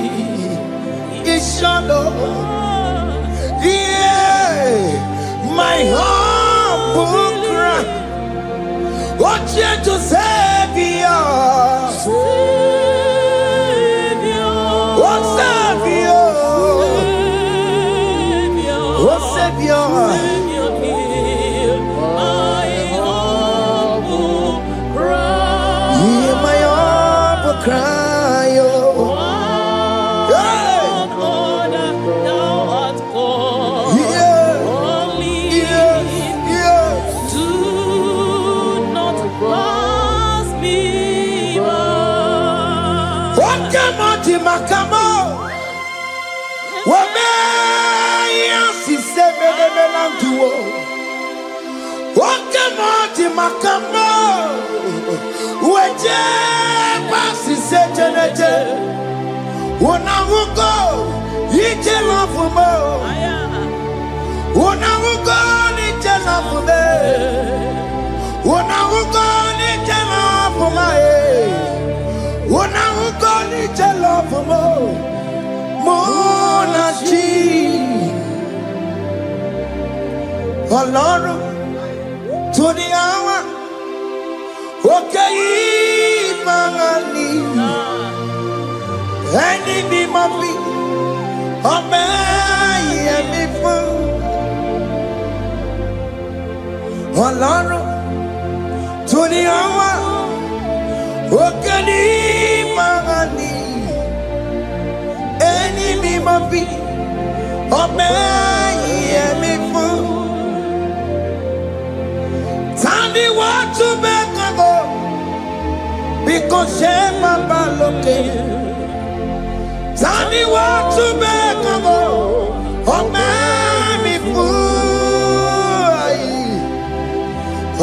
is shadow. Yeah, my humble cry. Oh, gentle Savior, oh Savior, oh Savior. Hear my humble cry. Hear my humble cry, oh. Hey. Thou art called. Yeah. Only Yes. do not pass me by. Wakamati makamo. Wameya siseme nebelantuo. Wakamati makamo. Weje basi sejeneje. Unahuko ije lafumo. Unahuko nije lafume. Unahuko nije lafumae. Unahuko nije lafumo. Monachi. Ọlọ́run tó ní àwa òkè yìí máa ní ẹni bí mo fi ọmọ ẹ̀yẹ mi fún. Ọlọ́run tó ní àwa òkè yìí máa ní ẹni bí mo fi ọmọ ẹ̀yẹ mi fún. Tani wọ́n tún bẹ́ẹ̀ kan bọ̀ bí kò ṣe máa bá lókè. Tani wọ́n tún bẹ́ẹ̀ kan bọ̀ ọmọ mi fún ayé.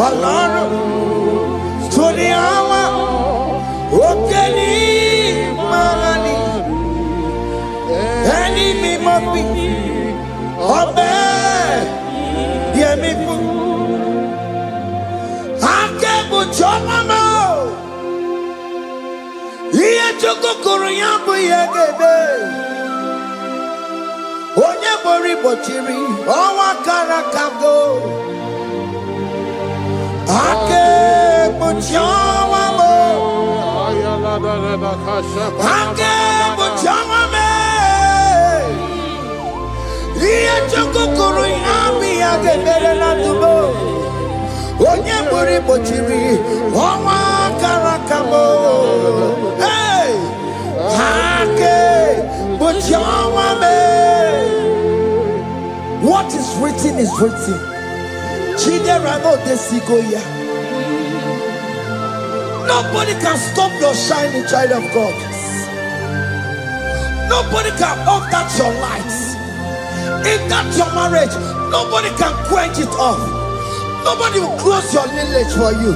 Ọlọ́run tó ní àwọn òkè ní ìmọ̀ràn ni ẹni mímọ́ bí ọmọ yẹmi fún. Akẹ́bùjọ́ mọ́mọ́ iye tó kòkòrò yẹn bú yẹ gèdè. Onye borí bòchiri ọnwa kara kago. Akẹ́bùjọ́ mọ́mọ́ akẹ́bùjọ́ mọ́mọ́ iye tó kòkòrò yẹn bú yẹ gèdè ládùúgbò. Onye borí bòchiri ọnwa kara kago. Hey! Akẹ́bùjọ́ mọ́mọ́. What is written is written. Chidera no desigoya. Nobody can stop your shining, child of God. Nobody can off that your lights. In that your marriage, nobody can quench it off. Nobody will close your lineage for you.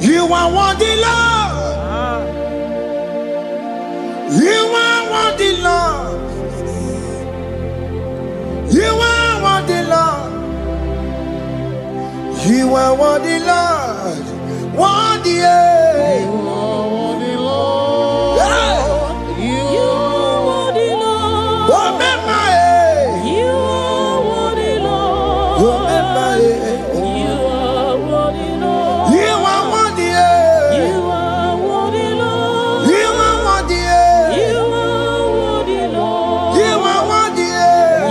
You are worthy, Lord. You are worthy, Lord. You are worthy, Lord. You are worthy, Lord. Worthy, You are worthy, Lord. You are worthy, Lord. Remember, You are worthy, Lord. remember, You are worthy, Lord. you are worthy, You are worthy, Lord. you are worthy, You are worthy, Lord. you are worthy,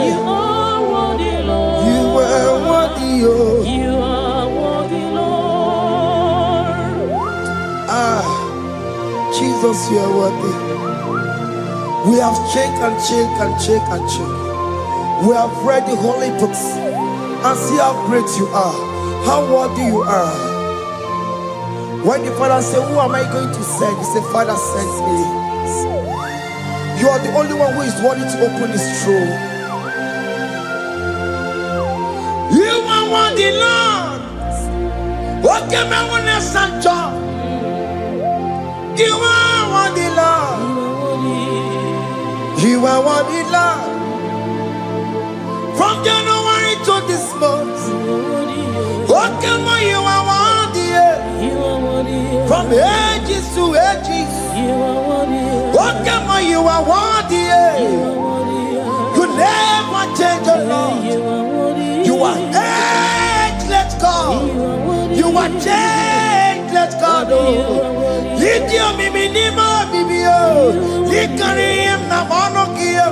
You are worthy, Lord. you are worthy, oh. You are worthy, Lord. Ah, Jesus, you are worthy. We have checked and checked and checked and checked. We have read the holy books and see how great you are, how worthy you are. When the Father said, "Who am I going to send?" He said, "Father, send me." You are the only one who is worthy to open this throne. You are worthy, Lord. What can I want to send you? You are worthy, Lord. You are worthy, Lord. From January to this month, what can you are worthy? From ages to ages, what can you are worthy? You never change, oh Lord. You are ageless God. You are changeless God. Litio miminimo bibio. Likari em na mono kiyo.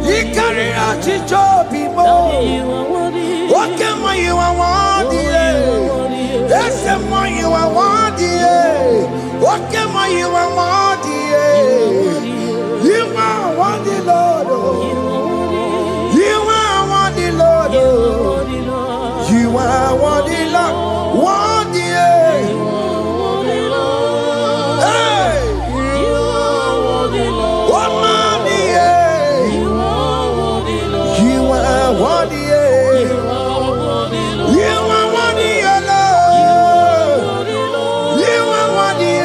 Likari achicho bimo. What can you are worthy? Yes, you are worthy. What can you are worthy? You are worthy, Lord. You are worthy, Lord. You are worthy, Lord. Worthy. Hey. What money? You are worthy. You are worthy, Lord. You are worthy.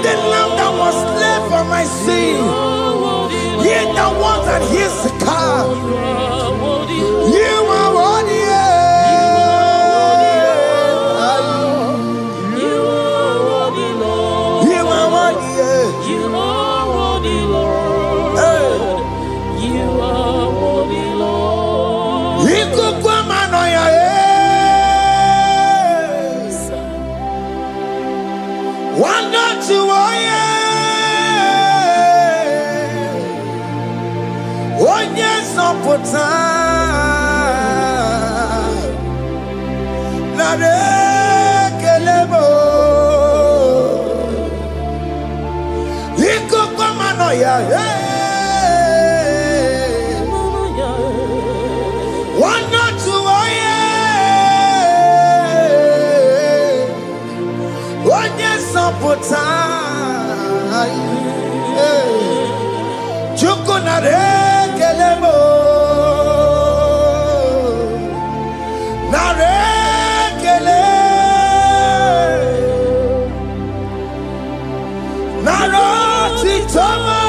The lamb that was slain for my sin. He that was and he's the car. You are worthy. You are worthy. One not to one yes up for time. Not a kelebo. He could come on, one not to one yes up for time. Chukunare kelebo. Nare kele. Naro titomo.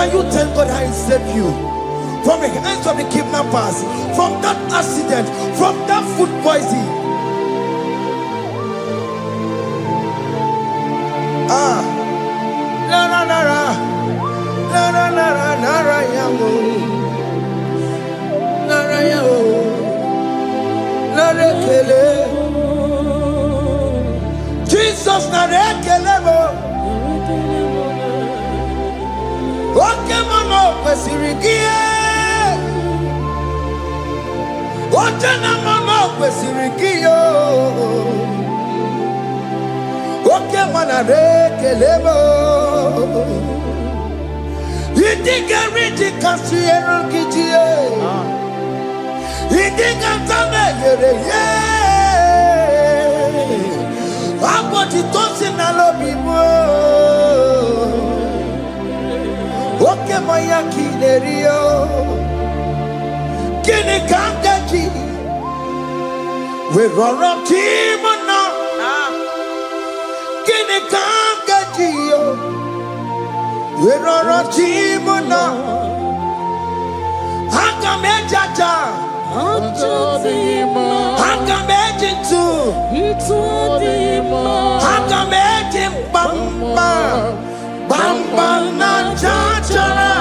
Can you thank God how He saved you from the hands of the kidnappers, from that accident, from that food poisoning? Jesus narekelemo. Oke mama kwesirigie. Ote na mama kwesirigie. Oke mana rekelemo. Idiga riti kasiero kijie. Idiga tame yere ye. Aboti tosi na lobi mo. Oke moya kinerio. Kini kangaji. We roro timo na. Kini kangaji yo. We roro timo na. Hanga mejaja. Hanga mejintu. Hanga mejin bamba. Bamba na chachara.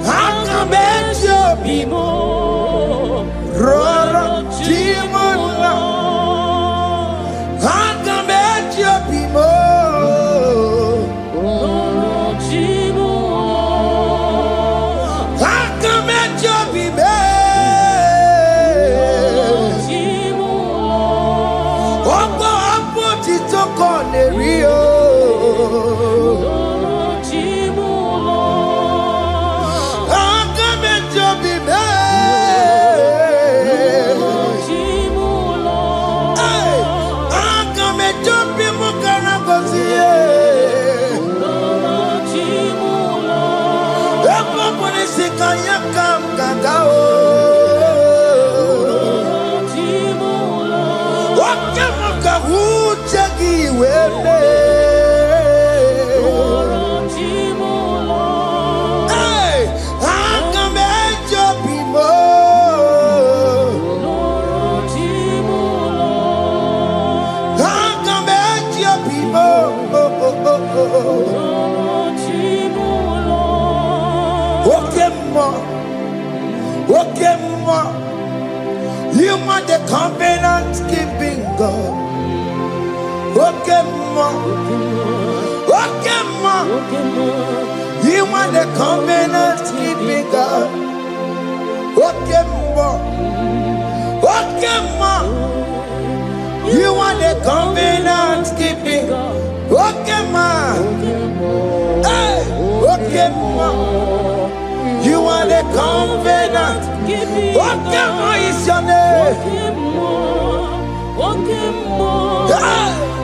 Hanga mejo bimo. Roro timo na. Hanga mejo bimo. Hanga mejo bimo. Ogo apo titoko nerio. You are the covenant keeping God. Okay, ma. You are the covenant keeping God. Okay, ma. You are the covenant keeping God. Okay, ma. Hey, okay, ma. You are the covenant. What is your name?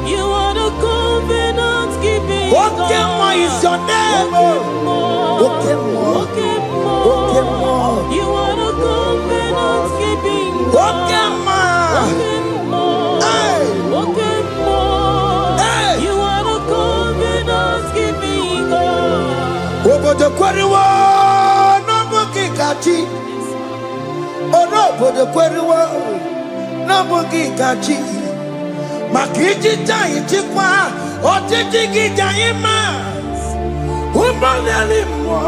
You are the covenant keeping. What is your name? You are the covenant keeping. You are the covenant keeping. Over the quarry. Onobodo kweruwo n'obugi kachi makiji tayi chikwa otiti gijayi ma umoneli mo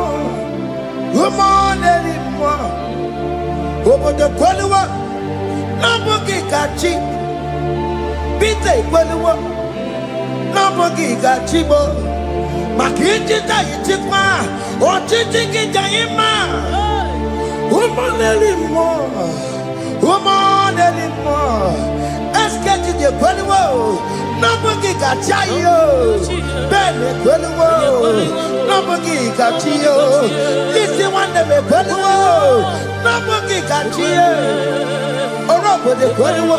obodo kweruwo n'obugi kachi bite kweruwo n'obugi kachi bo makiji tayi chikwa otiti gijayi ma umoneli mo. Eskeji de kweluwo, n'obugi gachayo. Bene kweluwo, n'obugi gachiyo. Lisi wande me kweluwo, n'obugi gachiyo. Orobodo kweluwo,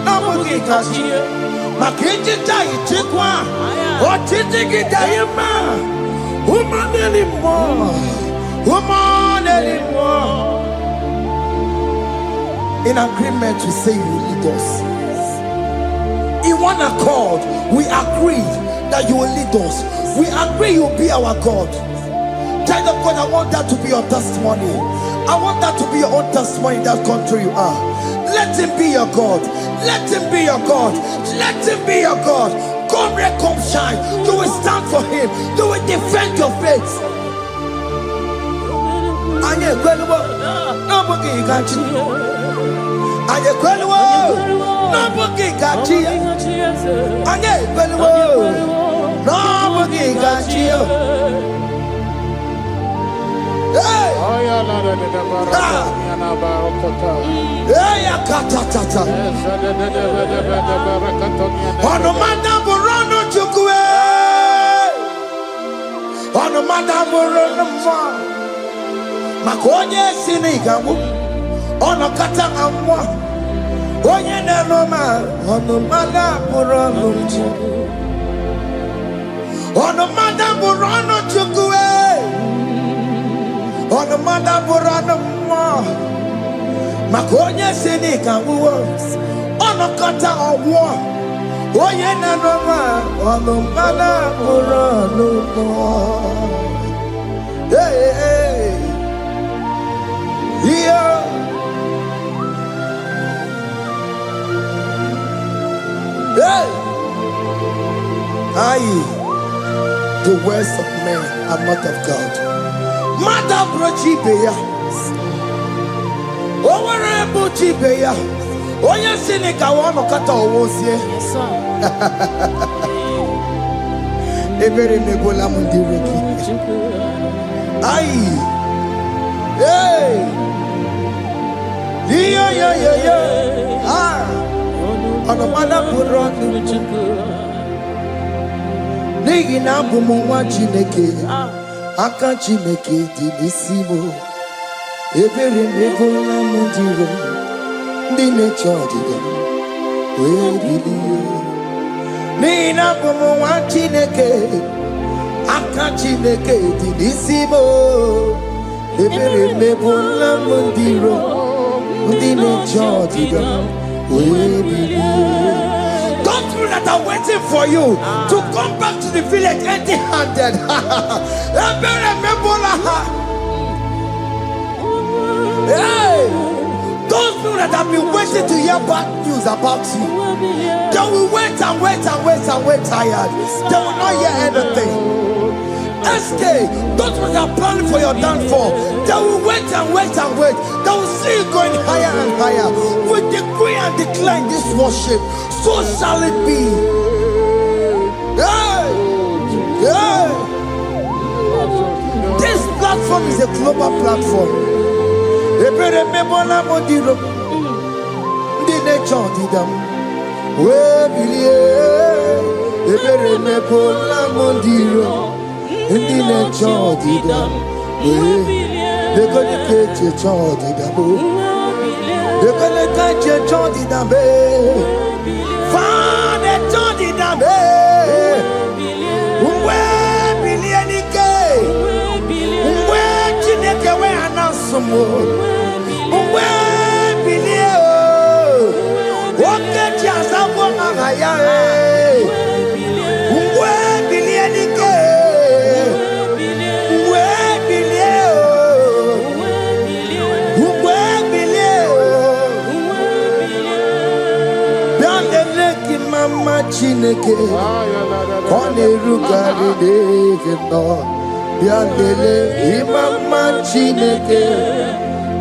n'obugi gachiyo. Makiji tayi chikwa, otiti gidayi ma. Umoneli mo. In agreement, we say you lead us. In one accord, we agree that you will lead us. We agree you'll be our God. Child of God, I want that to be your testimony. I want that to be your own testimony in that country you are. Let him be your God. Let him be your God. Let him be your God. Come red, come shine. You will stand for him. You will defend your faith. Anye kweliwo, nobody got you. Anye kweliwo, nobody got you. Anye kweliwo, nobody got you. Hey! Hey, katatata. Ono madam Borono chukwe. Ono madam Borono mwa. Makonye sinigamu. Ono kata amwa. Onye nenoma. Ono madam Borono chukwe. Ono madam Borono chukwe. Ono madam Borono mwa. Makonye sinigamu. Ono kata amwa. Onye nenoma. Ono madam Borono mwa. Hey, hey. Yeah. Hey. Aye. The words of men are not of God. Mother Brochibeya. Overable Chibeya. Oya Seneca one of Kata was here. Yes, sir. Every Nebola Mundiriki. Aye. Hey. Yeah. Ah. On the mother put on Nigi na bumu wa Chineke. Aka Chineke di nisimo. Ebere nebola mundiro. Dine chodiga. We biliye. Nigi na bumu wa Chineke. Aka Chineke di nisimo. Ebere nebola mundiro. Dine chodiga. Those people that are waiting for you to come back to the village empty-handed. Hey, those people that have been waiting to hear bad news about you, they will wait and wait tired. They will not hear anything. SK, those people that are planning for your downfall, they will wait and wait. They will see you going higher and higher. We decree and declare in this worship, so shall it be. Hey! This platform is a global platform. Indi ne chodi da, de kone keche chodi da bo, de kone keche chodi da be, fa ne chodi da be, uwe bilieni ke, uwe chineke we anasumo, uwe bilie o, oke chiasabo ngaya uwe bilieni ke. Mama Chineke, Kone Rugari Devino, Yandele, Mama Chineke,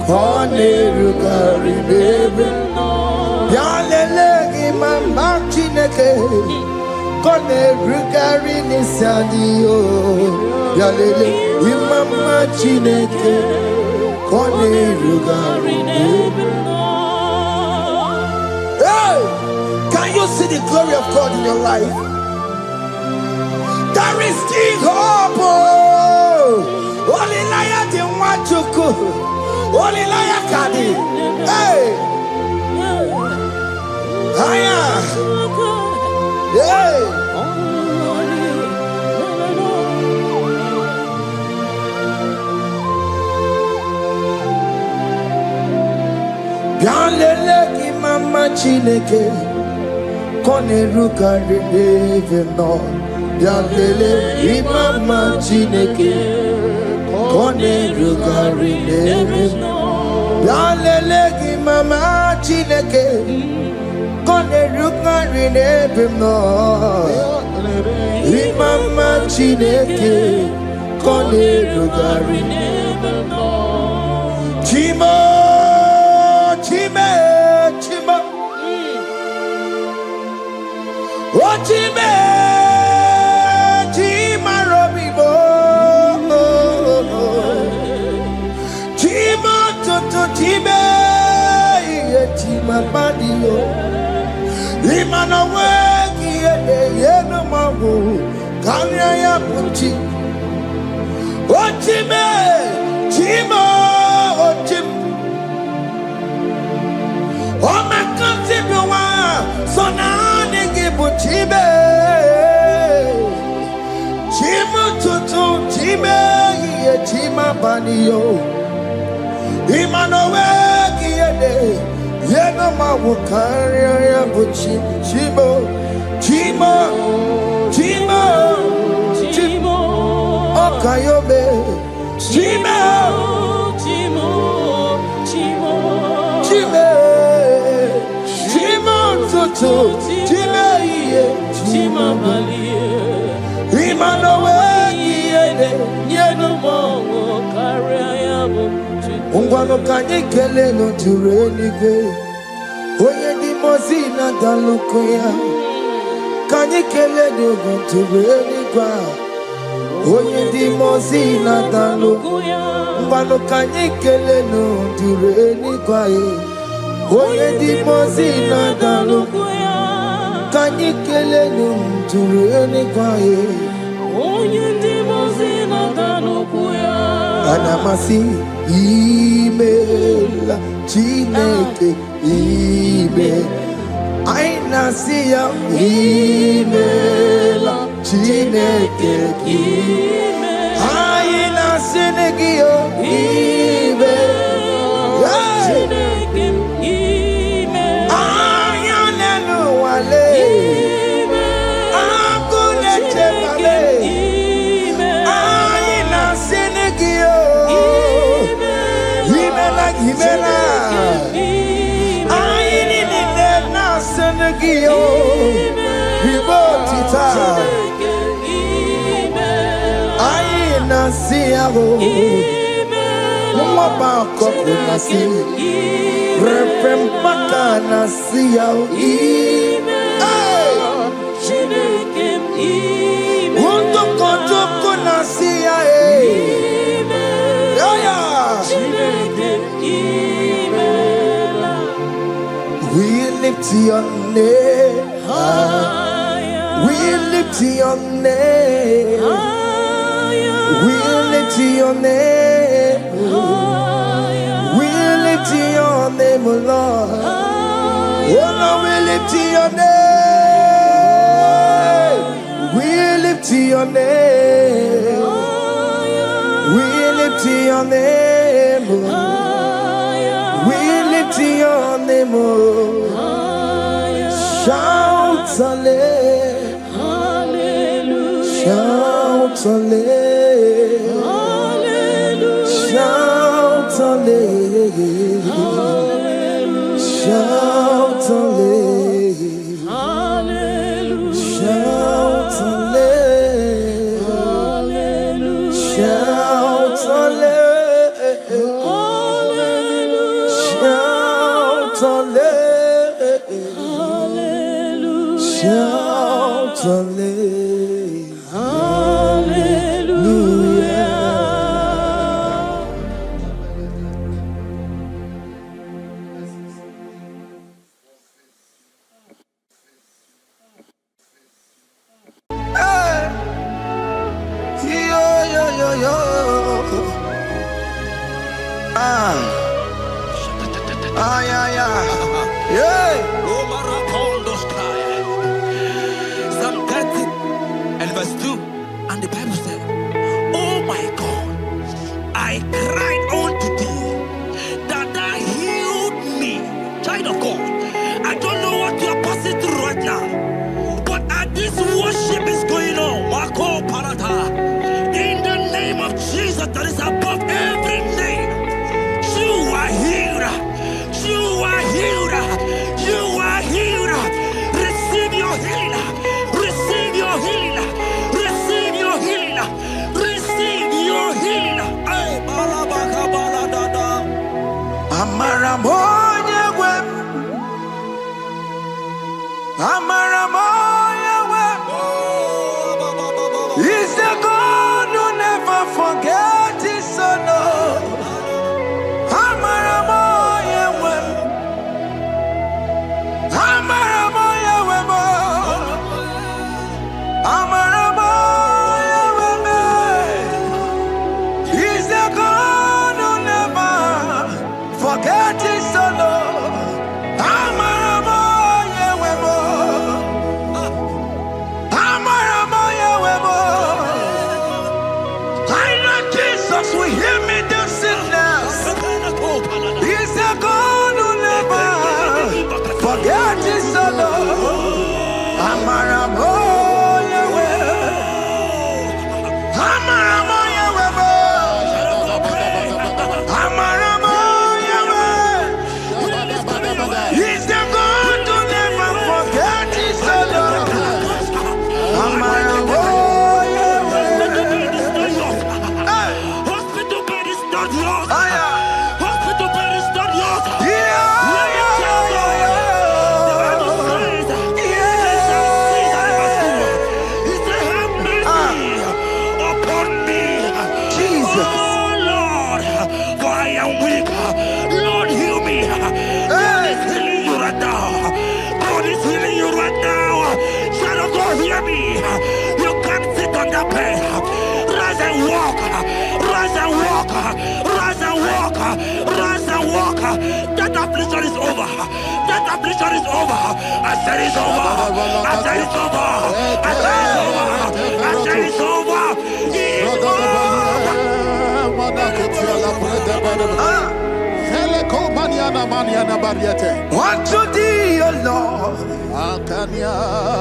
Kone Rugari Devino, Yandele, Mama Chineke, Kone Rugari Nisadio, Yandele, Mama Chineke, Kone Rugari Devino. Can you see the glory of God in your life? There is still hope. Only liar didn't want to go. Only liar can. Hey. Hiya. Hey. Bianlele ki mama Chineke. Kone rugari devino, Yalele imama Chineke Kone rugari nebe Yalele imama Chineke Kone rugari nebe no Imama Chineke Kone rugari nebe no Chimo Chime Chimo Oh Chime Chima Robibo Chima Toto Chime Chima Badio Imana Wegi Yeno Mabu Kanya ya Puchi Oh Chime Chima Oh Chim Oh Makanti Biwa Sonane Gibu Chime Chima Toto Chime Chima Badio Imana Wegi Yeno Mabu Kanya ya Puchi Chimo Chima Chima Chimo, Okayobe Chima Chimo, Chimo, Chime Chima Toto Chime Chima Malie, Imano Wegi Yeno Mongo, Kariayabu, Ungwano kanye kele no turenike Oye di mozina dalukoya Kanye kele no turenikwa Oye di mozina dalukoya Ungwano kanye kele no turenikwa Oye di mozina dalukoya Kanye kele no turenikwa Oye di mozina dalukoya Anamasi email Chineke email Aina siya email Chineke email Aina sinigio email Chineke email Ayanenu wale Akule chebale Aina sinigio Himela Aini ni na senegio Hibotita Aina siago Mama koko nasi Repempaka nasiao Unto koto nasia We lift your name high. We lift your name high. We lift your name high. We lift your name, Lord. Oh no, we lift your name. We lift your name. We lift your name. We lift your name. Shout hallelujah. Shout hallelujah. Shout hallelujah. Shout hallelujah. Shout hallelujah. Shout hallelujah. Shout hallelujah. Shout hallelujah. Psalm 30 and verse 2. And the Bible said, oh my God, I cried unto thee that thou healed me. Child of God, I don't know what you are passing through right now, but as this worship is going on, He's the God who never forgets his son. He's the God who never forgets his son. Will hear me the sickness. He's a God who never forget his son. Amaramo Yahweh. Amaramo Yahweh. Amaramo Yahweh. He's the God who never forget his son. Amaramo. That affliction is over. That affliction is over. I said it's over. I said it's over. I said it's over. I said it's over. Unto thee, O Lord,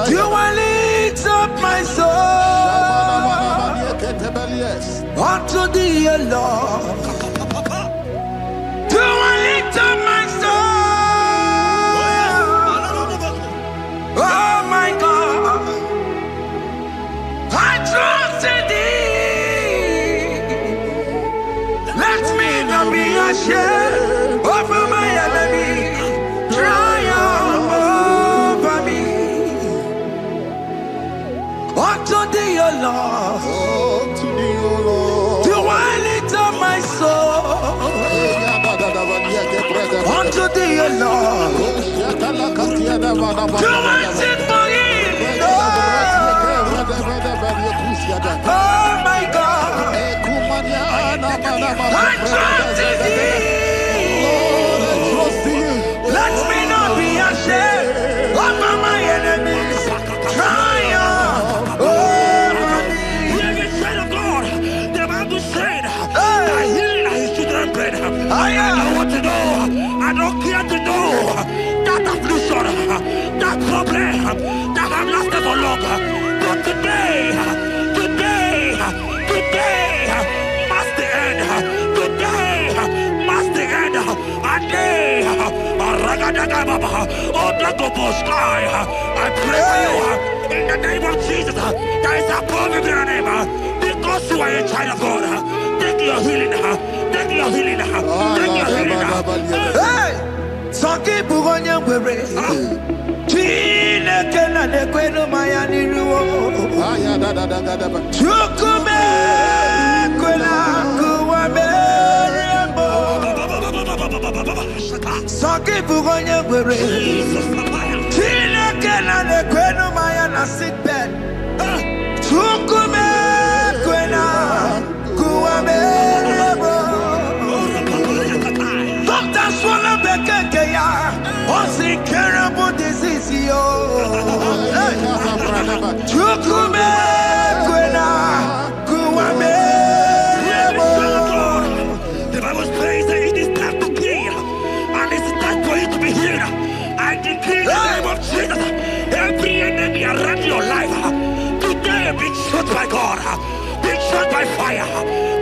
do I lift up my soul. Unto thee, O Lord, do I lift up my soul. Oh my God, I trust in thee. Let me not be ashamed over my enemy. Triumph over me. Unto thee, O Lord, do I lift up my soul. Unto thee, O Lord, do I sing for him? Oh my God, I trust in thee. Let me not be ashamed over my enemies. Triumph over me. Hear the said of God. The Bible said, I heal his children bread. I don't want to know. I don't care to know that affliction, that problem that have lasted for long. But today must the end. Today must the end. I pray for you in the name of Jesus. There is a problem in your name because you are a child of God. Take your healing. Take your healing. Take your healing. Hey! Saki bugonya gwere. Chine kena de kweno mayani ruo. Chukume kwena kuwame rembo. Saki bugonya gwere. Chine kena de kweno mayana sickbed. Chukume kwena kuwame rembo. Doctors wanna be kekeya. What's incurable disease, yo? Chukume kwena kuwame. The Bible says that it is time to kill, and it's time for you to be healed. I decree in the name of Jesus, every enemy around your life today be shot by God, be shot by fire,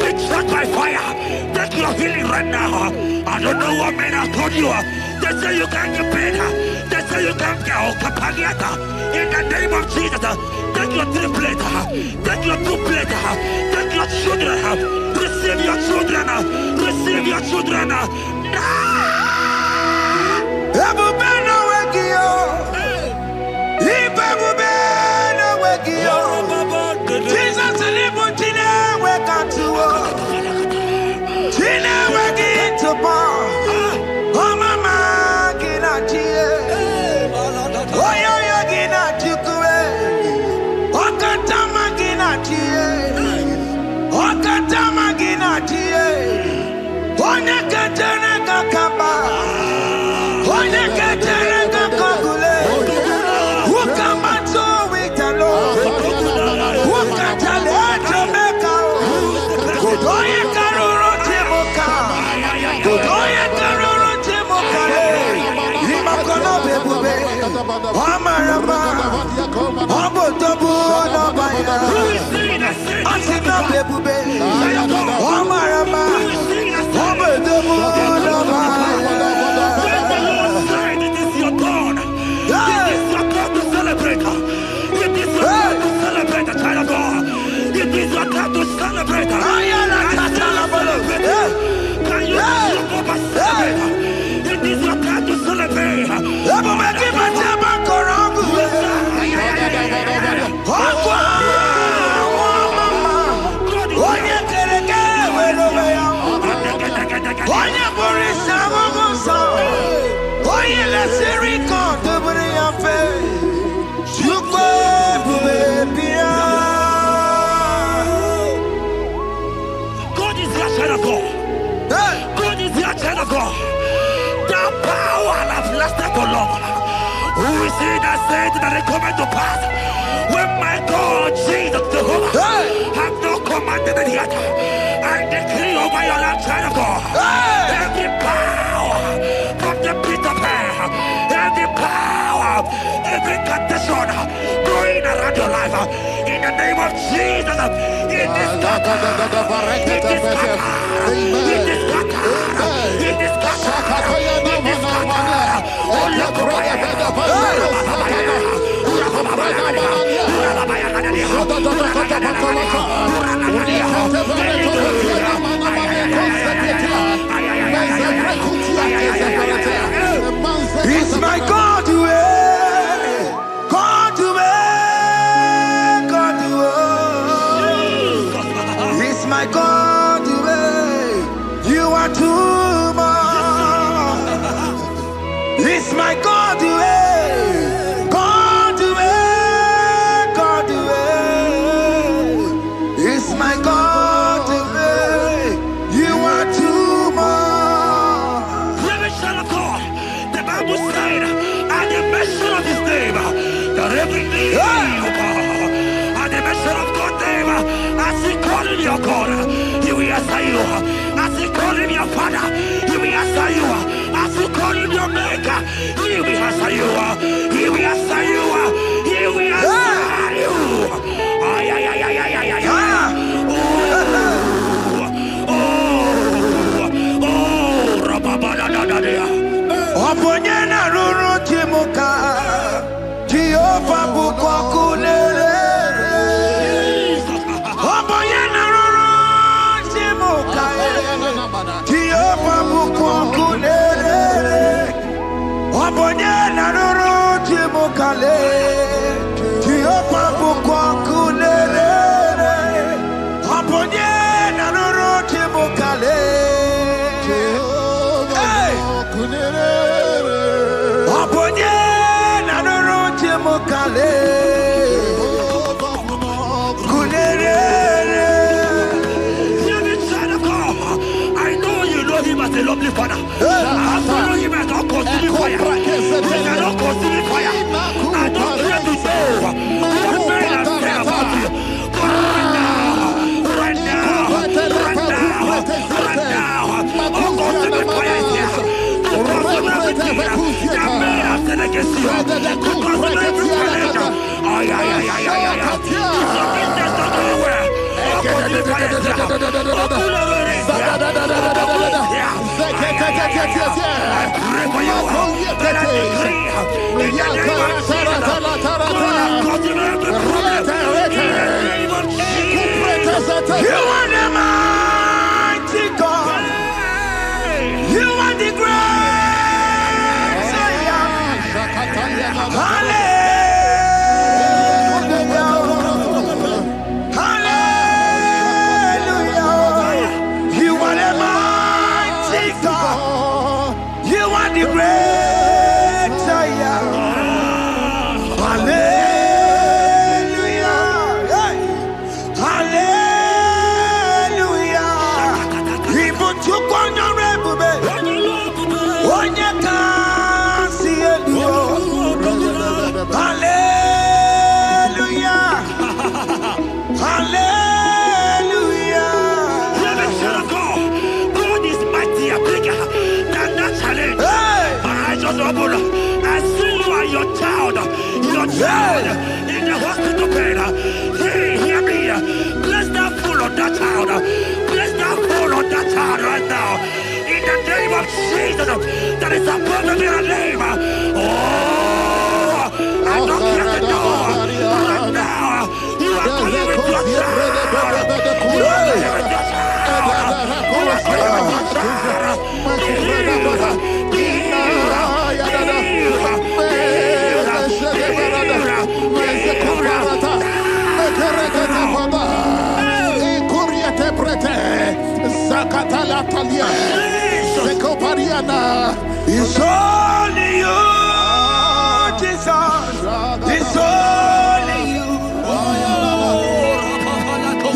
be shot by fire. Take your healing right now. I don't know what men have told you. They say you can't get paid. They say you can't get Okapagiata. In the name of Jesus, take your 3 plate, take your 2 plate, take your children, receive your children, receive your children. Now! Who is he that said that it coming to pass? When my God, Jesus Jehovah, have not commanded it yet, I decree over your life, child of God, every power from the pit of hell, every power, every condition going around your life, in the name of Jesus, it is scattered, it is scattered, it is scattered, it is scattered, it is scattered. It's my God to God to God to It's my God to you are too much. It's my God to God to God to it's my God to you are too much. Revelation of God, the Bible said, at the mention of his name, that every knee will bow. At the mention of God's name, as he call him your God, he will answer you. As he call him your Father, he will answer you. As you call him your maker, he will answer you. He will answer you. He will answer you. Ay, ay, ay, ay, ay, ay, ay, ay. Oh, rababadadadadea. Oponyena ruru timuka, Jehovah bukwakulele. Oponyena ruru timuka, Jehovah bukwakulele. Oponyena ruru timukale, Jehovah bukwakulele. Oponyena ruru timukale. I know you know him as a lovely father. I follow him as a consuming fire. He cannot consuming fire. I don't care to know what men have said about you. But right now, oh, consuming fire is here. To consume everything that men have said against you. To consume every challenge. Ay, ay, ay, ay, ay, ay. It's your business not going well. Oh, consuming fire is here. Oh, consuming is here. I pray for you. That I decree in the name of Jesus. God, consume every problem. In the name of Jesus. You are the mighty God. You are the great Zion. Hallelujah. Hallelujah. Hallelujah. God is mighty and bigger than that challenge. I just humble. I see you and your child in the hospital bed. Hey, hear me. Bless that fool on that child. Bless that fool on that child right now. In the name of Jesus, that is above every name. Oh, I don't hear the door. Right now, you are going with your child. You are going with your child. You are going with your child. It's only you, Jesus. It's only you.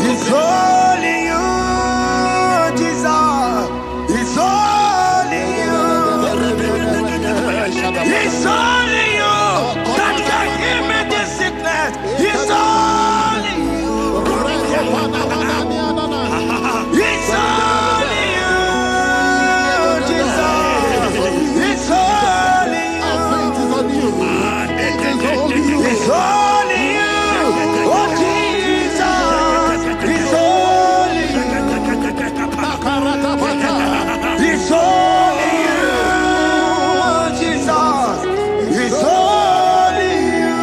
It's only you, Jesus. It's only you. It's only you that can heal me this sickness. It's only you. It's only you, Jesus. It's only you. It's only you. Oh, Jesus. It's only you. It's only you, Jesus. It's only you.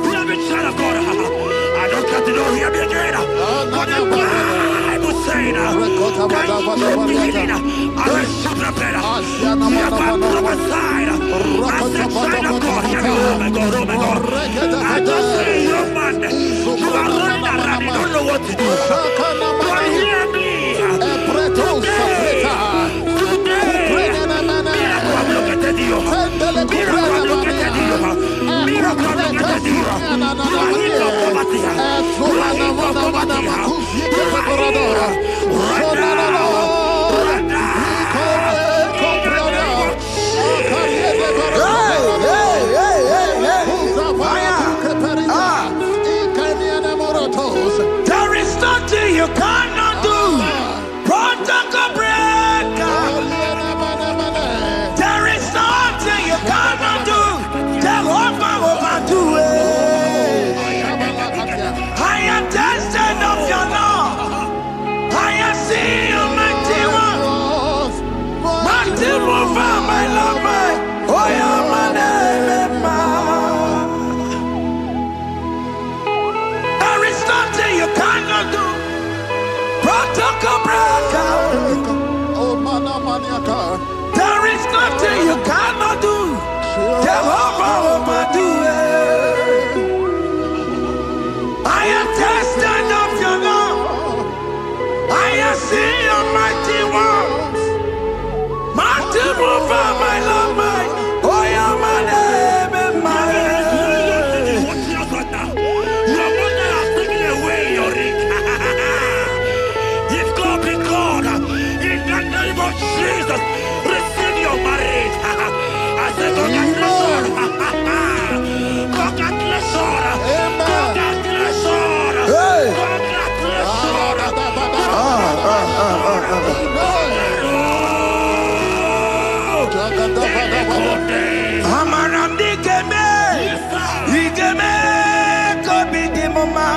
Hear me, child of God. I don't got to know, hear me again. But the Bible saying, I will shoot the better. You have been prophesied. I said, child of God, hear me. Oh my God, oh my God. I just see you, man. You are running around, you don't know what to do. But hear me. There is nothing you cannot do. Protocol breaker. There is nothing you cannot do. Jehovah overdo it. I am tested of your love. I am seeing you, mighty one. Mighty mover, my love, my. Oh, you're my name, there is nothing you cannot do. Protocol breaker. There is nothing you cannot do. Jehovah overdo it. I am tested of your love. I am seeing your mighty ones. Mighty mover, my love, my. Oh, you're my name, my. Your mother has taken away your ring. If God be God, in the name of Jesus, receive your marriage. I said, congratulations. Congratulations. Congratulations. Congratulations. Amaram digeme, digeme, kobi di mama.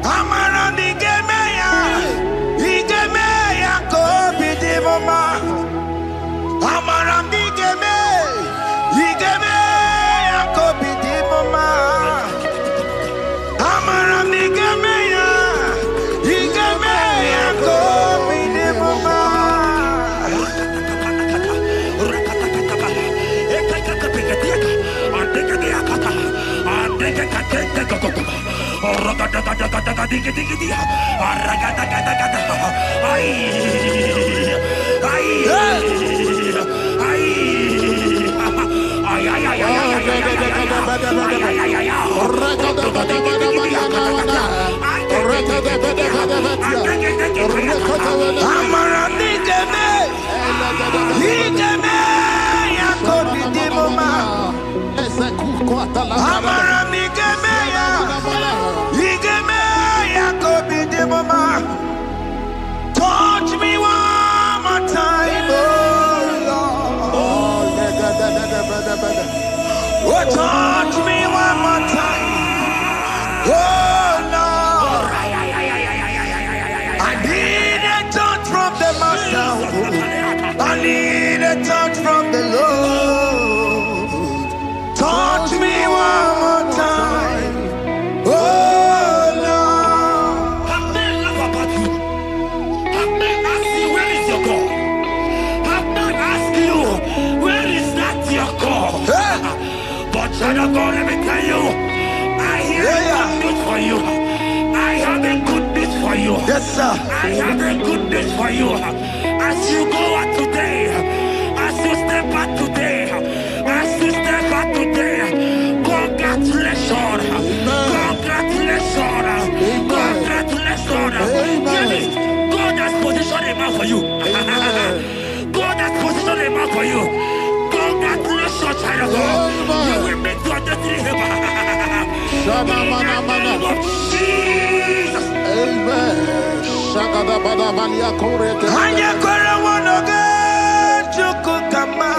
Amaram digeme ya, digeme ya kobi di mama. Amaram digeme, digeme ya kobi di mama. Amaram digeme ya, digeme ya kobi di mama. Child of God, let me tell you, I hear good news for you. I have a good news for you. Yes, sir. I have a good news for you. As you go out today, as you step out today, as you step out today, congratulations. Congratulations. Congratulations. God has positioned a man for you. God has positioned a man for you. Congratulations, child of God. You will make your destiny helper. In the name of Jesus. Amen. Anya kwere wonoge chukukama.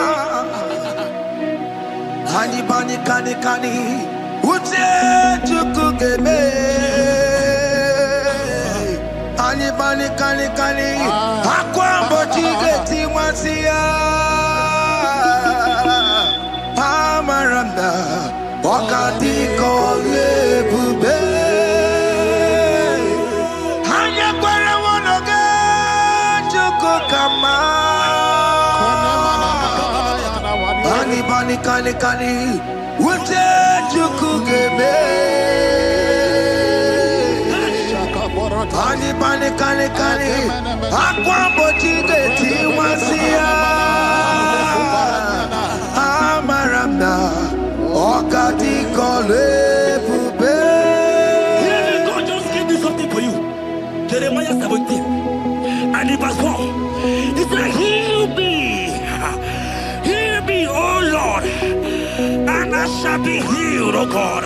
Hani bani kani kani uche chukugeme. Hani bani kani kani akwambo chigeti wasia. Amaranda wakati kole bube. Anya kwere wonoge chukukama. Bani bani kani kani uche chukugeme. Bani bani kani kani akwambo chigeti wasia. Amaranda wakati kole bube. Hear me, God just gave me something for you. Jeremiah 17 and in verse 4. He said, heal me, O Lord, and I shall be healed, O God.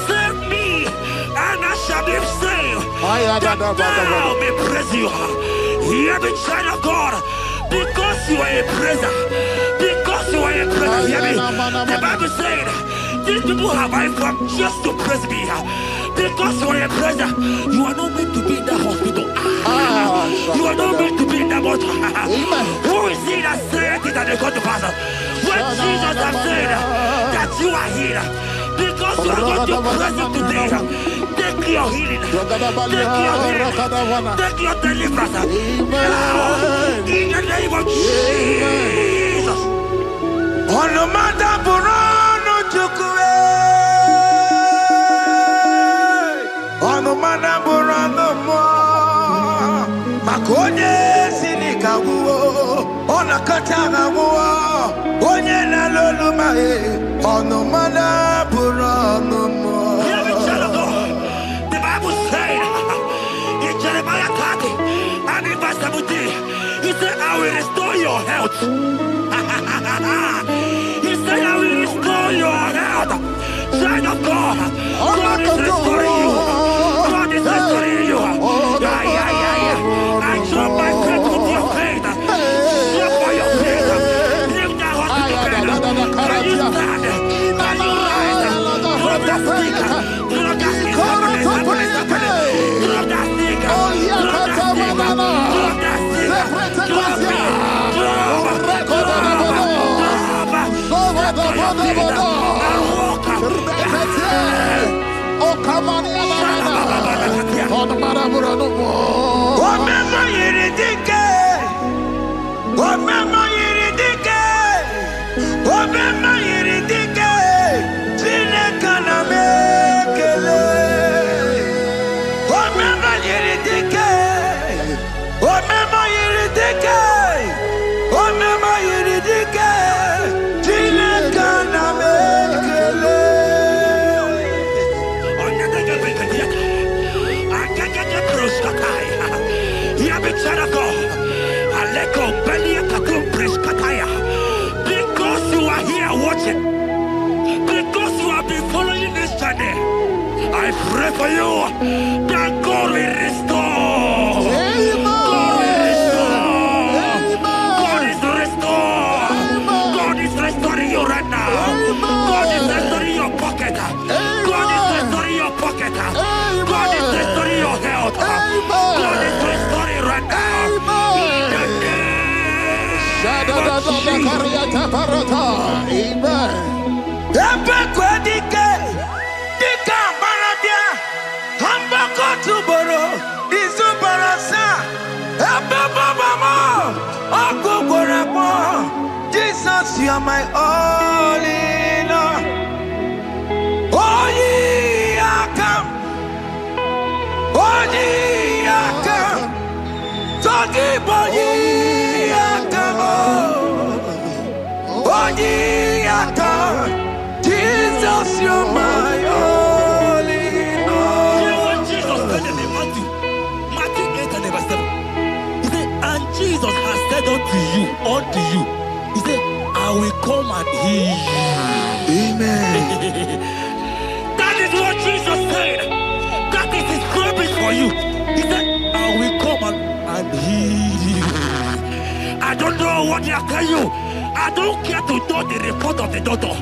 Save me, and I shall be saved. That thou may praise you. Hear me, child of God, because you are a praiser. Because you are a praiser, hear me. The Bible said, these people have I come just to praise me. Because you are a praiser, you are not meant to be in that hospital. You are not meant to be in that motor. Who is he that said it that they got to pass? When Jesus has said that you are healed, because you are going to praise him today, take your healing, take your healing, take your deliverance. Now, in the name of Jesus. Onomada burano chukwe. Onomada burano mo. Makonye sinikawo. Onakataga wo. Onye na loluma e. Onomada burano mo. Hear me, child of God. The Bible said in Jeremiah 30 and in verse 17, he said, I will restore your health. He said, I will restore your health. Child of God, God is restoring you. God is restoring you. I draw my faith with your faith. Show for your faith. Leave that hospital bed. Can you stand? Can you rise? Drop that stick. Drop that stick. Drop that stick. Drop that stick. Drop that stick. Drop it. Because you are here watching, because you have been following this journey, I pray for you that God will restore. God will restore. God is restoring. God is restoring you right now. God is restoring your pocket. God is restoring your pocket. God is restoring your health. God is restoring right now. Jesus, you are my all in all. Jesus, you're my only Lord. You know what Jesus said in Matthew 8 and verse 7? He said, and Jesus has said unto you, he said, I will come and heal you. Amen. That is what Jesus said. That is his promise for you. He said, I will come and heal you. I don't know what they are telling you. I don't care to know the report of the doctor.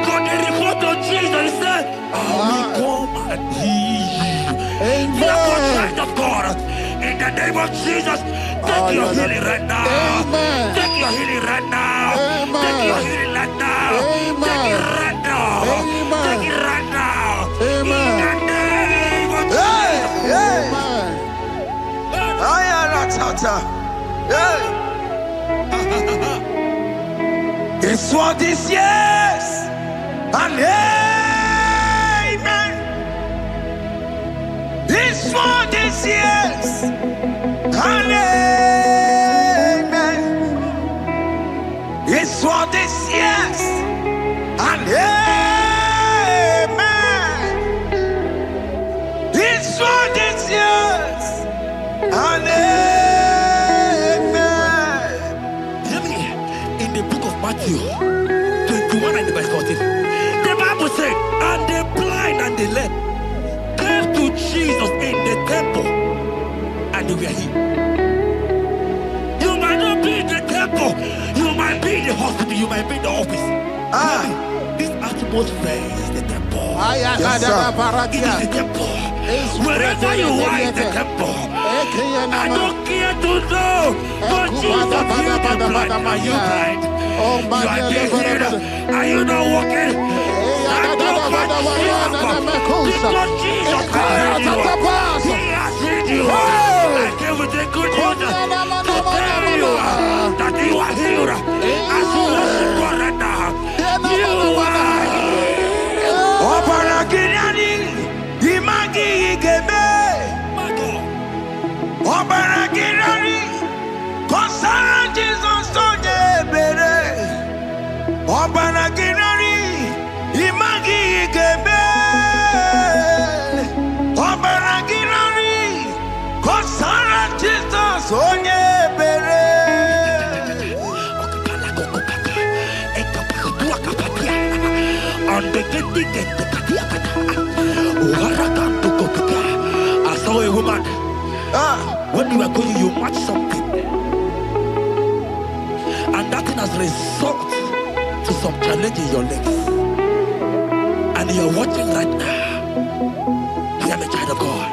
But the report of Jesus said, I will come and heal you. Therefore, child of God, in the name of Jesus, take your healing right now. Amen. Take your healing right now. Amen. Take your healing right now. Amen. Take it right now. Amen. Take it right now. Amen. In the name of Hey, hey. Amen. Hey. It's what this yes and amen. It's what this yes and amen. It's what this yes and amen. It's what this yes and amen. in the book of Matthew 21 and verse 14. The Bible said, and the blind and the lame came to Jesus in the temple and they were healed. You might not be in the temple, you might be in the hospital, you might be in the office. This atmosphere is the temple. Yes, sir. It is the temple. Wherever you are in the temple, I don't care to know, but Jesus healed the blind. Are you blind? You are being healed. Are you not walking? Stand up and because Jesus has healed you. He has healed you. I came with the good news to tell you that you are healed. As you worship God right now, you are healed. Obaragirani, imagi igebe. My God. Obaragirani, kosara Jesus onye ebere. Obaragirani, imagi igebe. Obaragirani, kosara Jesus onye ebere. I saw a woman. When you were going, you match something, and that thing has resulted to some challenge in your legs. And you're watching right now. Hear me, child of God.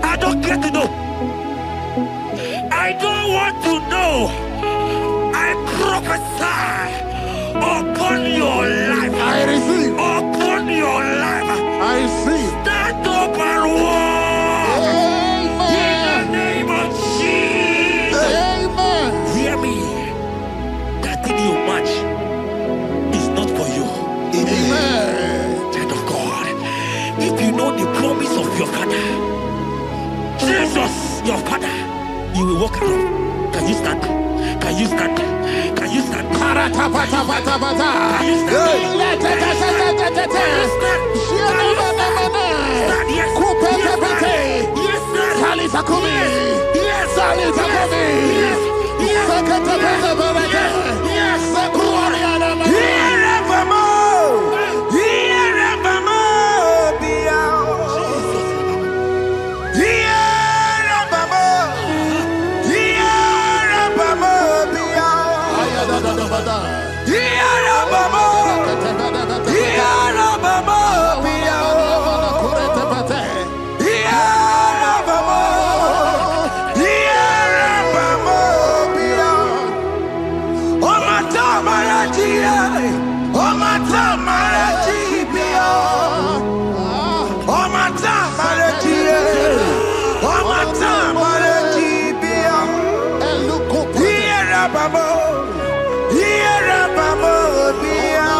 I don't care to know. I don't want to know. I prophesy upon your life. I receive. Upon your life. I receive. Stand up and walk. Amen. In the name of Jesus. Amen. Hear me. That thing you match is not for you. Amen. Child of God. If you know the promise of your father, Jesus, your father, you will walk around. Can you stand? Can you stand? Can you stand? Can you stand? Can you stand? Yes. Yes, sir. Yes, sir. Yes. Yeah.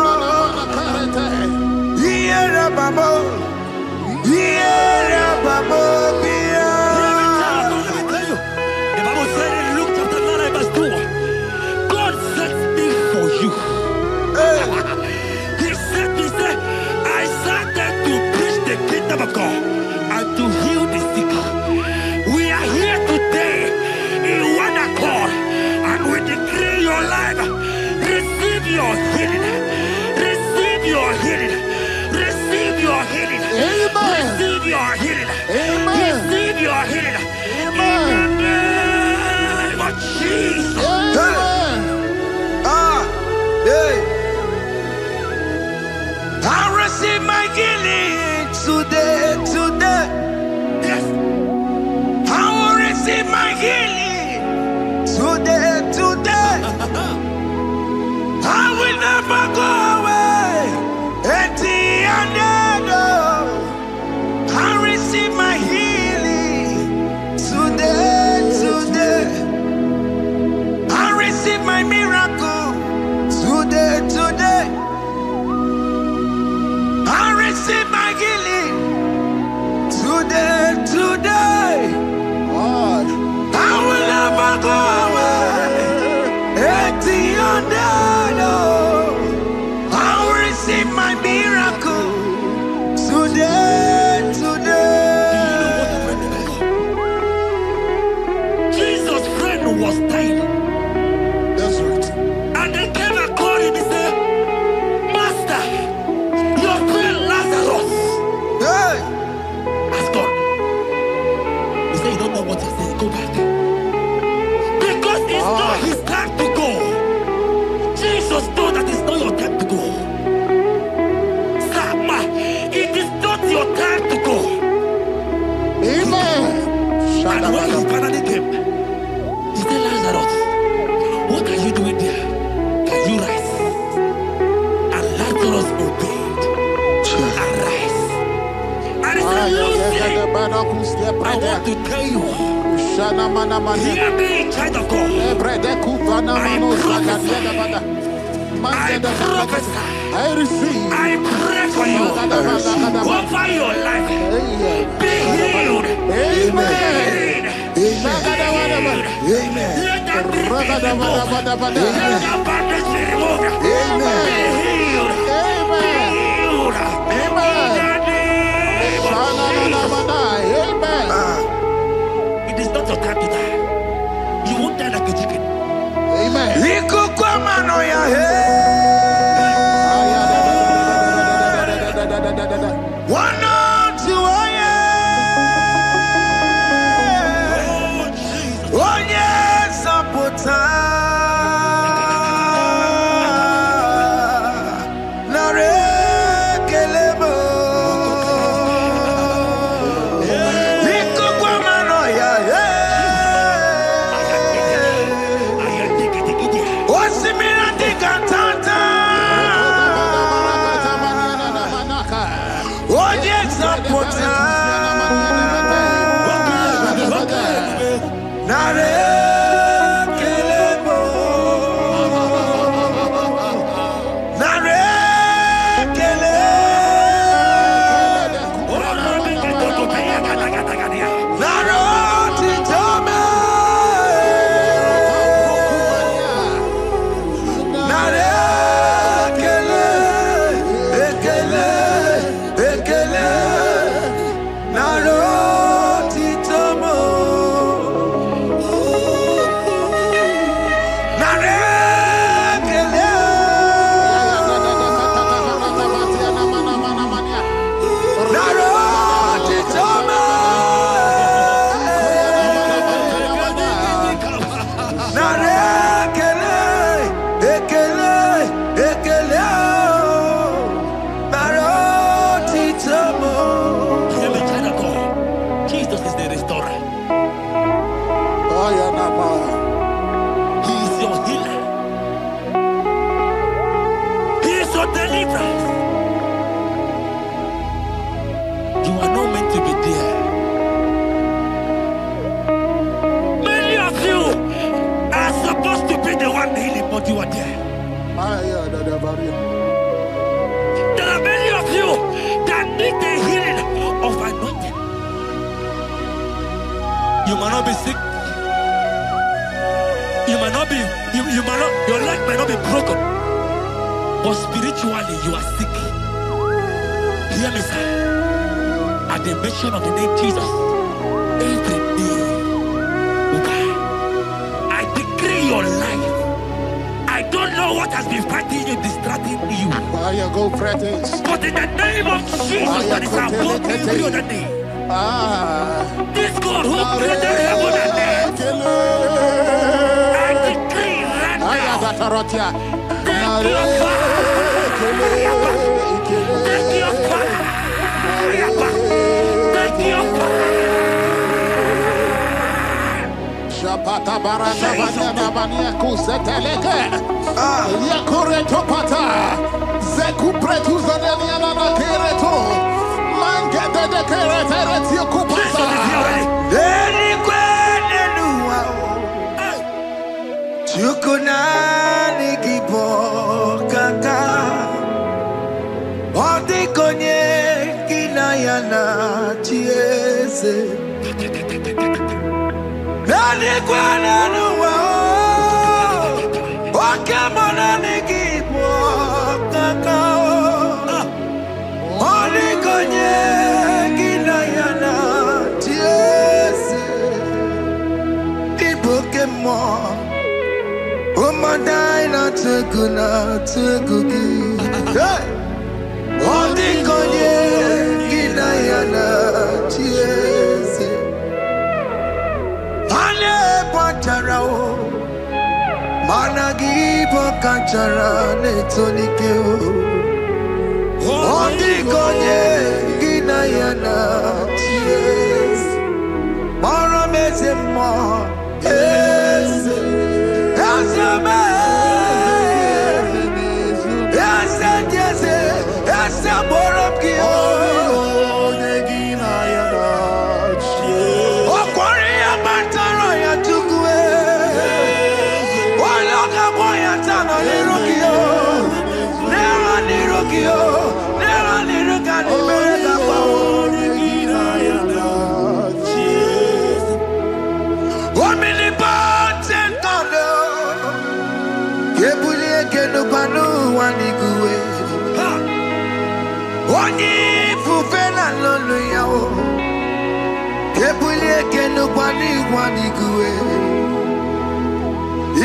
your healing. Receive your healing. Receive your healing. Amen. Receive your healing. Amen. Receive your healing. Amen. In the name of Jesus. Amen. Hey. I receive my healing today. Yes. I will receive my healing today. I will never go away empty-handed. I receive my healing today. I receive my miracle today. I receive my healing today. God. I will never go away empty-handed. I will receive my miracle today. Jesus' friend was dying. That's right. And they came and called him and said, Master, your friend Lazarus Hey. has gone. He said, you don't know what he said. Go back. Because it's not his time to go. Jesus knows that it's not your time to go. Sama, it is not your time to go. Amen. And when he finally came, he said, Lazarus, what are you doing there? Can you rise? And Lazarus obeyed. Arise. And he said, Lucy, I want to tell you, hear me in child of God. I receive. I pray for you. Over your life. Be healed. Amen. Amen. Let that be removed. Let that bandage be removed. Be healed. Be healed. In the name of Jesus. It is not your time to die. You won't die like a chicken. Amen. One on two, oh yes, There are many of you that need the healing of anointing. You might not be sick. You might not be, you might not, your leg might not be broken. But spiritually you are sick. Hear me, sir. At the mention of the name Jesus, every day will die. I decree your life. I don't don't know what has been fighting you, distracting you. I go practice. But in the name of Jesus, that is above every other name. This God who created heaven and earth, I decree right now, take your fire. Take your fire. Take your fire. Shapata barata banya banya kuseteleke. Yakure topata. Zeku pretu zadenia na kereto. Mangete de keretere tio kupasa. Deni kwene nuwa. Chukunani kipo kaka. Odi konye kinayana chiese. Deni kwene nuwa. Wakemona nikipo kaka. Odi konye kinayana chiese. Ibokemo. Omadai na tegugi. Hey! Odi konye kinayana chiese. Ale pacharao. Managi pokachara netonike o. Odi konye kinayana chiese. Mara meze mo. Eze. Eze me. Eze jeze. Eze borobki o. Okwari ya mataro ya chukwe. Waloka boya tano niruki o. Nera niruki o. Nera niruka ni mereka pa o. Omnipotent God, Kebulie kenupanu waniguwe. Oni fufena lolu yao. Kebulie kenupani waniguwe.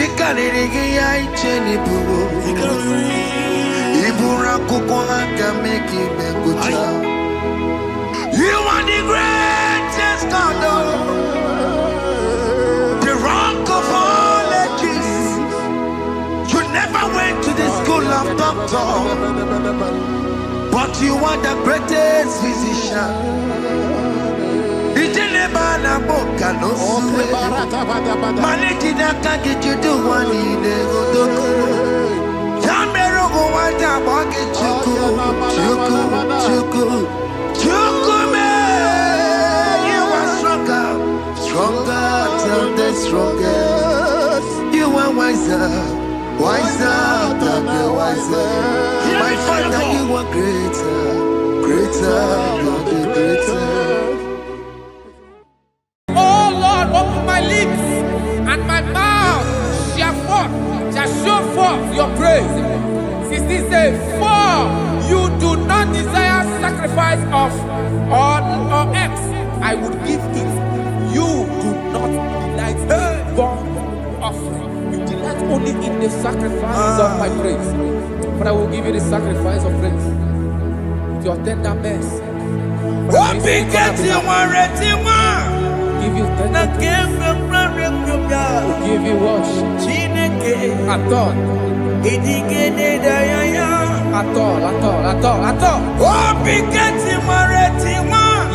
Ikanirigi ya icheni buwo. Ibura kukwanga meki mekucha. You are the greatest God. The rock of all ages. You never went to the school of doctor, but you are the greatest physician. Ijelebana boka no suwe. Maneki daka get you do one in the godoko. Yamero go wata boke chuku, chuku me. You are stronger than the strongest. You are wiser than the wiser. My Father, you are greater than the greater. Oh Lord, open my lips, and my mouth shall show forth your praise. 16 says, for you do not desire sacrifice of or X, I would give it. You do not delight in burnt offering. You delight only in the sacrifice of my praise. But I will give you the sacrifice of praise. With your tender mercy. Give you tender give you worship. At all.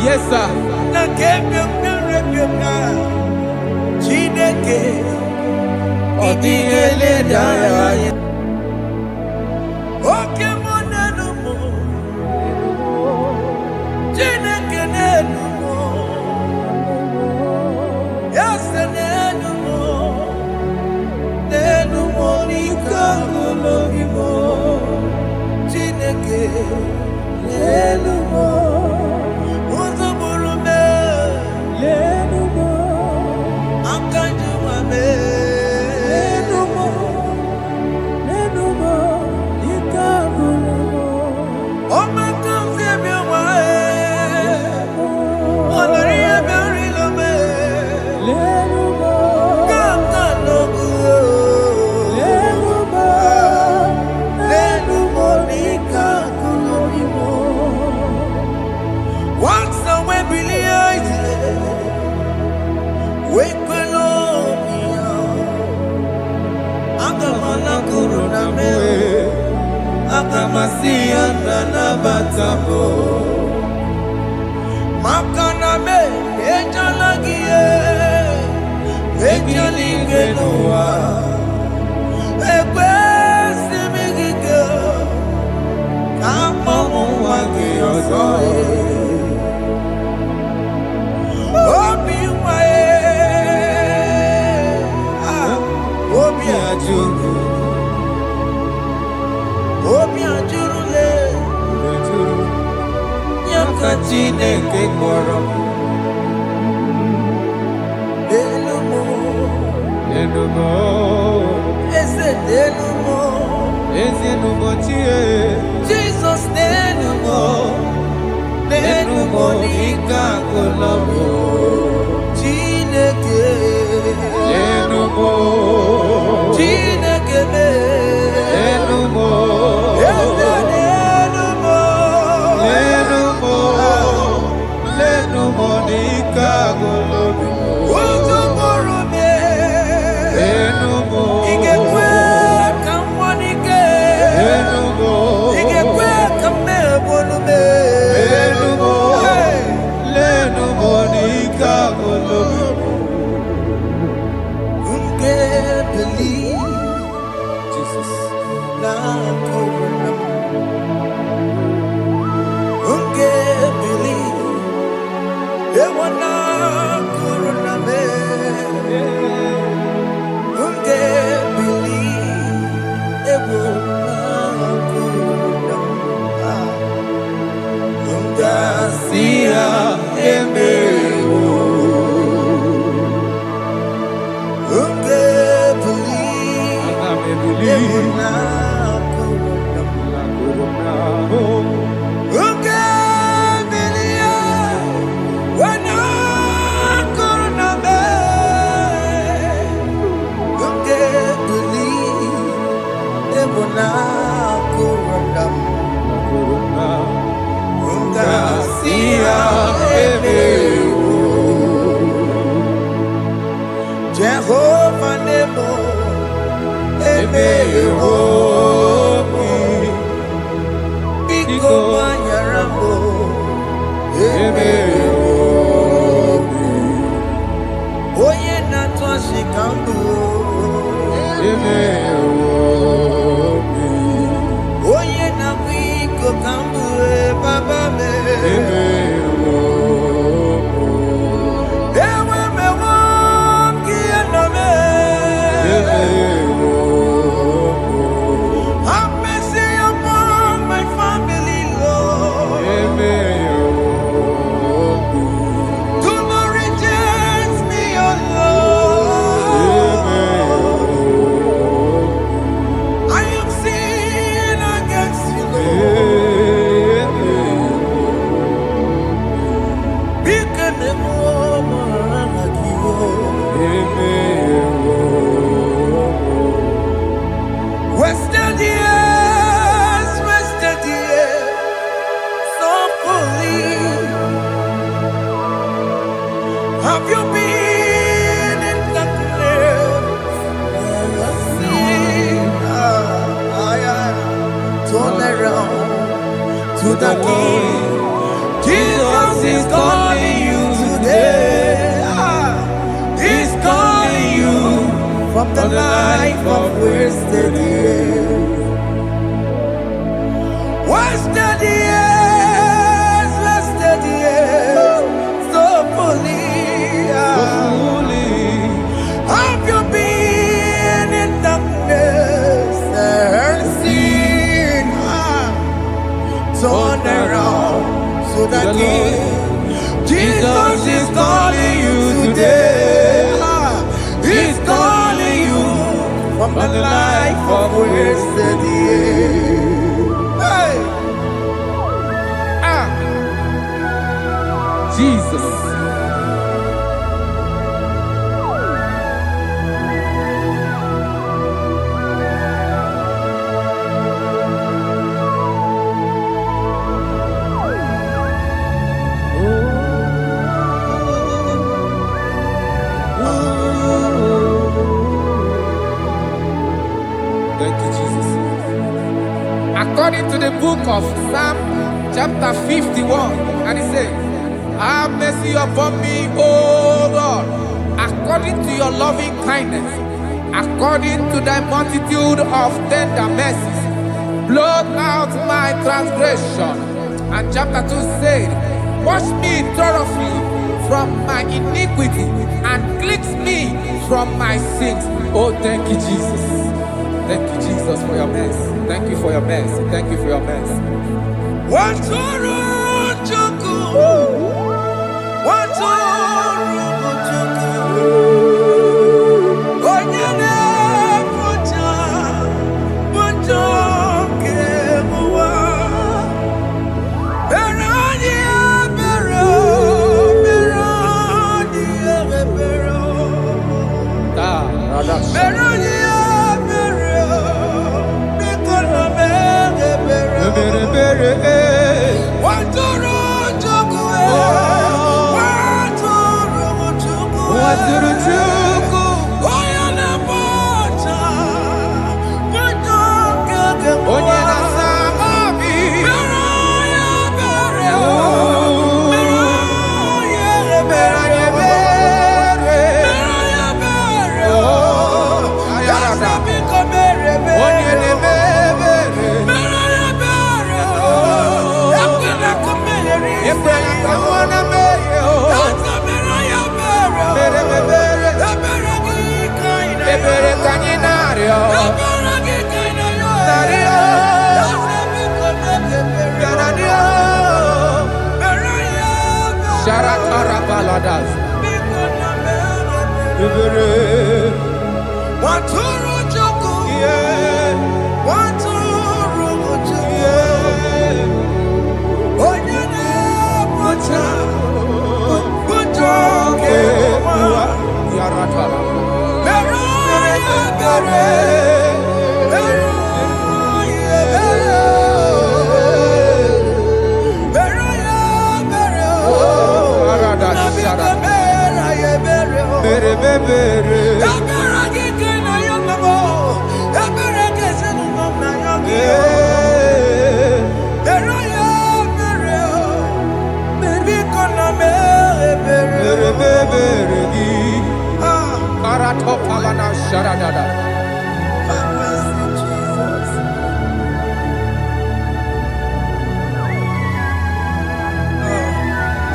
Yes, sir. Agamasia na batamo Makana me ejalagie Ejaligenoa Ekwesi migike Kamomu wage ozoe Obi wae Obi ajuru Obi ajuru le Yakachine ke koro Delumo Delumo Ese delumo Ese numo chie Jesus delumo Delumo nika kolomo Chineke Delumo Chineke me Delumo Monica Golobi Utumoro me Enumo Igekwe kamwanike Enumo Igekwe kamebolume Enumo Lenu Monica Golobi Unge believe Jesus na korona Unge believe Ewana korona me Unge believe Ewana korona Unga siya emewo Unge believe Ewana korona Unge Jehovah Nebo Emeho Biko Wanyarambo Emeho Oye Natwa Shikambu Emeho Oye Nakwiko Kambu Baba me Emeho Have mercy upon my family, Lord. Do not reject me, oh Lord. I have sinned against you, Lord. Become a woman like you. Wasted years, so fully. Have you been in darkness? Turn around to the King. Jesus is calling you today. He's calling you from the life of wasted years. Wasted years, so fully. Have you been in darkness and seen? Turn around so that Jesus is calling you today. He's calling you from the life of wasted years. Hey! Jesus. Thank you, Jesus. according to the book of Psalm chapter 51, and he says, have mercy upon me, O Lord, according to your loving kindness, according to thy multitude of tender mercies, blot out my transgression. And chapter 2 said, wash me thoroughly from my iniquity and cleanse me from my sins. Oh, thank you, Jesus. Thank you, Jesus, for your mercy. Thank you for your mercy. Thank you for your mercy.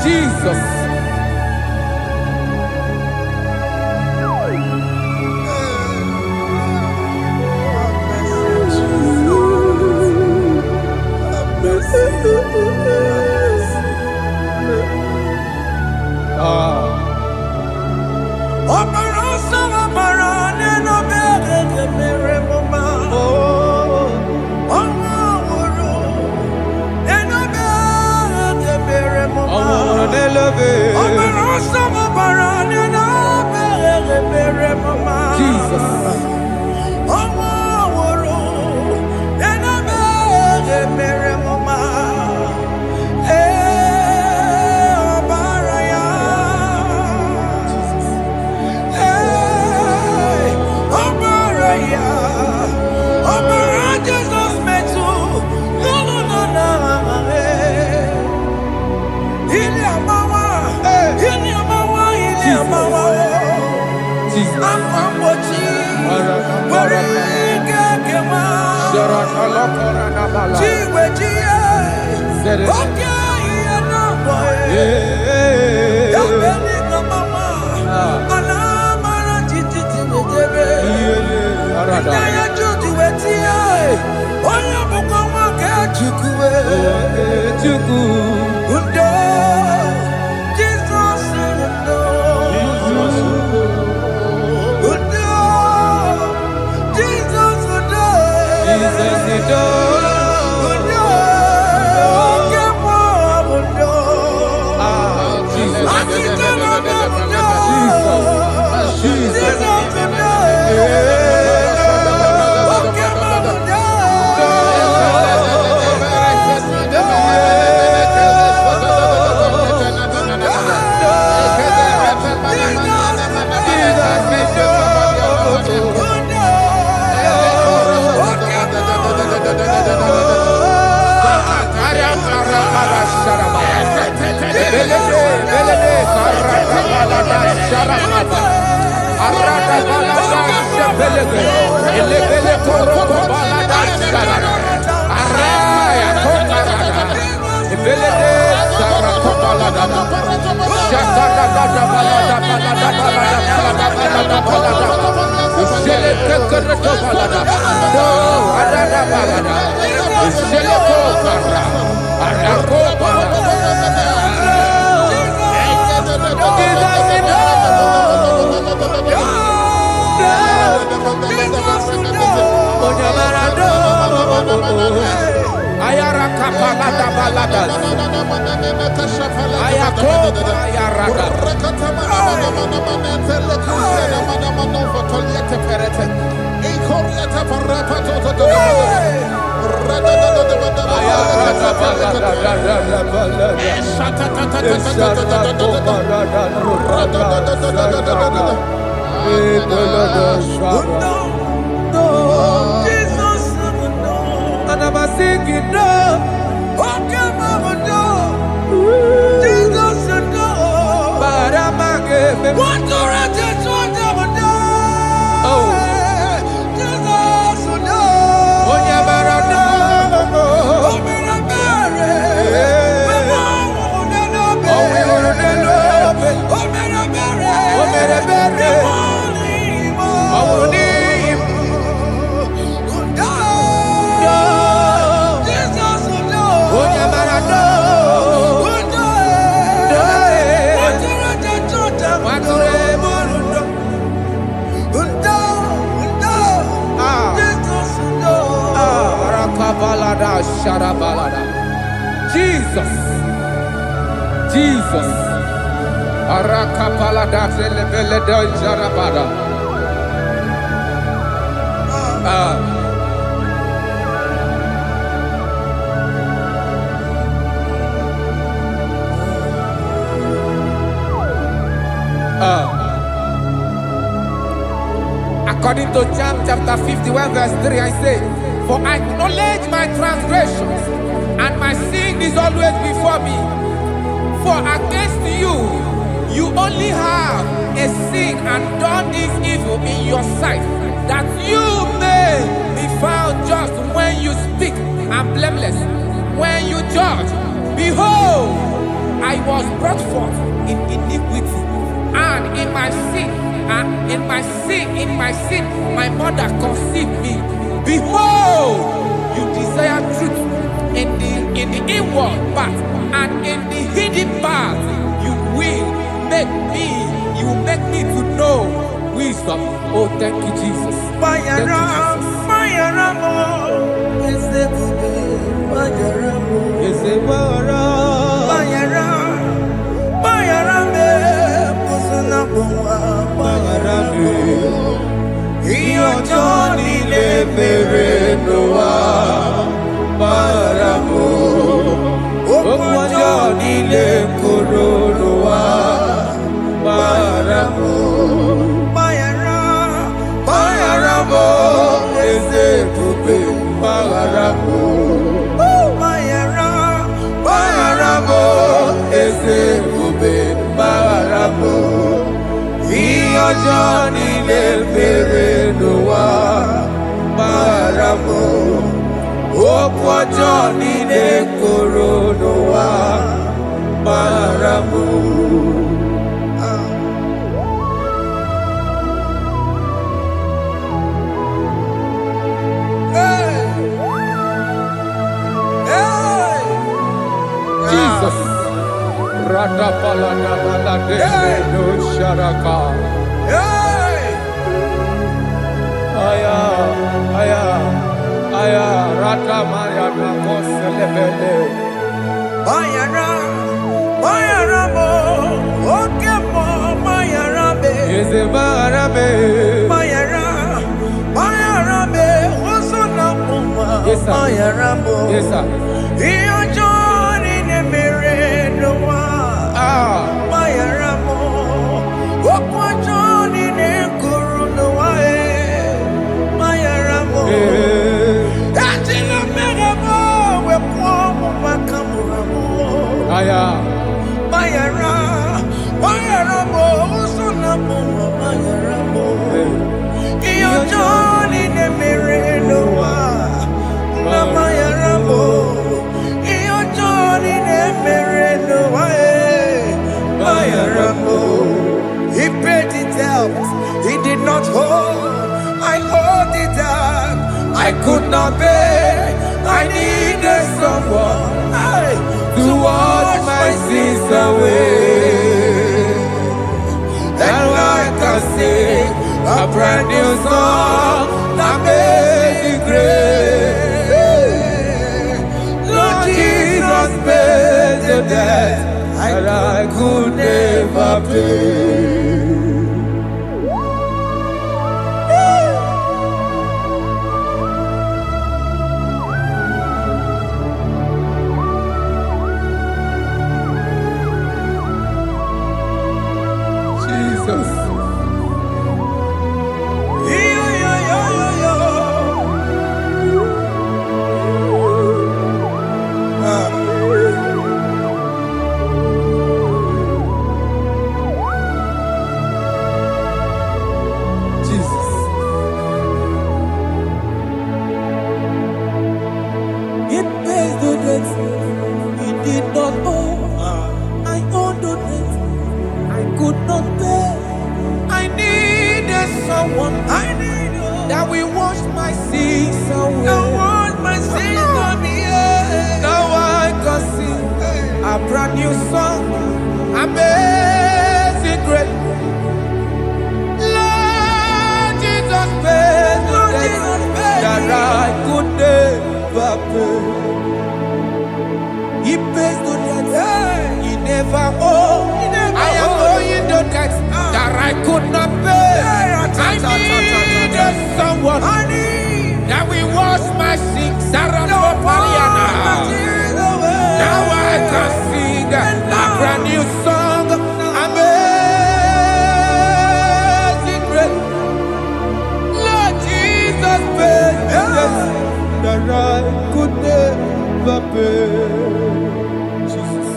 Jesus. Arabala Sharabaya. Belede Karabala Sharabata. Arada Balada Shapelege. Elebele Koroko Balada Sharabaya. Araya Kokarada. Belede Sarakobalada. Shakada Balada Balada Balada Balada Balada. Sheleke Kerto Balada. No, Arada Balada. Sheleko Kara. Arako Balada. Ayara kapalada baladas. Ayako ayarada. And I'm singing no. Okay, mama, no. Jesus, no. But I'm again. What do I just want to do? Oh, Jesus, no. Oh, yeah, but I know. Oh, me a berry. Oh, we were in love. Oh, me a berry. Oh, me a berry. Oh, me. Jesus, Jesus, Arakapalada Zelebeleda Jarabada. According to John chapter 51 verse 3, I say, for I acknowledge my transgressions, and my sin is always before me. For against you, you only have a sin and done this evil in your sight, that you may be found just when you speak, and blameless when you judge. Behold, I was brought forth in iniquity, and in my sin, my mother conceived me. Behold, you desire truth in the inward part, and in the hidden part you will make me to know wisdom. Oh, thank you, Jesus. Thank you, Johnny le bere noa baramo okwa Johnny le koro noa baramo. Jesus Rada palada balade no sharaka. Aya, rata maya na koselebele. Bayara mo, oke mo, bayara be. Yeze bayara be. Bayara be, osona puma. Bayara mo. Yes sir. Iyo joni ne mere noa. Bayara mo, okwa joni ne kuru noa. Bayara mo. Come Aya. Mayara, Mayara mo, Usuna mo, Mayara mo. Iyo Johnny ne merenoa, na Mayara mo. Iyo Johnny ne merenoa, Mayara mo. He paid it out, he did not hold. I owed it out, I could not pay. I needed someone To wash my sins away. And I can sing a brand new song. Amazing grace. Lord Jesus paid the debt that I could never pay. Jesus. Jesus. It pays the debt he did not owe. I owed the debt I could not pay. I needed someone. That will wash my sins away. Now I can sing a brand new song. Amazing grace. Lord Jesus paid the debt that I could never pay. He pays the debt he never owed. I am owing the debt that I could not pay. I needed someone that will wash my sins. Now I can sing a brand new song. Amazing grace. Lord Jesus paid the debt that I could never pay. Jesus.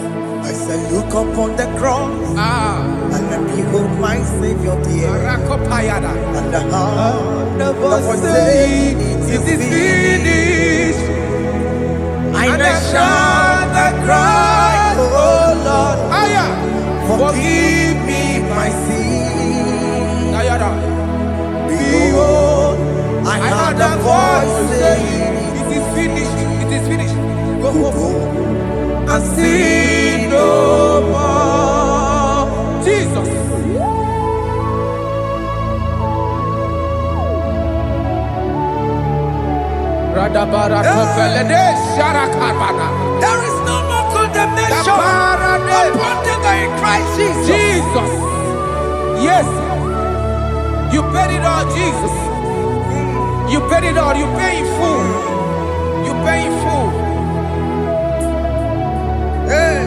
I said, look upon the cross and then behold my Savior dear. And the heart The voice saying, it is finished. I shout and cry, oh Lord, forgive me my sin. Behold, I heard a voice saying, it is finished, it is finished. go And sin no more. Jesus. There is no more condemnation upon them that in Christ Jesus. Jesus. Yes. You paid it all, Jesus. You paid it all. You pay in full. You pay in full. Hey,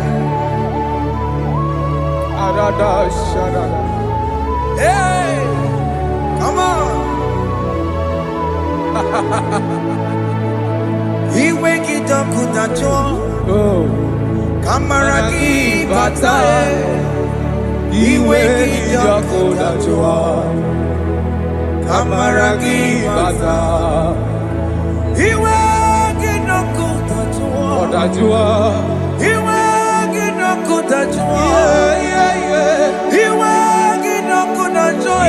hey, come on. He wake it up with a joy. Oh. Kamaraki batae. He wake it up with a joy. Kamaraki batae. He wake it up with a joy. He wake it up with a joy. He wake it up with a joy.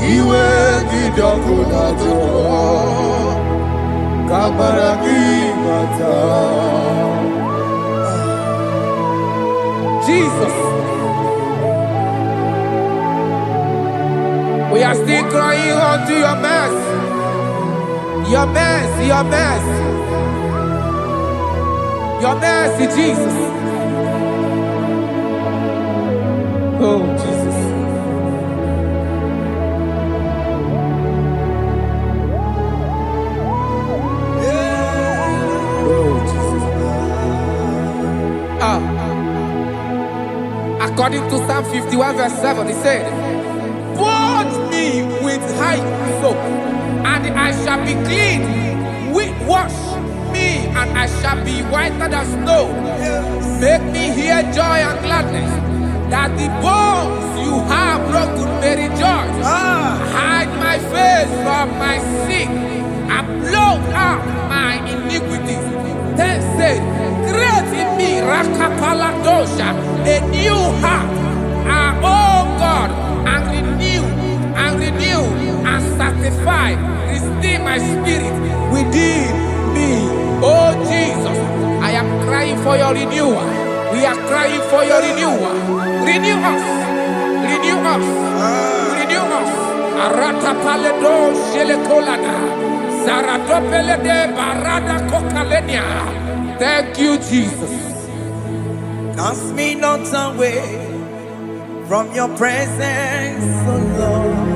He wake it up with a joy. Jesus. We are still crying unto your mercy. Your mercy, your mercy. Your mercy, Jesus. Oh, Jesus. Oh, Jesus. According to Psalm 51 verse 7, he said, "Wash me with high soap, and I shall be clean. Wash me, and I shall be whiter than snow. Make me hear joy and gladness, that the bones you have broken may rejoice. Hide my face from my sin, and blot out my iniquities." Then said, "Create in me Rakapaladosha, a new heart, oh God, and renew, and sanctify, restore my spirit within me." Oh Jesus, I am crying for your renewal. We are crying for your renewal. Renew us, renew us, renew us. Arata paledo shelekolada, zaradopelede barada kokalenia. Thank you, Jesus. Cast me not away from your presence, oh Lord.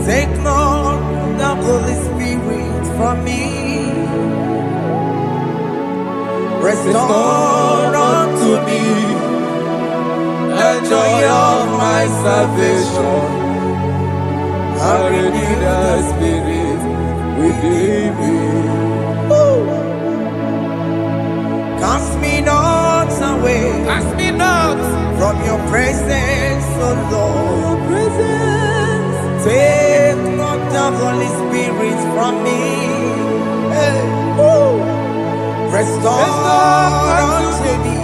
Take not the Holy Spirit from me. Restore unto me the joy of my salvation, and renew the spirit within me. Cast me not away, Cast me not from your presence, oh Lord. Take not the Holy Spirit from me. Hey. Restore unto me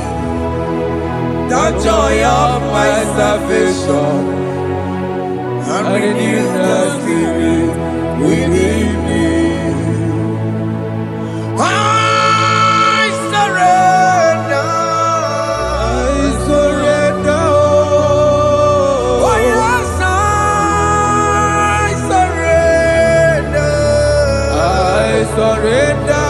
the joy of my salvation, and renew the spirit within me. I surrender. I surrender. Oh yes, I surrender. I surrender.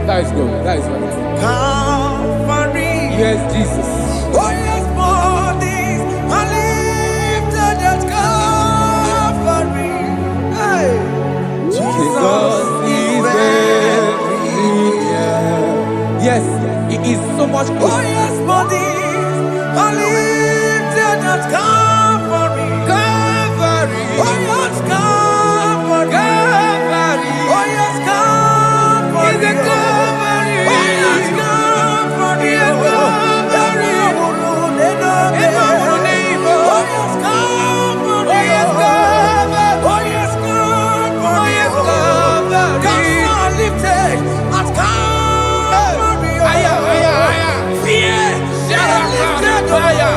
That is good. That is right. Calvary. Yes, Jesus. Oh yes, bodies are lifted at Calvary. Hey. Jesus is everywhere. Yes, it is so much good. Oh yes, bodies are lifted at Calvary. Calvary. Oh yes, Calvary. Calvary. Oh yes, Calvary. Is it Calvary? Oh yes, Calvary. Yes, Calvary. Fire.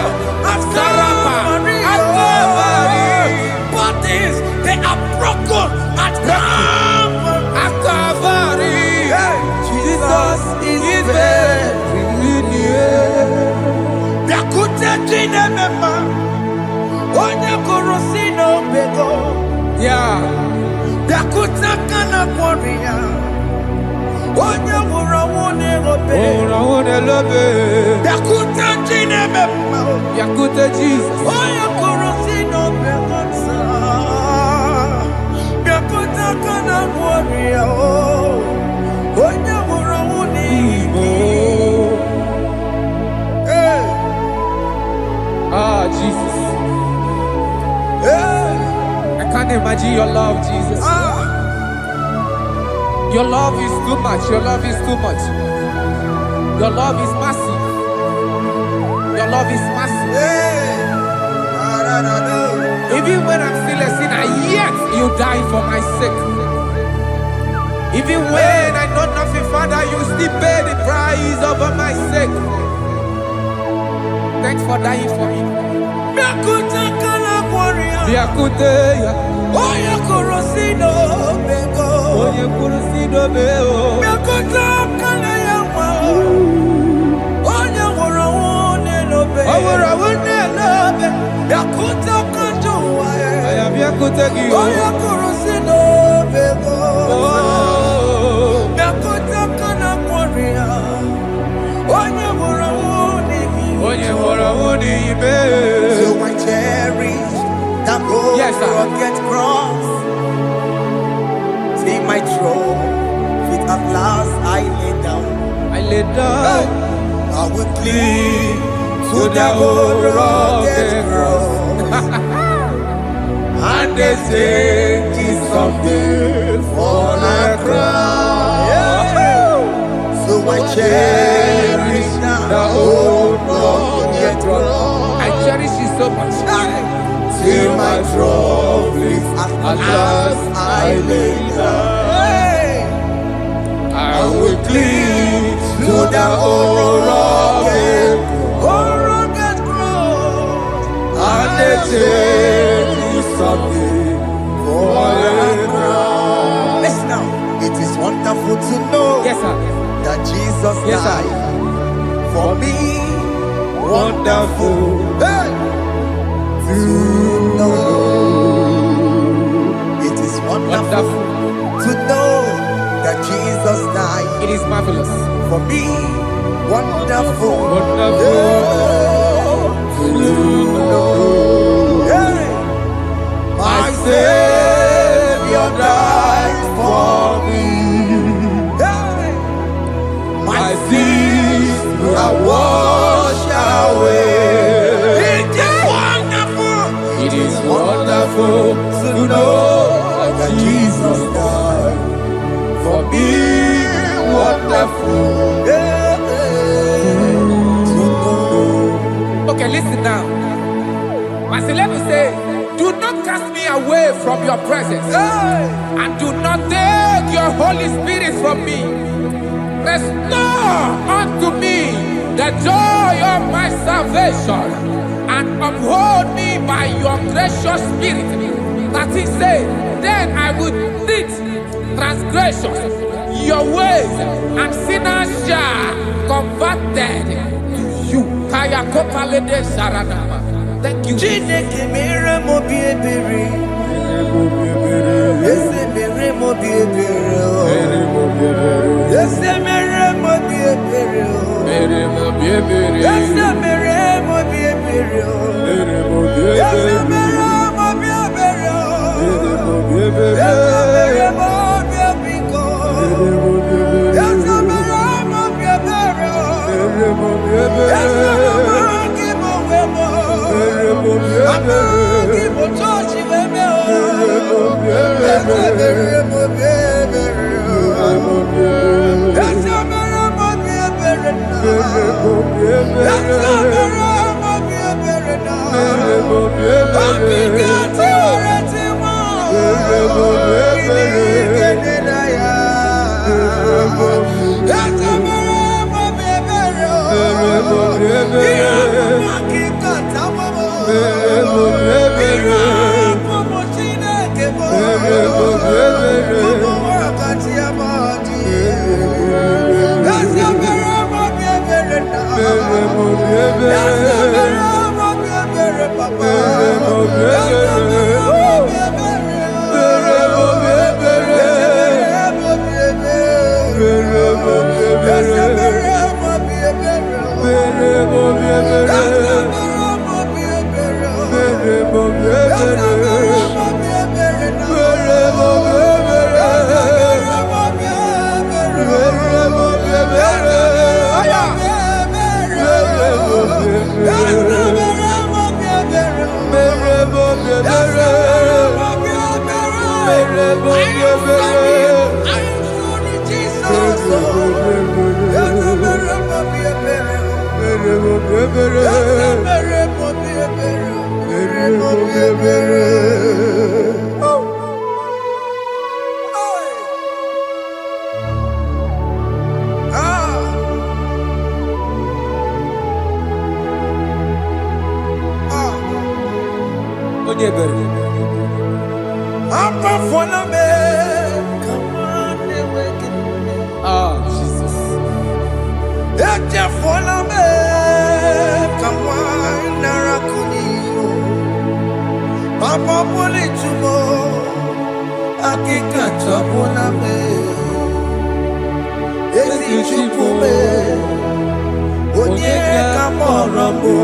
Yakute Jesus. Ah, Jesus. I can't imagine your love, Jesus. Your love is too much. Your love is too much. Your love is massive. Your love is massive. Even when I'm still a sinner, yet you die for my sake. Even when I know nothing, Father, you still pay the price over my sake. Thanks for dying for me. So I cherish that rugged cross. See my throne, feet at last I lay down. I lay down. I will cling to the old rugged cross. And they say it's someday for a crown. So I cherish the old rugged cross. I cherish it so much. Till my trophies at last I lay down. I will cling to the old rugged cross. And they say it's something for a crown. Listen now, it is wonderful to know that Jesus died for me. Wonderful to know. It is wonderful to know that Jesus died. It is marvelous for me. Wonderful to know. My Savior died for me. My sins are washed away. It is wonderful to know that Jesus died for me. Wonderful to know. Okay, listen now. My celeb say, do not cast me away from your presence, and do not take your Holy Spirit from me. Restore unto me the joy of my salvation, and uphold me by your gracious spirit. That is said, then I will teach transgressions your ways, and sinners shall converted to you. Kaya kopalede saranama. Thank you. Jesus. Papa pole tumo akika tabona me ezi chupume onye kamoramo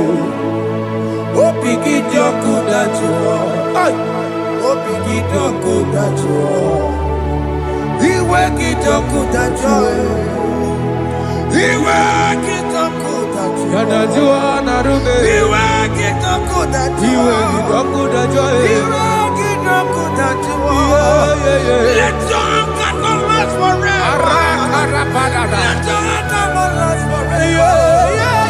opigidyo kudajuo opigidyo kudajuo iwe gidyo kudajuo iwe gidyo kudajuo Yadajua narube. iwe gidyo kudajuo Iwe gidyo kudajuo. Let your anger not last forever. Let your anger not last forever.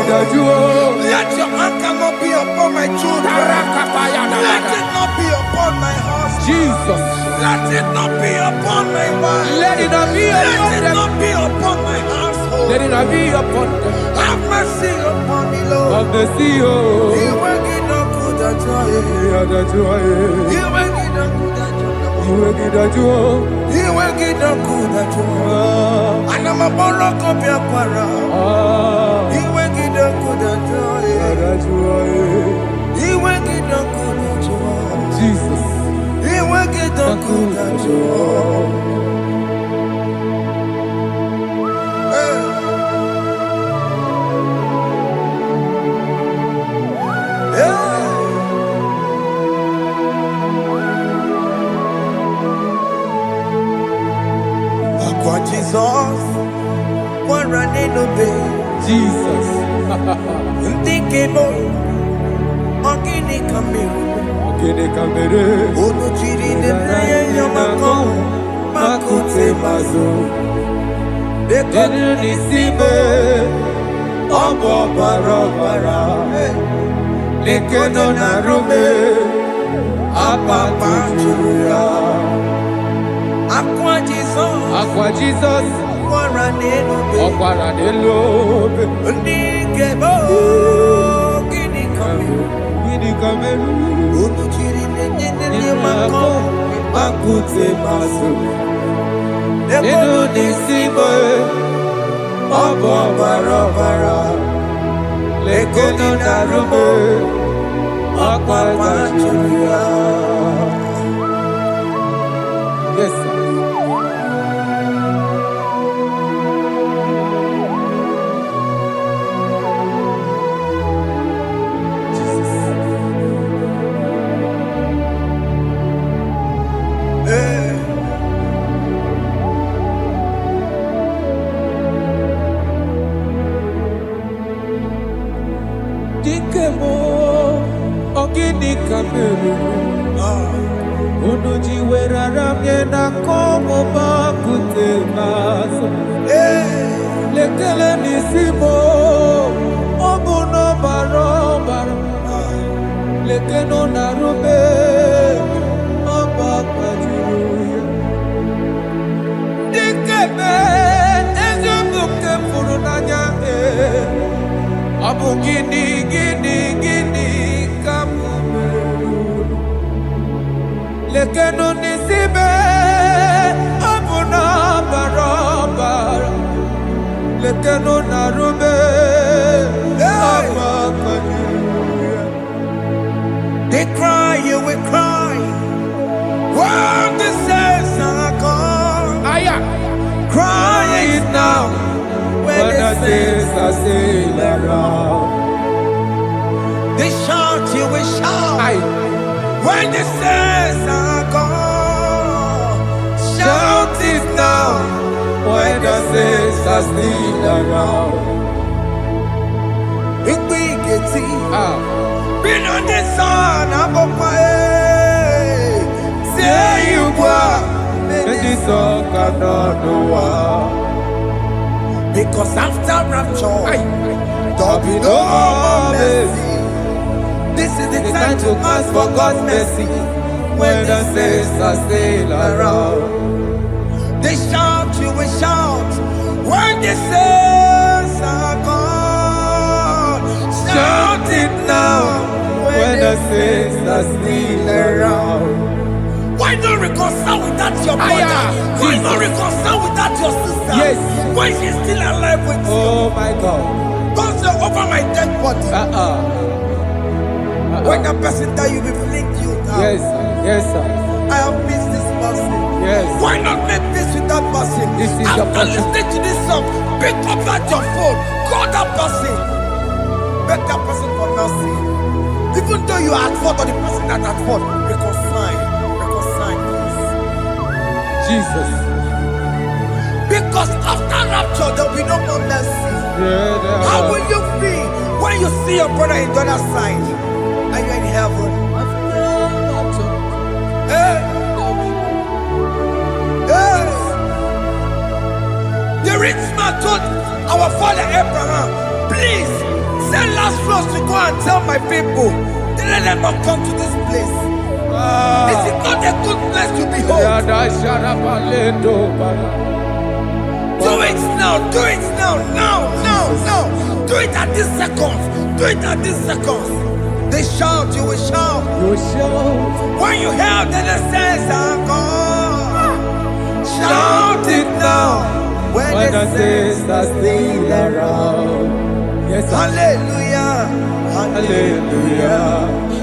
Let your anger not be upon my children. Let it not be upon my house. Jesus. Let it not be upon my wife. Let it not be upon Let it them. not be upon my household. Let it not be upon them. Have mercy upon me, Lord. Of the sea, oh. You will get no good at all. Yadajua. You will get no good at all. Iwe gidajua. You will get no good at all. And I'm a borrow copy of para. You will get no good at all. Yadajua. You will get no good at all. Jesus. You will get no good at all. Aqua Jesus, one running obey. Jesus. Thinking Ogini Kamiru, Kede kamere. Ono Chiri de Prayer Yamako, Makute Mazo, Enu nisibe. Obo barabara. Lekeno narume. Apa tujuya. Aqua Jesus, Aqua Jesus. one running obey. Ọ̀pára dé lóbe. Ndikebo Ogini Kamiru, Gidi kamere. Ono Chiri de Yamako, Makute maso. Enu Eno nisibe. Obo barabara. Lekeno narume. Apa tujuya. Yes, sir. Dikemo, ogini kamere. Unu jiwera ramye na komo bakute maso. Lekele nisimo, obuno barobara. Lekeno narube, abakajuya. Dikeme, ezobuke furunanya. Abu gini kamume. Lekeno nisibe. Abu na barobara. Lekeno narube. Abakajuya. They shout, you will shout. Aye. When the saints are gone, shout it now. When the saints are still around. Big big Ah. been on the sun, I'm up my say you go. And this song cannot do what. Because after rapture, Aye. there'll be no more mercy. This is the time to ask for God's mercy. When the saints are still around. They shout, you will shout. When the saints are gone, shout it now. When the saints are still around. Why not reconcile with that your brother? Aya, Why Jesus. not reconcile with that your sister? Yes. When she's still alive with you? Oh my God. Don't say over my dead body. When that person die, you will fling you down. Yes, sir. Yes, sir. I have missed this person. Yes. Why not make peace with that person? This is your After person. listening to this song, pick up that your phone, call that person, beg that person for mercy. Even though you are at fault or the person that at fault, reconcile, please. Jesus. Because after rapture, there will be no more mercy. Yeah, How will you feel when you see your brother in the other side and you're in heaven? Hey. Hey. The rich man told our father Abraham, please send Lazarus to go and tell my people, let them not come to this place. Is it not a good place to behold? Do it now, do it now, now. Do it at this second. Do it at this second. They shout, you will shout. When you hear that the saints are gone, shout it now. When the saints are still around. Yes, sir. Hallelujah, hallelujah,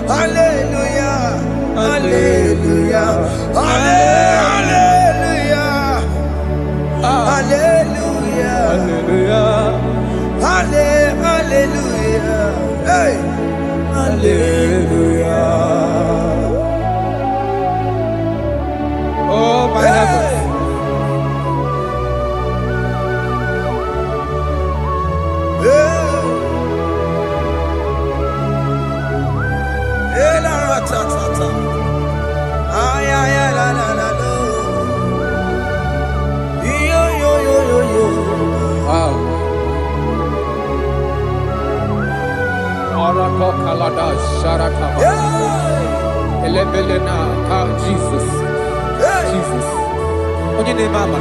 hallelujah, hallelujah, hallelujah, hallelujah, Hallelujah. hallelujah, hey, Hallelujah. Oh my heavens. Wow. Arako kalada sharataba. Elebelena ka Jesus. Jesus. Onye name mama.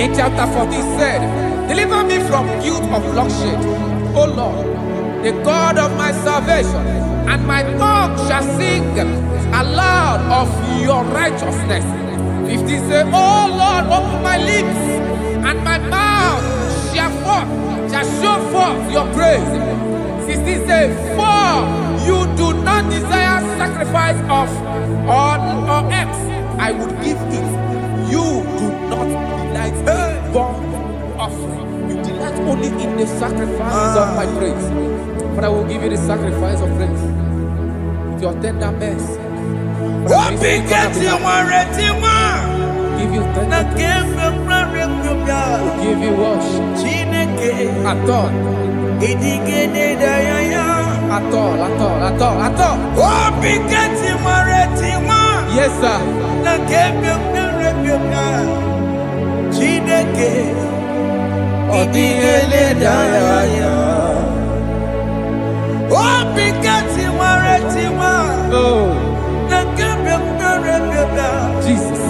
In chapter 14 said, deliver me from guilt of bloodshed, O Lord, the God of my salvation, and my tongue shall sing aloud of your righteousness. 15 say, O Lord, open my lips, and my mouth shall show forth your praise. 16 say, for you do not desire sacrifice of or eggs, I would give it. You do not delight in burnt offering. You delight only in the sacrifice of my praise. But I will give you the sacrifice of praise. With your tender mercy. Give you tender give you worship. At all. At all. Yes, sir. Oh, Jesus.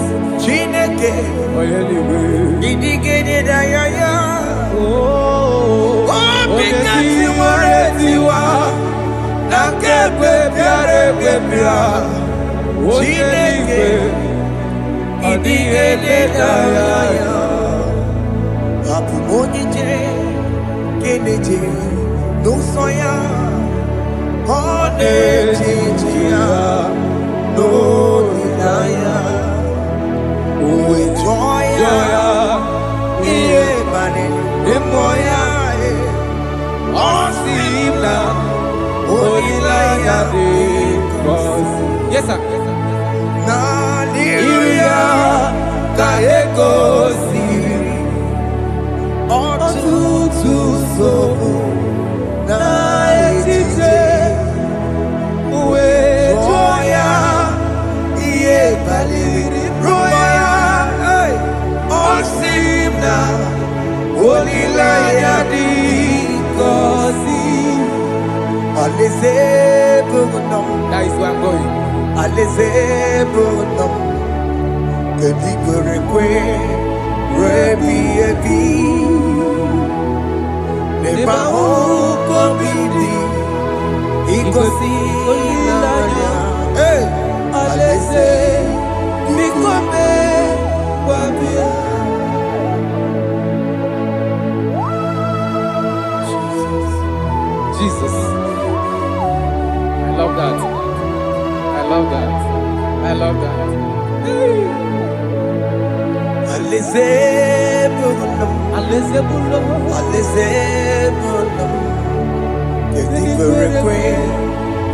Osina, Olilaya de Gosi. Yes, sir. Naliria Kaegosi Otutu Sobu Na Etite Uwe Joya Iye Baliri Roya Osimna Olilaya di Gosi Alize Bugunam. That is where I'm going. Alize Bugunam Kedikorekwe Rebi Ebi Neba Oko Bidi Ikosi Olilaya. Hey, Alize Bikome Wabia. Jesus. I love that. I love that. I love that. Alize Bugunam Alize Bugunam. Alize Bugunam Kedikorekwe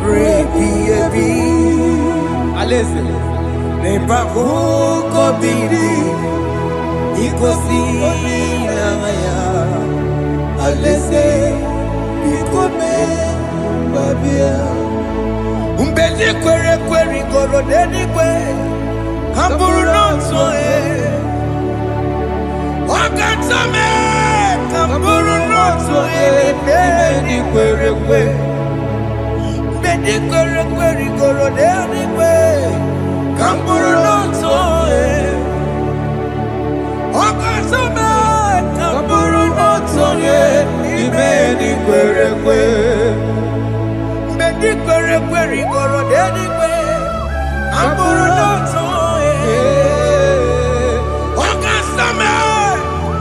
Rebi Ebi Alize. Neba Oko Bidi Ikosi Olilaya. Alize Bikome Wabia. Mbedi kwere kwere goro dedi kwe Kamburu noto Wakatame Kamburu noto Mbedi kwere kwe Mbedi kwere kwere goro dedi kwe Kamburu noto Wakatame Kamburu noto Mbedi kwere kwe Mbedi kwere kwere goro dedi kwe Kamburu noto Wakasame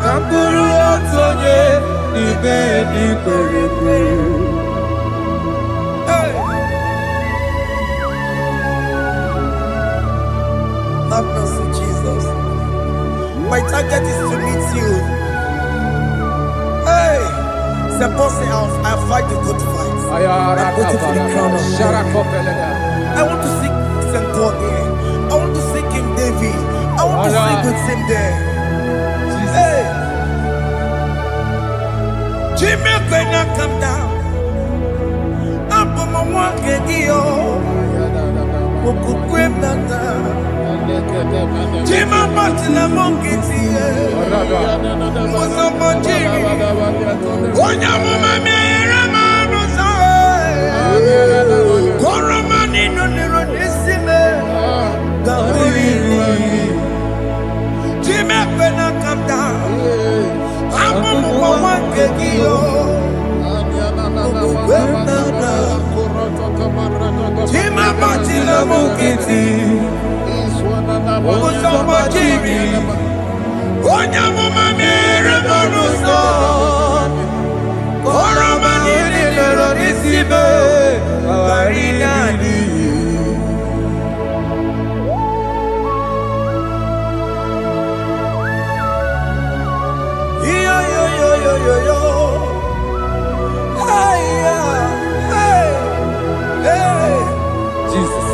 Kamburu noto Mbedi kwere kwe. Hey, have mercy, Jesus. My target is to meet you. Hey, c'est pensé I fight the good fight. I'm waiting for the crown of glory. I want to seek St. God here. I want to seek King David. I want to sing with him there. Hey, Jimmy Quena come down. I'm on my walk again. Jimmy Martin monkey here. What's up, my Jimmy? Onya mama me ramano say. Koromani no nero nisime. Gaburi. Jimmy Quena come down. I'm on my walk again. Jimmy Martin monkey here. What's up, my Jimmy? Onya mama me ramano say. Koromani no nero nisime. Gaburi. Jesus.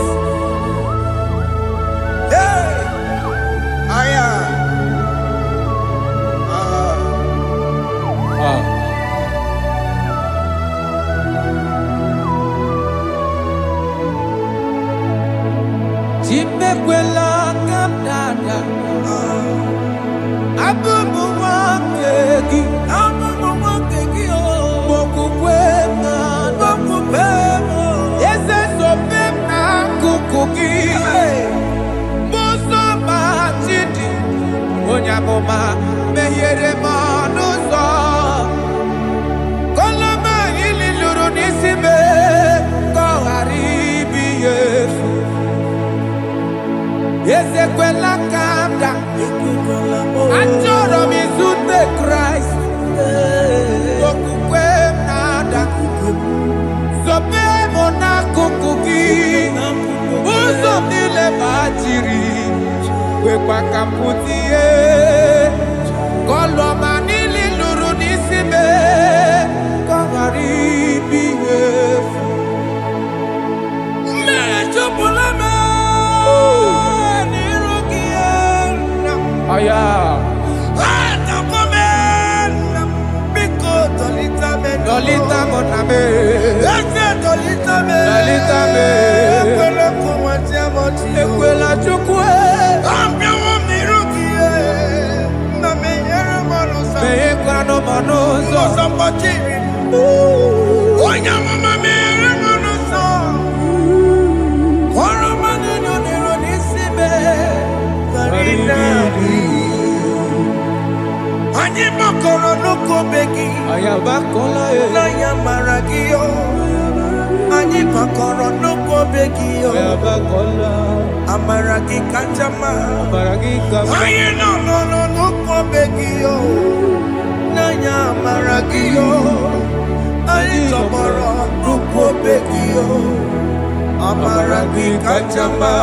Jimekwela kamdada. Abubu wakegi. Abubu wakegi o. Mokukwe na mokupemo. Yese sopem na kukuki. Muso machidi. Onyamoma meyere manuso. Koloma ili luru nisime. Koharibi Yesu. Yesekwela kamda. Anjoro mizute Christ. Okukwe nada. Sope mona kukuki. Uzo nile bajiri. Wekwa kamputie. Koloma nili luru nisime. Kongari. na me. Ese tolita me. Tolita me. Ekwela kumwati amoti. Ekwela chukwe. Ambia wa mirukie. Na me yere monosa. Me ekwano monoso. Mosa pachiri. Onya mama me yere monosa. Koro manino niro nisime. Karina. Anyi makoro nuko begi. Ayabakola e. Na ya maragio. Anyi makoro nuko begi. Ayabakola. Amaragi kanjama. Amaragi kama. Anyi no nuko begi. Na ya maragio. Anyi tomoro nuko begi. Amaragi kanjama.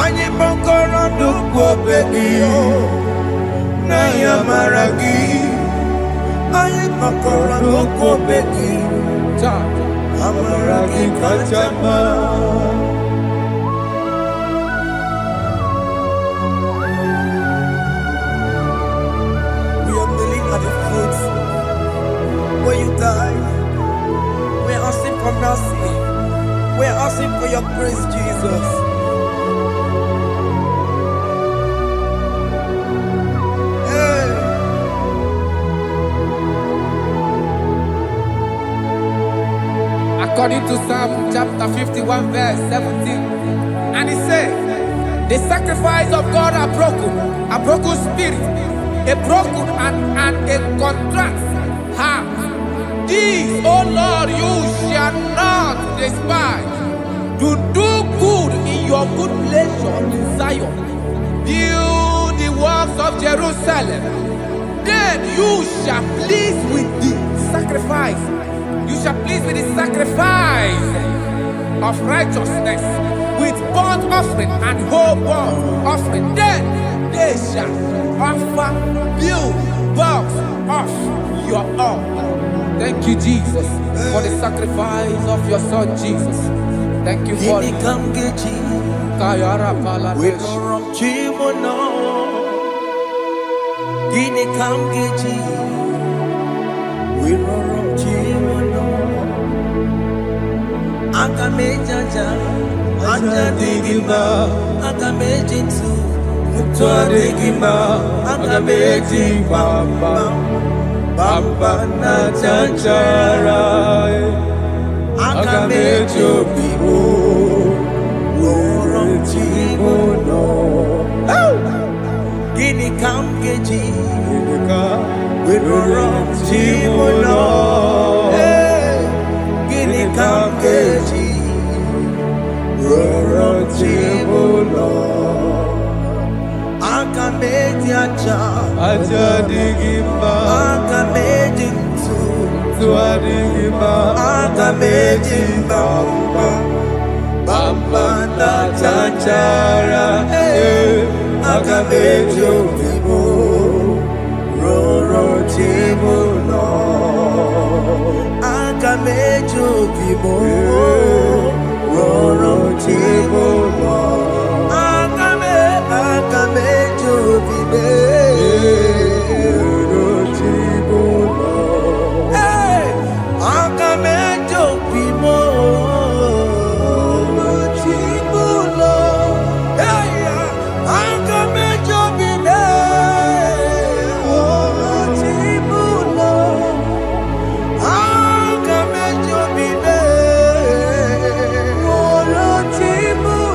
Anyi makoro nuko begi. Naya maragi, ayi makora loko beki, amaragi kachama. We are kneeling at the foot where you died. We are asking for mercy. We are asking for your grace, Jesus. According to Psalm chapter 51 verse 17. And he said, the sacrifice of God are broken spirit, a broken and a contrite heart. These, O Lord, you shall not despise. To do good in your good pleasure in Zion. Build the works of Jerusalem. Then you shall please with the sacrifice. You shall please with the sacrifice of righteousness, with burnt offering and whole burnt offering. Then they shall offer build works of your own. Thank you, Jesus, for the sacrifice of your Son, Jesus. Thank you for it. Kayara Paladesh. Akamejaja, ajadigima, akamejitu, mutuadigima, akamejibamba, bamba na chanchara, akamejobibo, woronchimono. Gini kamgeji, woronchimono. Gini kamgeji, woronchimono. Akamejaja, Ajadigima, akamejitu, Tuadigima, akamejibamba, bamba na chanchara, akamejobibo, rorochimono. Akamejobibo, rorochimono. Akamejobibe, rorochimono. Akamejobibo, rorochimono. Akamejobibe, rorochimono. Akamejobibe, rorochimono.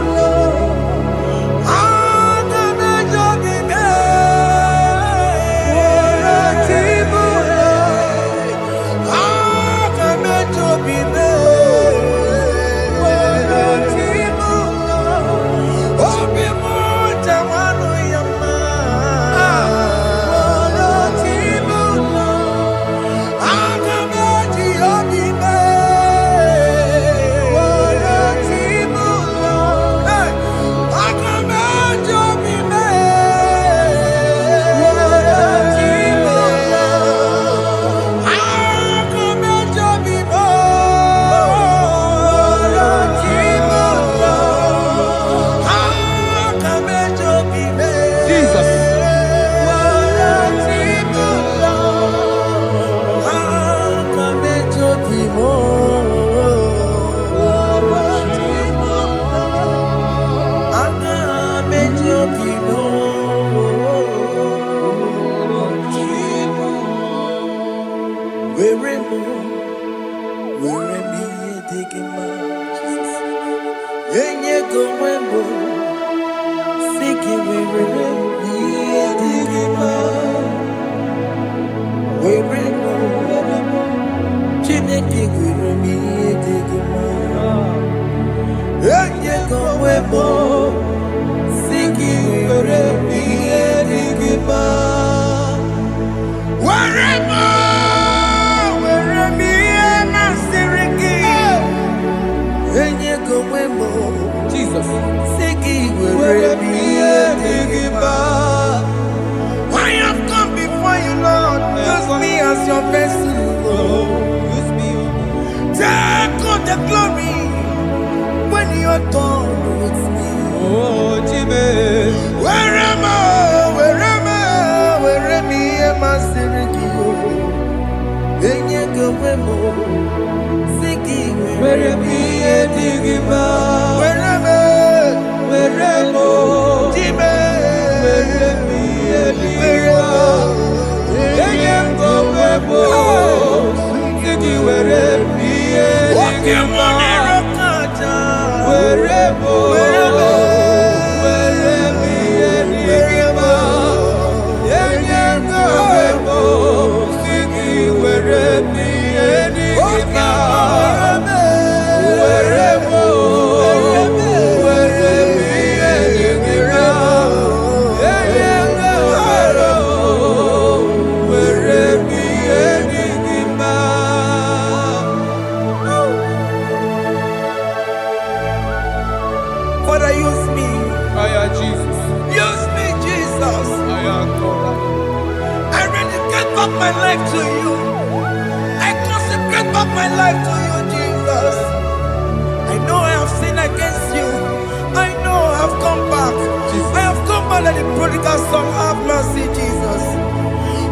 Jesus. I have come before you, Lord. Use me as your vessel, Lord. Use me. Take all the glory when you're done with me. Oh, Jesus. Where am I? Am I Sirikio? Enyegowemo, Siki, Where am I? Digima. Where am I? Jime, Where am Father, use me. Jesus. Use me, Jesus. I dedicate back my life to you. I consecrate back my life to you, Jesus. I know I have sinned against you. I know I have come back. I have come back like the prodigal son. Have mercy, Jesus.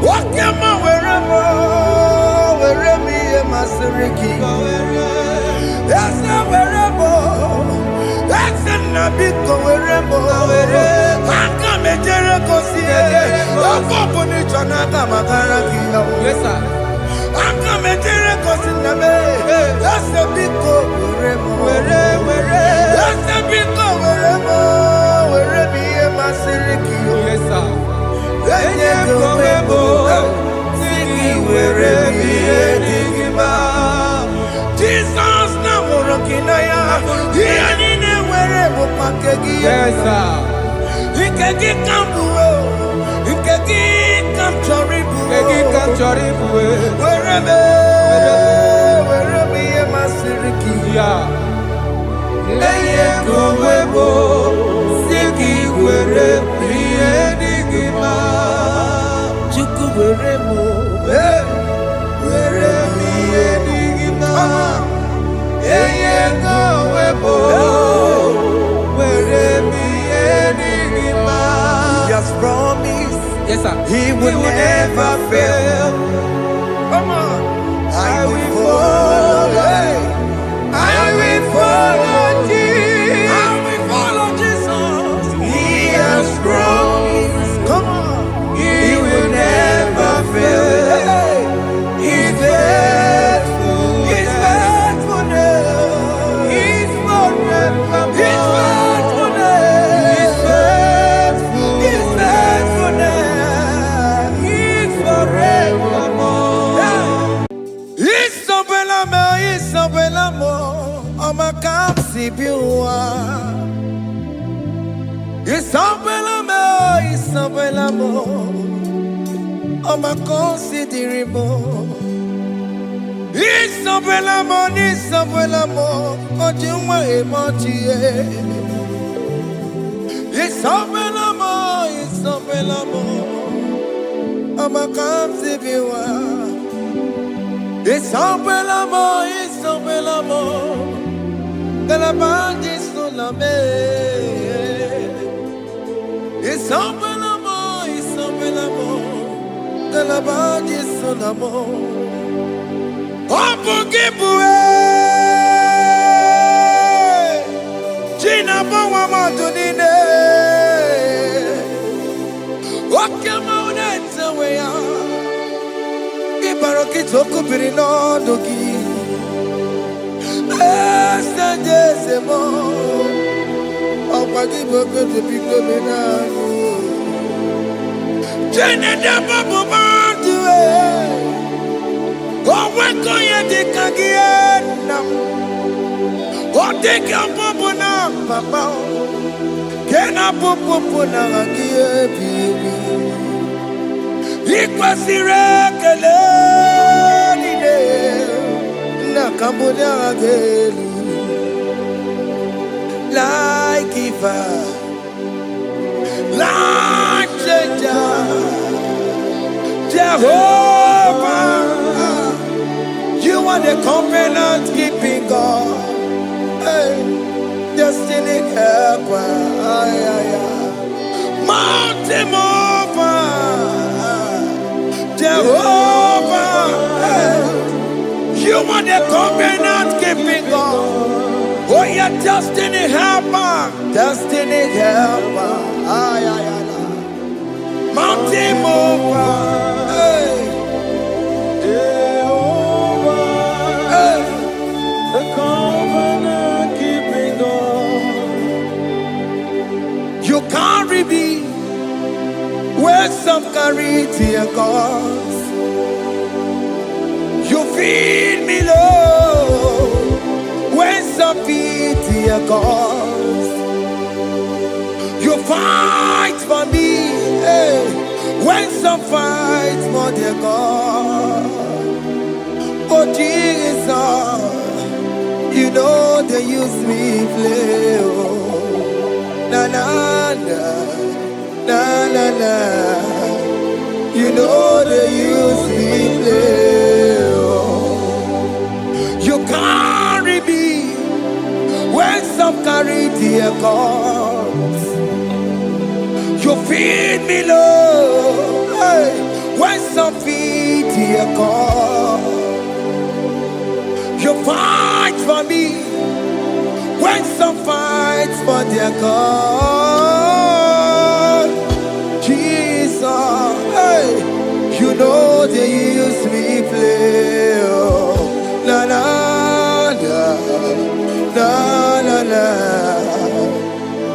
Walk your man wherever me and my Siriki. Yes, wherever. That's a nabiko wherever. I come a Jericho see. Yes, sir. I come a Jericho see. That's a big go wherever. That's a big go wherever me and my Siriki. Yes, sir. Jesus na morokina ya yani ne wherever pakegi. Yes, sir. Ikegi kambuo, ikegi kamchoribu, wherever ye masiriki. Yeah. Eye kowebo, siki wherever ye digima. Chuku wherever, wherever ye digima. Eye kowebo, wherever ye digima. He has promised. Yes, sir. He will never fail. Come on. I will follow. I will follow Jesus. I will follow Jesus. He has promised. Come on. He will never fail. He's faithful. He's faithful. He's forever. He's faithful. He's faithful. He's faithful. He's forevermore. Isabelamo, I'ma come see you. Isabelamo, I'ma consider more. Isabelamo, Ojuma emoji. Isabelamo, I'ma come see you. Isabelamo, de la bande solame. Isabelamo, de la bande solamo. Opungibue China Bawa Madunine Okama Uneta Wea Ibarokitoku Pirino Dogi Estanjesemo Opagiboko to Pico Benano China Babu Mandue Oh, when go you take again now? Oh, take your popo now, Papa. Can I popo now again, baby? Equals the regular. Na Cambodia again. Like Eva, like Jehovah. You are the covenant keeping God, hey, destiny helper, mountain mover, Jehovah. Hey, you are the covenant keeping God. Oh, yeah, destiny helper, mountain mover. Hey. The covenant keeping God. You carry me where some carry tear gods. You feed me low when some feed tear gods. You fight for me, hey, when some fight for their God. Oh Jesus, you know they use me play, oh. Na na na, na na na. You know they use me play, oh. You carry me when some carry their gods. You feed me low, hey, when some feed their gods. You fight for me when some fights for their God. Jesus, hey, you know they use me play, oh. Na na na, na na na.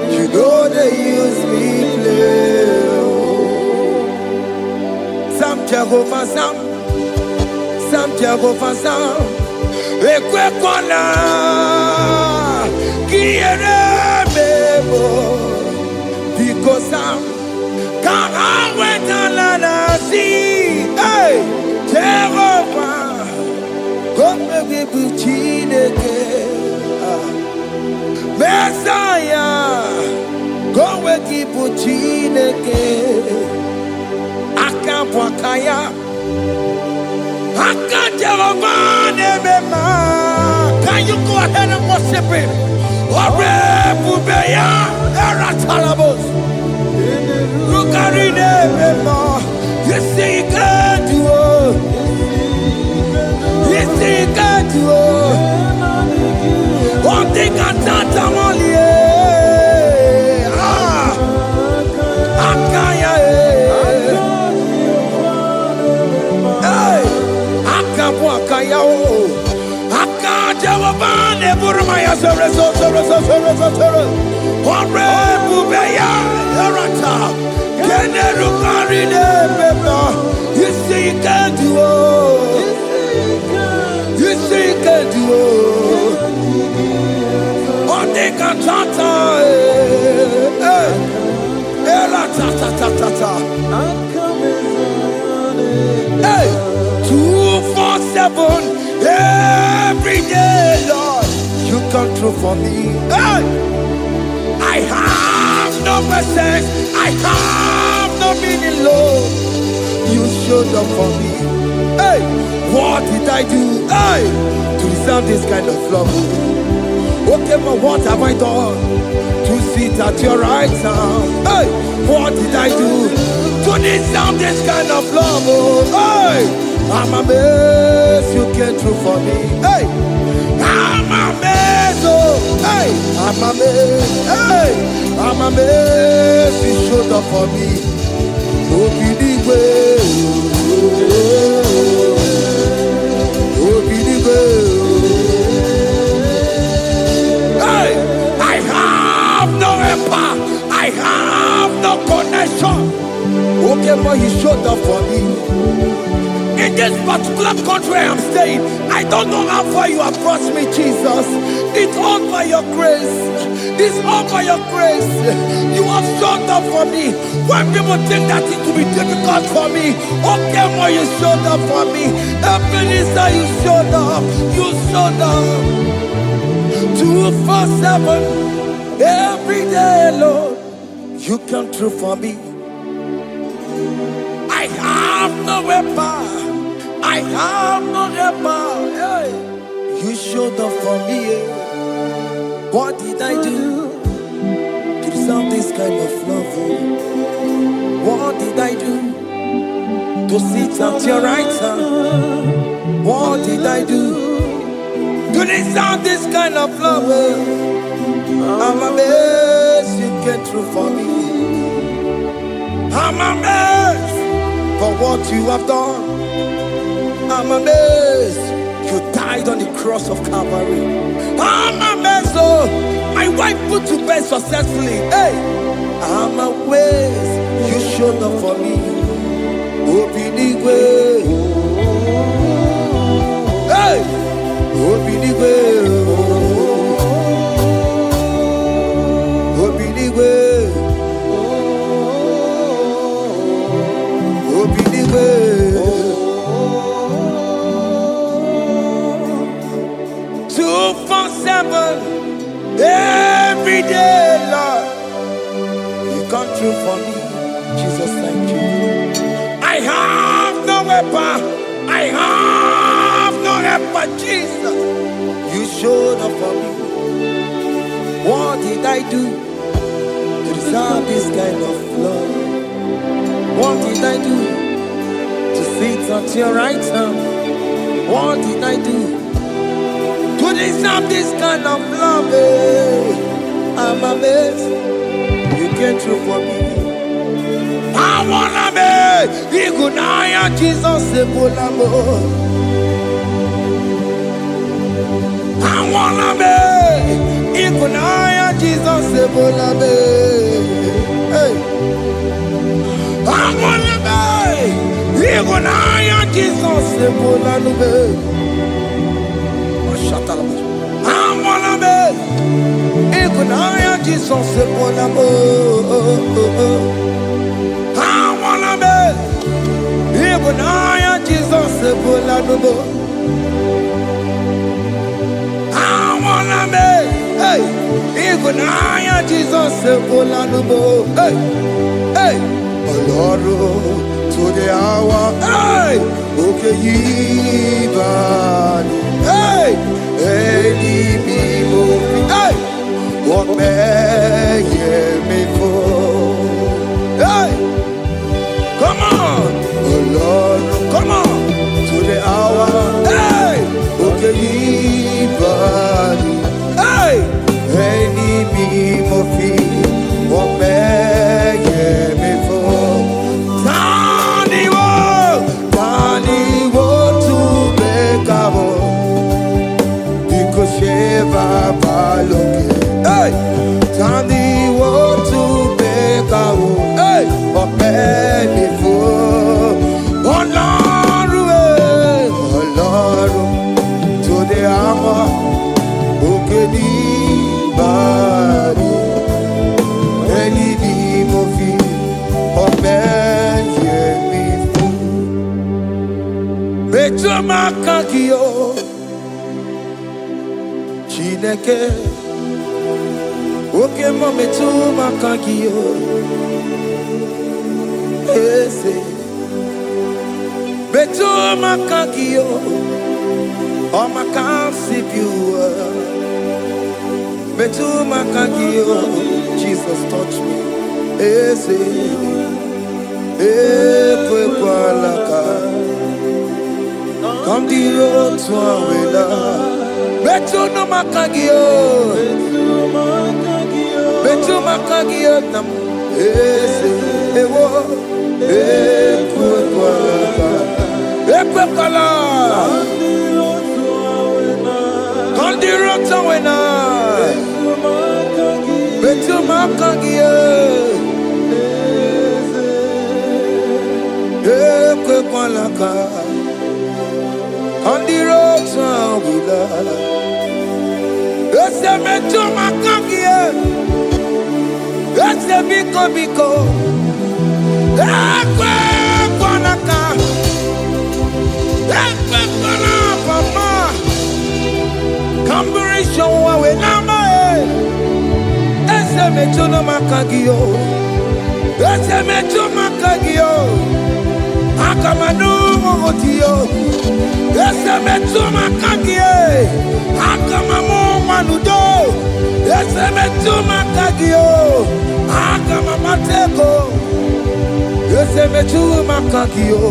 You know they use me play, oh. Some Jehovah, some Jehovah, some. Ekwe kona kiere bebo because I'm can't wait on see hey Jehovah come be buchineke Messiah come be buchineke akapwakaya can you go ahead and worship him? Look at it, you see, he can do it. You see, he can do it. One thing I can't only. You see, you can do it. You see, you can do it. On the cantata, hey, 247 every day, Lord. You come through for me. Hey, I have no patience. I have no meaning, Lord. You showed up for me. Hey, what did I do? Hey, to deserve this kind of love? Okay, but what have I done to sit at your right hand? Hey, what did I do to deserve this kind of love? Hey, I'm amazed you came through for me. Hey, I'm amazed. Oh, hey, I'm amazed. Hey, I'm amazed you showed up for me. Oh, hey, I have no helper. I have no connection. Okay, but you showed up for me. In this particular country I'm staying, I don't know how far you have brought me, Jesus. It's all by your grace. It's all by your grace. You have showed up for me. When people think that it will be difficult for me, okay, well, you showed up for me. Ebenezer, you showed up. You showed up. 247 every day, Lord. You come through for me. I have no weapon. I have no helper. Hey. You showed up for me. What did I do to deserve this kind of love? What did I do to sit at your right hand? What did I do to deserve this kind of love? I'm amazed you came through for me. I'm amazed for what you have done. I'm amazed you died on the cross of Calvary. I'm amazed, oh, my wife put to bed successfully. Hey, I'm amazed you showed up for me. Obinigwe, hey, Obinigwe, Obinigwe, Obinigwe. 247 every day, Lord. You come through for me, Jesus. Thank you. I have no weapon. I have no helper, Jesus. You showed up for me. What did I do to deserve this kind of love? What did I do to sit at your right hand? What did I do to deserve this kind of love? I'm amazed you came through for me. I wanna be Igunaya Jesus Sebulamo. I wanna be Igunaya Jesus Sebulame. Hey, I wanna be Igunaya Jesus Sebulame. I wanna be Igunaya Jesus Sebulamo. I wanna be Igunaya Jesus Sebulamo. I wanna be, hey, Igunaya Jesus Sebulamo. Hey, hey, Oloro to the hour, hey, okay, Yibani, hey, hey, hey, what may me for? Hey, come on, oh Lord, come on, to the hour, hey, okay, Yibani, hey, any me what may me for? Tani wo to make up. Sheva baloke, hey, Tandi want to make a hey, but baby for Lord, to the hour, okay, body, any movie, but baby for Betuma Kakio. Chineke, oke mometu makagio, ese, betu makagio, o makasibiwa, betu makagio, Jesus touch me, ese, ekwe kwalaka, Come the road to Awela. Betu no makagio. Betu makagio nam. Ewo. Ekwekwala. Come the road to Awela. Betu makagio. Ekwekwala ka. On the road to Awela. Ese metu makagie. Ese biko. Ekwe kwanaka. Ekwe kwana papa. Kamburisho wawe nama e. Ese metu no makagio. Ese metu makagio. Akamanu motiyo. Ese metu makagie. Akamamu manudo. Ese metu makagio. Akamamateko. Ese metu makagio.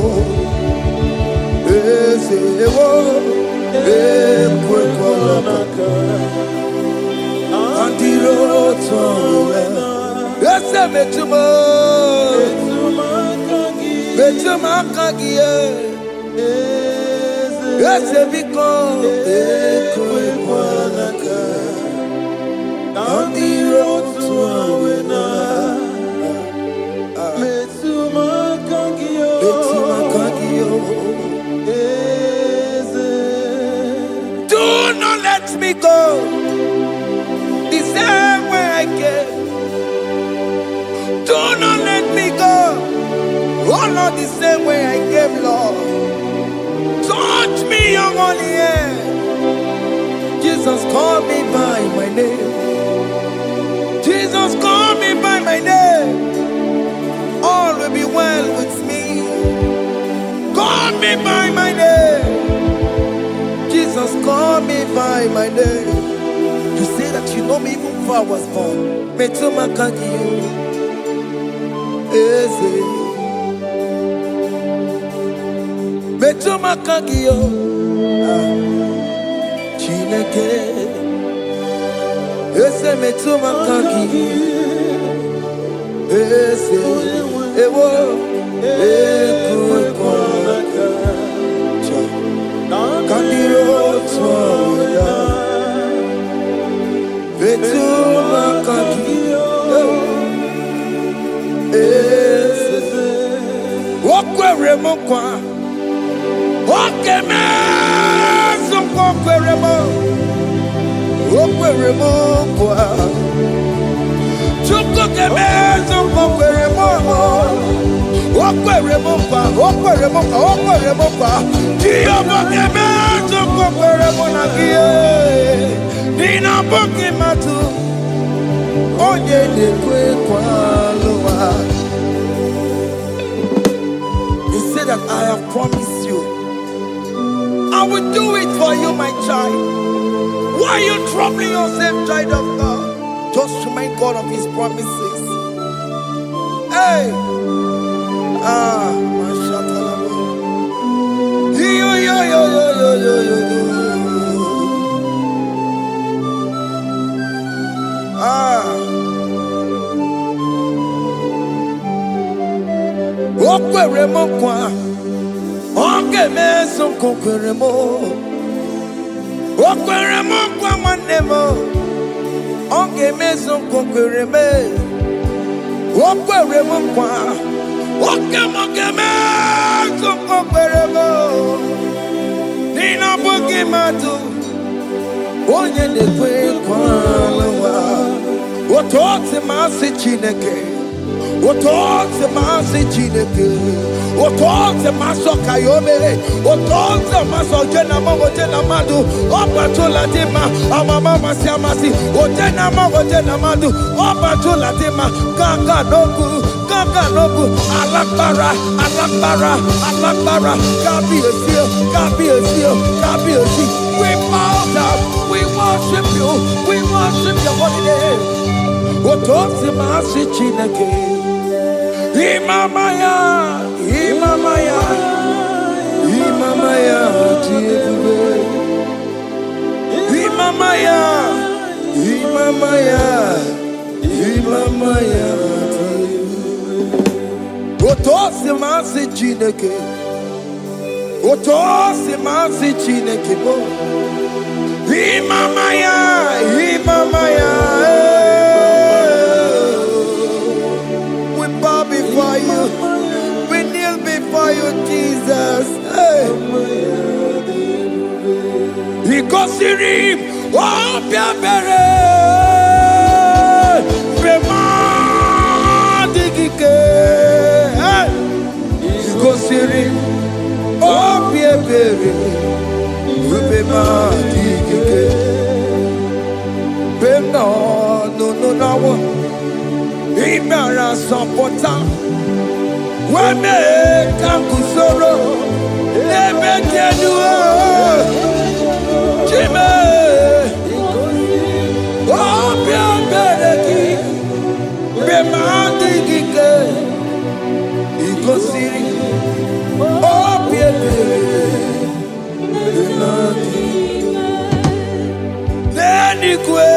Ese ewo. Ekwekwalaka. Andiro towe. Ese metu mo. Betu makagie. Ese biko. Ekwekwalaka. Andiro towe. Betu makagio. Do not let me go the same way I came. Do not let me go. Oh, not the same way I came, Lord. Touch me, your holy hand. Jesus, call me by my name. Jesus, call me by my name. All will be well with me. Call me by my name. Jesus, call me by my name. You say that you know me even before I was born. Metumakagio. Eze. Metumakagio. Chineke. Eze metumakagio. Eze. Ewo. Ekwekwalaka. Kandiro toya. Betu makagio. Eze. Okwere mokwa. Okeme. Okwere mo. Okwere mokwa. Chuko keme. Okwere mo. Okwere mokwa. Okwere mokwa. Okwere mokwa. Diyo mokeme. Okwere monagie. Nina boki matu. Onye nekwe kwa loa. He said that I have promised you. I will do it for you, my child. Why are you troubling yourself, child of God? Just remind God of His promises. Hey! Mashatalaba. Yo. Okwere mo kwa. Oke meso kokwere mo. Okwere mo kwa mwane mo. Oke meso kokwere me. Okwere mo kwa. Oke meso kokwere mo. Nina boki matu. Onye nekwe kwa lowa. Otote masi chineke. Otote masi chineke. Otote maso kayome. Otote maso jena madu. Opatola dima. Amama masi amasi. Ojena madu. Opatola dima. Kaka nobu. Alakbara. Gabi a seal. We bow down. We worship you. We worship your holy name. Otote masi chineke. Imamaya. Imamaya, Imamaya, Imamaya, Imamaya. Otosi masi Chineke, Otosi masi Chineke bo. Imamaya, Imamaya. We bow before you, we kneel before you, Jesus. Hey. Ikosirim, oh biabere, bemandigike. Ikosirim, oh biabere, bemandigike. Beno, no, no. Imara sapota, wame kakusoro, nebekedua, chime, obia bereki, bemandi gike, ikosiri, obia bereki, nenikwe.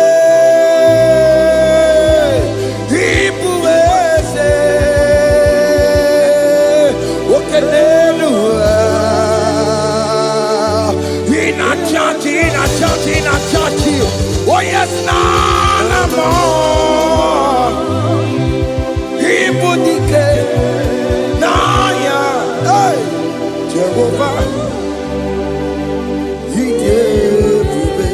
Oh yes, nana more. Ibudike, naya, hey, Jehovah, he gave me.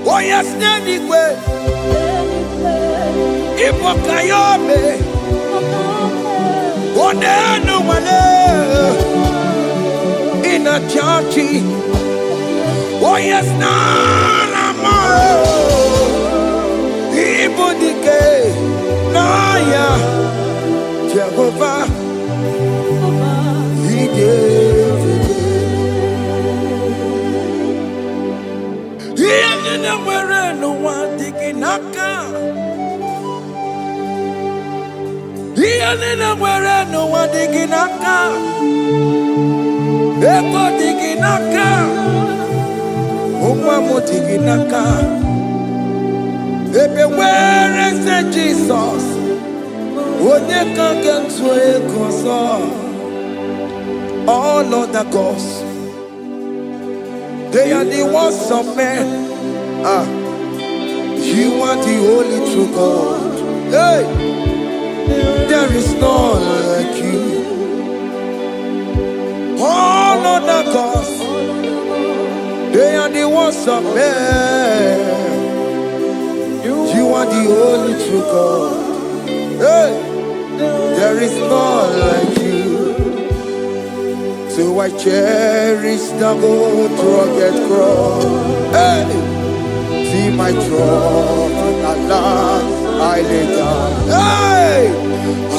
Oh yes, nanigwe, Ibokayome, oh nenu male, in a churchy. Oh yes, nana more. Ibudike, naya, Jehovah, he gave it. He didn't wear no one digging naka. He didn't wear no one digging naka. Epo digging naka. Umamotiginaka. Everywhere is Jesus. Onye can get to a console. All other gods, they are the works of men. You are the only true God. Hey, there is none like you. All other gods, they are the works of men. You are the only true God. Hey, there is none like you. So I cherish the old rugged cross. Hey, see my throne at last I lay down. Hey,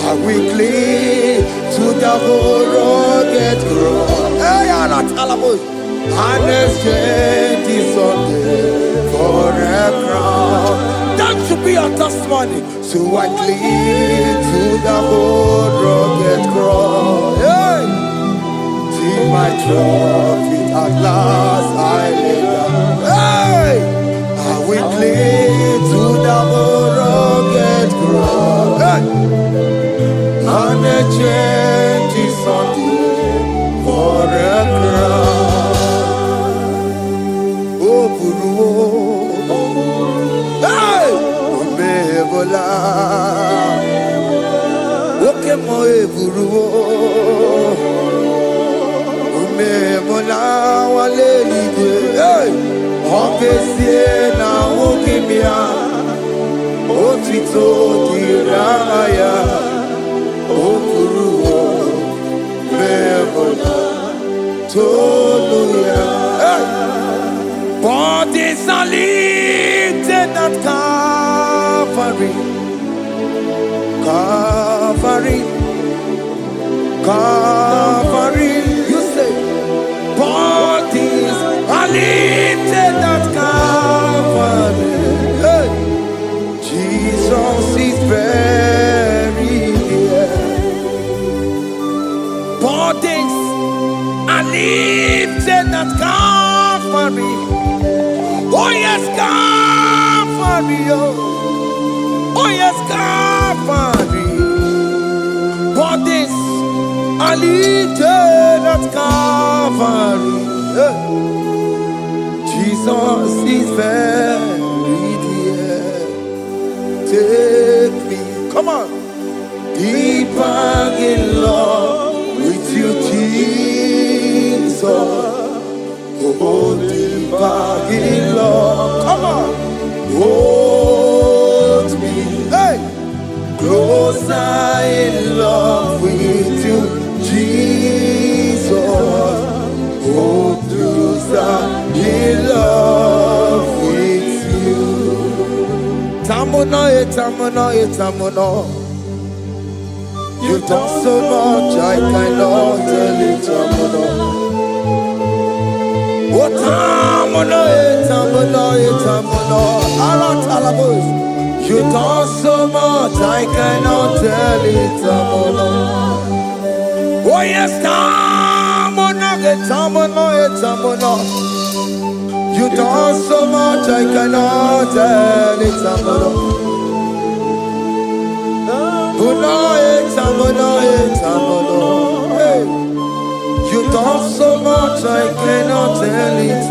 I will cling to the whole rugged cross. Hey, I'm not Alamos. And exchange is someday for a crown. That should be our testimony. So I cling to the whole rugged cross. Hey, see my trophy at last I lay down. Hey, I will cling to the whole rugged cross. Hey, and exchange is someday for a crown. Hey, Omebola, Oke mo eburu, Omebola wale ide. Hey, Okesie na okimia, Otito diraya, Okuru, Omebola, Toluya. Hey. Bodies are lifted at Calvary, Calvary, Calvary. You say, bodies are lifted at Calvary. Hey. Jesus is very near. Bodies yes, Calvary. Oh, yes, Calvary. Bodies are lifted at Calvary. Jesus is very dear. Take me, come on, deeper in love with you, Jesus. Oh, deeper in love, come on, hold me, hey, closer in love with you, Jesus. Oh, closer in love with you. Tamuno, tamuno, tamuno. You've done so much, I cannot tell it, tamuno. Oh, tamuno, tamuno, tamuno. Aratalabos. You've done so much, I cannot tell it, tamuno. Oh, yes, tamuno, tamuno, tamuno. You done so much, I cannot tell it, tamuno. Hey. You done so much, I cannot tell it.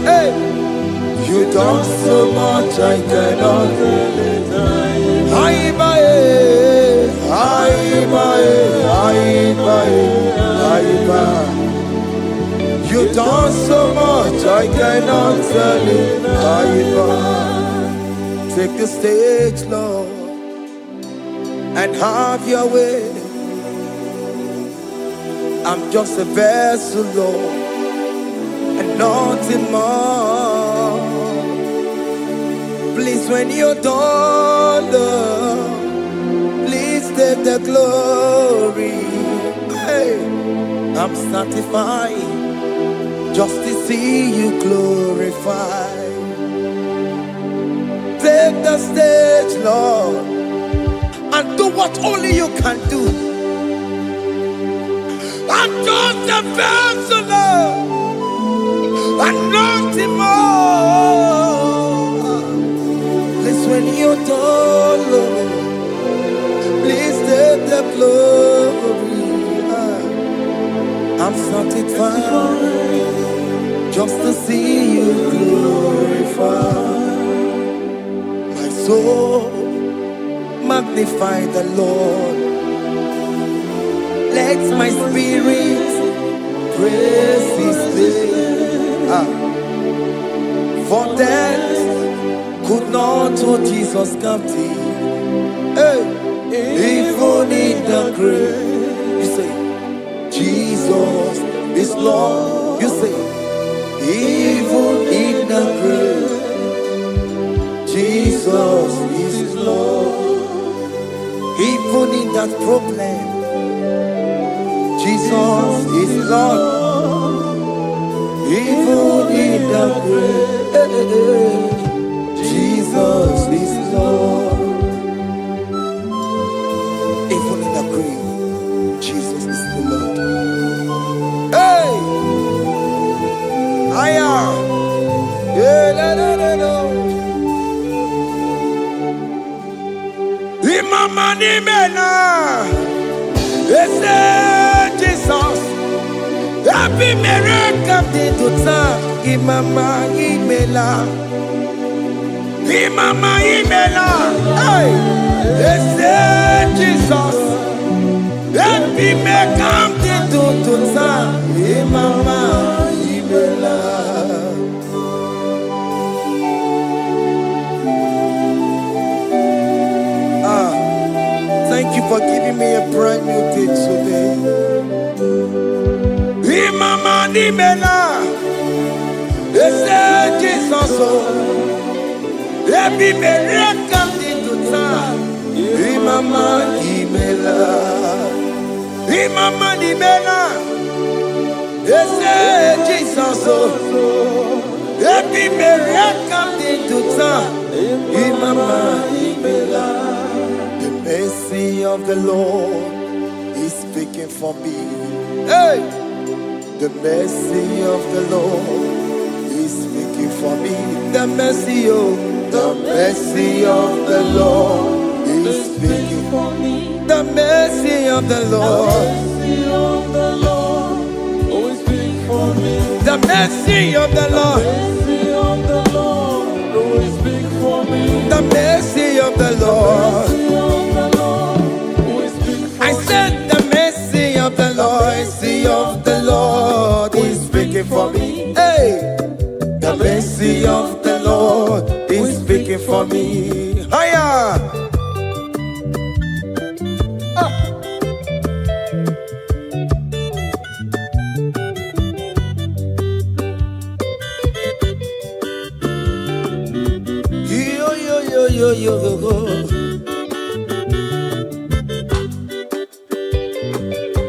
Hey. You done so much, I cannot tell it. You done so much, I cannot tell it. Take the stage, Lord, and have your way. I'm just a vessel, Lord, and nothing more. Please, when you're done, Lord, please take the glory. Hey, I'm satisfied just to see you glorified. Take the stage, Lord, and do what only you can do. I'm just a vessel, Lord, and nothing more. Please, when you're done, Lord, please take the glory. I'm satisfied just to see you glorified. My soul magnify the Lord. Let my spirit praise His name. For death could not hold Jesus captive. Hey, even in the grave, you say, Jesus is Lord. You say, even in the grave, Jesus is Lord. Even in that problem, Jesus is Lord. Even in the grave, Jesus is Lord. Even in the grave, Jesus is the Lord. Hey! I am. Imama ni mena, ese Jesus. Happy miracle to time. Imama imela, Imama imela. Hey, ese Jesus. Happy miracle to time. Imama imela. Thank you for giving me a brand new day today. Imama nimela, ese Jesus, every miracle into time. Imama nimela, Imama nimela, ese Jesus, every miracle into time. Imama nimela. The mercy of the Lord is speaking speaking for me. Hey, the mercy of the Lord is speaking for me. The mercy, oh, the mercy of the Lord is speaking for me. The mercy of the Lord. The mercy of the Lord. The mercy of the Lord. I said the mercy of the Lord. Mercy of the Lord is speaking for me. Hey, the mercy of the Lord is speaking for me. Higher. Yo.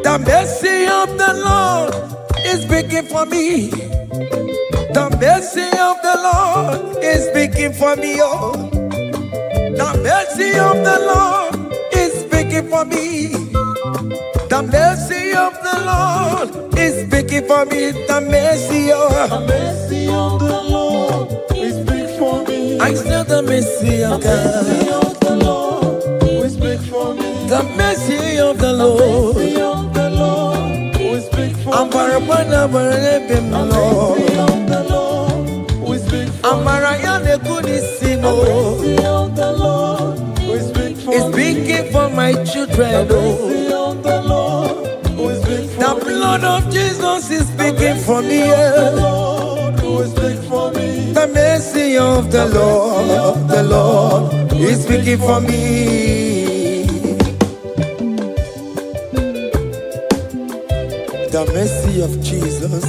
The mercy of the Lord is speaking for me. The mercy of the Lord is speaking for me. Oh, the mercy of the Lord is speaking for me. The mercy of the Lord is speaking for me. The mercy of The Lord is big for me. I still the mercy of God. The Lord is big for me. The mercy of the Lord. The Lord is big for me. Ambarabana barabim Lord. The Lord is big for me. Amarayane kunisimo. The Lord is big for me. It's speaking for my children. Oh, The Lord is big for the me. blood of Jesus is speaking for me. The Yeah. Lord is big for me. The mercy of the Lord is speaking for me. The mercy of Jesus.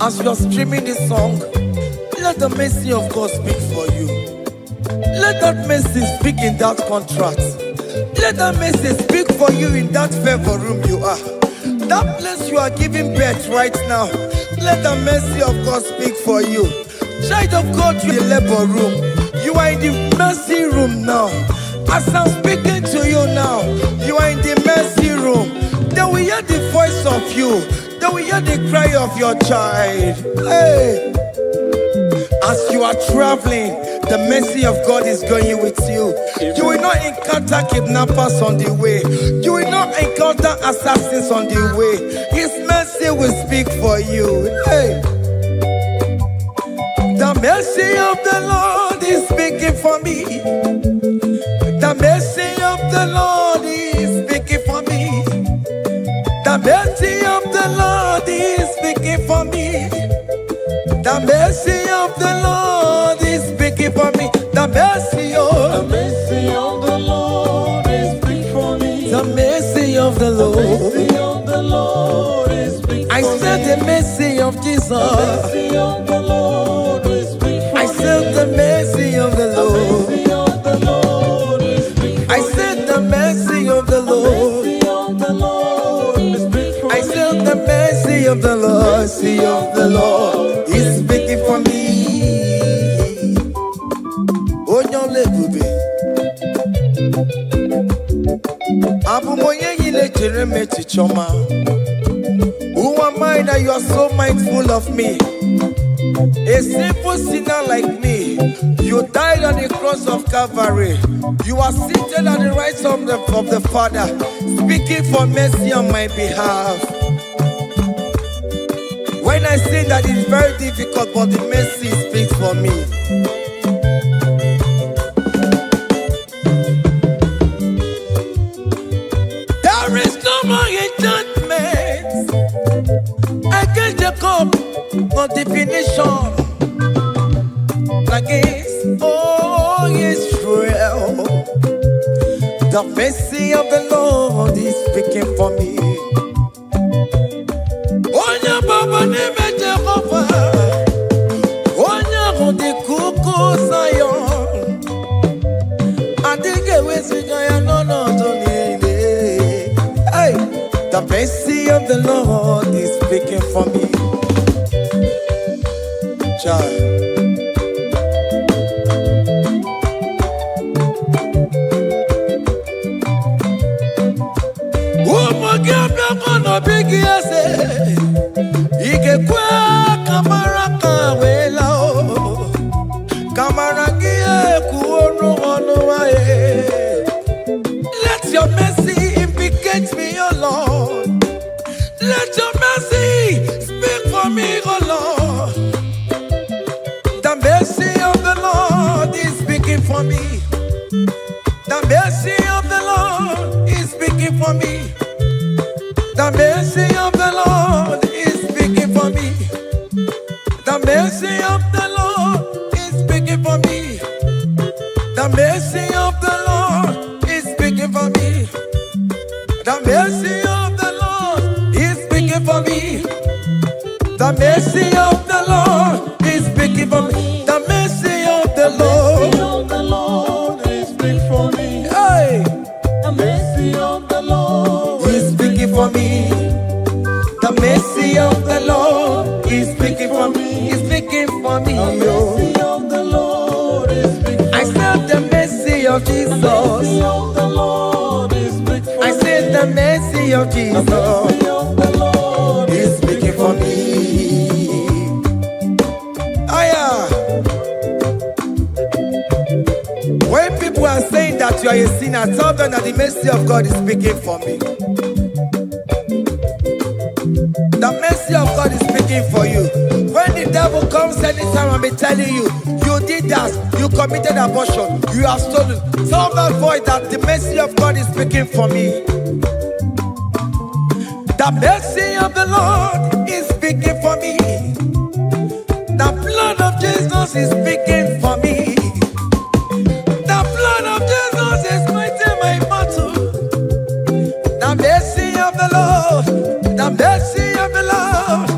As you are streaming this song, let the mercy of God speak for you. Let that mercy speak in that contract. Let that mercy speak for you in that favor room you are. That place you are giving birth right now. Let the mercy of God speak for you. Child of God, you are in the labor room. You are in the mercy room now. As I'm speaking to you now, you are in the mercy room. They will hear the voice of you. They will hear the cry of your child. Hey, as you are traveling, the mercy of God is going with you. You will not encounter kidnappers on the way. You will not encounter assassins on the way. His mercy will speak for you. Hey, the mercy of the Lord is speaking for me. The mercy of the Lord is speaking for me. The mercy of the Lord is speaking for me. The mercy of the Lord is speaking for me. The mercy The of mercy of the Lord is big for me. the mercy of the Lord. Mercy of the Lord is big I for me. said the mercy of Jesus. Mercy of the Lord is big for me. I said the mercy of the Lord. Mercy of the Lord is big for I said the mercy of the Lord. me. Mercy of the Lord is big for I said the mercy of the Lord. Mercy of the Lord is speaking for me. Onyolebube. Abumoye yile jereme chichoma. Who am I that you are so mindful of me? A simple sinner like me. You died on the cross of Calvary. You are seated at the right of the Father, speaking for mercy on my behalf. When I say that it's very difficult, but the mercy speaks for me. There is no more enchantment against Jacob, no definition against all Israel. The mercy of the Lord is speaking for me. Onya baba neme Jehovah, onya hodi kuku Zion. Adige wesigaya no tonile. Hey, the mercy of the Lord is speaking for me. Child. Let your mercy implicate me, O Lord. Let your mercy speak for me, O Lord. The mercy of the Lord is speaking for me. The mercy of the Lord is speaking for me. The mercy of the Lord is speaking for me. The mercy of the Lord is speaking for me. The mercy of the Lord is speaking for me. The mercy of the Lord is speaking for me. The mercy of the Lord is speaking for me. The mercy of the Lord is speaking for me. Hey. The mercy of the Lord is speaking for me. The mercy of the Lord is speaking for me. Is speaking for me. The mercy of the Lord is speaking for me. I said the mercy of Jesus. The mercy of the Lord is speaking for me. I said the mercy of Jesus. The mercy of the Lord is speaking for me. Aya. When people are saying that you are a sinner, tell them that the mercy of God is speaking for me. The mercy of God is speaking for you. When the devil comes anytime and be telling you, you did that, you committed abortion, you have stolen, tell that voice that the mercy of God is speaking for me. The mercy of the Lord is speaking for me. The blood of Jesus is speaking for me. The blood of Jesus is fighting my battle. The mercy of the Lord, the mercy of the Lord,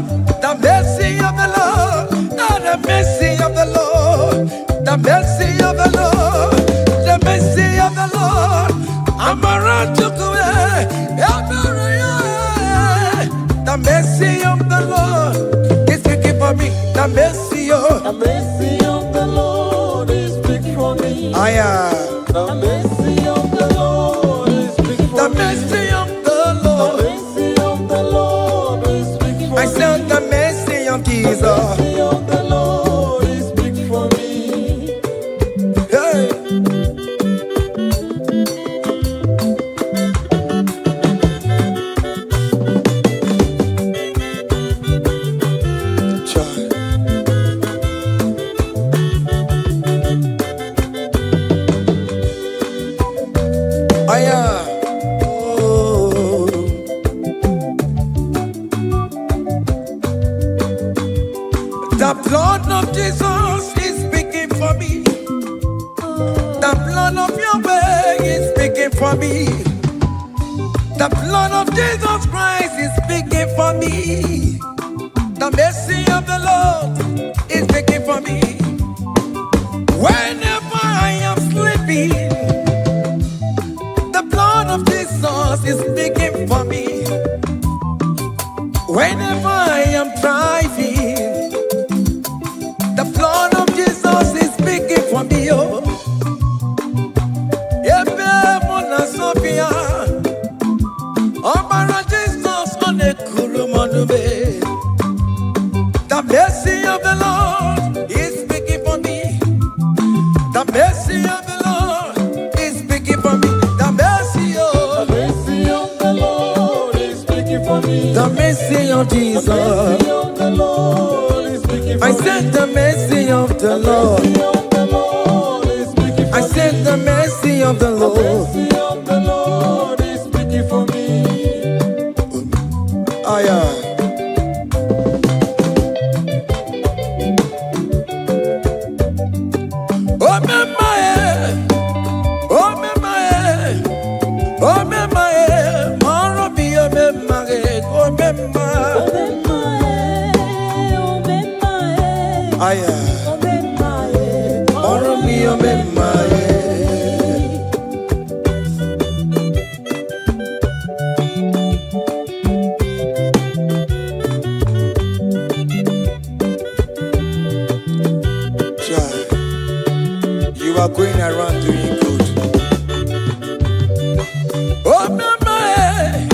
the mercy of the Lord, the mercy of the Lord, the mercy of the Lord, the mercy of the Lord. I'm around to go. The mercy of the Lord is speaking for me. The mercy of the mercy of the Lord is speaking for me. I am. The mercy of the Lord is speaking for The me. mercy of the Lord. The mercy of the Lord is speaking for me. I said the mercy of Jesus. The mercy of the Lord is speaking for me. Hey. The blood of Jesus is speaking for me. The blood of Yahweh is speaking for me. The blood of Jesus Christ is speaking for me. The mercy of the Lord is speaking for me. Whenever I am sleeping, the blood of Jesus is speaking for me. Whenever I am driving, the blood of Jesus is speaking for me. Oh, the mercy of the Lord is speaking for me. The mercy of the Lord is speaking for me. The mercy of the Lord is speaking for me. The mercy of Jesus. The mercy of the Lord is speaking for me. I said the mercy of the Lord. I said the mercy of the Lord. The mercy of the Lord is speaking for me. Oh yeah. Oh my, oh my, oh my, more be oh my, oh my, oh yeah. More be oh my. You are going around doing good. Oh, mama,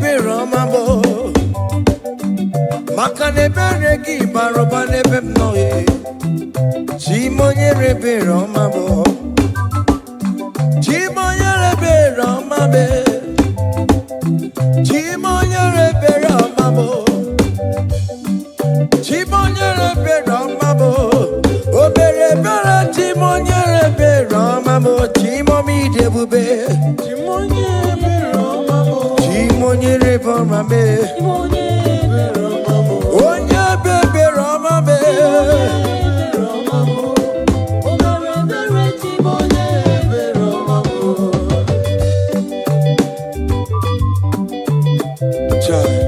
ebere ọma bụ maka na ebere gị bara ụba n'ebe m nọ Chimonyere ebere ọma bụ Chimonyere ebere ọma bụ Chimonyere ebere ọma bụ Chimonyere ebere ọma bụ obere ebere Chimonyere ebere ọma bụ Chimomide ebube Chimonyere ebere ọma bụ Chimonyere ebere ọma bụ onye ebere ọma bụ Child.